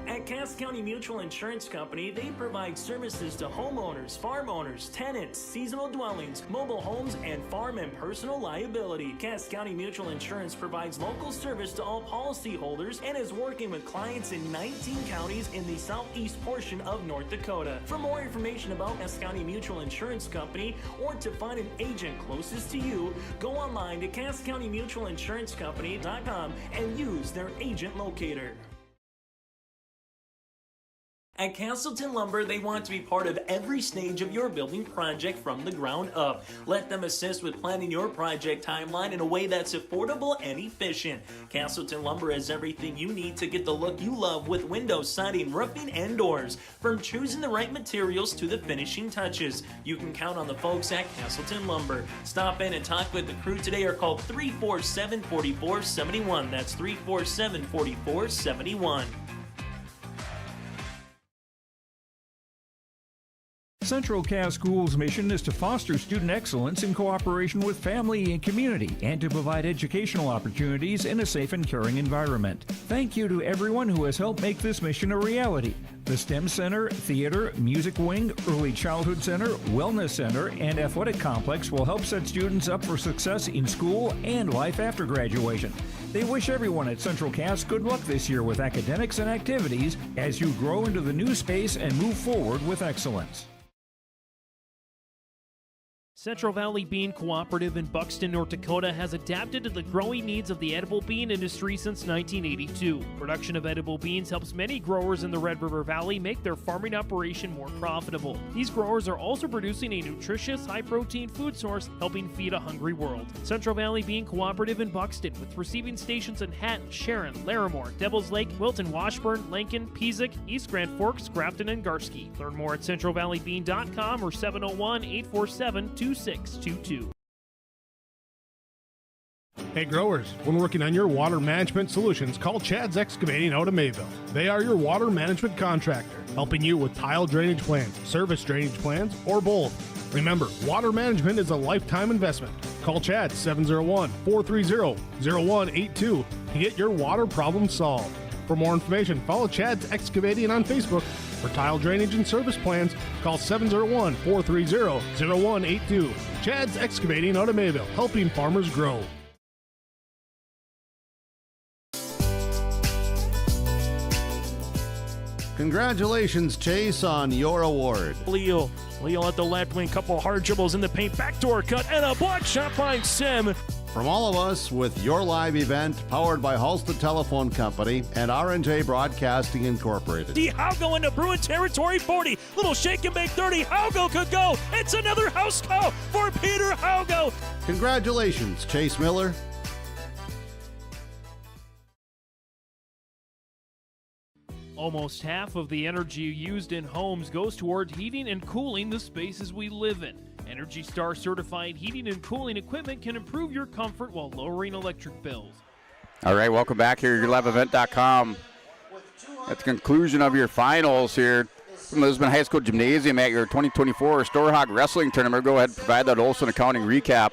At Cass County Mutual Insurance Company, they provide services to homeowners, farm owners, tenants, seasonal dwellings, mobile homes, and farm and personal liability. Cass County Mutual Insurance provides local service to all policyholders and is working with clients in 19 counties in the southeast portion of North Dakota. For more information about Cass County Mutual Insurance Company or to find an agent closest to you, go online to CassCountyMutualInsuranceCompany.com and use their agent locator. At Castleton Lumber, they want to be part of every stage of your building project from the ground up. Let them assist with planning your project timeline in a way that's affordable and efficient. Castleton Lumber has everything you need to get the look you love with windows, siding, roofing, and doors. From choosing the right materials to the finishing touches, you can count on the folks at Castleton Lumber. Stop in and talk with the crew today or call 347-4471. That's 347-4471. Central Cass Schools' mission is to foster student excellence in cooperation with family and community and to provide educational opportunities in a safe and caring environment. Thank you to everyone who has helped make this mission a reality. The STEM Center, Theater, Music Wing, Early Childhood Center, Wellness Center, and Athletic Complex will help set students up for success in school and life after graduation. They wish everyone at Central Cass good luck this year with academics and activities as you grow into the new space and move forward with excellence. Central Valley Bean Cooperative in Buxton, North Dakota has adapted to the growing needs of the edible bean industry since 1982. Production of edible beans helps many growers in the Red River Valley make their farming operation more profitable. These growers are also producing a nutritious, high-protein food source, helping feed a hungry world. Central Valley Bean Cooperative in Buxton, with receiving stations in Hatton, Sharon, Larimore, Devils Lake, Wilton, Washburn, Lincoln, Peasic, East Grand Forks, Grafton, and Garski. Learn more at centralvalleybean.com or 701-847-2622. Hey growers, when working on your water management solutions, call Chad's Excavating out of Mayville. They are your water management contractor, helping you with tile drainage plans, service drainage plans, or both. Remember, water management is a lifetime investment. Call Chad 701-430-0182 to get your water problem solved. For more information, follow Chad's Excavating on Facebook. For tile drainage and service plans, call 701-430-0182. Chad's Excavating out of Mayville, helping farmers grow. Congratulations, Chase, on your award. Leo at the left wing, couple hard dribbles in the paint, backdoor cut, and a block shot by Sim. From all of us with your live event, powered by Halstead Telephone Company and R&J Broadcasting Incorporated. D. Haugo into Bruin territory 40. Little shake and bake 30. Haugo could go. It's another house call for Peter Haugo. Congratulations, Chase Miller. Almost half of the energy used in homes goes toward heating and cooling the spaces we live in. Energy Star certified heating and cooling equipment can improve your comfort while lowering electric bills. All right, welcome back here at YourLiveEvent.com. At the conclusion of your finals here from Lisbon High School Gymnasium at your 2024 Storhaug Wrestling Tournament. Go ahead and provide that Olson Accounting recap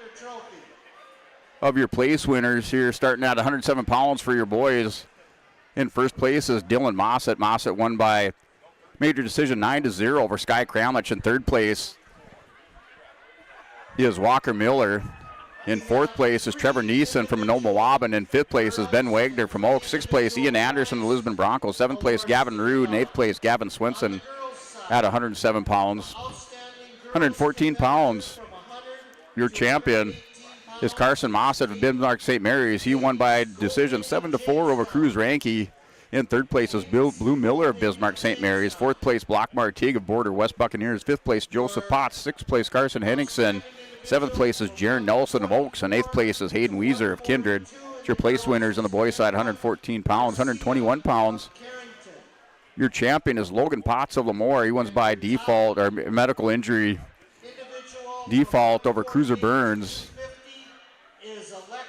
of your place winners here, starting at 107 pounds for your boys. In first place is Dylan Mossett. Mossett won by major decision 9-0 over Sky Kramlich. In third place is Walker Miller. In fourth place is Trevor Neeson from Mowaban. In fifth place is Ben Wagner from Oak. Sixth place, Ian Anderson of the Lisbon Broncos. Seventh place, Gavin Rude. In eighth place, Gavin Swinson at 107 pounds. 114 pounds, your champion is Carson Mossett of Bismarck St. Mary's. He won by decision 7-4 over Cruz Ranke. In third place is Blue Miller of Bismarck St. Mary's. Fourth place, Blockmar Teague of Border West Buccaneers. Fifth place, Joseph Potts. Sixth place, Carson Henningsen. Seventh place is Jaron Nelson of Oaks. And eighth place is Hayden Weiser of Kindred. It's your place winners on the boys' side, 114 pounds. 121 pounds, your champion is Logan Potts of Lemoore. He wins by default or medical injury default over Cruiser Burns.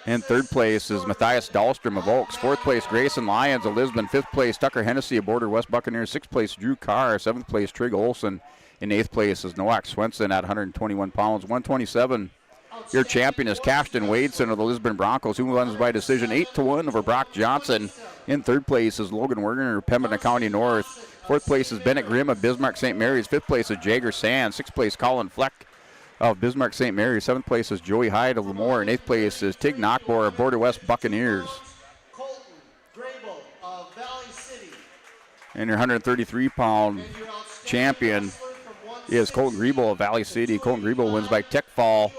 In third place is Matthias Dahlstrom of Oaks. Fourth place, Grayson Lyons of Lisbon. Fifth place, Tucker Hennessy of Border West Buccaneers. Sixth place, Drew Carr. Seventh place, Trig Olson. In eighth place is Noak Swenson at 121 pounds. 127. Your champion is Cashton Wadeson of the Lisbon Broncos, who wins by decision 8-1 over Brock Johnson. In third place is Logan Werner of Pembina County North. Fourth place is Bennett Grimm of Bismarck St. Mary's. Fifth place is Jagger Sand. Sixth place, Colin Fleck of Bismarck St. Mary's. Seventh place is Joey Hyde of Lemoore. And eighth place is Tig Knockbor of Border West Buccaneers. And your 133-pound champion is Colton Griebel of Valley City. Colton Griebel wins by tech fall.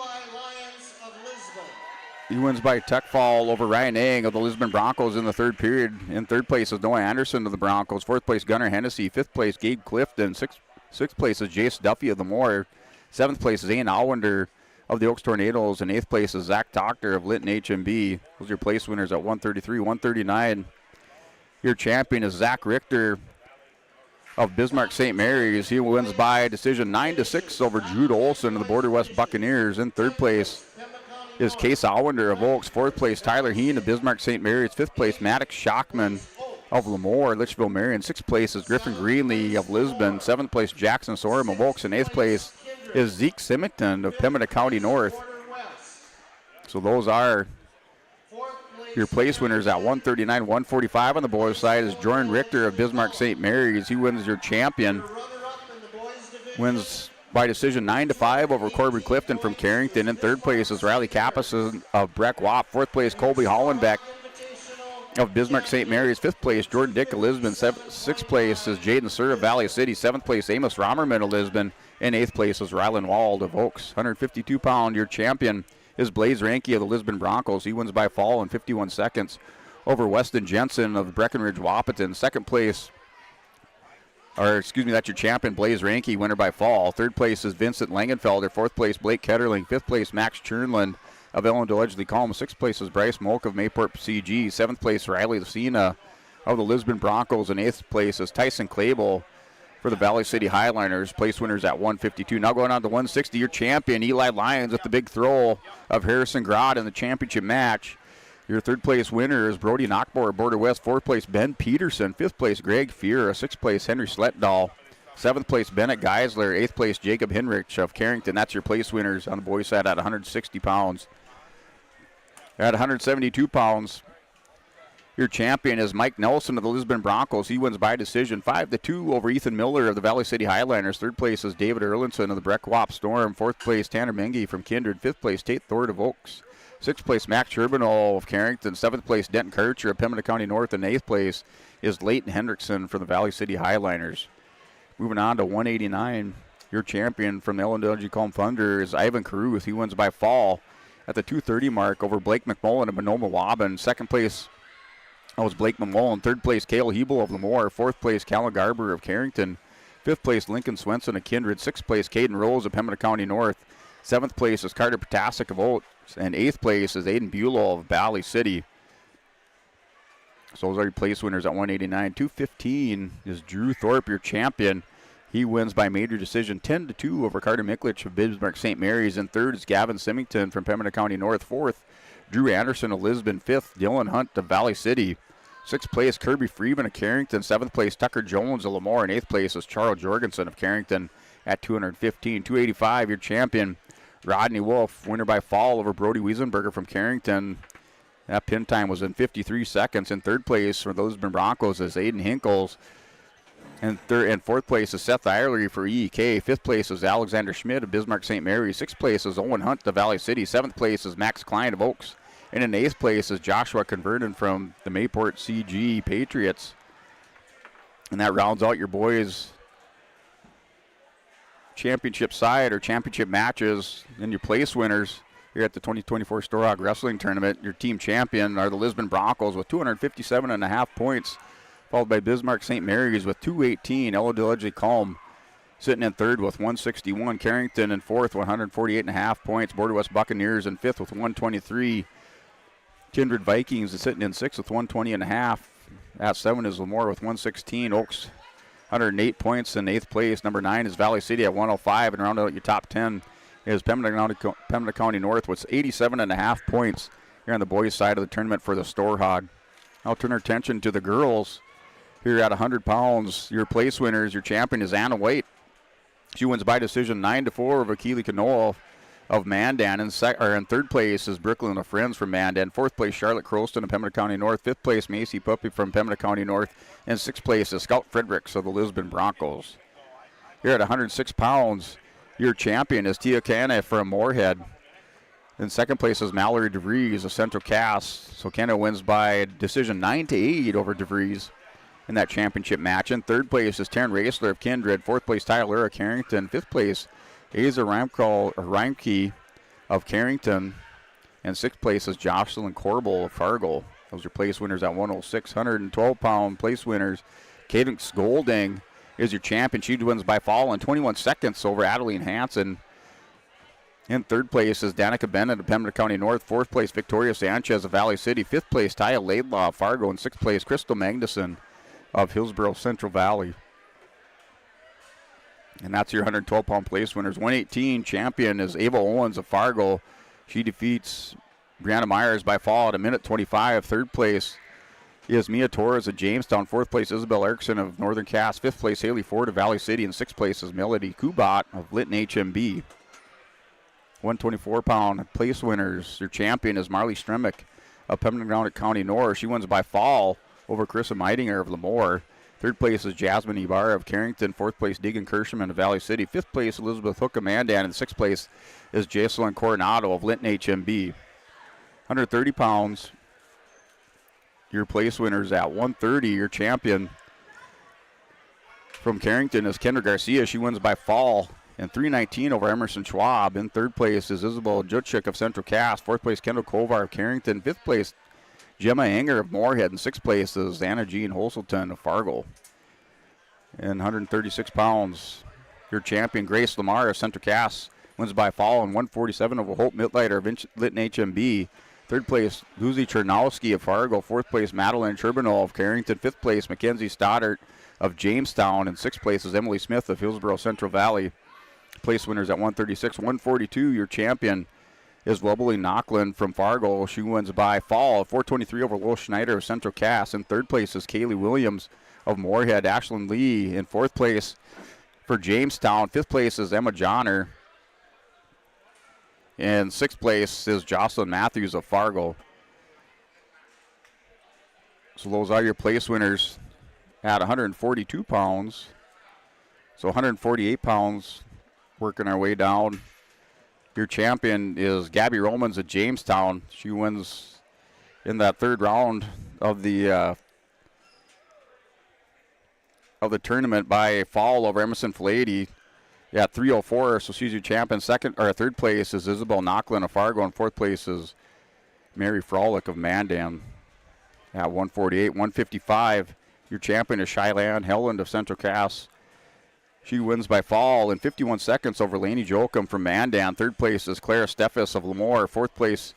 He wins by tech fall over Ryan Ang of the Lisbon Broncos in the third period. In third place is Noah Anderson of the Broncos. Fourth place, Gunnar Hennessy. Fifth place, Gabe Clifton. Sixth place is Jace Duffy of the Moore. Seventh place is Ian Allender of the Oaks Tornadoes. And eighth place is Zach Doctor of Linton HMB. Those are your place winners at 133, 139. Your champion is Zach Richter of Bismarck St. Mary's. He wins by decision 9-6 over Jude Olson of the Border West Buccaneers. In third place is Case Allender of Oaks. Fourth place, Tyler Heen of Bismarck St. Mary's. Fifth place, Maddox Shockman of Lemoore, Litchfield Marion. Sixth place is Griffin Greenlee of Lisbon. Seventh place, Jackson Sorum of Oaks. And eighth place is Zeke Symington of Pembina County North. So those are your place winners at 139, 145. On the boys' side is Jordan Richter of Bismarck St. Mary's. He wins your champion. Wins by decision 9-5 over Corbin Clifton from Carrington. In third place is Riley Kappas of Breck Wap. Fourth place, Colby Hollenbeck of Bismarck St. Mary's. Fifth place, Jordan Dick of Lisbon. Sixth place is Jaden Sir of Valley City. Seventh place, Amos Romerman of Lisbon. And eighth place is Rylan Wald of Oaks. 152-pound, your champion is Blaze Ranke of the Lisbon Broncos. He wins by fall in 51 seconds over Weston Jensen of Breckenridge Wahpeton. Second place, that's your champion, Blaze Ranke, winner by fall. Third place is Vincent Langenfelder. Fourth place, Blake Ketterling. Fifth place, Max Chernland of Ellendale Edgeley Column. Sixth place is Bryce Moak of Mayport CG. Seventh place, Riley Lucina of the Lisbon Broncos. And eighth place is Tyson Clable for the Valley City Highliners. Place winners at 152. Now going on to 160, your champion, Eli Lyons, with the big throw of Harrison Grodd in the championship match. Your third place winner is Brody Knockbor of Border West. Fourth place, Ben Peterson. Fifth place, Greg Fear. Sixth place, Henry Sletdahl. Seventh place, Bennett Geisler. Eighth place, Jacob Hinrich of Carrington. That's your place winners on the boys' side at 160 pounds. At 172 pounds, your champion is Mike Nelson of the Lisbon Broncos. He wins by decision 5-2 over Ethan Miller of the Valley City Highlanders. Third place is David Erlinson of the Breck Wap Storm. Fourth place, Tanner Mengi from Kindred. Fifth place, Tate Thord of Oaks. Sixth place, Max Turbinol of Carrington. Seventh place, Denton Kircher of Pembina County North. And eighth place is Leighton Hendrickson from the Valley City Highlanders. Moving on to 189, your champion from the Ellendale Column Thunder is Ivan Caruth. He wins by fall at the 2:30 mark over Blake McMullen of Monoma Waban. Second place was Blake McMullen. Third place, Cale Hebel of Lemoore. Fourth place, Callan Garber of Carrington. Fifth place, Lincoln Swenson of Kindred. Sixth place, Caden Rose of Pembina County North. Seventh place is Carter Potasic of Oats. And eighth place is Aiden Bulow of Valley City. So those are your place winners at 189. 215 is Drew Thorpe, your champion. He wins by major decision 10-2 over Carter Miklich of Bismarck St. Mary's. In third is Gavin Symington from Pembina County North. Fourth, Drew Anderson of Lisbon. Fifth, Dylan Hunt of Valley City. Sixth place, Kirby Freeman of Carrington. Seventh place, Tucker Jones of Lemoore. And eighth place is Charles Jorgensen of Carrington at 215. 285, your champion, Rodney Wolf, winner by fall over Brody Wiesenberger from Carrington. That pin time was in 53 seconds. In third place for the Lisbon Broncos is Aiden Hinkles. And fourth place is Seth Eyerly for EEK. Fifth place is Alexander Schmidt of Bismarck St. Mary's. Sixth place is Owen Hunt of Valley City. Seventh place is Max Klein of Oaks. And in eighth place is Joshua Converton from the Mayport CG Patriots. And that rounds out your boys' championship side or championship matches. And your place winners here at the 2024 Storhaug Wrestling Tournament. Your team champion are the Lisbon Broncos with 257.5 points, followed by Bismarck St. Mary's with 218. Ella DeLegge Calm sitting in third with 161. Carrington in fourth, 148.5 points. Border West Buccaneers in fifth with 123. Kindred Vikings is sitting in sixth with 120.5. At seven is Lemoore with 116. Oaks, 108 points in eighth place. Number 9 is Valley City at 105. And round out your top 10 is Pembina County North with 87.5 points here on the boys' side of the tournament for the Storhaug. I'll turn our attention to the girls. Here at 100 pounds, your place winners, your champion is Anna White. She wins by decision 9-4 over Keely Canoa of Mandan. In third place is Brooklyn of Friends from Mandan. Fourth place, Charlotte Croston of Pembina County North. Fifth place, Macy Puppy from Pembina County North. And sixth place is Scout Fredericks of the Lisbon Broncos. Here at 106 pounds, your champion is Tia Canna from Moorhead. In second place is Mallory DeVries of Central Cass. So Canna wins by decision 9-8 over DeVries in that championship match. In third place is Taryn Raisler of Kindred. Fourth place, Tyler Carrington. Fifth place, Asa Reimke of Carrington. And sixth place is Jocelyn Corbel of Fargo. Those are place winners at 106. 112-pound place winners. Cadence Golding is your champion. She wins by fall in 21 seconds over Adeline Hansen. In third place is Danica Bennett of Pembina County North. Fourth place, Victoria Sanchez of Valley City. Fifth place, Taya Laidlaw of Fargo. And sixth place, Crystal Magnuson of Hillsborough Central Valley. And that's your 112-pound place winners. 118 champion is Ava Owens of Fargo. She defeats Brianna Myers by fall at 1:25. Third place is Mia Torres of Jamestown. Fourth place, Isabel Erickson of Northern Cass. Fifth place, Haley Ford of Valley City. And sixth place is Melody Kubat of Lytton HMB. 124-pound place winners. Your champion is Marley Stremick of Pembina County North. She wins by fall over Carissa Meidinger of Lemoore. Third place is Jasmine Ibarra of Carrington. Fourth place, Deegan Kirschman of Valley City. Fifth place, Elizabeth Hook of Mandan. And sixth place is Jacelyn Coronado of Lytton HMB. 130 pounds. Your place winners at 130. Your champion from Carrington is Kendra Garcia. She wins by fall in 3:19 over Emerson Schwab. In third place is Isabel Jutchik of Central Cass. Fourth place, Kendall Kovar of Carrington. Fifth place, Gemma Enger of Moorhead. In sixth place is Anna Jean Holselton of Fargo. And 136 pounds, your champion, Grace Lamar of Central Cass, wins by fall in 147 over Hope Mittleiter of Lytton HMB. Third place, Lucy Chernowski of Fargo. Fourth place, Madeline Churbanol of Carrington. Fifth place, Mackenzie Stoddart of Jamestown. And sixth place is Emily Smith of Hillsborough Central Valley. Place winners at 136. 142, your champion is Wobbly Knockland from Fargo. She wins by fall at 423 over Will Schneider of Central Cass. In third place is Kaylee Williams of Moorhead. Ashlyn Lee in fourth place for Jamestown. Fifth place is Emma Johnner. And sixth place is Jocelyn Matthews of Fargo. So those are your place winners at 142 pounds. So 148 pounds, working our way down. Your champion is Gabby Romans at Jamestown. She wins in that third round of the tournament by fall over Emerson Filady at 3:04. So she's your champion. Third place is Isabel Knocklin of Fargo, and fourth place is Mary Frolic of Mandan at 148. 155. Your champion is Shylan Helland of Central Cass. She wins by fall in 51 seconds over Lainey Jokum from Mandan. Third place is Claire Steffes of Lemoore. Fourth place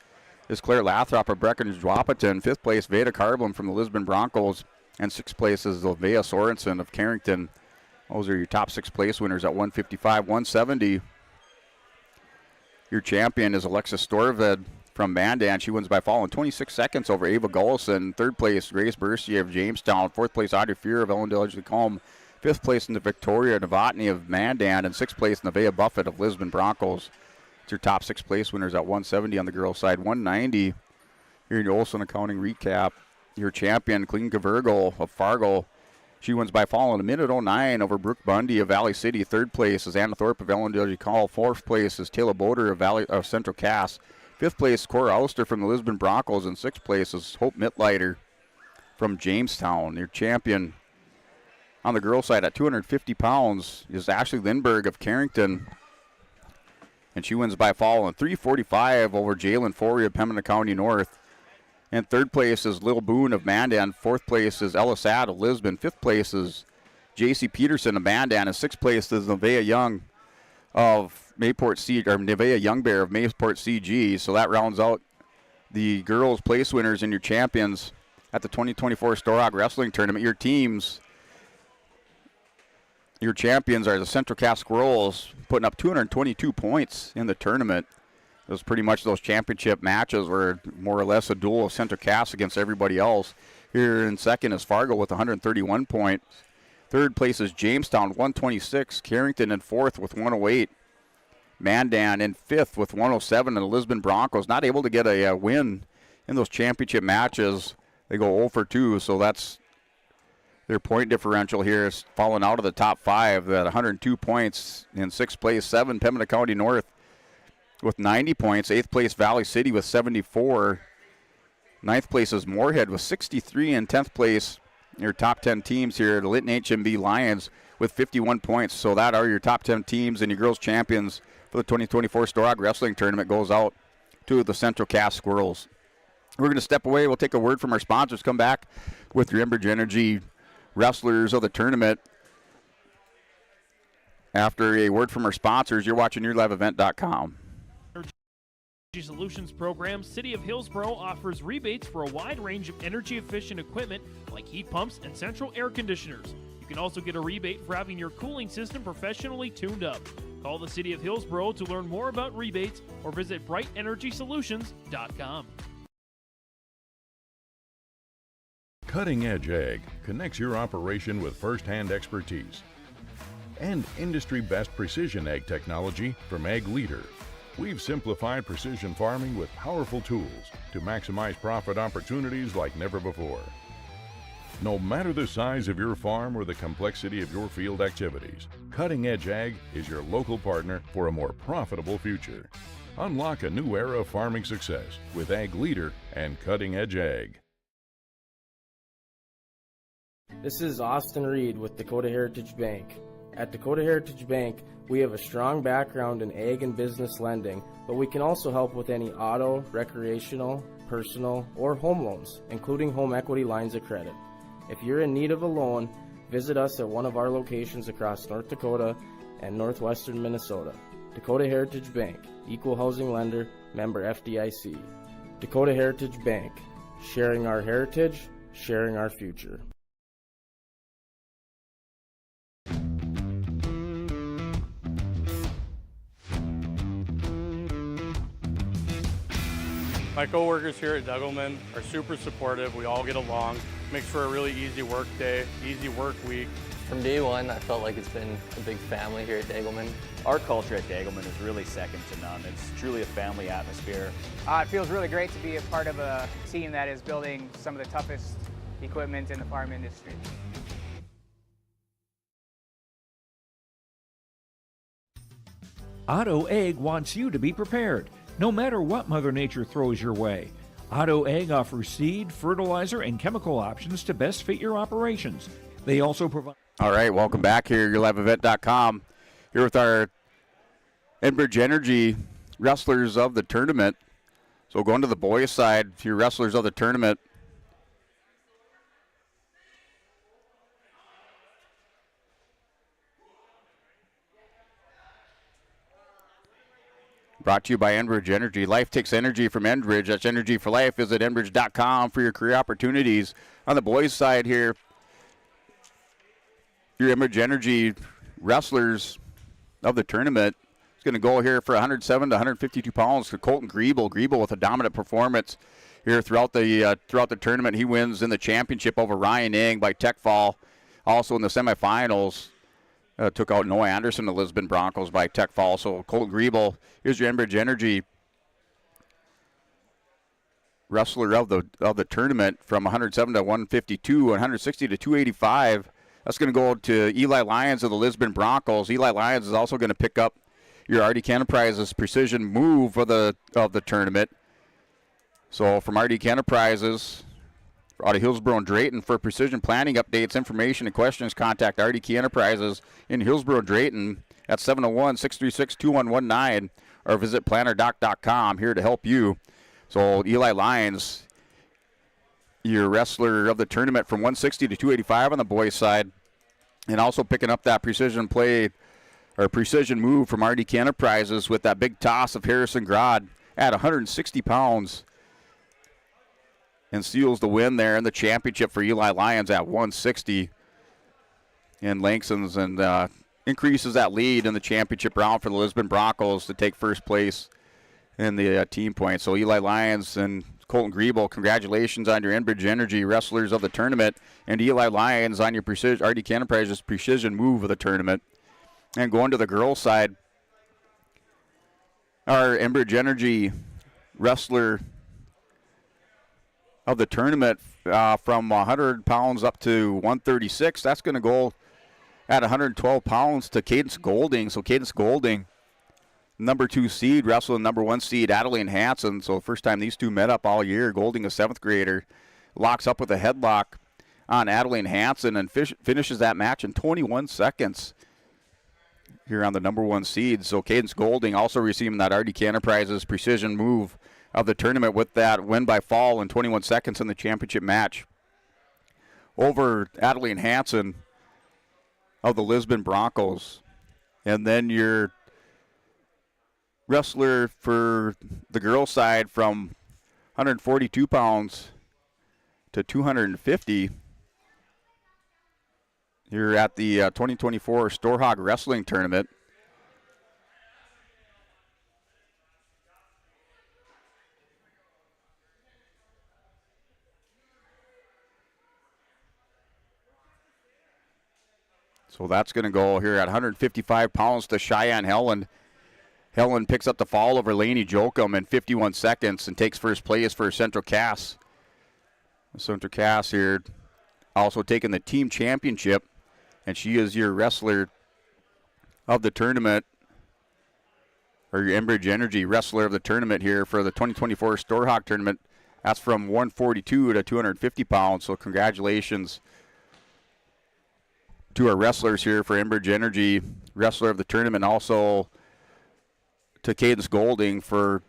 is Claire Lathrop of Breckenridge Wahpeton. Fifth place, Veda Carblin from the Lisbon Broncos. And sixth place is Olvea Sorensen of Carrington. Those are your top 6 place winners at 155, 170. Your champion is Alexis Storhaug from Mandan. She wins by falling 26 seconds over Ava Gullison. 3rd place, Grace Bercier of Jamestown. 4th place, Audrey Fear of Ellendale-Lacombe. 5th place in the Victoria Novotny of Mandan. And 6th place, Nevaeh Buffett of Lisbon Broncos. It's your top 6 place winners at 170 on the girls' side. 190. Here in your Olson Accounting recap. Your champion, Clean Virgo of Fargo. She wins by falling a minute 09 over Brooke Bundy of Valley City. 3rd place is Anna Thorpe of Ellendale-Call. 4th place is Taylor Boder of Central Cass. 5th place, Cora Auster from the Lisbon Broncos. And 6th place is Hope Mittleiter from Jamestown. Your champion on the girls' side at 250 pounds is Ashley Lindberg of Carrington. And she wins by falling 345 over Jalen Forey of Pembina County North. And 3rd place is Lil Boone of Mandan. 4th place is Ella Sad of Lisbon. 5th place is J.C. Peterson of Mandan. And 6th place is Nevaeh Young of Mayport CG, or Nevaeh Youngbear of Mayport CG. So that rounds out the girls' place winners and your champions at the 2024 Storhaug Wrestling Tournament. Your teams, your champions are the Central Cass Squirrels, putting up 222 points in the tournament. It was pretty much those championship matches were more or less a duel of Central Cass against everybody else. Here in second is Fargo with 131 points. 3rd place is Jamestown, 126. Carrington in 4th with 108. Mandan in 5th with 107. And the Lisbon Broncos not able to get a win in those championship matches. They go 0 for 2, so that's their point differential here is falling out of the top 5 at 102 points. In 6th place, 7, Pembina County North with 90 points. 8th place, Valley City with 74. 9th place is Moorhead with 63. And 10th place, your top 10 teams here, the Lytton HMB Lions with 51 points. So that are your top 10 teams, and your girls champions for the 2024 Storhaug Wrestling Tournament goes out to the Central Cass Squirrels. We're going to step away. We'll take a word from our sponsors. Come back with your Enbridge Energy wrestlers of the tournament. After a word from our sponsors, you're watching YourLiveEvent.com. Energy Solutions program, City of Hillsboro offers rebates for a wide range of energy-efficient equipment like heat pumps and central air conditioners. You can also get a rebate for having your cooling system professionally tuned up. Call the City of Hillsboro to learn more about rebates or visit brightenergysolutions.com. Cutting Edge Ag connects your operation with first-hand expertise and industry-best precision ag technology from Ag Leader. We've simplified precision farming with powerful tools to maximize profit opportunities like never before. No matter the size of your farm or the complexity of your field activities, Cutting Edge Ag is your local partner for a more profitable future. Unlock a new era of farming success with Ag Leader and Cutting Edge Ag. This is Austin Reed with Dakota Heritage Bank. At Dakota Heritage Bank, we have a strong background in ag and business lending, but we can also help with any auto, recreational, personal, or home loans, including home equity lines of credit. If you're in need of a loan, visit us at one of our locations across North Dakota and northwestern Minnesota. Dakota Heritage Bank, equal housing lender, member FDIC. Dakota Heritage Bank, sharing our heritage, sharing our future. My co-workers here at Degelman are super supportive. We all get along. Makes for a really easy work day, easy work week. From day one, I felt like it's been a big family here at Degelman. Our culture at Degelman is really second to none. It's truly a family atmosphere. It feels really great to be a part of a team that is building some of the toughest equipment in the farm industry. Otto Egg wants you to be prepared, no matter what Mother Nature throws your way. Otto Egg offers seed, fertilizer, and chemical options to best fit your operations. They also provide... All right, welcome back here, YourLiveEvent.com. Here with our Enbridge Energy wrestlers of the tournament. So going to the boys' side, your wrestlers of the tournament. Brought to you by Enbridge Energy. Life takes energy from Enbridge. That's energy for life. Visit Enbridge.com for your career opportunities. On the boys' side here, your Image Energy wrestlers of the tournament is going to go here for 107 to 152 pounds to Colton Griebel. Griebel with a dominant performance here throughout the tournament. He wins in the championship over Ryan Ng by tech fall. Also in the semifinals, took out Noah Anderson, the Lisbon Broncos, by tech fall. So Colton Griebel, here's your Image Energy wrestler of the tournament from 107 to 152, 160 to 285. That's going to go to Eli Lyons of the Lisbon Broncos. Eli Lyons is also going to pick up your RDK Enterprises Precision Move of the tournament. So from RDK Enterprises out of Hillsborough and Drayton, for precision planning updates, information, and questions, contact RDK Enterprises in Hillsborough and Drayton at 701-636-2119 or visit plannerdoc.com, here to help you. So Eli Lyons, your wrestler of the tournament from 160 to 285 on the boys' side, and also picking up that precision play or precision move from RDK Enterprises with that big toss of Harrison Grodd at 160 pounds and seals the win there in the championship for Eli Lyons at 160 and lengthens and increases that lead in the championship round for the Lisbon Broncos to take first place in the team points. So Eli Lyons and Colton Griebel, congratulations on your Enbridge Energy wrestlers of the tournament, and Eli Lyons on your RDK Enterprises precision move of the tournament. And going to the girls' side, our Enbridge Energy wrestler of the tournament from 100 pounds up to 136, that's going to go at 112 pounds to Cadence Golding. So Cadence Golding, number 2 seed, wrestling number 1 seed Adeline Hansen. So first time these two met up all year. Golding, a 7th grader, locks up with a headlock on Adeline Hansen and finishes that match in 21 seconds here on the number 1 seed. So Cadence Golding also receiving that RDK Enterprises precision move of the tournament with that win by fall in 21 seconds in the championship match over Adeline Hansen of the Lisbon Broncos. And then your wrestler for the girls' side from 142 pounds to 250. You're at the 2024 Storhaug Wrestling Tournament. So that's going to go here at 155 pounds to Cheyenne Helen. Helen picks up the fall over Lainey Jokum in 51 seconds and takes first place for Central Cass. Central Cass here also taking the team championship, and she is your wrestler of the tournament, or your Enbridge Energy wrestler of the tournament here for the 2024 Storhaug tournament. That's from 142 to 250 pounds, so congratulations to our wrestlers here for Enbridge Energy, wrestler of the tournament, also to Cadence Golding for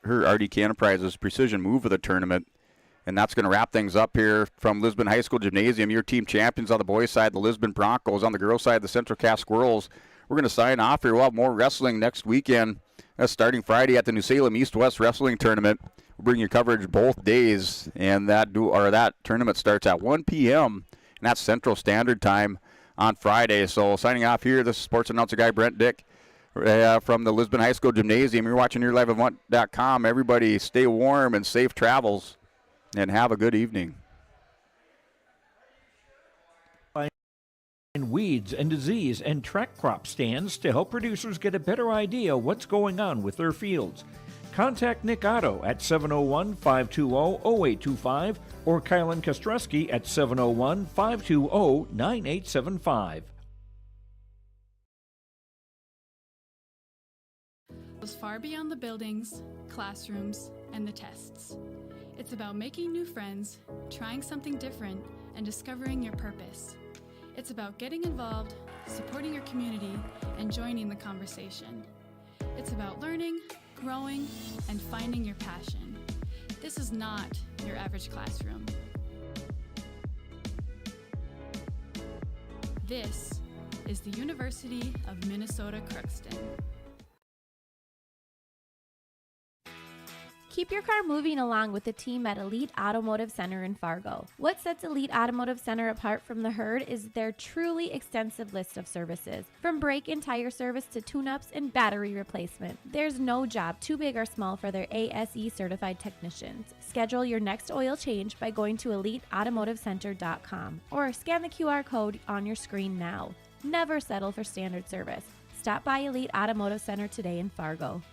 her RDK Enterprises precision move of the tournament. And that's going to wrap things up here from Lisbon High School Gymnasium. Your team champions on the boys' side, the Lisbon Broncos. On the girls' side, the Central Cass Squirrels. We're going to sign off here. We'll have more wrestling next weekend. That's starting Friday at the New Salem East-West Wrestling Tournament. We'll bring you coverage both days, and that tournament starts at 1 p.m., and that's Central Standard Time on Friday. So signing off here, this is sports announcer guy Brent Dick from the Lisbon High School Gymnasium. You're watching YourLiveEvent.com. Everybody stay warm and safe travels, and have a good evening. Weeds and disease and track crop stands to help producers get a better idea what's going on with their fields. Contact Nick Otto at 701-520-0825 or Kylan Kostreski at 701-520-9875. Goes far beyond the buildings, classrooms, and the tests. It's about making new friends, trying something different, and discovering your purpose. It's about getting involved, supporting your community, and joining the conversation. It's about learning, growing, and finding your passion. This is not your average classroom. This is the University of Minnesota Crookston. Keep your car moving along with the team at Elite Automotive Center in Fargo. What sets Elite Automotive Center apart from the herd is their truly extensive list of services. From brake and tire service to tune-ups and battery replacement, there's no job too big or small for their ASE certified technicians. Schedule your next oil change by going to EliteAutomotiveCenter.com or scan the QR code on your screen now. Never settle for standard service. Stop by Elite Automotive Center today in Fargo.